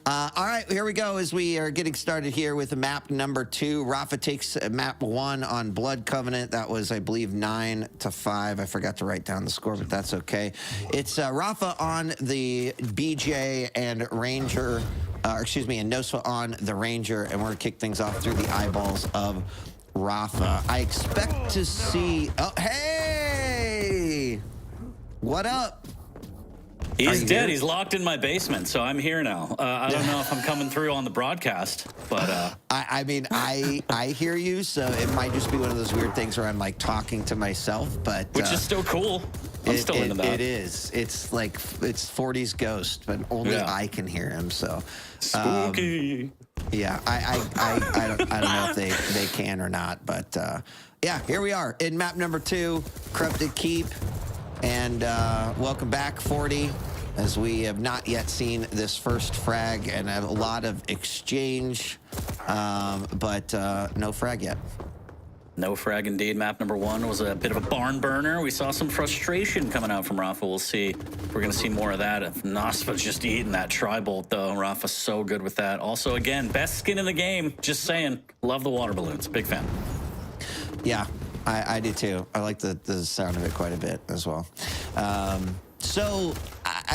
all right, here we go as we are getting started here with map number 2. Rafa takes map 1 on Blood Covenant. That was, I believe, 9-5. I forgot to write down the score, but that's okay. It's Rafa on the BJ and Ranger, and Nosfa on the Ranger, and we're gonna kick things off through the eyeballs of Rafa. I expect to see. Oh, hey! What up? He's dead. Here? He's locked in my basement, so I'm here now. I don't know if I'm coming through on the broadcast, but I mean, I hear you, so it might just be one of those weird things where I'm like talking to myself, but which is still cool. I'm still into that. It is. It's like it's 40's ghost, but only I can hear him. So spooky. Yeah, I don't know if they can or not, but yeah, here we are in map number 2, Corrupted Keep. And welcome back, 40, as we have not yet seen this first frag and a lot of exchange, but no frag yet. No frag indeed. Map number 1 was a bit of a barn burner. We saw some frustration coming out from Rafa. We'll see. We're going to see more of that. If Nosfa's just eating that tri-bolt, though. Rafa's so good with that. Also, again, best skin in the game. Just saying. Love the water balloons. Big fan. Yeah. I do too. I like the sound of it quite a bit as well. So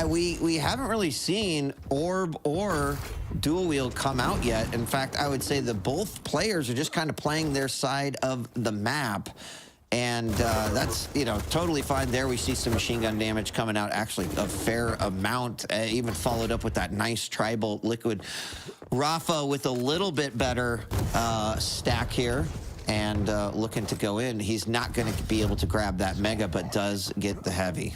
we haven't really seen Orb or Dual Wield come out yet. In fact, I would say that both players are just kind of playing their side of the map. And that's, you know, totally fine there. We see some machine gun damage coming out, actually a fair amount, even followed up with that nice tri-bolt liquid. Rafa with a little bit better stack here. And looking to go in. He's not going to be able to grab that mega, but does get the heavy.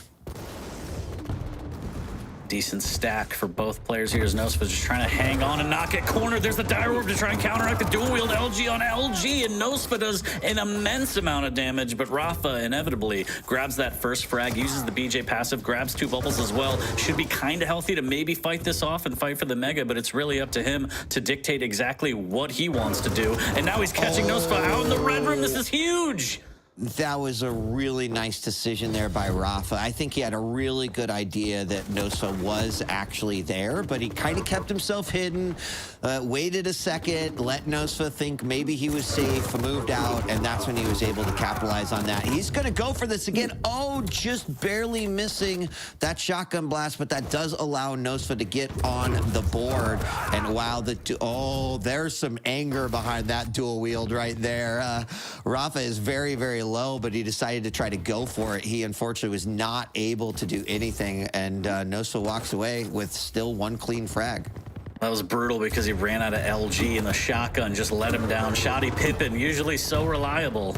Decent stack for both players here as Nosfa just trying to hang on and not get cornered. There's the Dire Orb to try and counteract the dual wield LG on LG, and Nosfa does an immense amount of damage, but Rafa inevitably grabs that first frag, uses the BJ passive, grabs 2 bubbles as well. Should be kind of healthy to maybe fight this off and fight for the mega, but it's really up to him to dictate exactly what he wants to do. And now he's catching Nosfa out in the red room. This is huge. That was a really nice decision there by Rafa. I think he had a really good idea that Nosfa was actually there, but he kind of kept himself hidden, waited a second, let Nosfa think maybe he was safe, moved out, and that's when he was able to capitalize on that. He's going to go for this again. Oh, just barely missing that shotgun blast, but that does allow Nosfa to get on the board. And wow, there's some anger behind that dual wield right there. Rafa is very, very low, but he decided to try to go for it. He unfortunately was not able to do anything, and Nosfa walks away with still one clean frag. That was brutal because he ran out of LG and the shotgun just let him down. Shoddy Pippin, usually so reliable.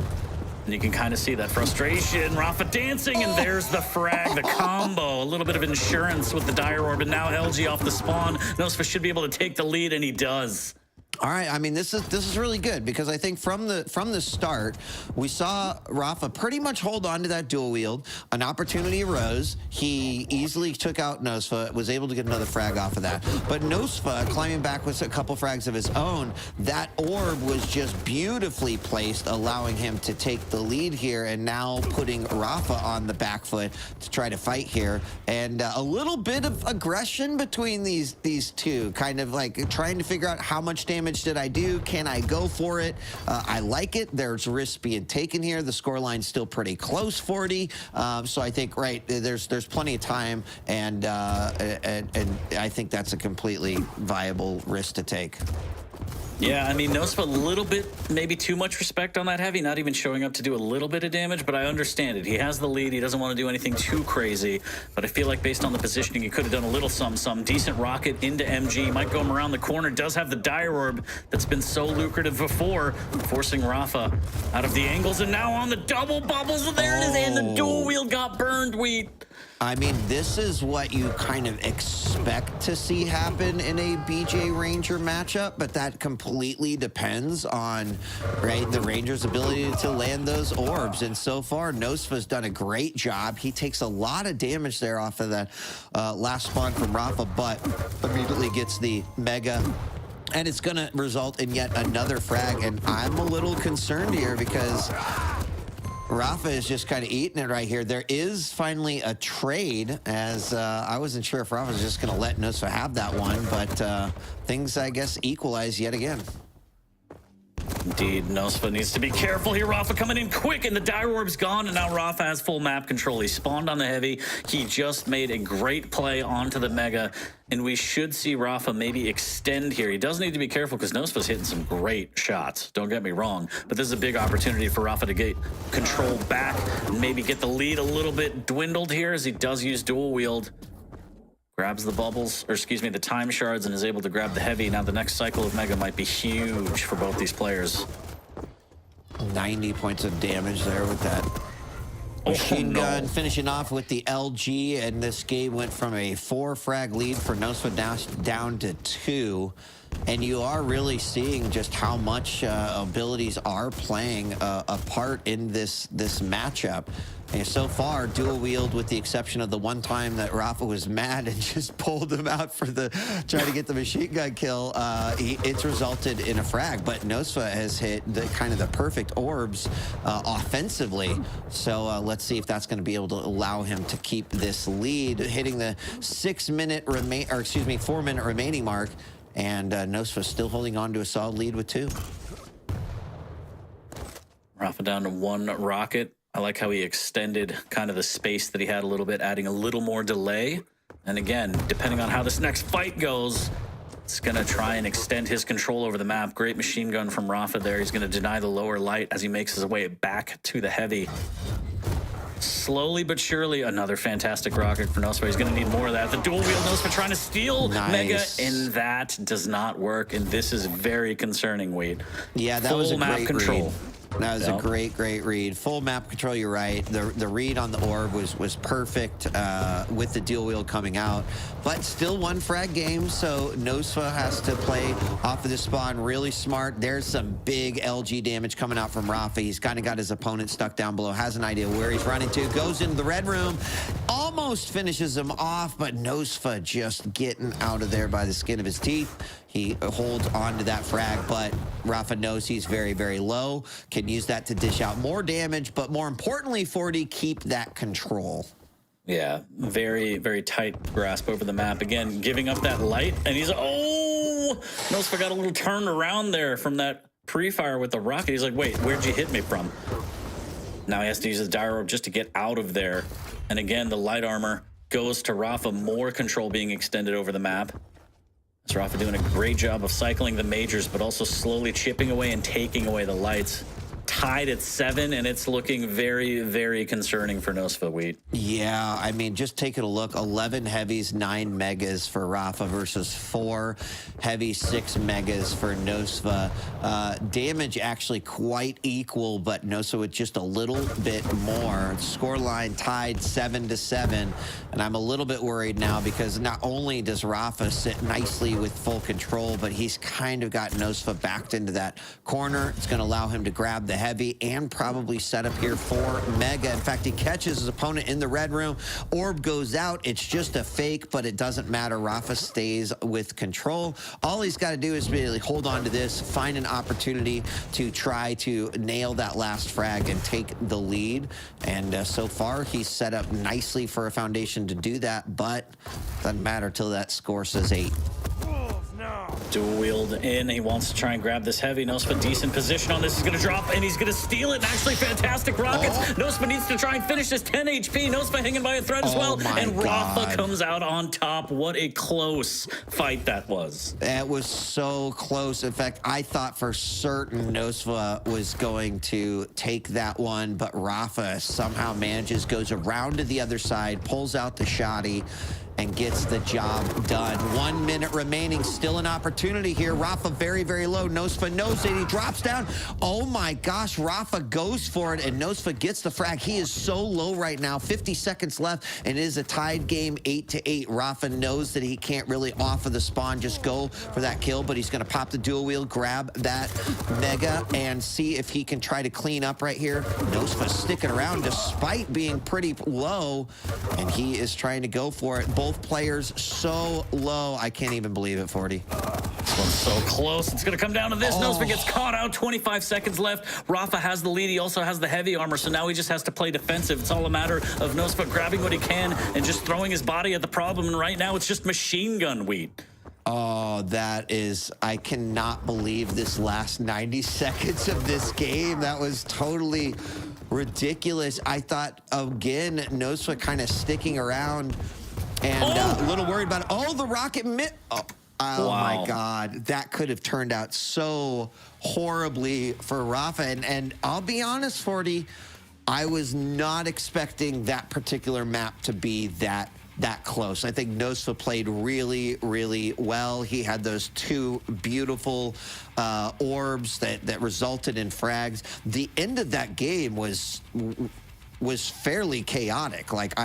And you can kind of see that frustration. Rafa dancing, and there's the frag, the combo. A little bit of insurance with the Dire Orb, and now LG off the spawn. Nosfa should be able to take the lead, and he does. All right, I mean, this is really good because I think from the start, we saw Rafa pretty much hold on to that dual wield. An opportunity arose. He easily took out Nosfa, was able to get another frag off of that. But Nosfa, climbing back with a couple frags of his own, that orb was just beautifully placed, allowing him to take the lead here, and now putting Rafa on the back foot to try to fight here. And a little bit of aggression between these two, kind of like trying to figure out how much damage did I do? Can I go for it? I like it. There's risk being taken here. The scoreline's still pretty close, 40. So I think, right, there's plenty of time, and I think that's a completely viable risk to take. Yeah, I mean, Nosfa a little bit, maybe too much respect on that heavy, not even showing up to do a little bit of damage, but I understand it. He has the lead. He doesn't want to do anything too crazy, but I feel like based on the positioning, he could have done a little some decent rocket into MG, might go him around the corner, does have the Dire Orb that's been so lucrative before, forcing Rafa out of the angles, and now on the double bubbles, and there it is, and the dual wheel got burned, Wheat. I mean, this is what you kind of expect to see happen in a BJ Ranger matchup, but that completely depends on, right, the Ranger's ability to land those orbs. And so far, Nosfa's done a great job. He takes a lot of damage there off of that last spawn from Rafa, but immediately gets the Mega. And it's going to result in yet another frag. And I'm a little concerned here because Rafa is just kind of eating it right here. There is finally a trade, as I wasn't sure if Rafa was just going to let Nosfa have that one, but things, I guess, equalize yet again. Indeed, Nosfa needs to be careful here. Rafa coming in quick, and the Dire Orb's gone, and now Rafa has full map control. He spawned on the heavy. He just made a great play onto the Mega, and we should see Rafa maybe extend here. He does need to be careful because Nosfa's hitting some great shots. Don't get me wrong, but this is a big opportunity for Rafa to get control back and maybe get the lead a little bit dwindled here as he does use dual wield. Grabs the bubbles, or excuse me, the time shards, and is able to grab the heavy. Now the next cycle of Mega might be huge for both these players. 90 points of damage there with that machine gun, finishing off with the LG, and this game went from a 4 frag lead for Nosfa down to 2. And you are really seeing just how much abilities are playing a part in this matchup. And so far, dual wield, with the exception of the one time that Rafa was mad and just pulled him out for trying to get the machine gun kill, it's resulted in a frag. But Nosfa has hit the kind of the perfect orbs offensively. So let's see if that's going to be able to allow him to keep this lead, hitting the 4-minute remaining mark. And Nosfa still holding on to a solid lead with 2. Rafa down to 1 rocket. I like how he extended kind of the space that he had a little bit, adding a little more delay. And again, depending on how this next fight goes, it's going to try and extend his control over the map. Great machine gun from Rafa there. He's going to deny the lower light as he makes his way back to the heavy. Slowly but surely, another fantastic rocket for Nosfa. He's going to need more of that. The dual wheel Nosfa trying to steal Mega, and that does not work. And this is very concerning, Wade. Yeah, that was a map great control. Read. That was a great read. Full map control, you're right. The read on the orb was perfect with the dual wheel coming out. But still 1 frag game, so Nosfa has to play off of the spawn really smart. There's some big LG damage coming out from Rafa. He's kind of got his opponent stuck down below, has an idea where he's running to, goes into the red room, almost finishes him off, but Nosfa just getting out of there by the skin of his teeth. He holds on to that frag, but Rafa knows he's very, very low, can use that to dish out more damage, but more importantly, 40, keep that control. Yeah, very, very tight grasp over the map. Again, giving up that light, and he's, oh! Nosfa got a little turned around there from that pre-fire with the rocket. He's like, wait, where'd you hit me from? Now he has to use his dire orb just to get out of there. And again, the light armor goes to Rafa, more control being extended over the map. So Rafa doing a great job of cycling the majors, but also slowly chipping away and taking away the lights. Tied at 7, and it's looking very, very concerning for Nosfa Wheat. Yeah, I mean, just taking a look, 11 heavies, 9 megas for Rafa versus 4 heavy, 6 megas for Nosfa. Damage actually quite equal, but Nosfa with just a little bit more. Scoreline tied 7-7, and I'm a little bit worried now because not only does Rafa sit nicely with full control, but he's kind of got Nosfa backed into that corner. It's going to allow him to grab the heavy and probably set up here for Mega. In fact, he catches his opponent in the red room. Orb goes out. It's just a fake, but it doesn't matter. Rafa stays with control. All he's got to do is really hold on to this, find an opportunity to try to nail that last frag and take the lead. And so far, he's set up nicely for a foundation to do that, but doesn't matter till that score says 8. Dual wield in. He wants to try and grab this heavy. Nosfa decent position on this. He's going to drop and he's going to steal it. Actually, fantastic rockets. Nosfa needs to try and finish this 10 HP. Nosfa hanging by a thread as well. And Rafa comes out on top. What a close fight that was. That was so close. In fact, I thought for certain Nosfa was going to take that one, but Rafa somehow manages, goes around to the other side, pulls out the shotty, and gets the job done. 1 minute remaining, still an opportunity here. Rafa very, very low. Nosfa knows it. He drops down. Oh my gosh, Rafa goes for it, and Nosfa gets the frag. He is so low right now. 50 seconds left, and it is a tied game, 8-8. Rafa knows that he can't really offer the spawn, just go for that kill, but he's gonna pop the dual wheel, grab that Mega, and see if he can try to clean up right here. Nosfa sticking around despite being pretty low, and he is trying to go for it. Both players so low. I can't even believe it, 40. This one's so close. It's going to come down to this. Nosfa gets caught out. 25 seconds left. Rafa has the lead. He also has the heavy armor, so now he just has to play defensive. It's all a matter of Nosfa grabbing what he can and just throwing his body at the problem, and right now it's just machine gun Wheat. Oh, that is, I cannot believe this last 90 seconds of this game. That was totally ridiculous. I thought, again, Nosfa kind of sticking around and a little worried about it. Oh, the rocket Oh wow. My God. That could have turned out so horribly for Rafa. And I'll be honest, 40, I was not expecting that particular map to be that close. I think Nosfa played really, really well. He had those 2 beautiful orbs that resulted in frags. The end of that game was fairly chaotic. Like,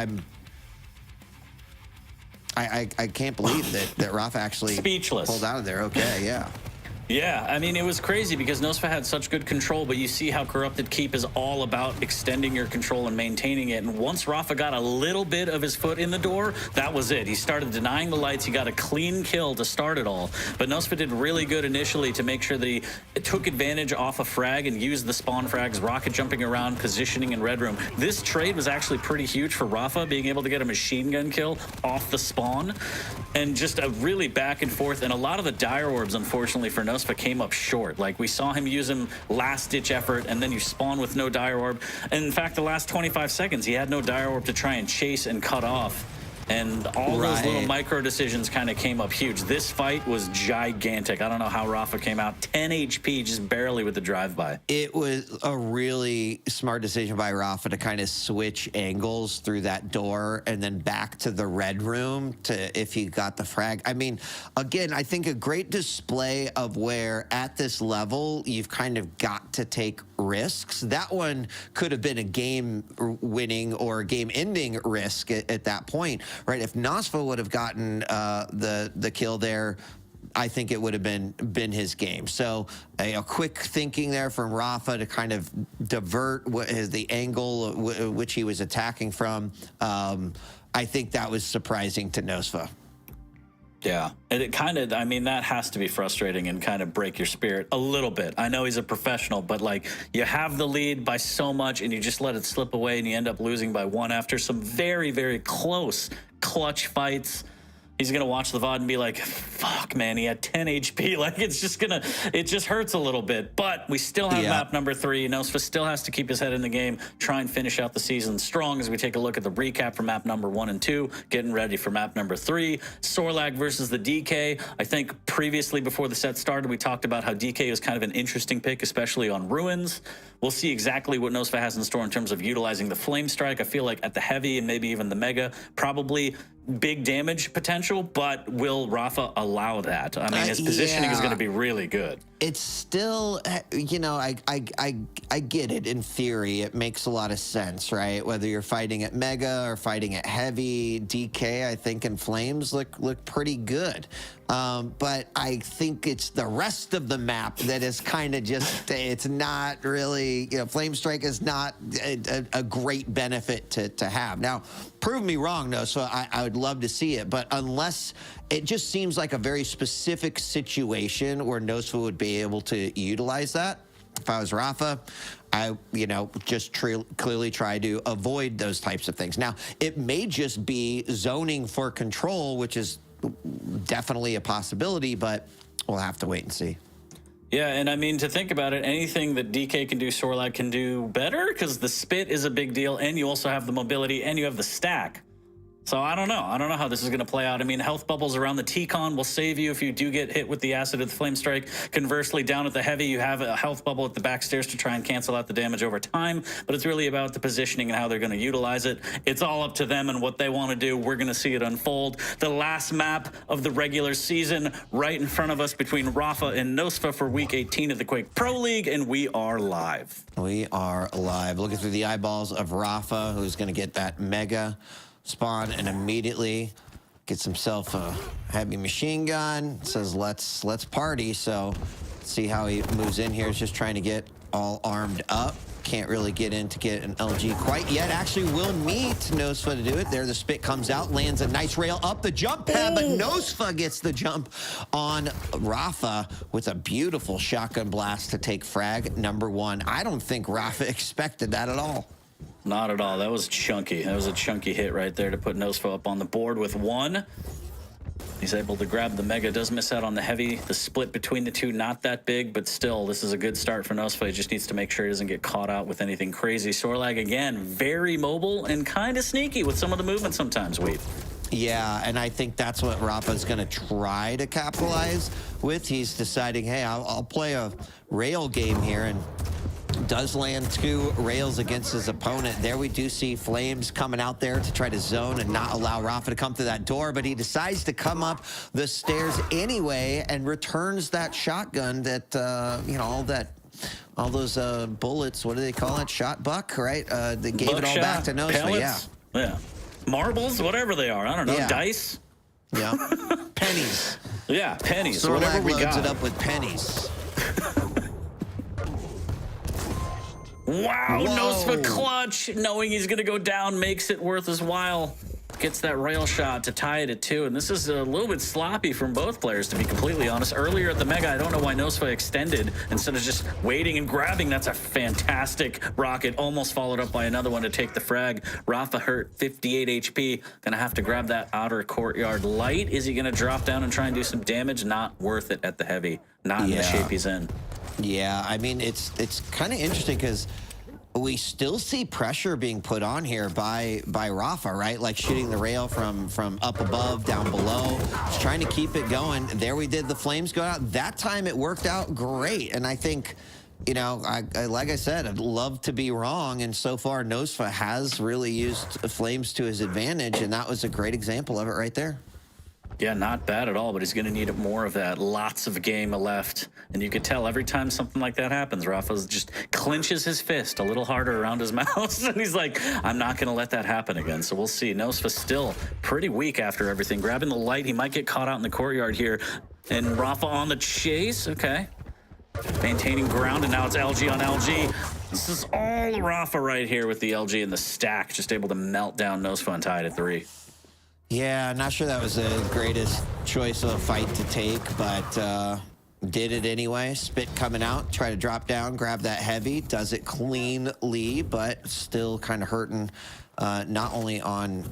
I can't believe that Rafa actually speechless pulled out of there. Okay, yeah. Yeah, I mean, it was crazy because Nosfa had such good control, but you see how Corrupted Keep is all about extending your control and maintaining it. And once Rafa got a little bit of his foot in the door, that was it. He started denying the lights. He got a clean kill to start it all. But Nosfa did really good initially to make sure that he took advantage off a frag and used the spawn frags, rocket jumping around, positioning in red room. This trade was actually pretty huge for Rafa, being able to get a machine gun kill off the spawn. And just a really back and forth. And a lot of the dire orbs, unfortunately, for Nosfa came up short. Like, we saw him use them last-ditch effort, and then you spawn with no dire orb. And in fact, the last 25 seconds, he had no dire orb to try and chase and cut off. And all those little micro decisions kind of came up huge. This fight was gigantic. I don't know how Rafa came out 10 HP just barely with the drive-by. It was a really smart decision by Rafa to kind of switch angles through that door and then back to the red room to if he got the frag. I mean, again, I think a great display of where at this level you've kind of got to take risks. That one could have been a game-winning or game-ending risk at that point. Right, if Nosfa would have gotten the kill there, I think it would have been his game. So a quick thinking there from Rafa to kind of divert the angle which he was attacking from. I think that was surprising to Nosfa. Yeah, and it kind of, I mean, that has to be frustrating and kind of break your spirit a little bit. I know he's a professional, but like you have the lead by so much and you just let it slip away and you end up losing by 1 after some very, very close clutch fights. He's going to watch the VOD and be like, fuck, man, he had 10 HP. Like, it's just going to, it just hurts a little bit. But we still have map number 3. Nosfa still has to keep his head in the game, try and finish out the season strong as we take a look at the recap for map number 1 and 2, getting ready for map number 3. Sorlag versus the DK. I think previously, before the set started, we talked about how DK was kind of an interesting pick, especially on Ruins. We'll see exactly what Nosfa has in store in terms of utilizing the Flame Strike. I feel like at the Heavy and maybe even the Mega, probably big damage potential, but will Rafa allow that? I mean, his positioning is going to be really good. It's still, you know, I get it. In theory, it makes a lot of sense, right? Whether you're fighting at Mega or fighting at Heavy, DK, I think, and Flames look pretty good. But I think it's the rest of the map that is kind of just, it's not really, you know, Flame Strike is not a great benefit to have. Now, prove me wrong, though, so I would love to see it. But unless, it just seems like a very specific situation where Nosfa would be able to utilize that. If I was Rafa, I, you know, just clearly try to avoid those types of things. Now, it may just be zoning for control, which is definitely a possibility, but we'll have to wait and see. Yeah, and I mean, to think about it, anything that DK can do, Sorlag can do better, because the spit is a big deal, and you also have the mobility, and you have the stack. So I don't know. I don't know how this is going to play out. I mean, health bubbles around the T-Con will save you if you do get hit with the acid of the Flame Strike. Conversely, down at the Heavy, you have a health bubble at the back stairs to try and cancel out the damage over time. But it's really about the positioning and how they're going to utilize it. It's all up to them and what they want to do. We're going to see it unfold. The last map of the regular season right in front of us between Rafa and Nosfa for Week 18 of the Quake Pro League, and we are live. We are live. Looking through the eyeballs of Rafa, who's going to get that Mega spawn and immediately gets himself a heavy machine gun. Says let's party. So see how he moves in here. He's just trying to get all armed up. Can't really get in to get an LG quite yet. Actually will meet Nosfa to do it. There the spit comes out, lands a nice rail up the jump pad, but Nosfa gets the jump on Rafa with a beautiful shotgun blast to take frag number 1. I don't think Rafa expected that at all. Not at all. That was chunky. That was a chunky hit right there to put Nosfa up on the board with 1. He's able to grab the Mega. Does miss out on the Heavy. The split between the two, not that big, but still, this is a good start for Nosfa. He just needs to make sure he doesn't get caught out with anything crazy. Sorlag, again, very mobile and kind of sneaky with some of the movement sometimes, Weed. Yeah, and I think that's what Rafa's going to try to capitalize with. He's deciding, hey, I'll play a rail game here, and does land 2 rails against his opponent. There we do see Flames coming out there to try to zone and not allow Rafa to come through that door, but he decides to come up the stairs anyway and returns that shotgun that, you know, all those bullets, what do they call it? Shot buck, right? They gave it all back to Nosfa, yeah. Marbles, whatever they are. I don't know. Dice? Yeah. Pennies. Yeah, pennies. Sorlag whatever we loads got. it up with pennies. Wow, Whoa. Nosfa clutch, knowing he's going to go down, makes it worth his while. Gets that rail shot to tie it at 2, and this is a little bit sloppy from both players, to be completely honest. Earlier at the Mega, I don't know why Nosfa extended instead of just waiting and grabbing. That's a fantastic rocket, almost followed up by another one to take the frag. Rafa hurt 58 HP, gonna have to grab that outer courtyard light. Is he gonna drop down and try and do some damage? Not worth it at the Heavy, not in the shape he's in. Yeah, I mean, it's kind of interesting because we still see pressure being put on here by Rafa, right? Like shooting the rail from up above, down below. Just trying to keep it going. There we did the Flames go out. That time it worked out great. And I think, you know, like I said, I'd love to be wrong. And so far, Nosfa has really used Flames to his advantage. And that was a great example of it right there. Yeah, not bad at all, but he's going to need more of that. Lots of game left. And you could tell every time something like that happens, Rafa just clenches his fist a little harder around his mouth. And he's like, I'm not going to let that happen again. So we'll see. Nosfa still pretty weak after everything. Grabbing the light, he might get caught out in the courtyard here. And Rafa on the chase. Okay. Maintaining ground, and now it's LG on LG. This is all Rafa right here with the LG and the stack. Just able to melt down Nosfa and tie it at 3. Yeah, not sure that was the greatest choice of a fight to take, but did it anyway. Spit coming out, try to drop down, grab that heavy, does it cleanly, but still kind of hurting not only on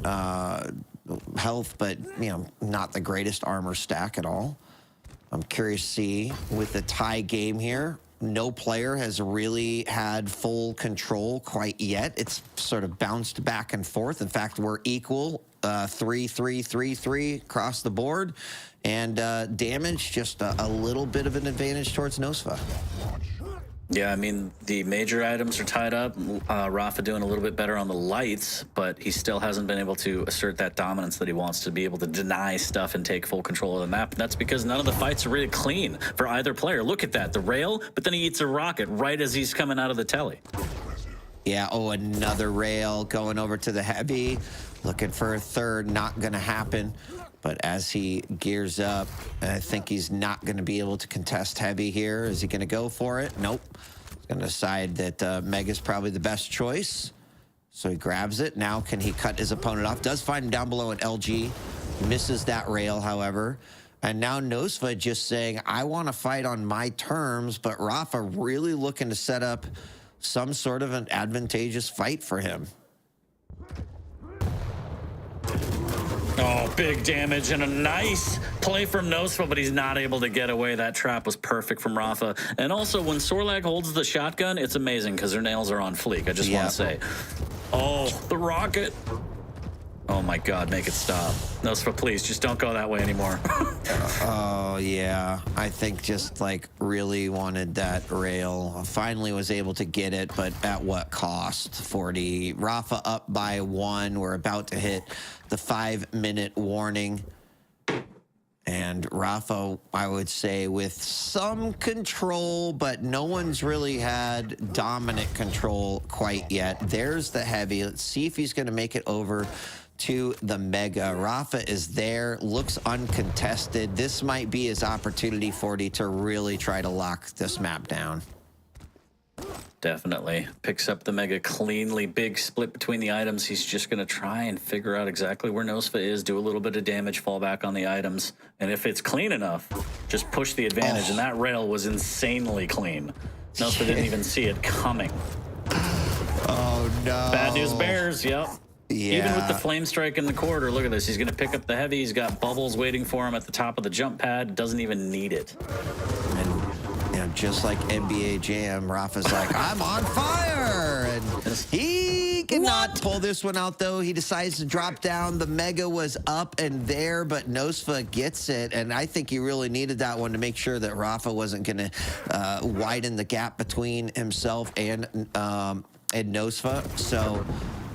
health, but, you know, not the greatest armor stack at all. I'm curious to see with the tie game here. No player has really had full control quite yet. It's sort of bounced back and forth. In fact, we're equal, 3-3-3-3 across the board. And damage, just a little bit of an advantage towards Nosfa. Yeah, I mean, the major items are tied up. Rafa doing a little bit better on the lights, but he still hasn't been able to assert that dominance that he wants to be able to deny stuff and take full control of the map. And that's because none of the fights are really clean for either player. Look at that, the rail, but then he eats a rocket right as he's coming out of the telly. Yeah, oh, another rail going over to the heavy. Looking for a third, not going to happen. But as he gears up, I think he's not going to be able to contest heavy here. Is he going to go for it? Nope. He's going to decide that Mega's probably the best choice. So he grabs it. Now can he cut his opponent off? Does find him down below an LG. Misses that rail, however. And now Nosfa just saying, I want to fight on my terms, but Rafa really looking to set up some sort of an advantageous fight for him. Oh, big damage and a nice play from Nosfa, but he's not able to get away. That trap was perfect from Rafa. And also, when Sorlag holds the shotgun, it's amazing because her nails are on fleek. I just want to say. Oh, the rocket. Oh, my God, make it stop. Nosfa, please, just don't go that way anymore. Oh, yeah. I think just, like, really wanted that rail. Finally was able to get it, but at what cost? 40. Rafa up by 1. We're about to hit the 5-minute warning. And Rafa, I would say, with some control, but no one's really had dominant control quite yet. There's the heavy. Let's see if he's going to make it over to the Mega. Rafa is there, looks uncontested. This might be his opportunity, 40, to really try to lock this map down. Definitely. Picks up the Mega cleanly. Big split between the items. He's just going to try and figure out exactly where Nosfa is, do a little bit of damage, fall back on the items. And if it's clean enough, just push the advantage. And that rail was insanely clean. Nosfa didn't even see it coming. Oh, no. Bad news bears, yep. Yeah. Even with the flame strike in the corridor, look at this. He's going to pick up the heavy. He's got bubbles waiting for him at the top of the jump pad. Doesn't even need it. And, you know, just like NBA Jam, Rafa's like, I'm on fire. And he cannot pull this one out, though. He decides to drop down. The Mega was up and there, but Nosfa gets it. And I think he really needed that one to make sure that Rafa wasn't going to widen the gap between himself and Nosfa. So,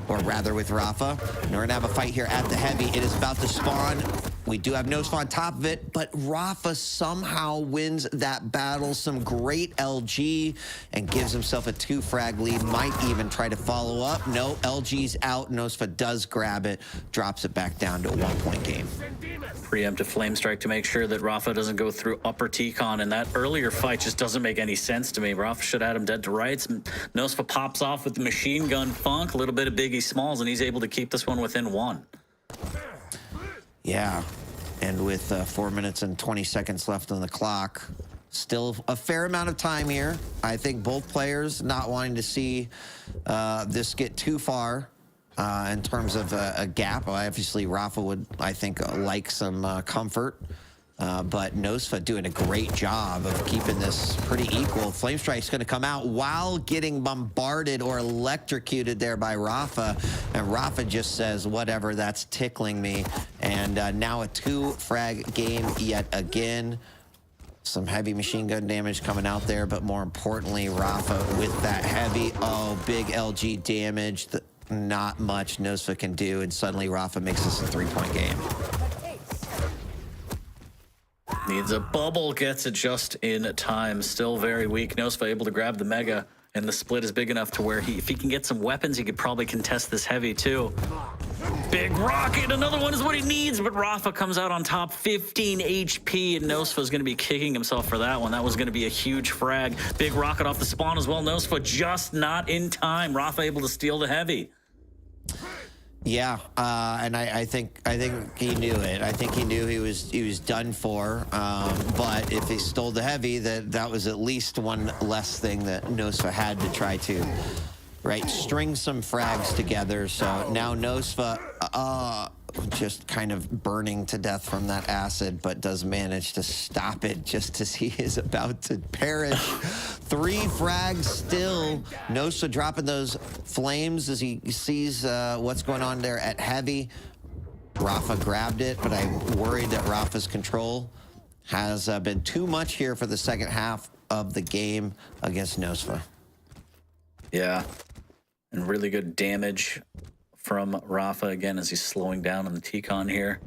or rather with Rafa. And we're gonna have a fight here at the heavy. It is about to spawn. We do have Nosfa on top of it, but Rafa somehow wins that battle. Some great LG and gives himself a 2-frag lead. Might even try to follow up. No, LG's out. Nosfa does grab it, drops it back down to a 1-point game. Preemptive flame strike to make sure that Rafa doesn't go through upper T-con, and that earlier fight just doesn't make any sense to me. Rafa should have had him dead to rights. Nosfa pops off with the machine gun funk, a little bit of Biggie Smalls, and he's able to keep this one within 1. Yeah, and with 4 minutes and 20 seconds left on the clock, still a fair amount of time here. I think both players not wanting to see this get too far in terms of a gap. Obviously, Rafa would, I think, like some comfort. But Nosfa doing a great job of keeping this pretty equal. Flame Strike's going to come out while getting bombarded or electrocuted there by Rafa. And Rafa just says, whatever, that's tickling me. And now a 2-frag game yet again. Some heavy machine gun damage coming out there. But more importantly, Rafa with that heavy, big LG damage. Not much Nosfa can do. And suddenly Rafa makes this a 3-point game. Needs a bubble, gets it just in time. Still very weak. Nosfa able to grab the Mega, and the split is big enough to where if he can get some weapons, he could probably contest this heavy too. Big rocket, another one is what he needs, but Rafa comes out on top, 15 HP, and Nosfa is going to be kicking himself for that one. That was going to be a huge frag. Big rocket off the spawn as well. Nosfa just not in time. Rafa able to steal the heavy. Yeah, and I think he knew it. I think he knew he was done for. But if he stole the heavy, that was at least one less thing that Nosfa had to try to string some frags together. So now Nosfa just kind of burning to death from that acid, but does manage to stop it just as he is about to perish. 3 frags still. Nosfa dropping those flames as he sees what's going on there at heavy. Rafa grabbed it, but I'm worried that Rafa's control has been too much here for the second half of the game against Nosfa. Yeah, and really good damage from Rafa again as he's slowing down on the T-Con here,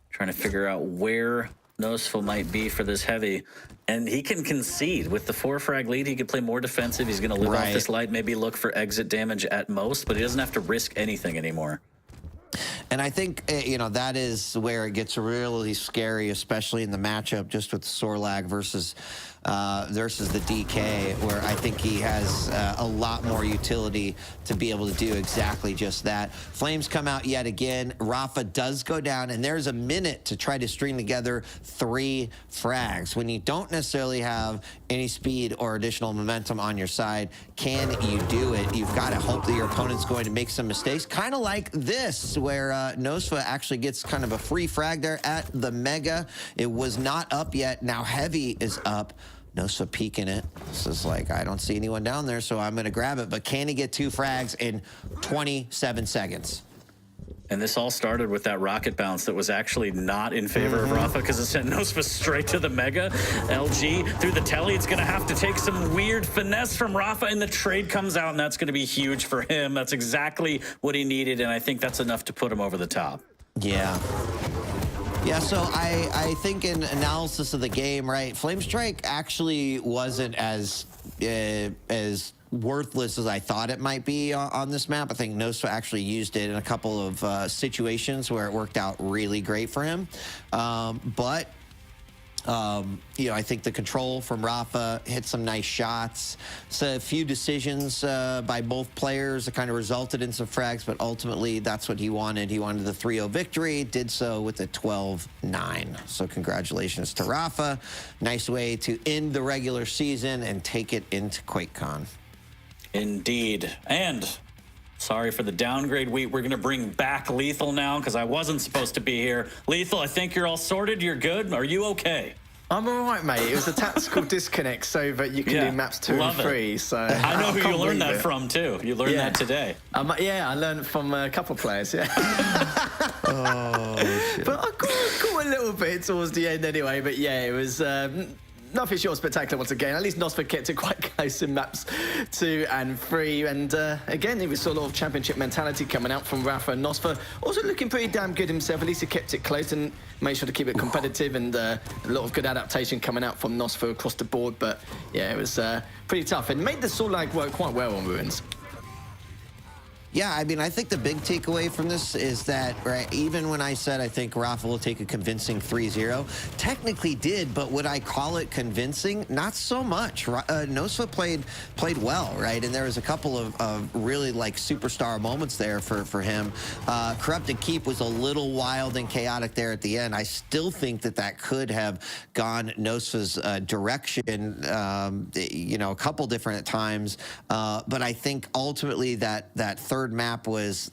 trying to figure out where Nosfa might be for this heavy. And he can concede with the 4 frag lead. He could play more defensive. He's going to live off this light, maybe look for exit damage at most, but he doesn't have to risk anything anymore. And I think, that is where it gets really scary, especially in the matchup just with Sorlag versus the DK, where I think he has a lot more utility to be able to do exactly just that. Flames come out yet again. Rafa does go down, and there's a minute to try to string together 3 frags. When you don't necessarily have any speed or additional momentum on your side, can you do it? You've got to hope that your opponent's going to make some mistakes, kind of like this, where Nosfa actually gets kind of a free frag there at the Mega. It was not up yet. Now Heavy is up. Nosfa peeking it. This is like, I don't see anyone down there, so I'm going to grab it. But can he get 2 frags in 27 seconds? And this all started with that rocket bounce that was actually not in favor of Rafa because it sent Nosfa straight to the Mega. LG through the telly. It's going to have to take some weird finesse from Rafa, and the trade comes out, and that's going to be huge for him. That's exactly what he needed, and I think that's enough to put him over the top. Yeah. Yeah, so I think in analysis of the game, Flame Strike actually wasn't as worthless as I thought it might be on this map. I think Nosfa actually used it in a couple of situations where it worked out really great for him. I think the control from Rafa hit some nice shots. So a few decisions by both players that kind of resulted in some frags, but ultimately that's what he wanted. He wanted the 3-0 victory, did so with a 12-9. So congratulations to Rafa. Nice way to end the regular season and take it into QuakeCon. Indeed. And sorry for the downgrade. We're going to bring back Lethal now because I wasn't supposed to be here. Lethal, I think you're all sorted. You're good. Are you okay? I'm all right, mate. It was a tactical disconnect so that you can do maps 2 and 3. So I know who you learned that from, too. You learned that today. I learned from a couple of players, But I got a little bit towards the end anyway. But yeah, it was nothing short of spectacular once again. At least Nosfa kept it quite close in maps 2 and 3. And again, it was sort of championship mentality coming out from Rafa and Nosfa. Also looking pretty damn good himself. At least he kept it close and made sure to keep it competitive. And a lot of good adaptation coming out from Nosfa across the board. But yeah, it was pretty tough. And made the Sorlag work quite well on Ruins. Yeah, I mean, I think the big takeaway from this is that, even when I said I think Rafa will take a convincing 3-0, technically did, but would I call it convincing? Not so much. Nosfa played well, And there was a couple of really, superstar moments there for him. Corrupted Keep was a little wild and chaotic there at the end. I still think that could have gone Nosfa's direction, a couple different times. But I think ultimately that third map was,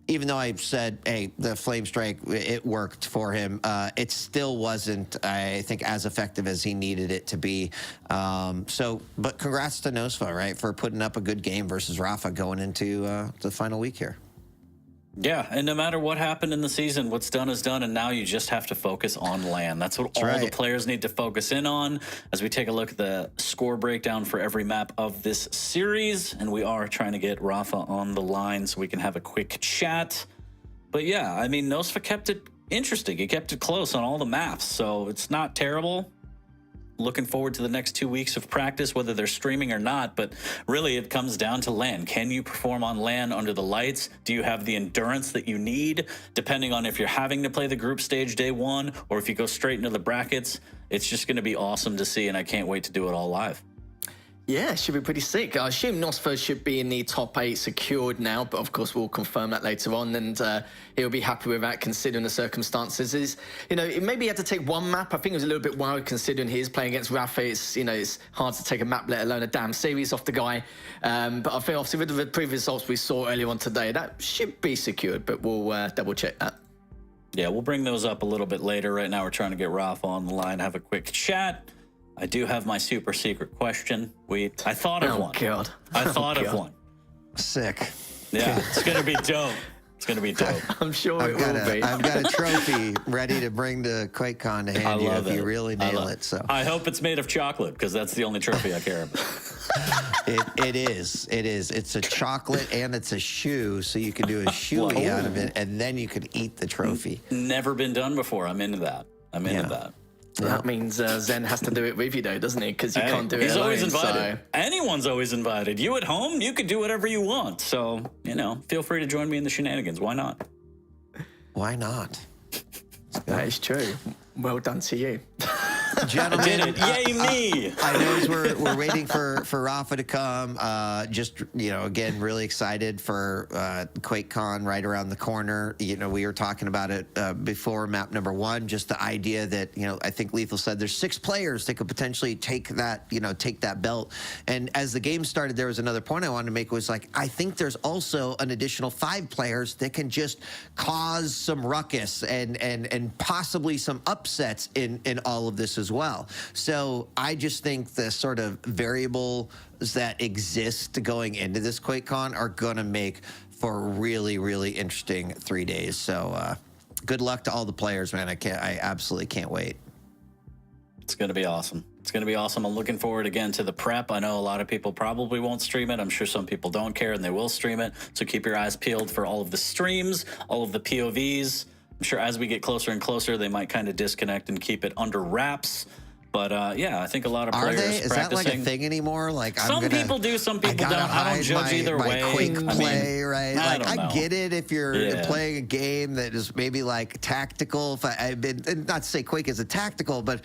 even though I said, hey, the Flame Strike, it worked for him, it still wasn't, I think, as effective as he needed it to be. But congrats to Nosfa, for putting up a good game versus Rafa going into the final week here. Yeah, and no matter what happened in the season, what's done is done, and now you just have to focus on LAN. That's what all the players need to focus in on as we take a look at the score breakdown for every map of this series. And we are trying to get Rafa on the line so we can have a quick chat. But yeah, I mean, Nosfa kept it interesting. He kept it close on all the maps, so it's not terrible. Looking forward to the next 2 weeks of practice, whether they're streaming or not, but really it comes down to LAN. Can you perform on LAN under the lights? Do you have the endurance that you need? Depending on if you're having to play the group stage day 1 or if you go straight into the brackets, it's just going to be awesome to see, and I can't wait to do it all live. Yeah, should be pretty sick. I assume Nosfer should be in the top 8 secured now, but of course we'll confirm that later on, and he'll be happy with that considering the circumstances. Maybe he had to take one map. I think it was a little bit wild considering he is playing against Rafa. It's hard to take a map, let alone a damn series off the guy. But I think obviously with the previous results we saw earlier on today, that should be secured, but we'll double check that. Yeah, we'll bring those up a little bit later. Right now we're trying to get Rafa on the line, have a quick chat. I do have my super secret question. I thought of one. God. I thought of one. Sick. Yeah, it's going to be dope. It's going to be dope. I'm sure it will be. I've got a trophy ready to bring to QuakeCon to hand you if you really nail it. So I hope it's made of chocolate because that's the only trophy I care about. It is. It's a chocolate and it's a shoe, so you can do a shoey out of it, and then you can eat the trophy. Never been done before. I'm into that. That means Zen has to do it with you, though, doesn't he? Because you can't do it He's alone, always invited. So. Anyone's always invited. You at home, you could do whatever you want. So, feel free to join me in the shenanigans. Why not? Why not? That is true. Well done to you. Gentlemen, yay me! I know as we're waiting for Rafa to come. Again, really excited for QuakeCon right around the corner. We were talking about it before map number 1. Just the idea that I think Lethal said there's 6 players that could potentially take that belt. And as the game started, there was another point I wanted to make was I think there's also an additional 5 players that can just cause some ruckus and possibly some upsets in all of this as well. So I just think the sort of variables that exist going into this QuakeCon are going to make for a really, really interesting 3 days. So good luck to all the players, man. I absolutely can't wait. It's going to be awesome. It's going to be awesome. I'm looking forward again to the prep. I know a lot of people probably won't stream it. I'm sure some people don't care and they will stream it. So keep your eyes peeled for all of the streams, all of the POVs. I'm sure as we get closer and closer, they might kind of disconnect and keep it under wraps. But I think a lot of players Is that like a thing anymore? Some people do, some people don't. I don't judge either way. Quake play, right? I get it if you're playing a game that is maybe tactical. And not to say Quake is a tactical, but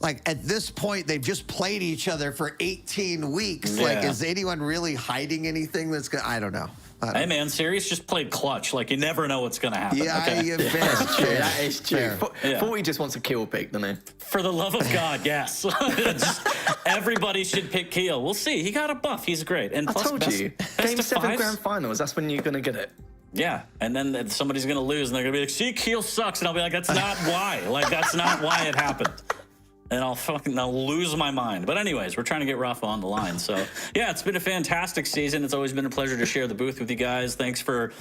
at this point they've just played each other for 18 weeks. Yeah. Is anyone really hiding anything that's good? I don't know. Hey man, series just played clutch. You never know what's gonna happen. Yeah, okay? That's true. That is true. Forty just wants a kill pick, doesn't he? For the love of God, yes. Everybody should pick Keel. We'll see. He got a buff. He's great. And plus, I told you, Game 7 Grand Finals. That's when you're gonna get it. Yeah, and then somebody's gonna lose, and they're gonna be like, "See, Keel sucks," and I'll be like, "That's not why. That's not why it happened." And I'll lose my mind. But anyways, we're trying to get Rafa on the line. So yeah, it's been a fantastic season. It's always been a pleasure to share the booth with you guys. Thanks for,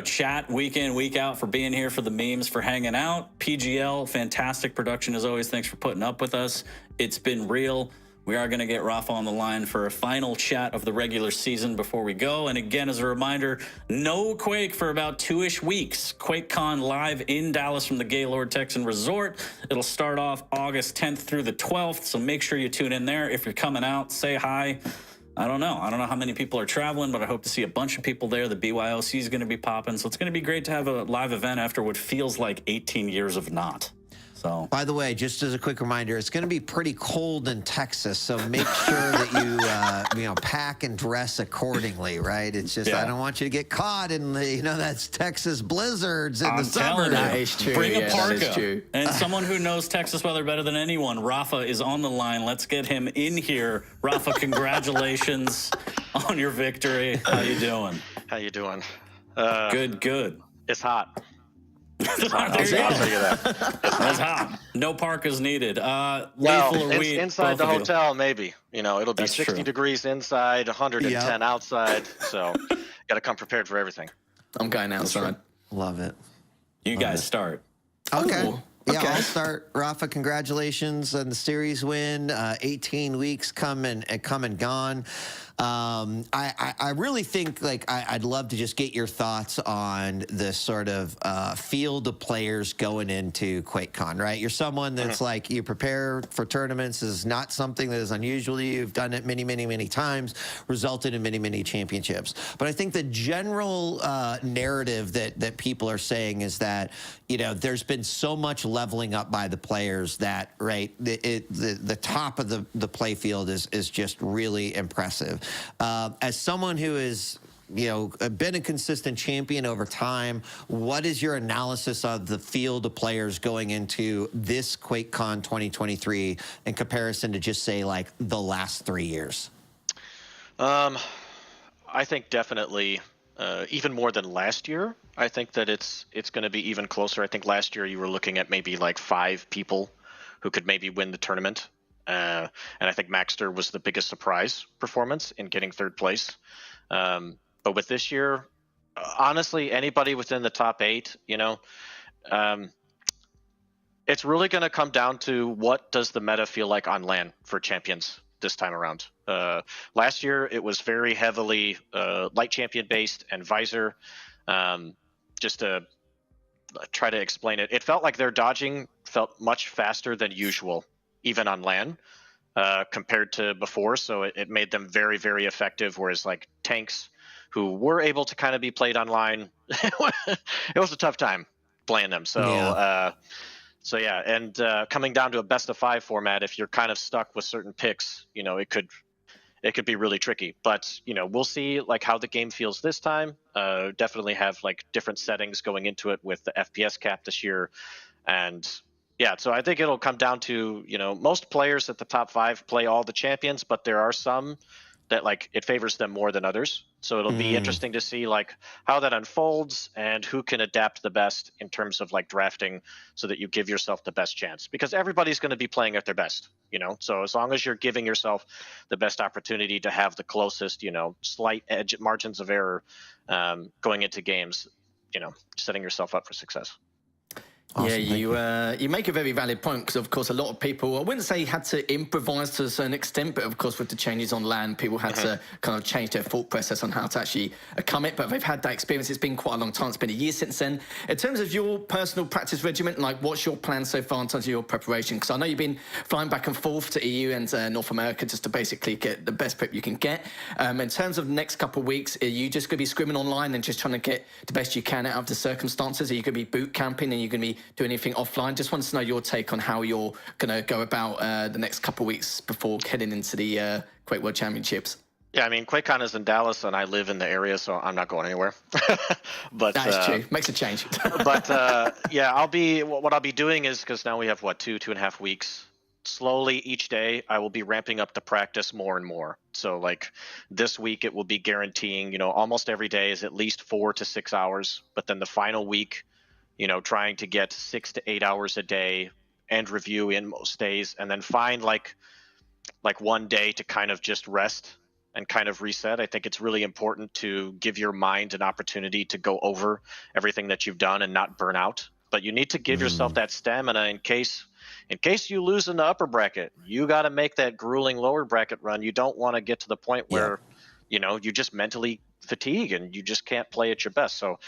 chat week in, week out, for being here, for the memes, for hanging out. PGL, fantastic production as always. Thanks for putting up with us. It's been real. We are going to get Rafa on the line for a final chat of the regular season before we go. And again, as a reminder, no Quake for about 2-ish weeks. QuakeCon live in Dallas from the Gaylord Texan Resort. It'll start off August 10th through the 12th, so make sure you tune in there. If you're coming out, say hi. I don't know how many people are traveling, but I hope to see a bunch of people there. The BYOC is going to be popping, so it's going to be great to have a live event after what feels like 18 years of not. So, by the way, just as a quick reminder, it's going to be pretty cold in Texas, so make sure that you pack and dress accordingly, right? It's just I don't want you to get caught in the that's Texas blizzards in the summer. That is true. Bring a parka. That is true. And someone who knows Texas weather better than anyone, Rafa is on the line. Let's get him in here. Rafa, congratulations on your victory. How you doing? How you doing? Good. It's hot. There I'll tell you that. That's hot. No parkas needed. Well, Lethal or weed, inside the both of you? hotel, maybe. It'll be That's 60 true. degrees inside, 110 outside. So, got to come prepared for everything. I'm going outside. Love it. You guys start. Okay. Ooh, Yeah, okay. I'll start. Rafa, congratulations on the series win. 18 weeks come and gone. I really think I'd love to just get your thoughts on the sort of field of players going into QuakeCon, right? You're someone that's you prepare for tournaments. This is not something that is unusual. You've done it many, many, many times, resulted in many, many championships. But I think the general narrative that people are saying is that, there's been so much leveling up by the players that, right, the top of the play field is just really impressive. As someone who is, you know, been a consistent champion over time, what is your analysis of the field of players going into this QuakeCon 2023 in comparison to just say like the last 3 years? I think definitely even more than last year. I think that it's going to be even closer. I think last year you were looking at maybe like 5 people who could maybe win the tournament. And I think Maxter was the biggest surprise performance in getting 3rd place. But with this year, honestly, anybody within the top 8, you know, it's really going to come down to what does the meta feel like on LAN for champions this time around. Last year, it was very heavily light champion based and visor. Just to try to explain it, it felt like their dodging felt much faster than usual, even on LAN. Compared to before, so it made them very, very effective, whereas like tanks who were able to kind of be played online, it was a tough time playing them. So yeah, and coming down to a best of 5 format, if you're kind of stuck with certain picks, you know, it could be really tricky. But you know, we'll see like how the game feels this time. Definitely have like different settings going into it with the FPS cap this year, and yeah, so I think it'll come down to, you know, most players at the top 5 play all the champions, but there are some that like it favors them more than others. So it'll be interesting to see like how that unfolds and who can adapt the best in terms of like drafting so that you give yourself the best chance, because everybody's going to be playing at their best, you know. So as long as you're giving yourself the best opportunity to have the closest, you know, slight edge margins of error going into games, you know, setting yourself up for success. Awesome, yeah, you make a very valid point, because of course a lot of people, I wouldn't say had to improvise to a certain extent, but of course with the changes on LAN, people had to kind of change their thought process on how to actually commit. But they've had that experience. It's been quite a long time. It's been a year since then. In terms of your personal practice regimen, like what's your plan so far in terms of your preparation? Because I know you've been flying back and forth to EU and North America just to basically get the best prep you can get. In terms of the next couple of weeks, are you just going to be scrimming online and just trying to get the best you can out of the circumstances? Are you going to be boot camping, and you're going to be do anything offline? Just wanted to know your take on how you're going to go about the next couple of weeks before heading into the Quake World Championships. Yeah, I mean, QuakeCon is in Dallas, and I live in the area, so I'm not going anywhere. But that's true. Makes a change. But yeah, what I'll be doing is, because now we have what 2.5 weeks. Slowly each day, I will be ramping up the practice more and more. So like this week, it will be guaranteeing, you know, almost every day is at least 4 to 6 hours. But then the final week, you know, trying to get 6 to 8 hours a day and review in most days, and then find like one day to kind of just rest and kind of reset. I think it's really important to give your mind an opportunity to go over everything that you've done and not burn out. But you need to give yourself that stamina in case you lose in the upper bracket. You got to make that grueling lower bracket run. You don't want to get to the point where, you know, you just mentally fatigue and you just can't play at your best. So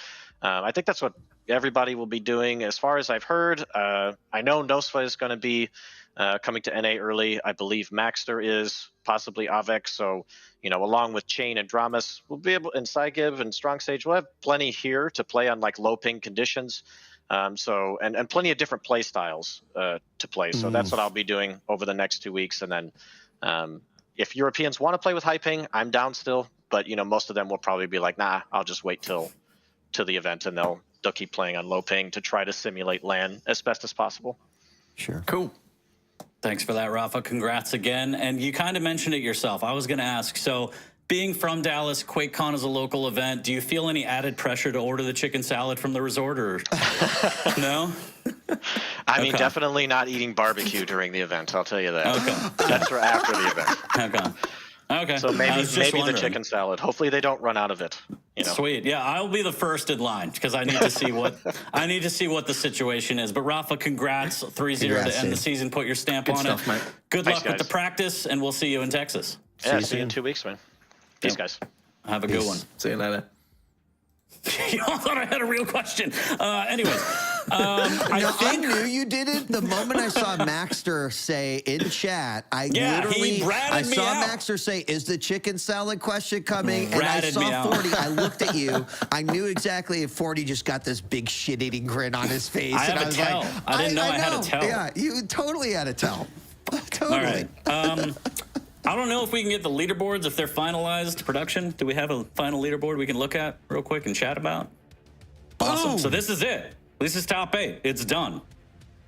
I think that's what everybody will be doing. As far as I've heard, I know Nosfa is going to be coming to NA early. I believe Maxter is, possibly Avec. So, you know, along with Chain and Dramas, we'll be able, and Saigiv and Strong Sage, we'll have plenty here to play on like low ping conditions. So, and plenty of different play styles to play. So that's what I'll be doing over the next 2 weeks. And then if Europeans want to play with high ping, I'm down still. But, you know, most of them will probably be like, nah, I'll just wait till the event, and they'll keep playing on low ping to try to simulate LAN as best as possible. Sure. Cool. Thanks for that, Rafa. Congrats again. And you kind of mentioned it yourself. I was going to ask, so being from Dallas, QuakeCon is a local event. Do you feel any added pressure to order the chicken salad from the resort, or no? I mean, definitely not eating barbecue during the event. I'll tell you that. Okay. That's for after the event. Okay. Okay. So maybe wondering. the chicken salad. Hopefully they don't run out of it. You know? Sweet. Yeah, I'll be the first in line because I need to see what the situation is. But Rafa, congrats, 3-0 to end the season. Put your stamp on stuff, it. Mate. Good Thanks, luck with guys. the practice, and we'll see you in Texas. Yeah, see you in 2 weeks, man. Peace, guys. Have a good one. See you later. Y'all thought I had a real question. Anyways. I knew you did it the moment I saw Maxter say in chat. I saw Maxter say, "Is the chicken salad question coming?" And I saw 40. I looked at you. I knew exactly if 40 just got this big shit-eating grin on his face. I was tell. like, I didn't know I had to tell. Yeah, you totally had to tell. Totally. All right. I don't know if we can get the leaderboards, if they're finalized to production. Do we have a final leaderboard we can look at real quick and chat about? Awesome. So this is it. This is top 8. It's done.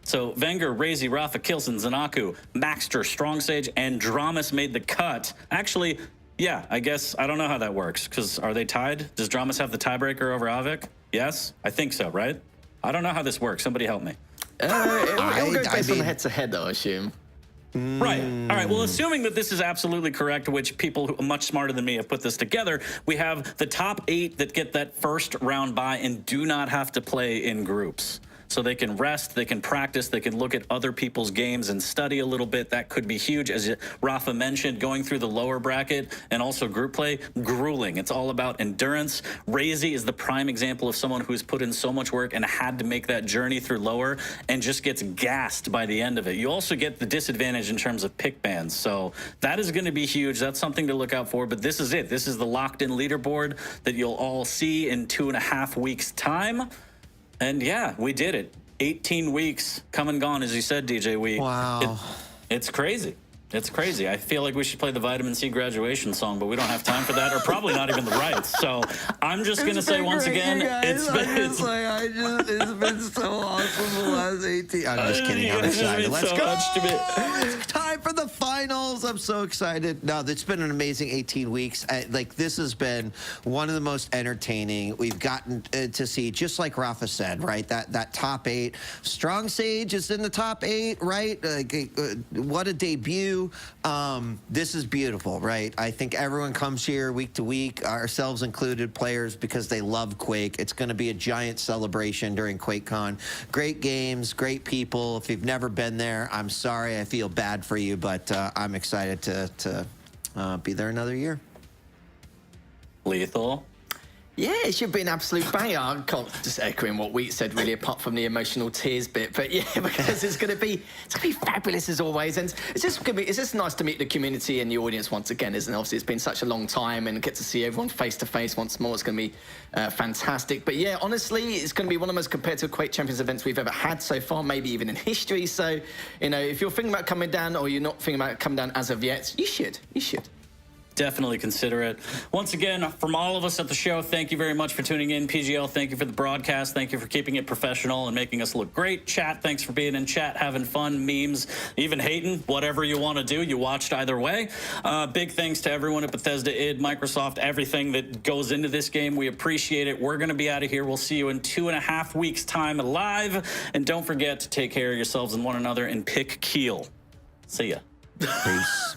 So Wenger, Razy, Rafa, Kilson, Zanaku, Maxter, Strong Sage, and Dramas made the cut. Actually, yeah, I guess I don't know how that works, because are they tied? Does Dramas have the tiebreaker over Avik? Yes? I think so, right? I don't know how this works. Somebody help me. It'll go based on the head-to-head, though, I assume. Right. All right. Well, assuming that this is absolutely correct, which people who are much smarter than me have put this together, we have the top 8 that get that first round bye and do not have to play in groups. So they can rest, they can practice, they can look at other people's games and study a little bit. That could be huge. As Rafa mentioned, going through the lower bracket and also group play, grueling. It's all about endurance. Razy is the prime example of someone who's put in so much work and had to make that journey through lower and just gets gassed by the end of it. You also get the disadvantage in terms of pick bans. So that is going to be huge. That's something to look out for. But this is it. This is the locked-in leaderboard that you'll all see in 2.5 weeks' time. And yeah, we did it. 18 weeks come and gone, as you said, DJ. Wow. It's crazy. It's crazy. I feel like we should play the Vitamin C graduation song, but we don't have time for that, or probably not even the rights. So I'm just going to say once again, it's been so awesome the last 18. I'm just kidding. I'm excited. Let's go. It's time for the finals. I'm so excited. No, it's been an amazing 18 weeks. This has been one of the most entertaining. We've gotten to see, just like Rafa said, right? That top 8. Strong Sage is in the top 8, right? What a debut. This is beautiful, right? I think everyone comes here week to week, ourselves included, players, because they love Quake. It's going to be a giant celebration during QuakeCon. Great games, great people. If you've never been there, I'm sorry. I feel bad for you, but I'm excited to be there another year. Lethal. Yeah, it should be an absolute banger. I can't just echoing what Wheat said, really, apart from the emotional tears bit. But yeah, because it's gonna be fabulous as always, and it's just nice to meet the community and the audience once again, isn't it? Obviously, it's been such a long time, and get to see everyone face to face once more. It's gonna be fantastic. But yeah, honestly, it's gonna be one of the most competitive Quake Champions events we've ever had so far, maybe even in history. So, you know, if you're thinking about coming down, or you're not thinking about coming down as of yet, you should. Definitely consider it. Once again, from all of us at the show, thank you very much for tuning in. PGL, thank you for the broadcast. Thank you for keeping it professional and making us look great. Chat, thanks for being in chat, having fun, memes, even hating, whatever you want to do. You watched either way. Big thanks to everyone at Bethesda, id, Microsoft, everything that goes into this game. We appreciate it. We're going to be out of here. We'll see you in 2.5 weeks' time live. And don't forget to take care of yourselves and one another and pick Keel. See ya. Peace.